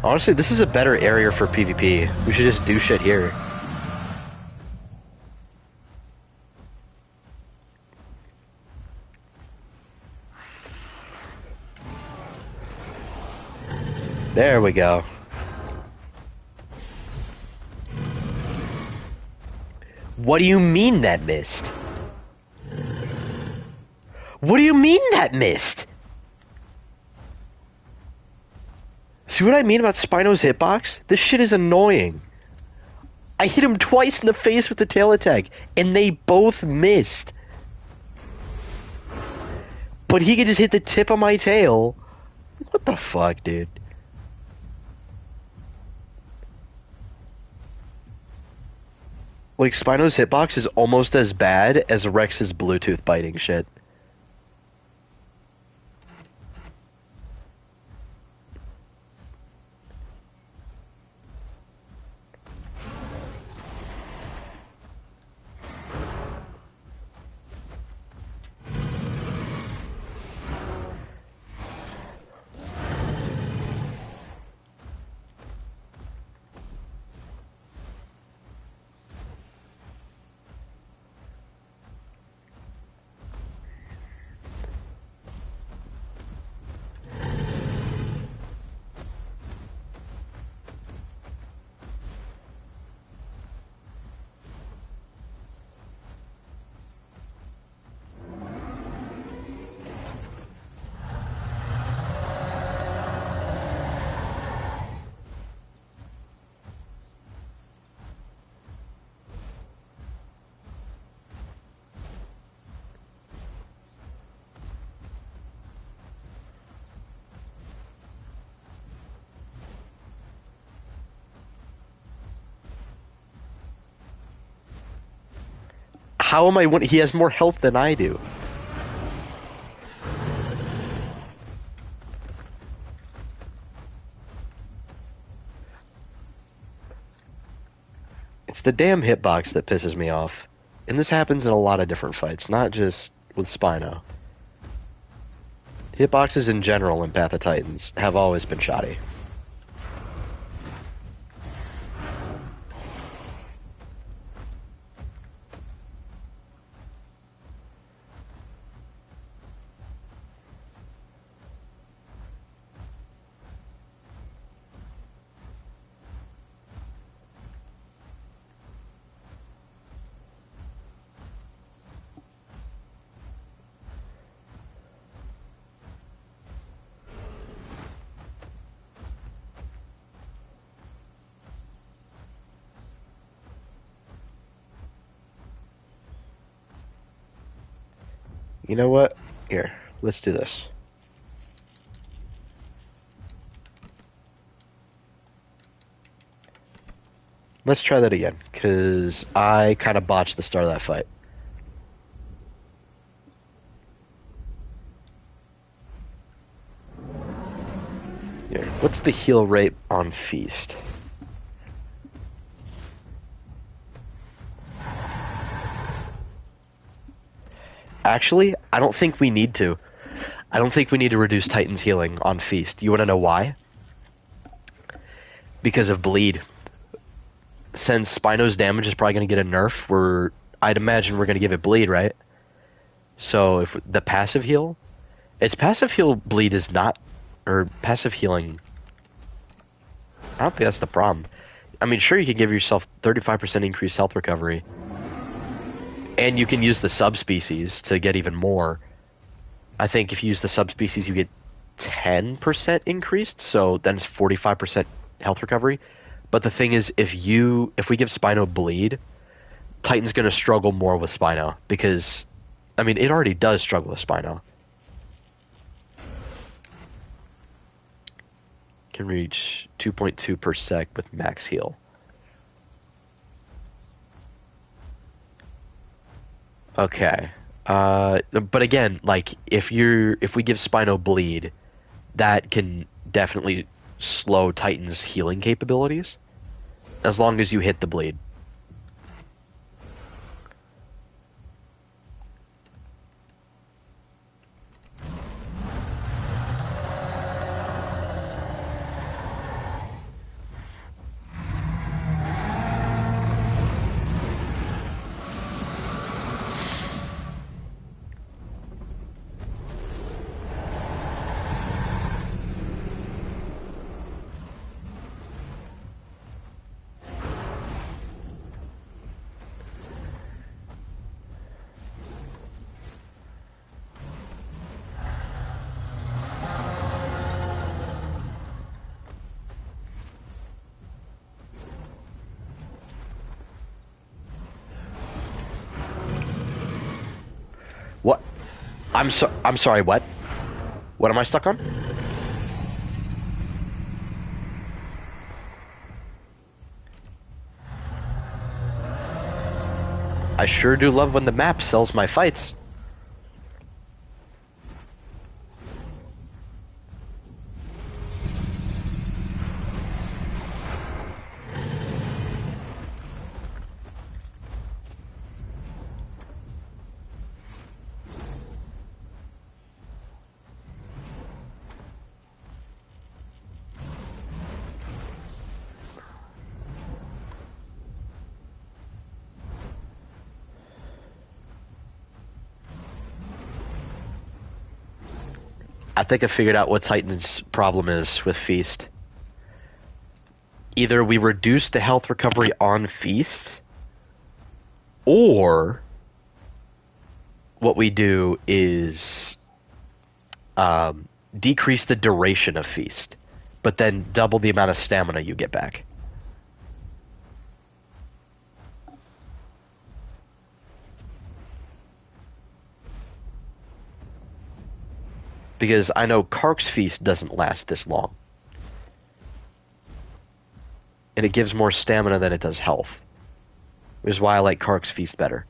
Honestly, this is a better area for PvP. We should just do shit here. There we go. What do you mean that missed? What do you mean that missed? See what I mean about Spino's hitbox? This shit is annoying. I hit him twice in the face with the tail attack, and they both missed. But he could just hit the tip of my tail. What the fuck, dude? Like, Spino's hitbox is almost as bad as Rex's Bluetooth biting shit. How am I winning? He has more health than I do. It's the damn hitbox that pisses me off. And this happens in a lot of different fights, not just with Spino. Hitboxes in general in PathofTitans have always been shoddy. You know what? Here, let's do this. Let's try that again, because I kind of botched the start of that fight. Here, what's the heal rate on Feast? Actually, I don't think we need to. I don't think we need to reduce Titan's healing on Feast. You want to know why? Because of Bleed. Since Spino's damage is probably going to get a nerf, I'd imagine we're going to give it Bleed, right? So if the passive heal, its passive heal Bleed is not, or passive healing. I don't think that's the problem. I mean, sure, you can give yourself 35% increased health recovery, and you can use the subspecies to get even more. I think if you use the subspecies, you get 10% increased, so then it's 45% health recovery. But the thing is, if we give Spino Bleed, Titan's going to struggle more with Spino, because, I mean, it already does struggle with Spino. Can reach 2.2 per sec with max heal. Okay. But again, like, if we give Spino Bleed, that can definitely slow Titan's healing capabilities, as long as you hit the Bleed. What? I'm sorry, what? What am I stuck on? I sure do love when the map sells my fights. I think I figured out what Titan's problem is with Feast. Either we reduce the health recovery on Feast, or what we do is decrease the duration of Feast, but then double the amount of stamina you get back. Because I know Kark's Feast doesn't last this long. And it gives more stamina than it does health. Which is why I like Kark's Feast better.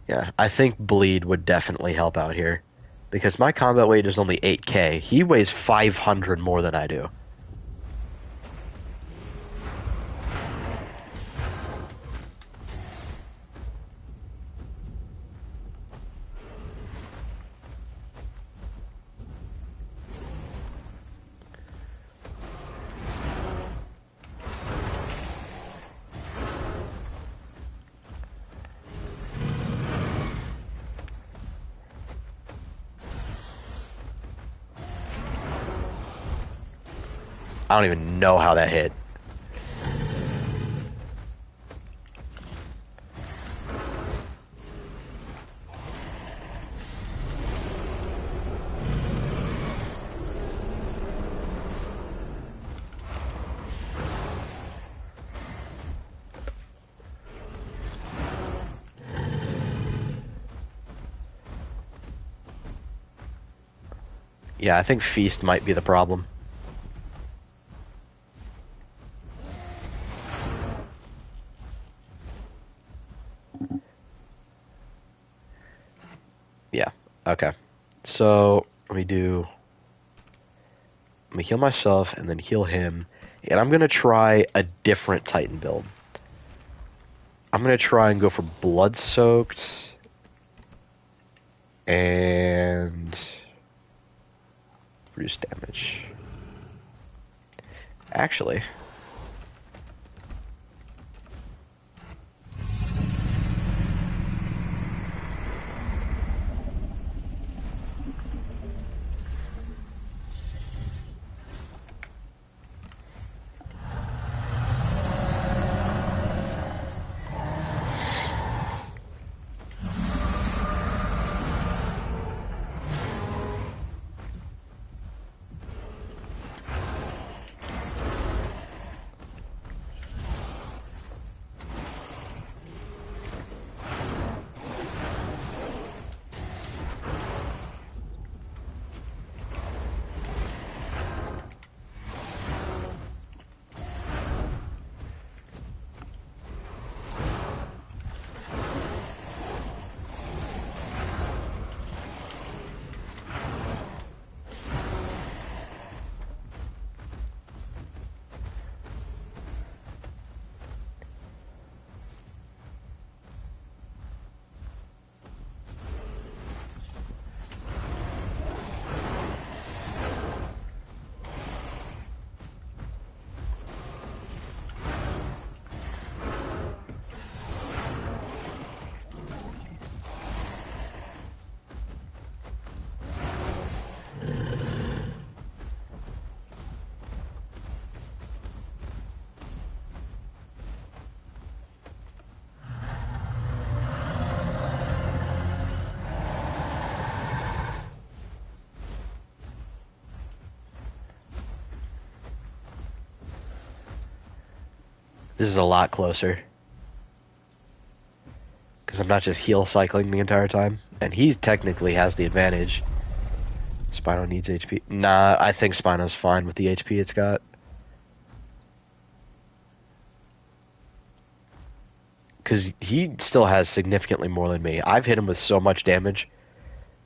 Yeah, I think Bleed would definitely help out here. Because my combat weight is only 8k. He weighs 500 more than I do. I don't even know how that hit. Yeah, I think Feast might be the problem. Yeah, okay. So, let me heal myself and then heal him. And I'm going to try a different Titan build. I'm going to try and go for Blood Soaked and reduce damage. Actually, this is a lot closer. Because I'm not just heal cycling the entire time. And he technically has the advantage. Spino needs HP. Nah, I think Spino's fine with the HP it's got. Because he still has significantly more than me. I've hit him with so much damage,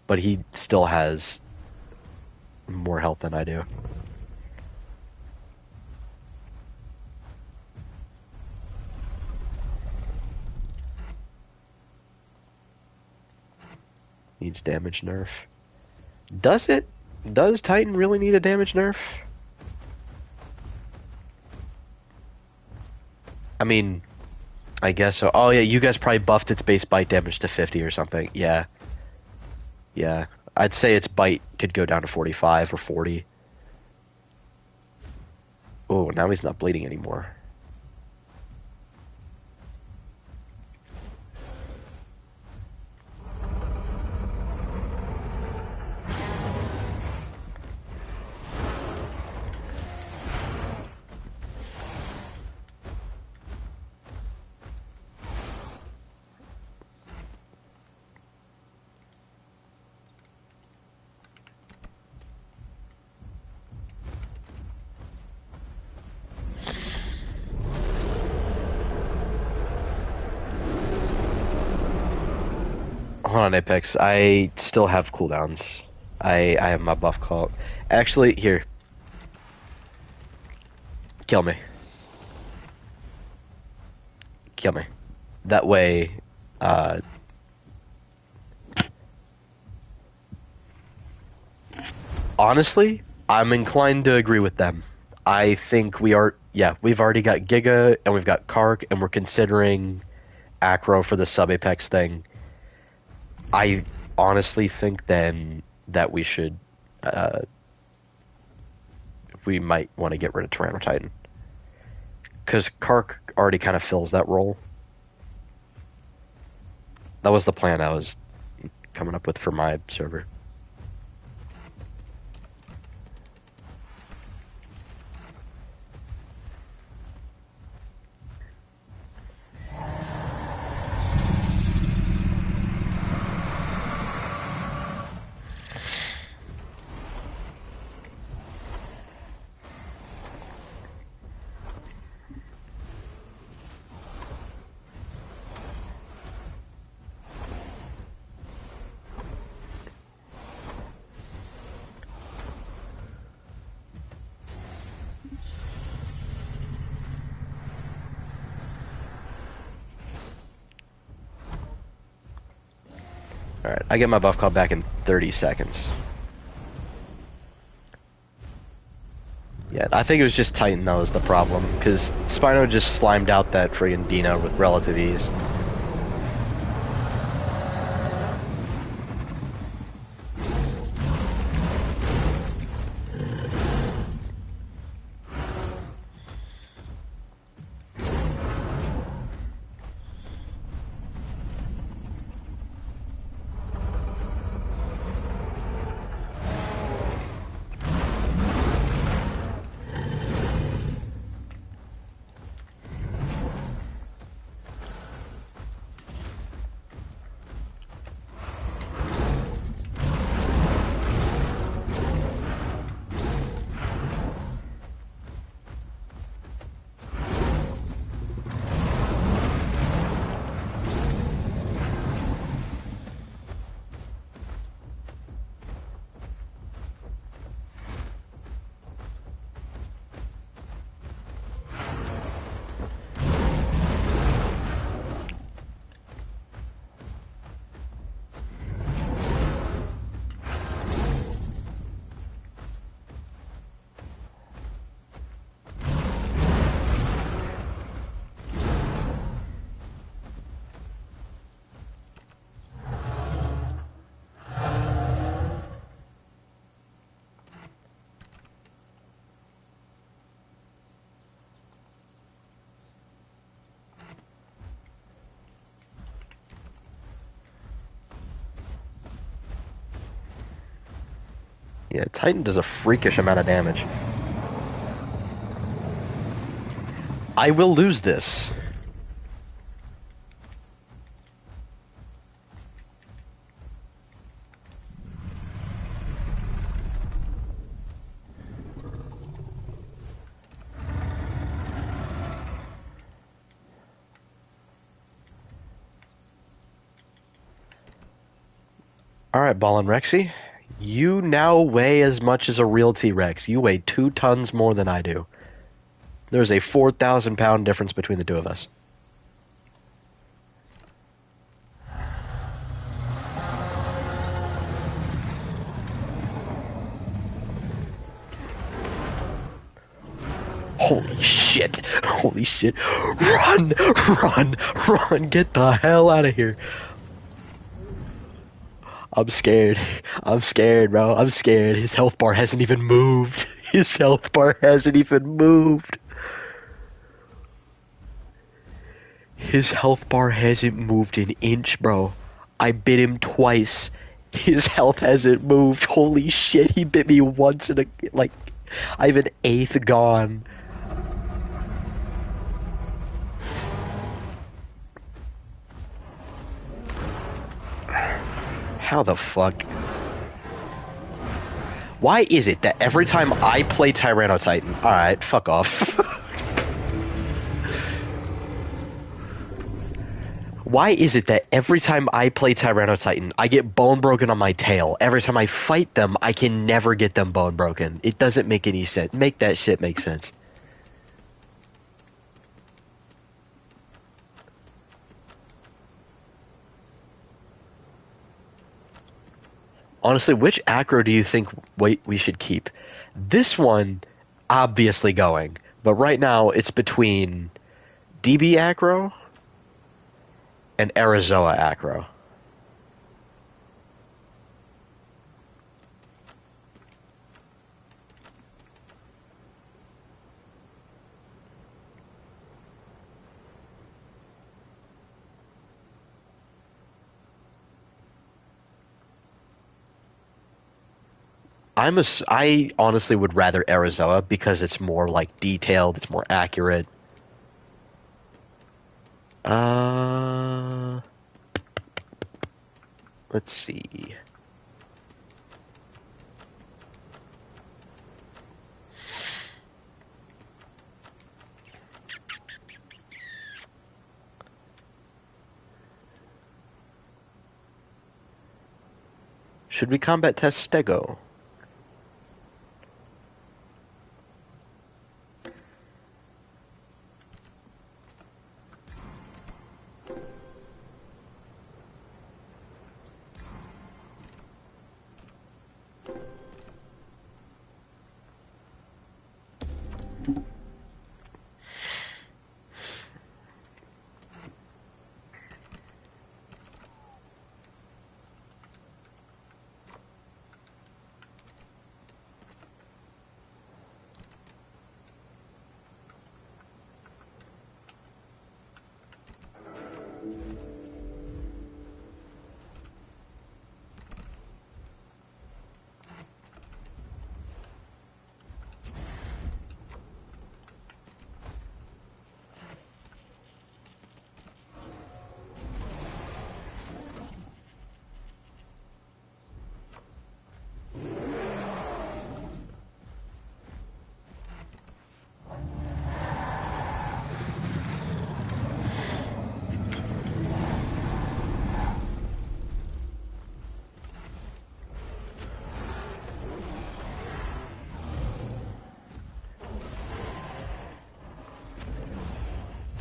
but he still has more health than I do. Needs damage nerf. Does it? Does Titan really need a damage nerf? I mean, I guess so. Oh yeah, you guys probably buffed its base bite damage to 50 or something. Yeah. Yeah. I'd say its bite could go down to 45 or 40. Oh, now he's not bleeding anymore. Hold on, Apex. I still have cooldowns. I have my buff call. Actually, here. Kill me. Kill me. That way, honestly, I'm inclined to agree with them. I think we are, yeah, we've already got Giga and we've got Kark and we're considering Acro for the sub-Apex thing. I honestly think then that we should we might want to get rid of Tyranno Titan. Because Kark already kind of fills that role. That was the plan I was coming up with for my server. Alright, I get my buff call back in 30 seconds. Yeah, I think it was just Titan that was the problem, because Spino just slimed out that friggin' Dino with relative ease. Yeah, Titan does a freakish amount of damage. I will lose this. Alright, Ballin' Rexy. You now weigh as much as a real T-Rex. You weigh 2 tons more than I do. There's a 4,000 pound difference between the two of us. Holy shit. Holy shit. Run! Run! Run! Get the hell out of here. I'm scared. I'm scared, bro. I'm scared. His health bar hasn't even moved. His health bar hasn't even moved. His health bar hasn't moved an inch, bro. I bit him twice. His health hasn't moved. Holy shit, he bit me once and I have an eighth gone. How the fuck? Why is it that every time I play Tyranno Titan... Alright, fuck off. Why is it that every time I play Tyranno Titan, I get bone broken on my tail? Every time I fight them, I can never get them bone broken. It doesn't make any sense. Make that shit make sense. Honestly, which acro do you think we should keep? This one, obviously going. But right now, it's between DB acro and Arizoa acro. I honestly would rather Arizoa because it's more like detailed, it's more accurate. Uh, let's see. Should we combat test Stego?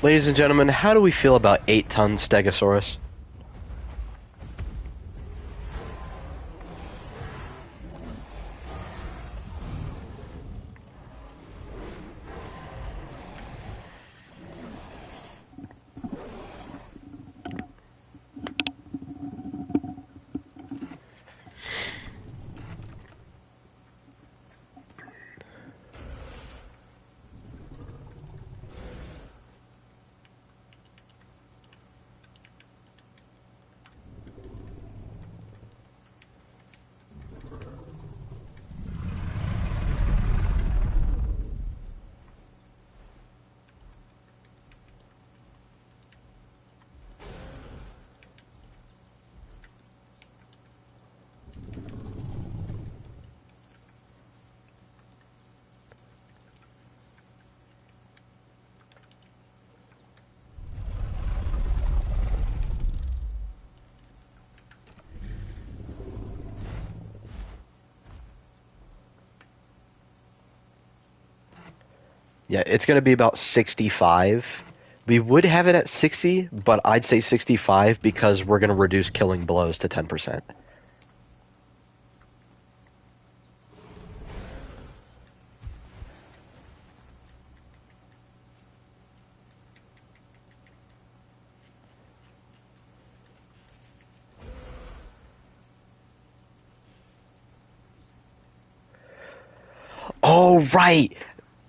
Ladies and gentlemen, how do we feel about 8-ton Stegosaurus? Yeah, it's going to be about 65. We would have it at 60, but I'd say 65 because we're going to reduce killing blows to 10%. Oh, right!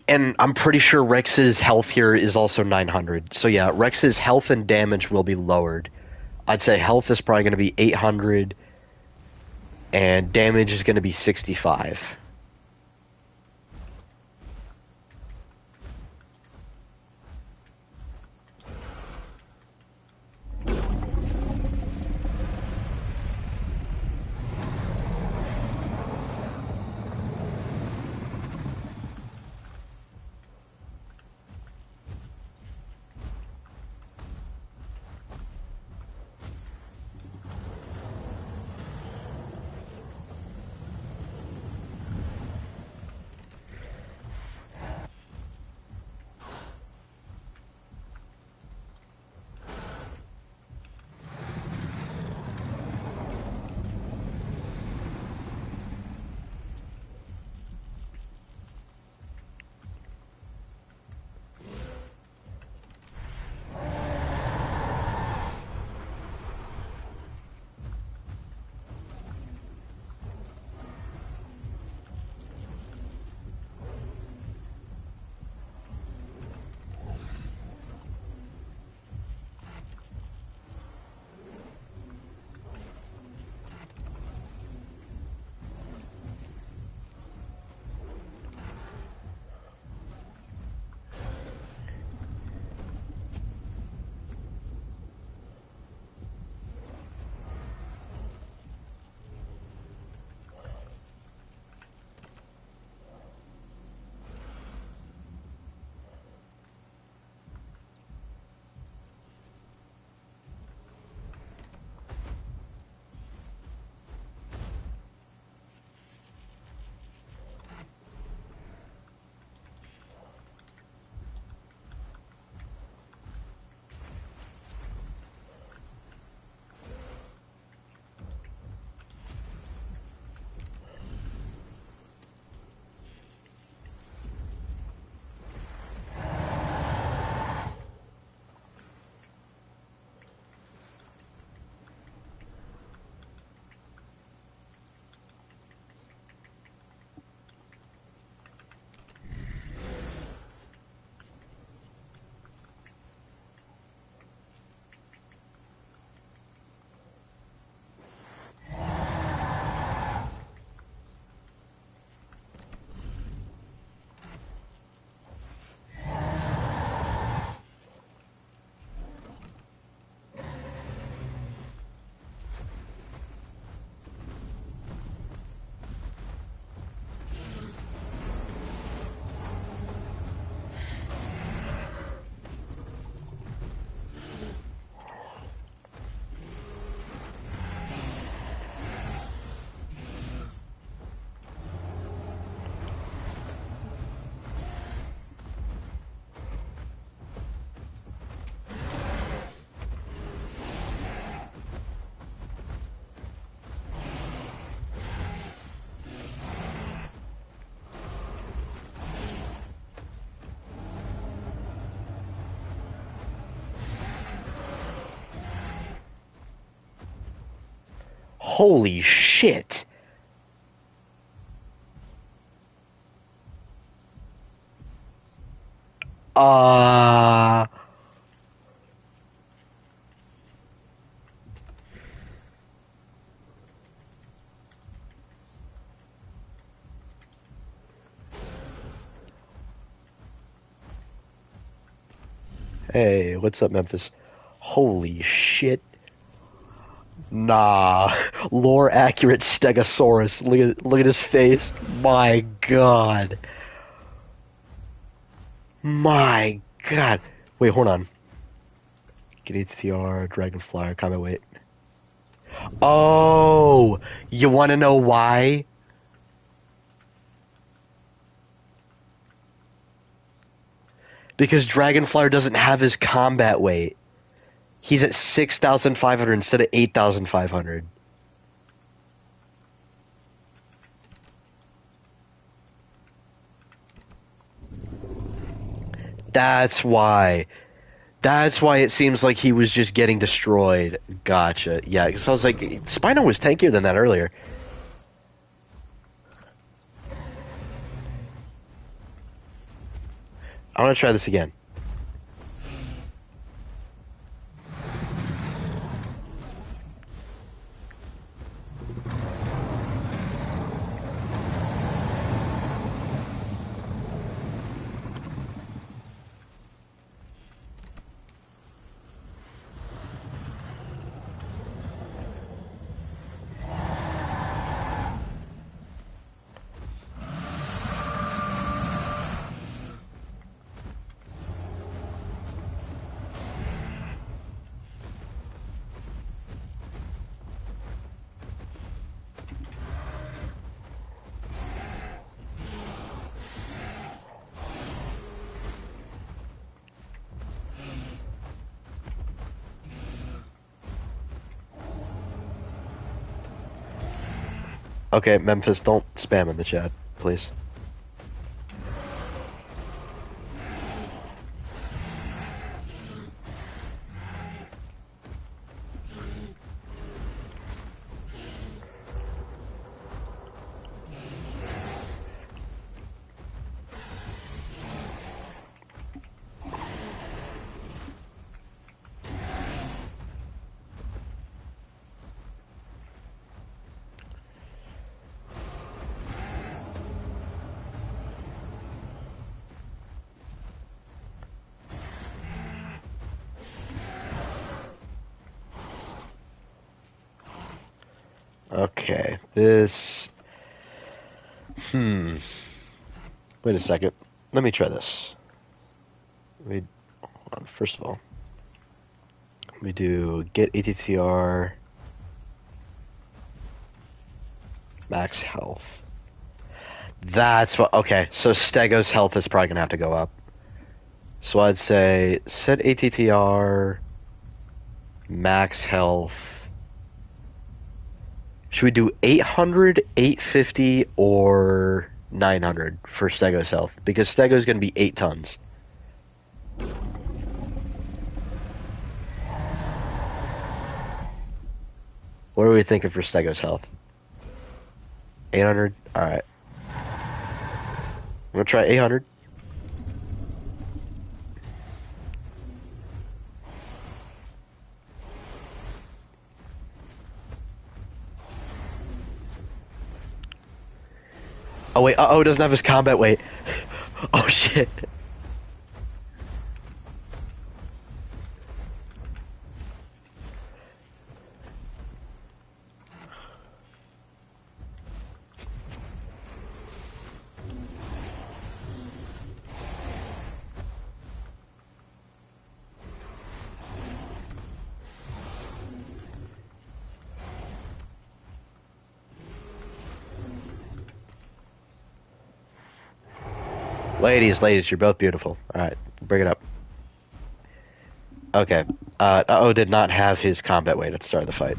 And I'm pretty sure Rex's health here is also 900. So yeah, Rex's health and damage will be lowered. I'd say health is probably going to be 800, and damage is going to be 65. Holy shit. Uh... Hey, what's up, Memphis? Holy shit. Nah. Lore accurate Stegosaurus. Look at his face. My god. My god. Wait, hold on. Get HCR, Dragonflyer, combat weight. Oh! You wanna know why? Because Dragonflyer doesn't have his combat weight. He's at 6,500 instead of 8,500. That's why. That's why it seems like he was just getting destroyed. Gotcha. Yeah, because I was like, Spino was tankier than that earlier. I want to try this again. Okay, Memphis, don't spam in the chat, please. Okay, this... Wait a second. Let me try this. Hold on, first of all. Let me do get ATTR... max health. That's what... Okay, so Stego's health is probably going to have to go up. So I'd say set ATTR... max health... Should we do 800, 850, or 900 for Stego's health? Because Stego's going to be 8 tons. What are we thinking for Stego's health? 800? Alright. I'm going to try 800. Oh wait, uh-oh, doesn't have his combat weight. Oh shit. Ladies, you're both beautiful. Alright, bring it up. Okay. Uh-oh did not have his combat weight at the start of the fight.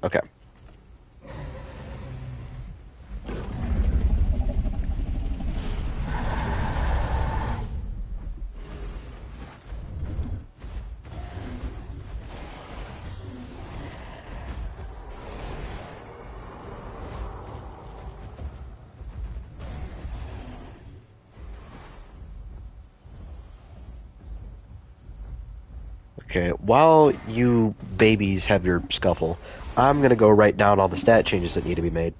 Okay. Okay, while you babies have your scuffle, I'm gonna go write down all the stat changes that need to be made.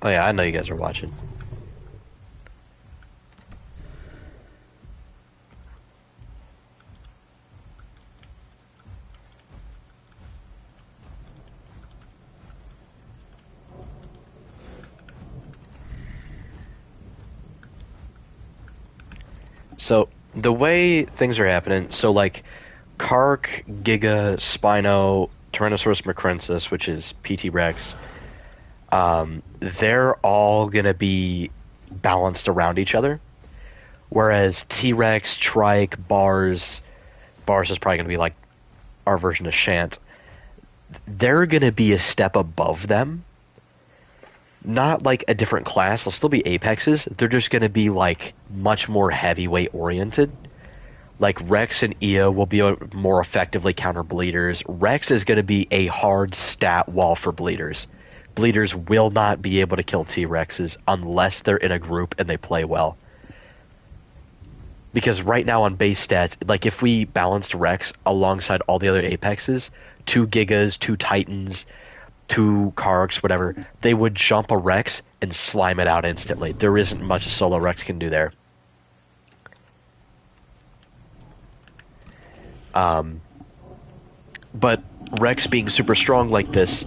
Oh yeah, I know you guys are watching. So, the way things are happening, so like Kark, Giga, Spino, Tyrannosaurus macrensis, which is PT Rex, they're all going to be balanced around each other. Whereas T-Rex, Trike, Bars is probably going to be like our version of Shant, they're going to be a step above them. Not like a different class, they'll still be apexes, they're just going to be like much more heavyweight oriented. Like Rex and Io will be more effectively counter bleeders. Rex is going to be a hard stat wall for bleeders. Bleeders will not be able to kill T-Rexes unless they're in a group and they play well. Because right now on base stats, like if we balanced Rex alongside all the other apexes, 2 Gigas, 2 Titans, 2 Karks, whatever, they would jump a Rex and slime it out instantly. There isn't much a solo Rex can do there. But Rex being super strong like this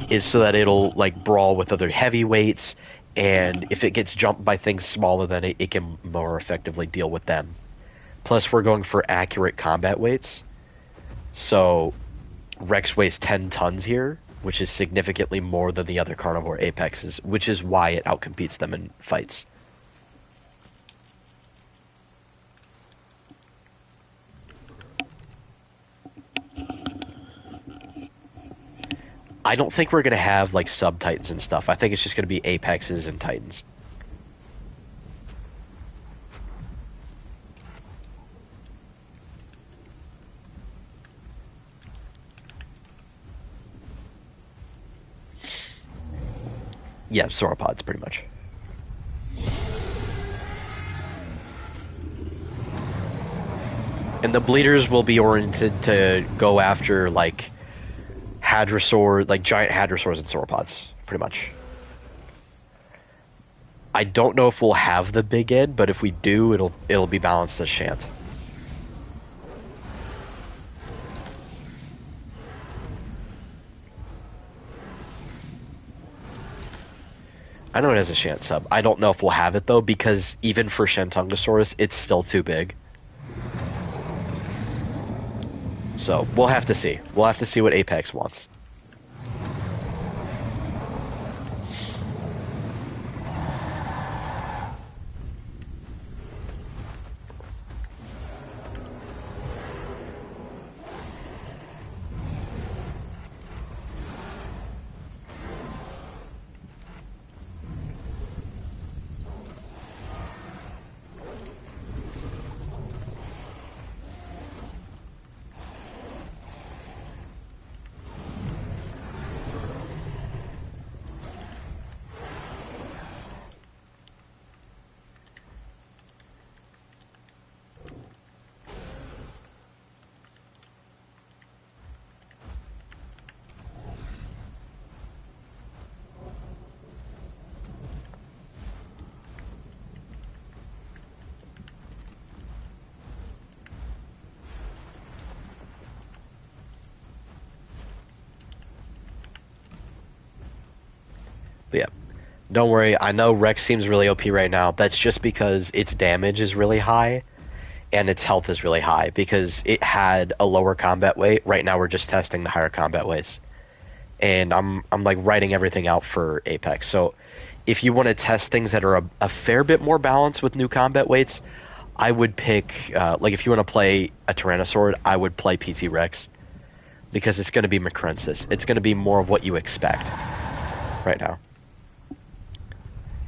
is so that it'll like brawl with other heavyweights, and if it gets jumped by things smaller than it can more effectively deal with them. Plus, we're going for accurate combat weights. So, Rex weighs 10 tons here, which is significantly more than the other carnivore apexes, which is why it outcompetes them in fights. I don't think we're going to have like sub-titans and stuff. I think it's just going to be apexes and titans. Yeah, sauropods, pretty much. And the bleeders will be oriented to go after, like, hadrosaur, like giant hadrosaurs and sauropods, pretty much. I don't know if we'll have the big end, but if we do, it'll be balanced as Shant. I know it has a Shant sub. I don't know if we'll have it, though, because even for Shantungosaurus, it's still too big. So, we'll have to see. We'll have to see what Apex wants. But yeah, don't worry. I know Rex seems really OP right now. That's just because its damage is really high and its health is really high because it had a lower combat weight. Right now we're just testing the higher combat weights. And I'm like writing everything out for Apex. So if you want to test things that are a fair bit more balanced with new combat weights, I would pick, like if you want to play a Tyrannosaur, I would play PT Rex because it's going to be macrensis. It's going to be more of what you expect right now.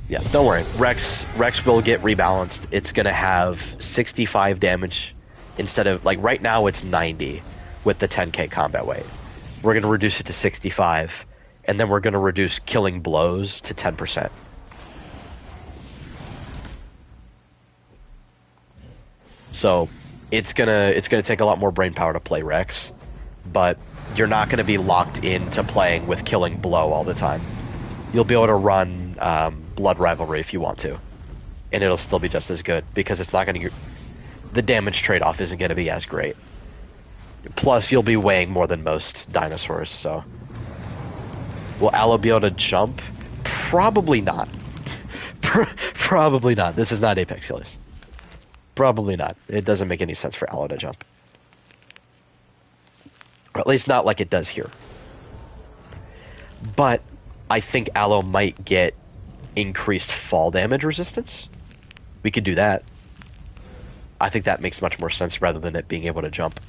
Yeah, don't worry. Rex will get rebalanced. It's going to have 65 damage instead of, like, right now it's 90 with the 10k combat weight. We're going to reduce it to 65, and then we're going to reduce killing blows to 10%. So, it's gonna take a lot more brain power to play Rex, but you're not going to be locked into playing with killing blow all the time. You'll be able to run Blood Rivalry if you want to, and it'll still be just as good because it's not going to. The damage trade-off isn't going to be as great. Plus, you'll be weighing more than most dinosaurs. So, will Allo be able to jump? Probably not. Probably not. This is not Apex Killers. Probably not. It doesn't make any sense for Allo to jump. Or at least not like it does here. But I think Allo might get increased fall damage resistance. We could do that. I think that makes much more sense rather than it being able to jump.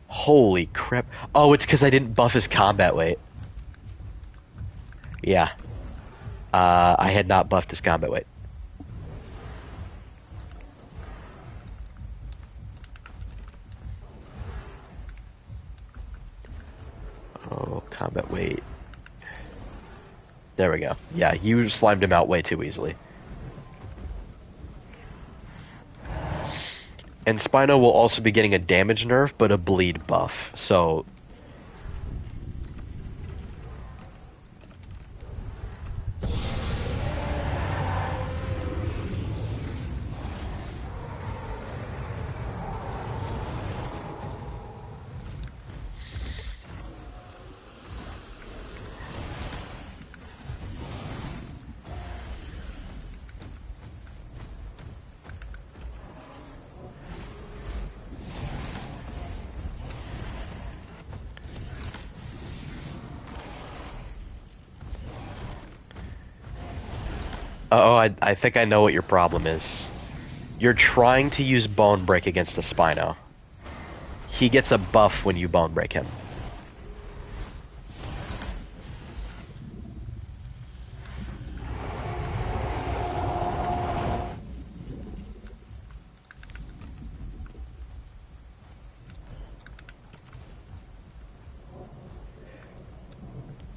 Holy crap. Oh, it's because I didn't buff his combat weight. Yeah. I had not buffed his combat weight. Oh, combat weight. There we go. Yeah, you slimed him out way too easily. And Spino will also be getting a damage nerf, but a bleed buff. So... Oh, I think I know what your problem is. You're trying to use Bone Break against the Spino. He gets a buff when you Bone Break him.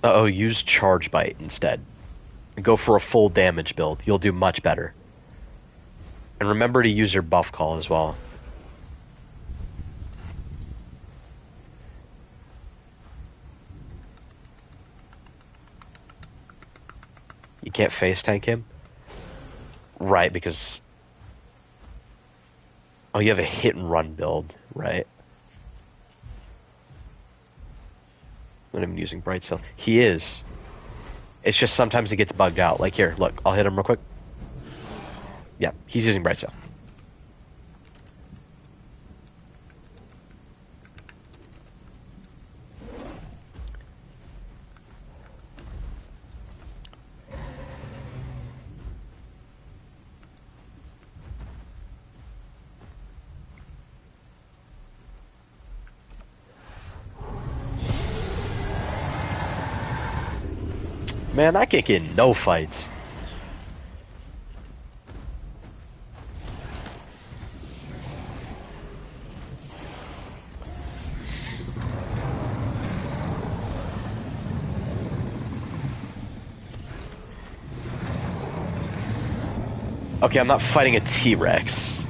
Uh-oh, use Charge Bite instead. Go for a full damage build. You'll do much better. And remember to use your buff call as well. You can't face tank him? Right, because... Oh, you have a hit and run build, right? Not even using Bright Cell. He is. It's just sometimes it gets bugged out. Like here, look, I'll hit him real quick. Yeah, he's using Bright Cell. Man, I can't get in no fights. Okay, I'm not fighting a T-Rex.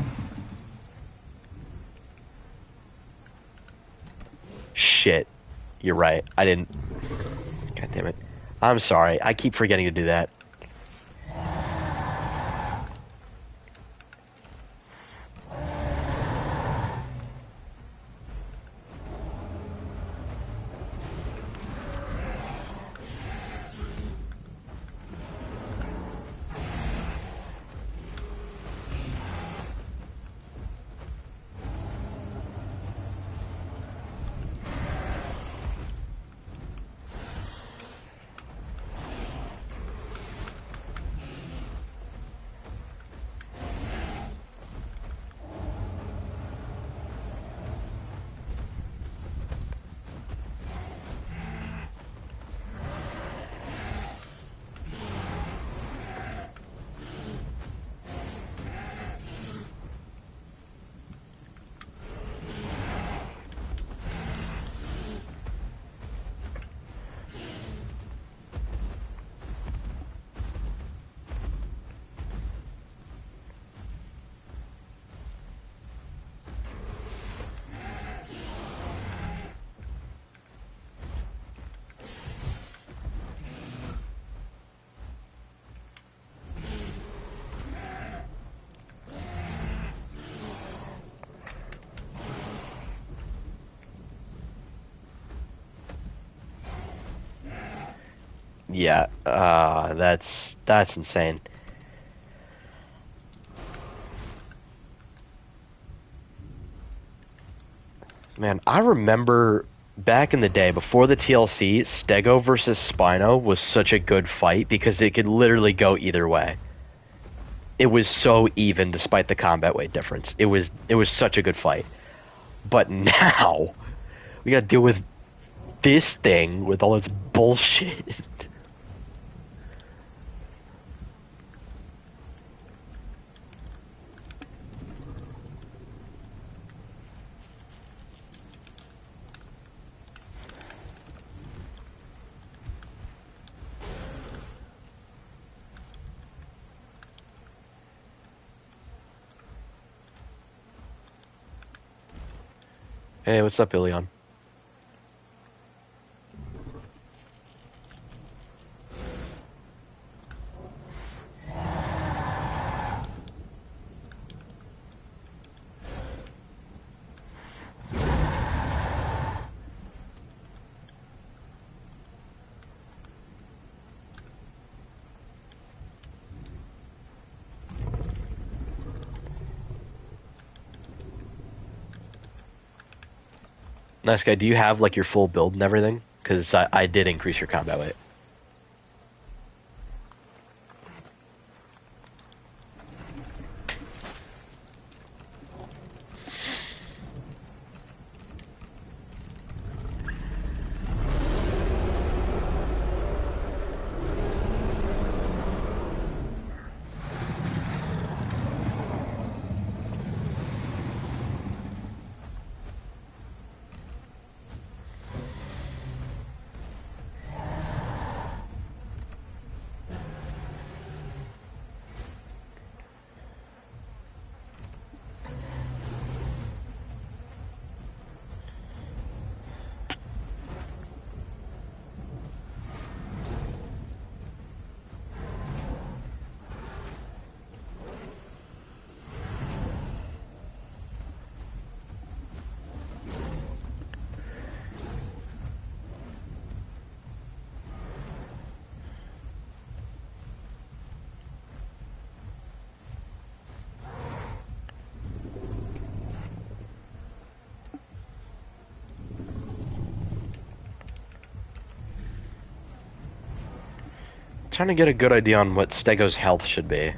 Shit. You're right. I didn't... God damn it. I'm sorry. I keep forgetting to do that. Yeah, that's insane. Man, I remember back in the day before the TLC, Stego versus Spino was such a good fight because it could literally go either way. It was so even despite the combat weight difference. It was such a good fight. But now we got to deal with this thing with all its bullshit. Hey, what's up, Ilion? Nice guy, do you have like your full build and everything? Because I did increase your combat weight. Trying to get a good idea on what Stego's health should be.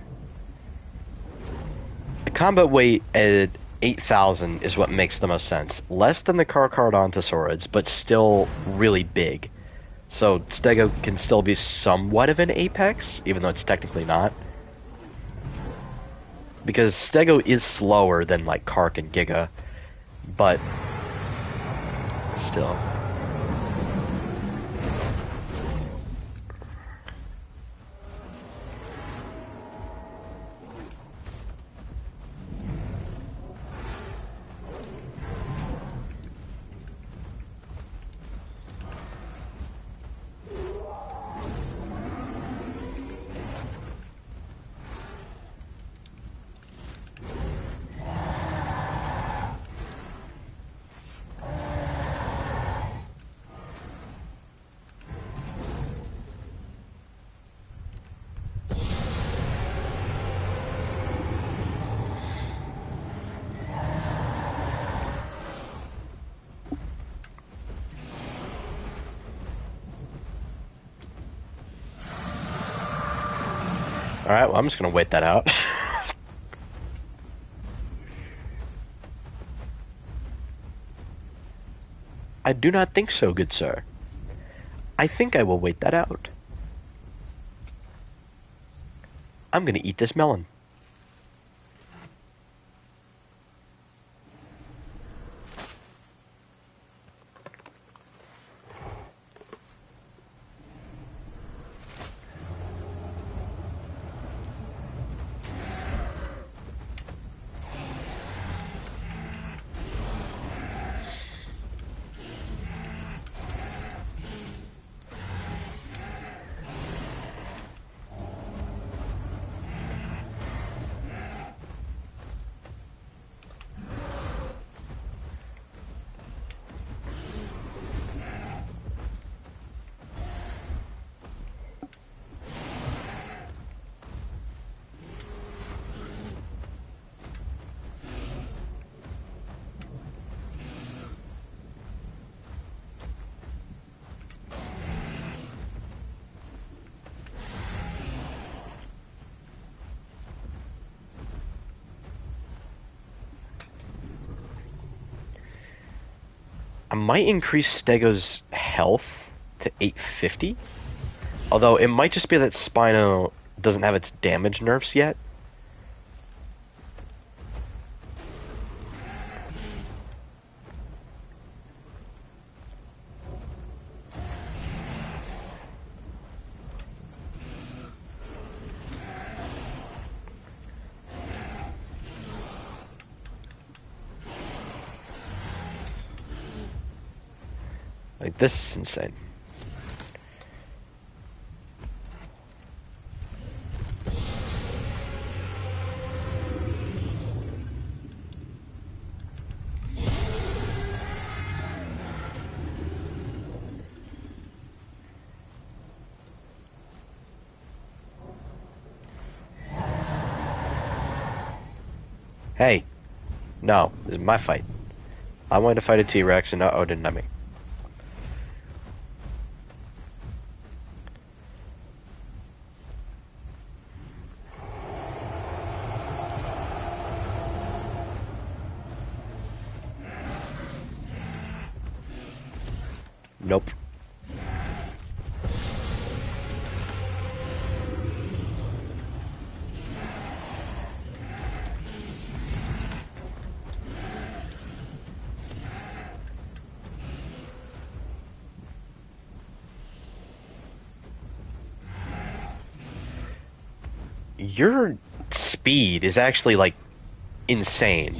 The combat weight at 8,000 is what makes the most sense. Less than the Carcharodontosaurids, but still really big. So Stego can still be somewhat of an apex, even though it's technically not. Because Stego is slower than like Kark and Giga, but still. Alright, well, I'm just gonna wait that out. I do not think so, good sir. I think I will wait that out. I'm gonna eat this melon. might increase Stego's health to 850. Although it might just be that Spino doesn't have its damage nerfs yet. Like, this is insane. Hey, no, this is my fight. I wanted to fight a T-Rex, and uh-oh, didn't I me? Nope. Your speed is actually, like, insane.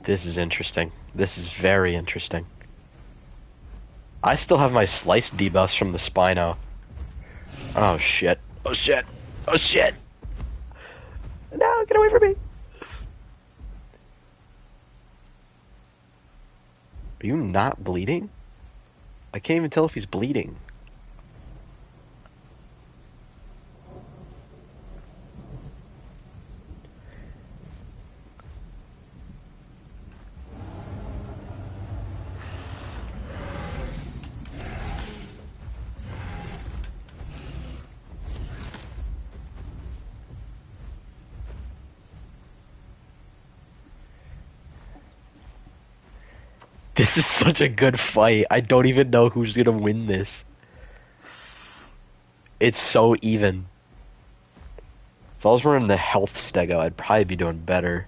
This is interesting. This is very interesting. I still have my slice debuffs from the Spino. Oh shit. Oh shit. Oh shit. No, get away from me. Are you not bleeding? I can't even tell if he's bleeding. This is such a good fight. I don't even know who's gonna win this. It's so even. If I was running the health stego, I'd probably be doing better.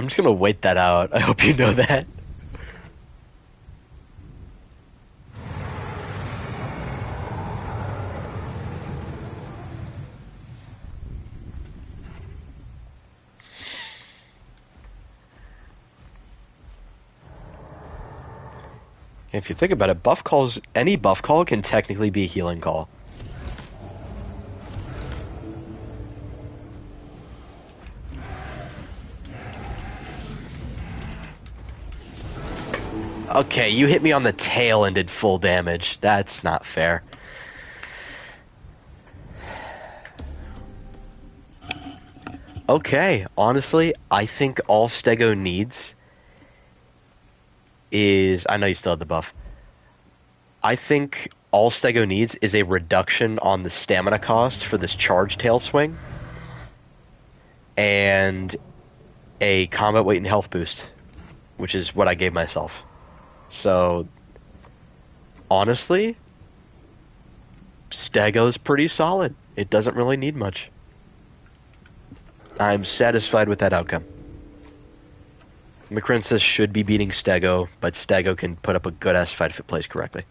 I'm just gonna wait that out. I hope you know that. If you think about it, any buff call can technically be a healing call. Okay, you hit me on the tail and did full damage. That's not fair. Okay, honestly, I think all Stego needs is... I know you still have the buff. I think all Stego needs is a reduction on the stamina cost for this charge tail swing and a combat weight and health boost, which is what I gave myself. So, honestly, Stego's pretty solid. It doesn't really need much. I'm satisfied with that outcome. McRincess should be beating Stego, but Stego can put up a good-ass fight if it plays correctly.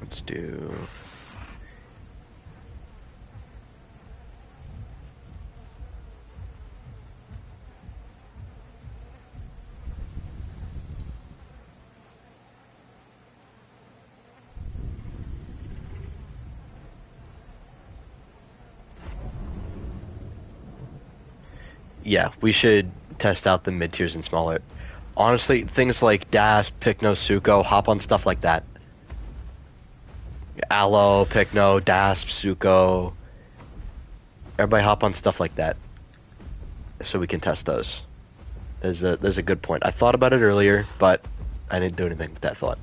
Let's do... Yeah, we should test out the mid-tiers and smaller. Honestly, things like Dasp, Pikno, Suko, hop on stuff like that. Allo, Pikno, Dasp, Suko. Everybody hop on stuff like that. So we can test those. There's a good point. I thought about it earlier, but I didn't do anything with that thought.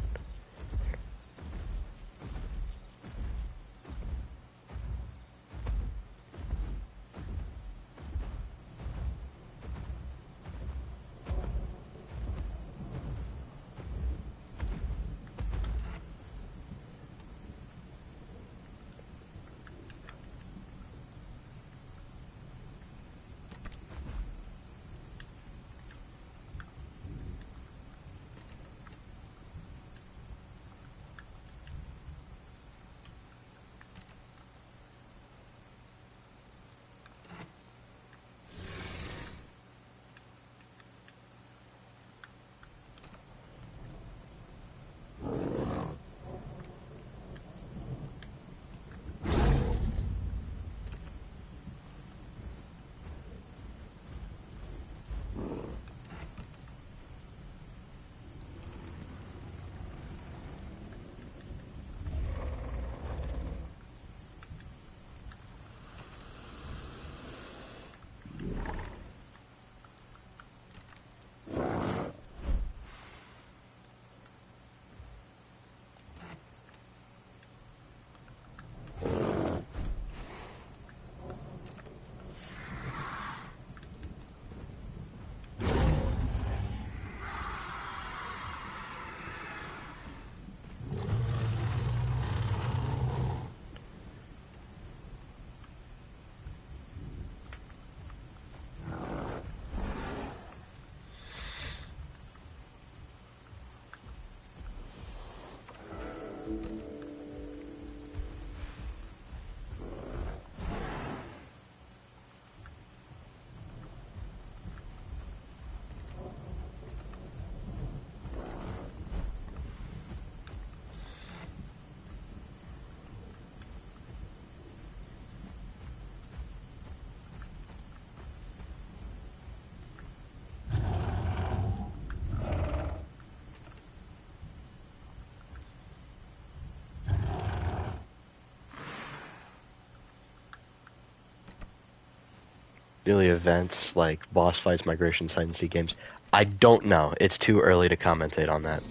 Daily events like boss fights, migration, side and sea games. I don't know. It's too early to commentate on that.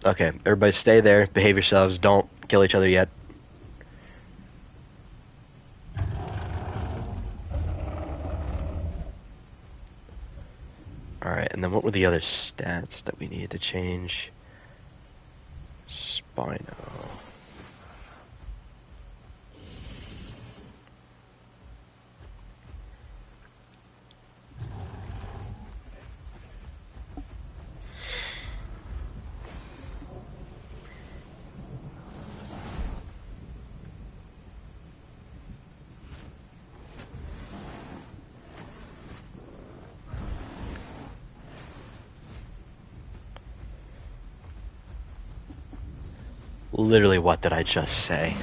Okay, everybody stay there. Behave yourselves. Don't kill each other yet. Alright, and then what were the other stats that we needed to change? Spino. Literally, what did I just say?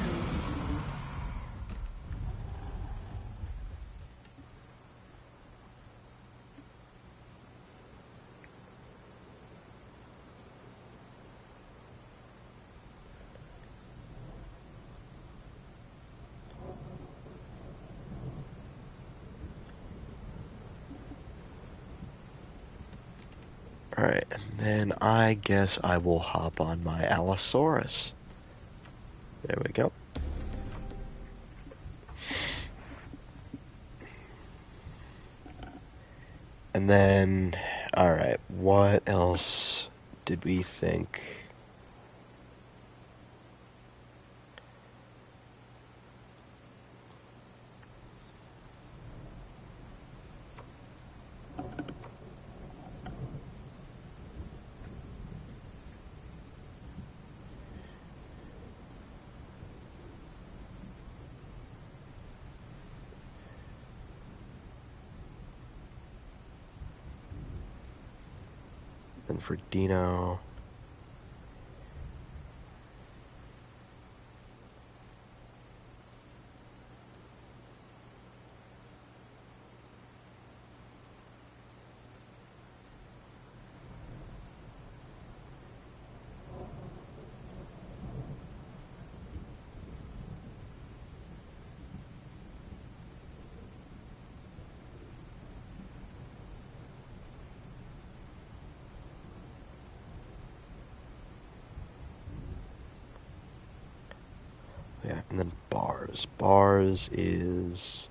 Alright, and then I guess I will hop on my Allosaurus. There we go. And then, alright, what else did we think? And for Dino... Yeah, and then bars. Bars is...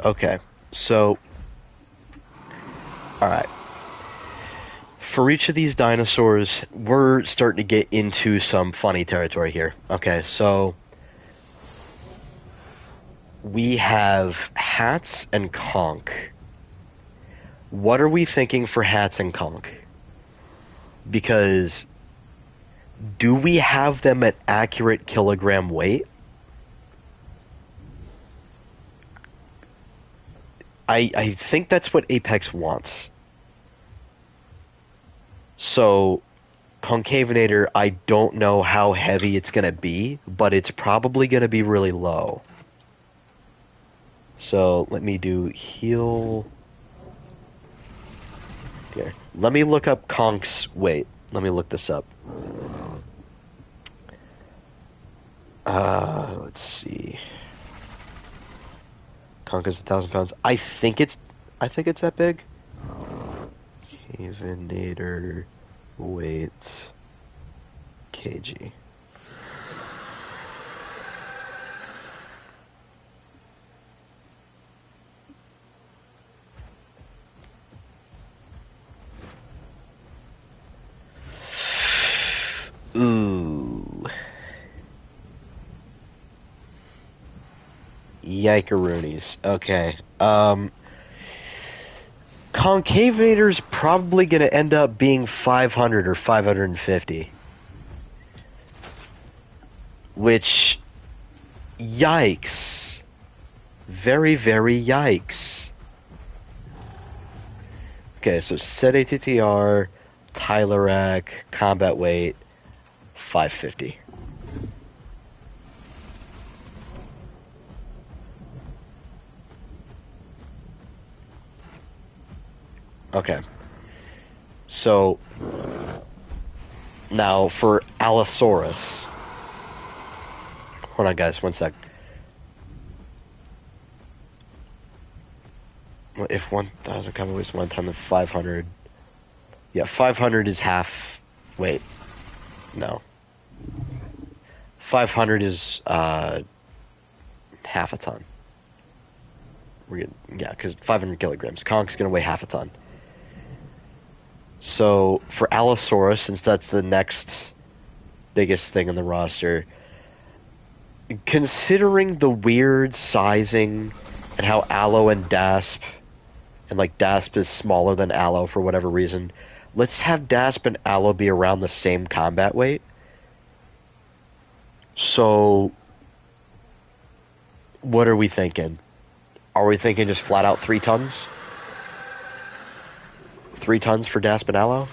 Okay, so... Alright. For each of these dinosaurs, we're starting to get into some funny territory here. Okay, so... We have Hats and Conch. What are we thinking for Hats and Conch? Because... Do we have them at accurate kilogram weight? I think that's what Apex wants. So, Concavinator, I don't know how heavy it's going to be, but it's probably going to be really low. So, let me do heal. Here. Let me look up Conk's weight. Let me look this up. Let's see. Conk is 1,000 pounds. I think it's that big. Cavinator weight kg. Ooh. Yikeroonies. Okay. Concavinator's probably going to end up being 500 or 550. Which, yikes. Very, very yikes. Okay, so set ATTR, Tyler combat weight, 550. Okay. So, now for Allosaurus. Hold on, guys, one sec. If 1,000 combat weight is 1 time of 500. Yeah, 500 is half. Wait. No. 500 is half a ton. Yeah, because 500 kilograms. Conk's going to weigh half a ton. So, for Allosaurus, since that's the next biggest thing in the roster, considering the weird sizing and how Allo and Dasp, and like Dasp is smaller than Allo for whatever reason, let's have Dasp and Allo be around the same combat weight. So, what are we thinking? Are we thinking just flat out 3 tons? 3 tons for Dasp and Allo?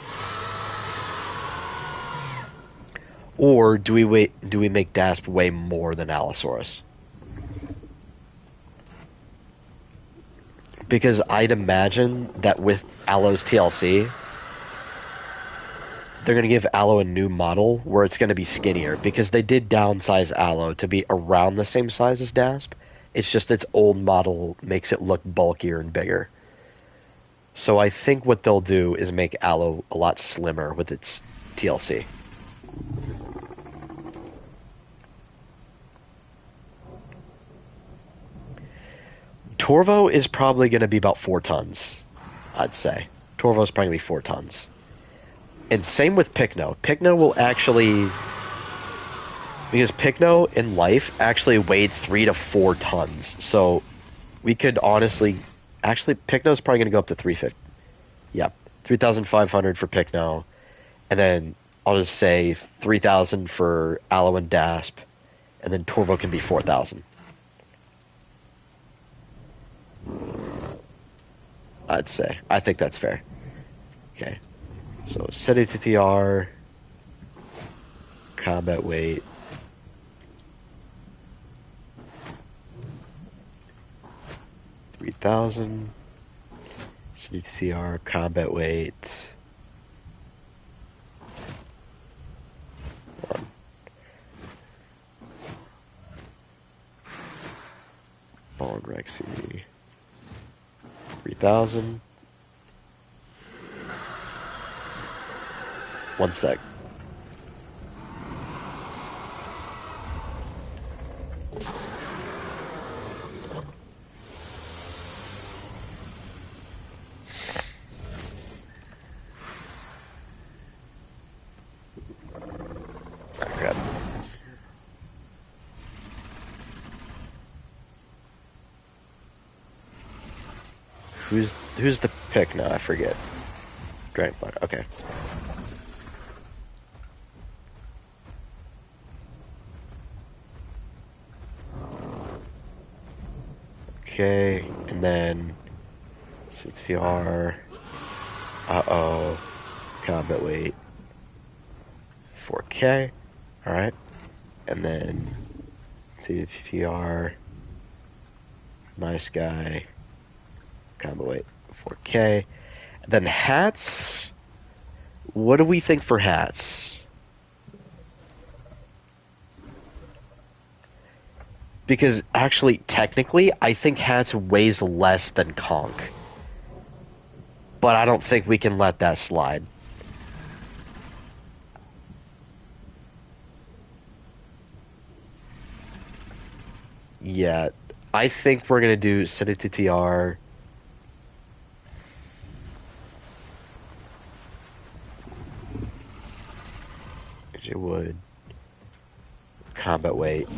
Or do we make Dasp weigh more than Allosaurus? Because I'd imagine that with Allo's TLC, they're going to give Allo a new model where it's going to be skinnier, because they did downsize Allo to be around the same size as Dasp. It's just its old model makes it look bulkier and bigger. So I think what they'll do is make Allo a lot slimmer with its TLC. Torvo is probably going to be about 4 tons, I'd say. Torvo's probably going to be 4 tons. And same with Pikno. Pikno will actually... Because Pikno in life actually weighed 3 to 4 tons. So we could honestly... Actually, Pikno's probably going to go up to 350. Yeah, 3,500 for Pikno. And then I'll just say 3,000 for Allo and Dasp. And then Torvo can be 4,000. I'd say. I think that's fair. Okay. So set ATTR. Combat weight. $3,000. CTR combat weight. 1. Ball Rexy. 3,000. 1 sec. Who's the pick now? I forget. Dragonfly. Okay. Okay, and then CTR. Uh-oh. Combat weight. 4K. Alright. And then CTR. Nice guy. Combat weight. 4K. And then hats. What do we think for hats? Because actually, technically, I think hats weighs less than conch. But I don't think we can let that slide. Yeah, I think we're gonna do set it to TR. It would. Combat weight.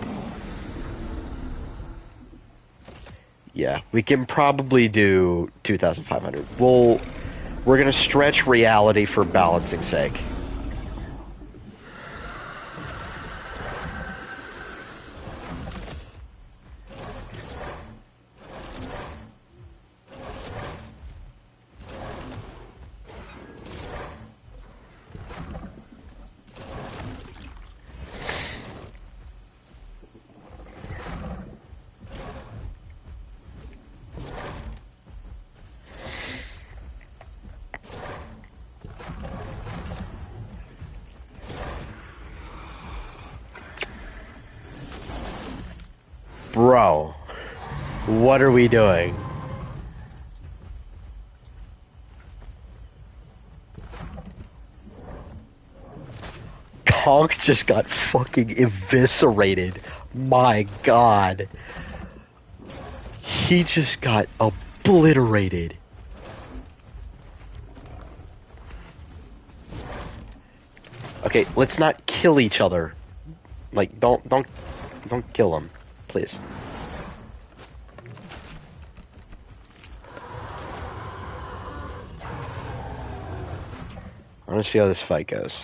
Yeah, we can probably do 2,500. We're gonna stretch reality for balancing sake. Bro, what are we doing? Conch just got fucking eviscerated. My god. He just got obliterated. Okay, let's not kill each other. Like, don't kill him. Please. I want to see how this fight goes.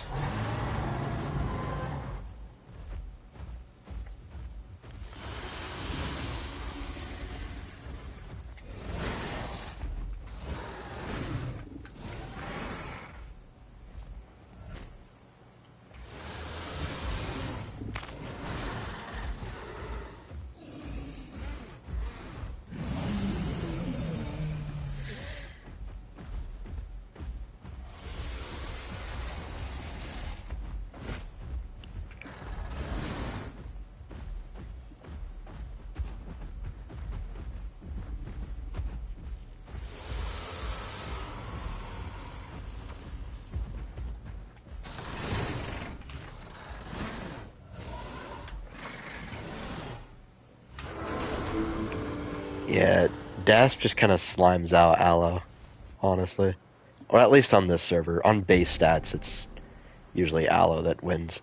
Yeah, Dasp just kind of slimes out Allo, honestly. Or at least on this server. On base stats, it's usually Allo that wins.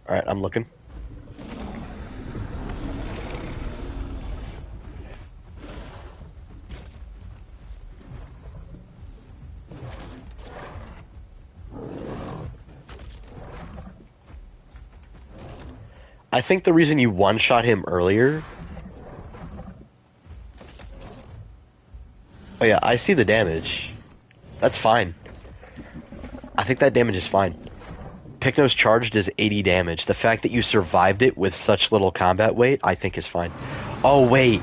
Alright, I'm looking. I think the reason you one-shot him earlier... Oh yeah, I see the damage. That's fine. I think that damage is fine. Pikno's charge does 80 damage. The fact that you survived it with such little combat weight, I think is fine. Oh, wait.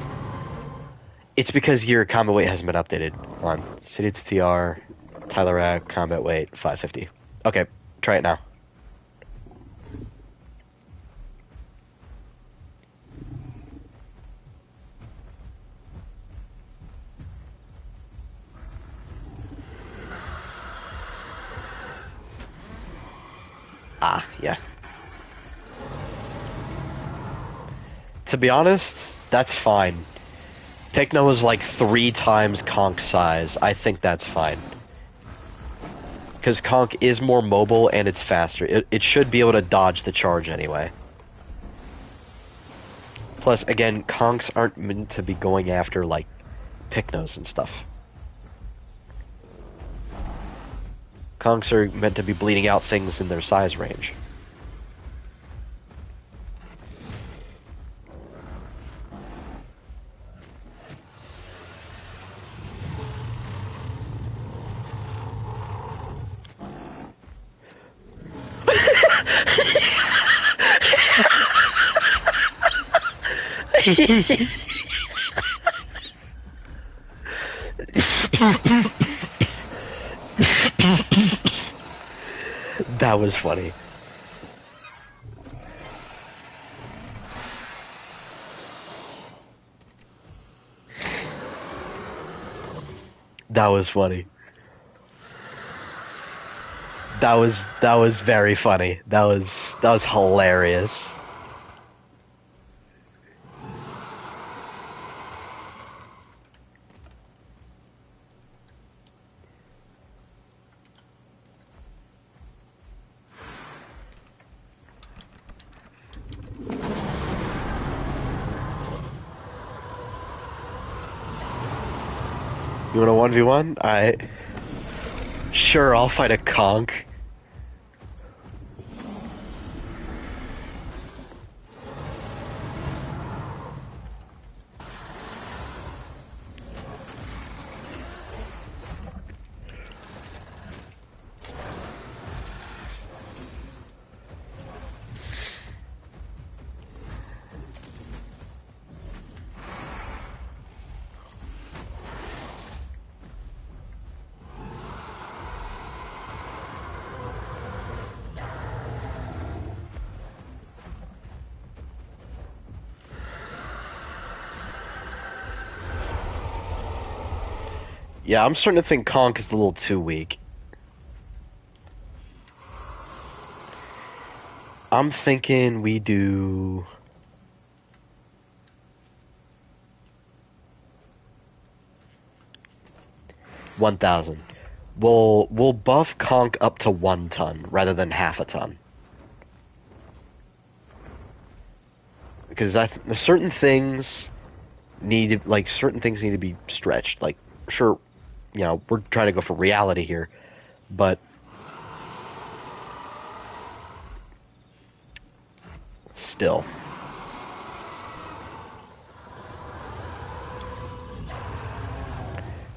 It's because your combat weight hasn't been updated. Hold on. City to TR, Tyler Rack, combat weight, 550. Okay, try it now. Ah, yeah. To be honest, that's fine. Pikno is like 3 times Konk's size. I think that's fine. Because Konk is more mobile and it's faster. It should be able to dodge the charge anyway. Plus, again, Konks aren't meant to be going after, like, Piknos and stuff. Konks are meant to be bleeding out things in their size range. That was funny. That was funny. That was very funny. That was hilarious. You want a 1v1? Sure, I'll fight a Konk. Yeah, I'm starting to think Konk is a little too weak. I'm thinking we do... $1,000. We'll buff Konk up to 1 ton rather than half a ton. Because certain things need to be stretched. Like, sure, you know, we're trying to go for reality here, but still.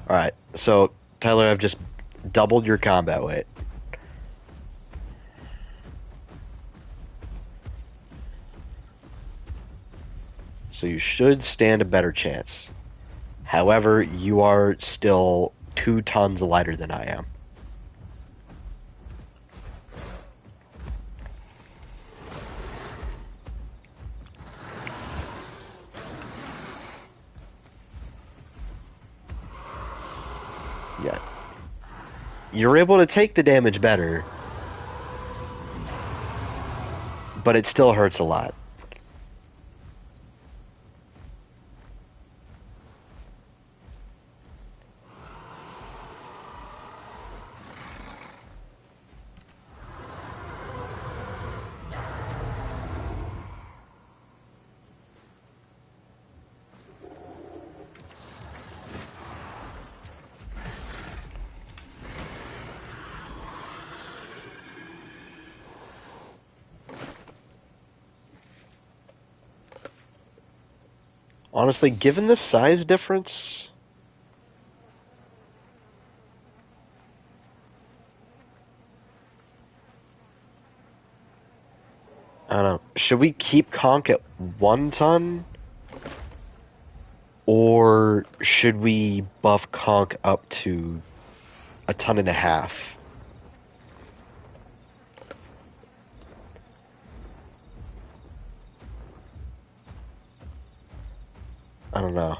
Alright, so, Tyler, I've just doubled your combat weight. So you should stand a better chance. However, you are still 2 tons lighter than I am. Yeah. You're able to take the damage better, but it still hurts a lot. Honestly, given the size difference, I don't know. Should we keep Konk at 1 ton? Or should we buff Konk up to 1.5 tons? I don't know.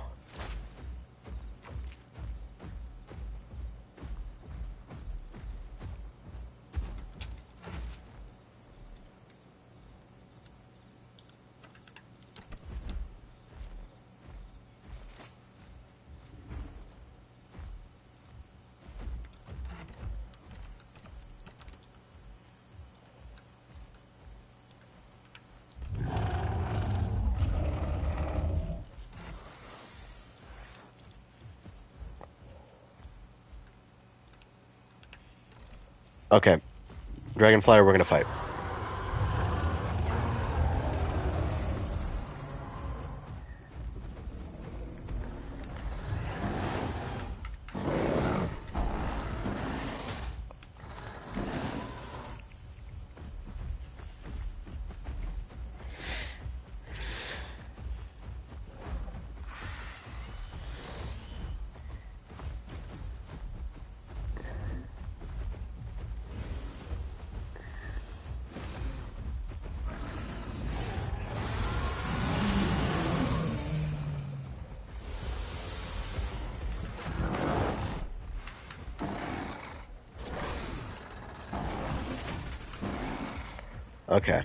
Okay. Dragonfly, we're gonna fight. Okay.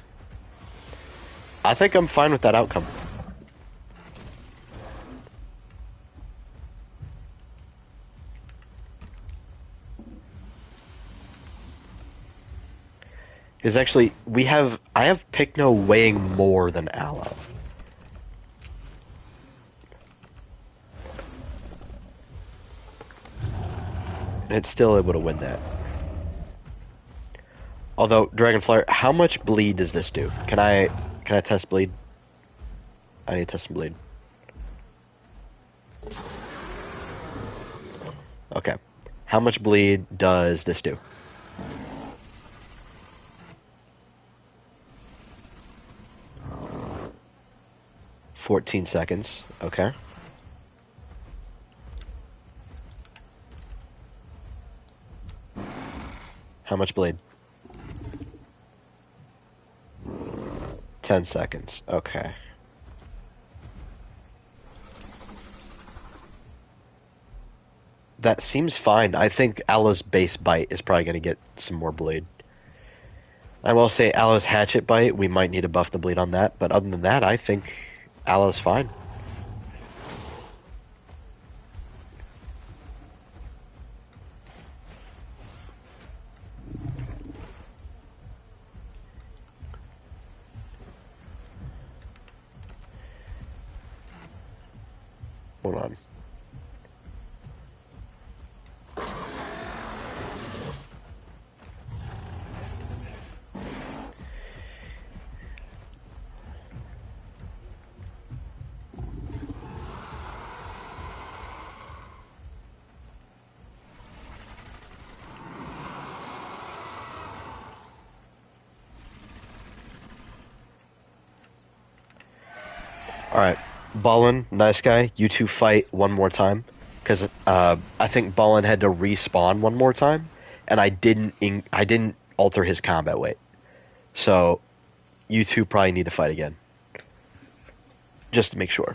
I think I'm fine with that outcome. Because actually, I have Pikno weighing more than Allo. And it's still able to win that. Although, Dragonflyer, how much bleed does this do? Can I test bleed? I need to test some bleed. Okay. How much bleed does this do? "14 seconds." Okay. How much bleed? 10 seconds. Okay. That seems fine. I think Allo's base bite is probably going to get some more bleed. I will say Allo's hatchet bite, we might need to buff the bleed on that, but other than that, I think Allo's fine. Hold on. Alright. Ballin, nice guy. You two fight one more time. Because I think Ballin had to respawn one more time, and I didn't alter his combat weight. So, you two probably need to fight again. Just to make sure.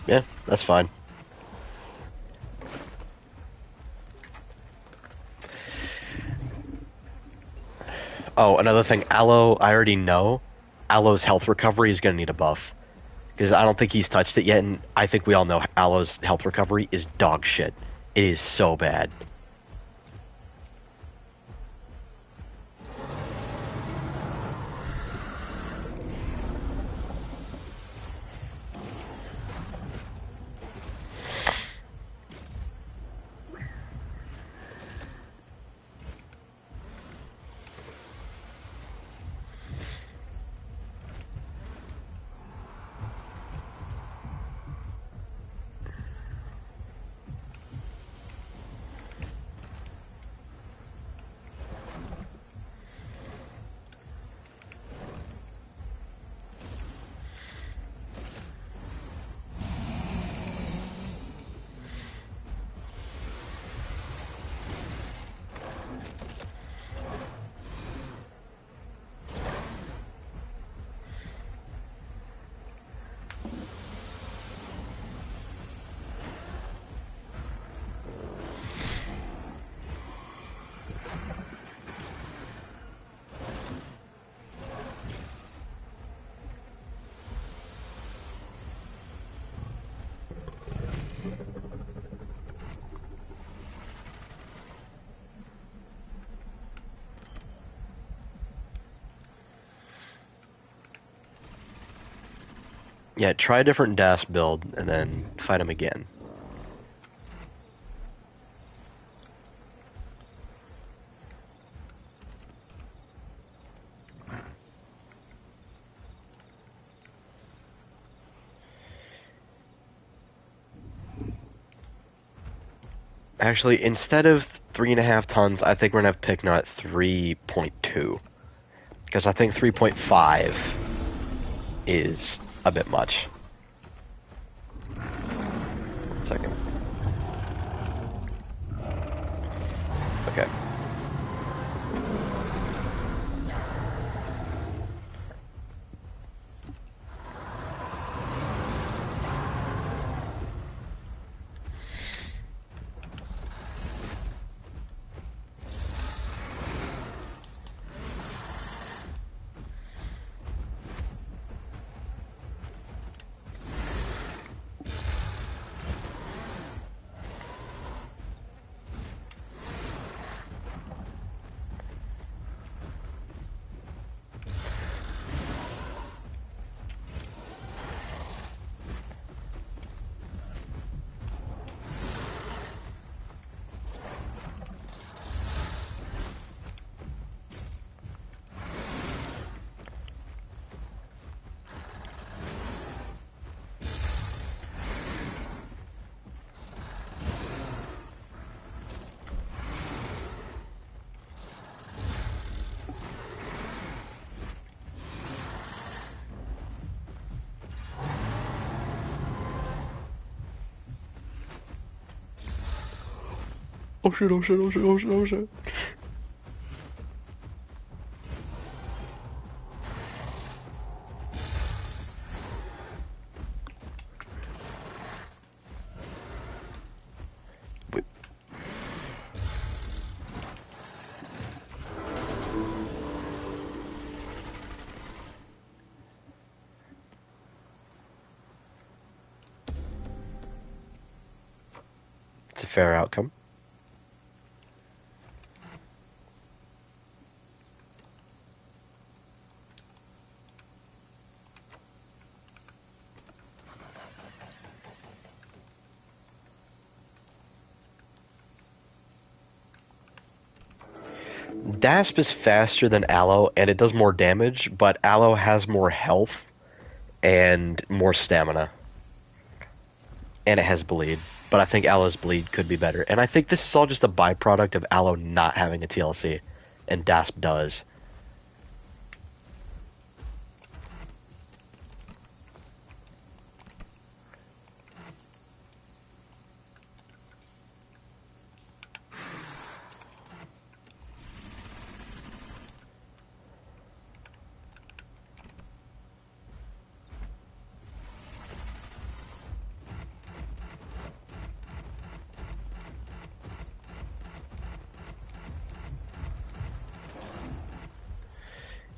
Yeah, that's fine. Oh, another thing, Allo, I already know. Allo's health recovery is going to need a buff. Because I don't think he's touched it yet, and I think we all know Allo's health recovery is dog shit. It is so bad. Yeah, try a different Dasp build, and then fight him again. Actually, instead of 3.5 tons, I think we're gonna have Pikno at 3.2. Because I think 3.5 is a bit much. 1 second. Okay. Oh shit, oh shit, oh shit, oh shit, oh shit. Wait. It's a fair outcome. Dasp is faster than Allo, and it does more damage, but Allo has more health and more stamina. And it has bleed. But I think Allo's bleed could be better. And I think this is all just a byproduct of Allo not having a TLC. And Dasp does.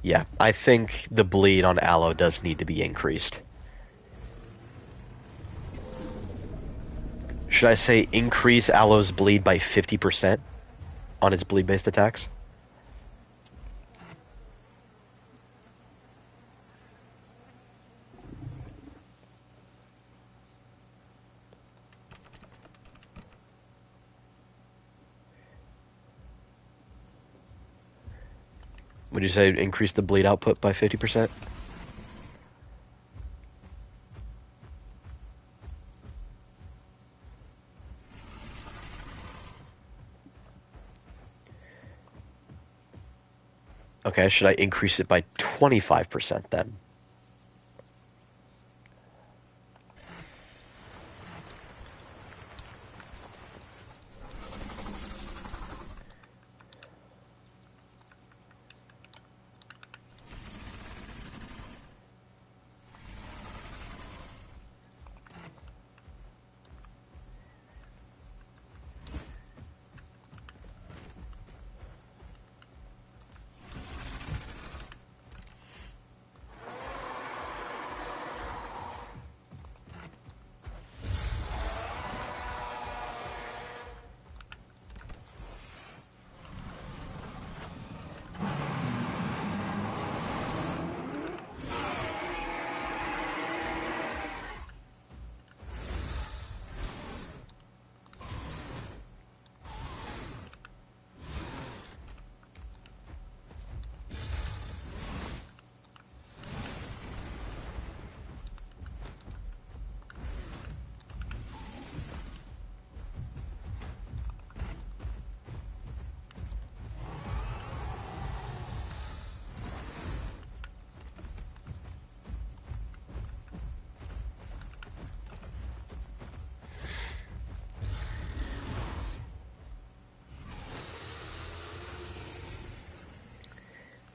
Yeah, I think the bleed on Allo does need to be increased. Should I say increase Allo's bleed by 50% on its bleed-based attacks? Would you say increase the bleed output by 50%? Okay, should I increase it by 25% then?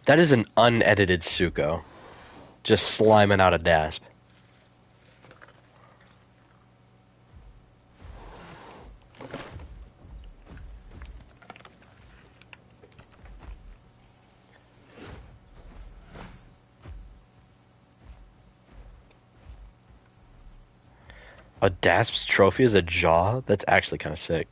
That is an unedited Suko. Just sliming out a Dasp. A Dasp's trophy is a jaw? That's actually kind of sick.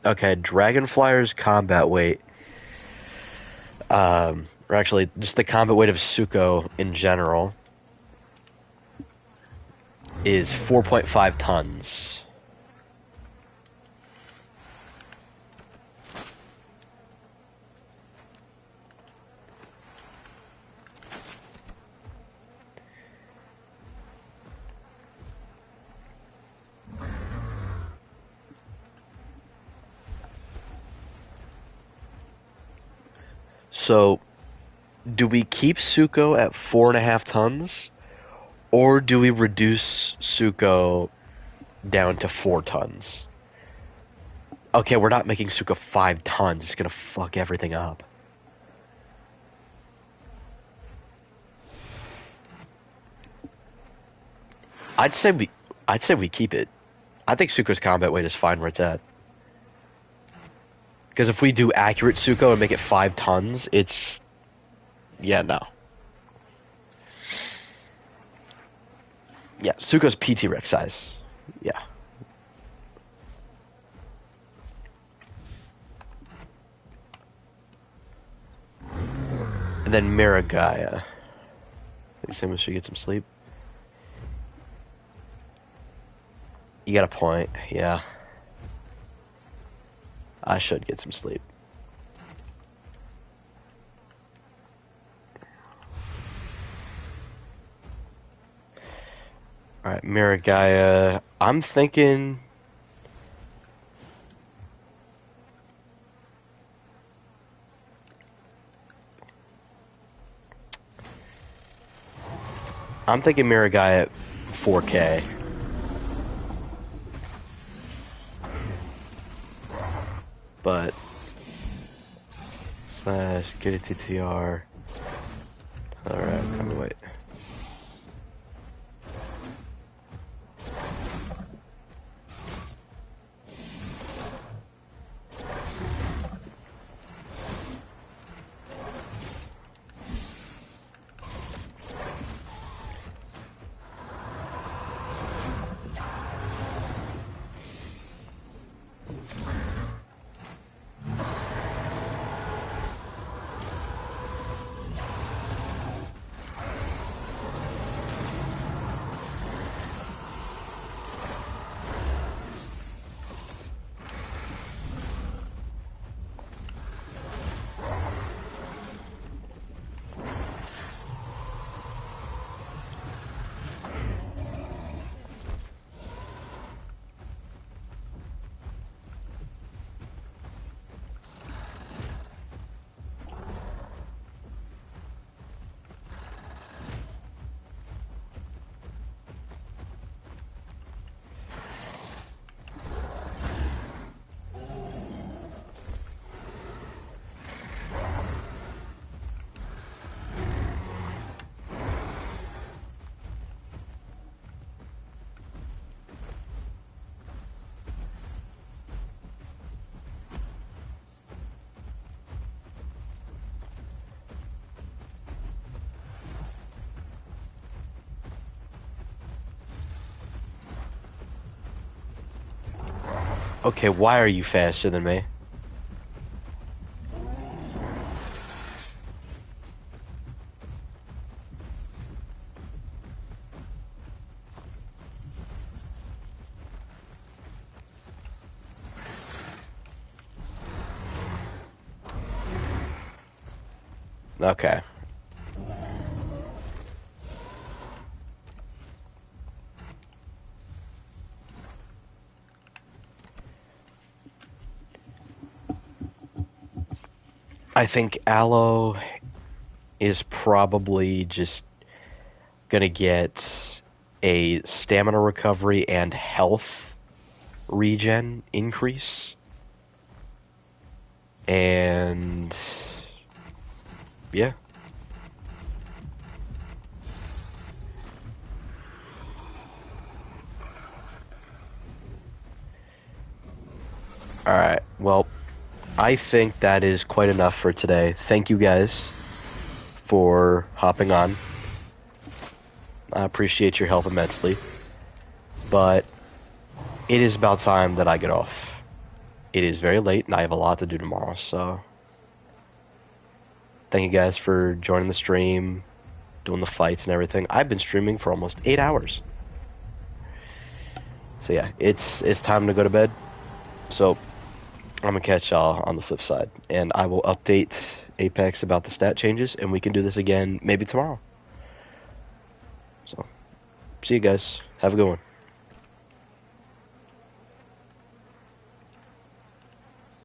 Okay, Dragonflyer's combat weight, or actually, just the combat weight of Suko in general, is 4.5 tons. So, do we keep Suko at 4.5 tons, or do we reduce Suko down to 4 tons? Okay, we're not making Suko 5 tons. It's gonna fuck everything up. I'd say we keep it. I think Suko's combat weight is fine where it's at. Because if we do accurate Suko and make it 5 tons, it's... Yeah, no. Yeah, Suko's PT Rex size. Yeah. And then Miragaya. I think someone should get some sleep. You got a point, yeah. I should get some sleep. Alright, Miragaya. I'm thinking... Miragaya at 4K. But slash get a TTR. Alright, come to wait. Okay, why are you faster than me? Okay. I think Aloe is probably just gonna get a stamina recovery and health regen increase. And yeah. Alright, well, I think that is quite enough for today. Thank you guys for hopping on. I appreciate your help immensely. But it is about time that I get off. It is very late and I have a lot to do tomorrow, so thank you guys for joining the stream, doing the fights and everything. I've been streaming for almost 8 hours. So yeah, it's time to go to bed. So I'm gonna catch y'all on the flip side, and I will update Apex about the stat changes, and we can do this again maybe tomorrow. So, see you guys. Have a good one.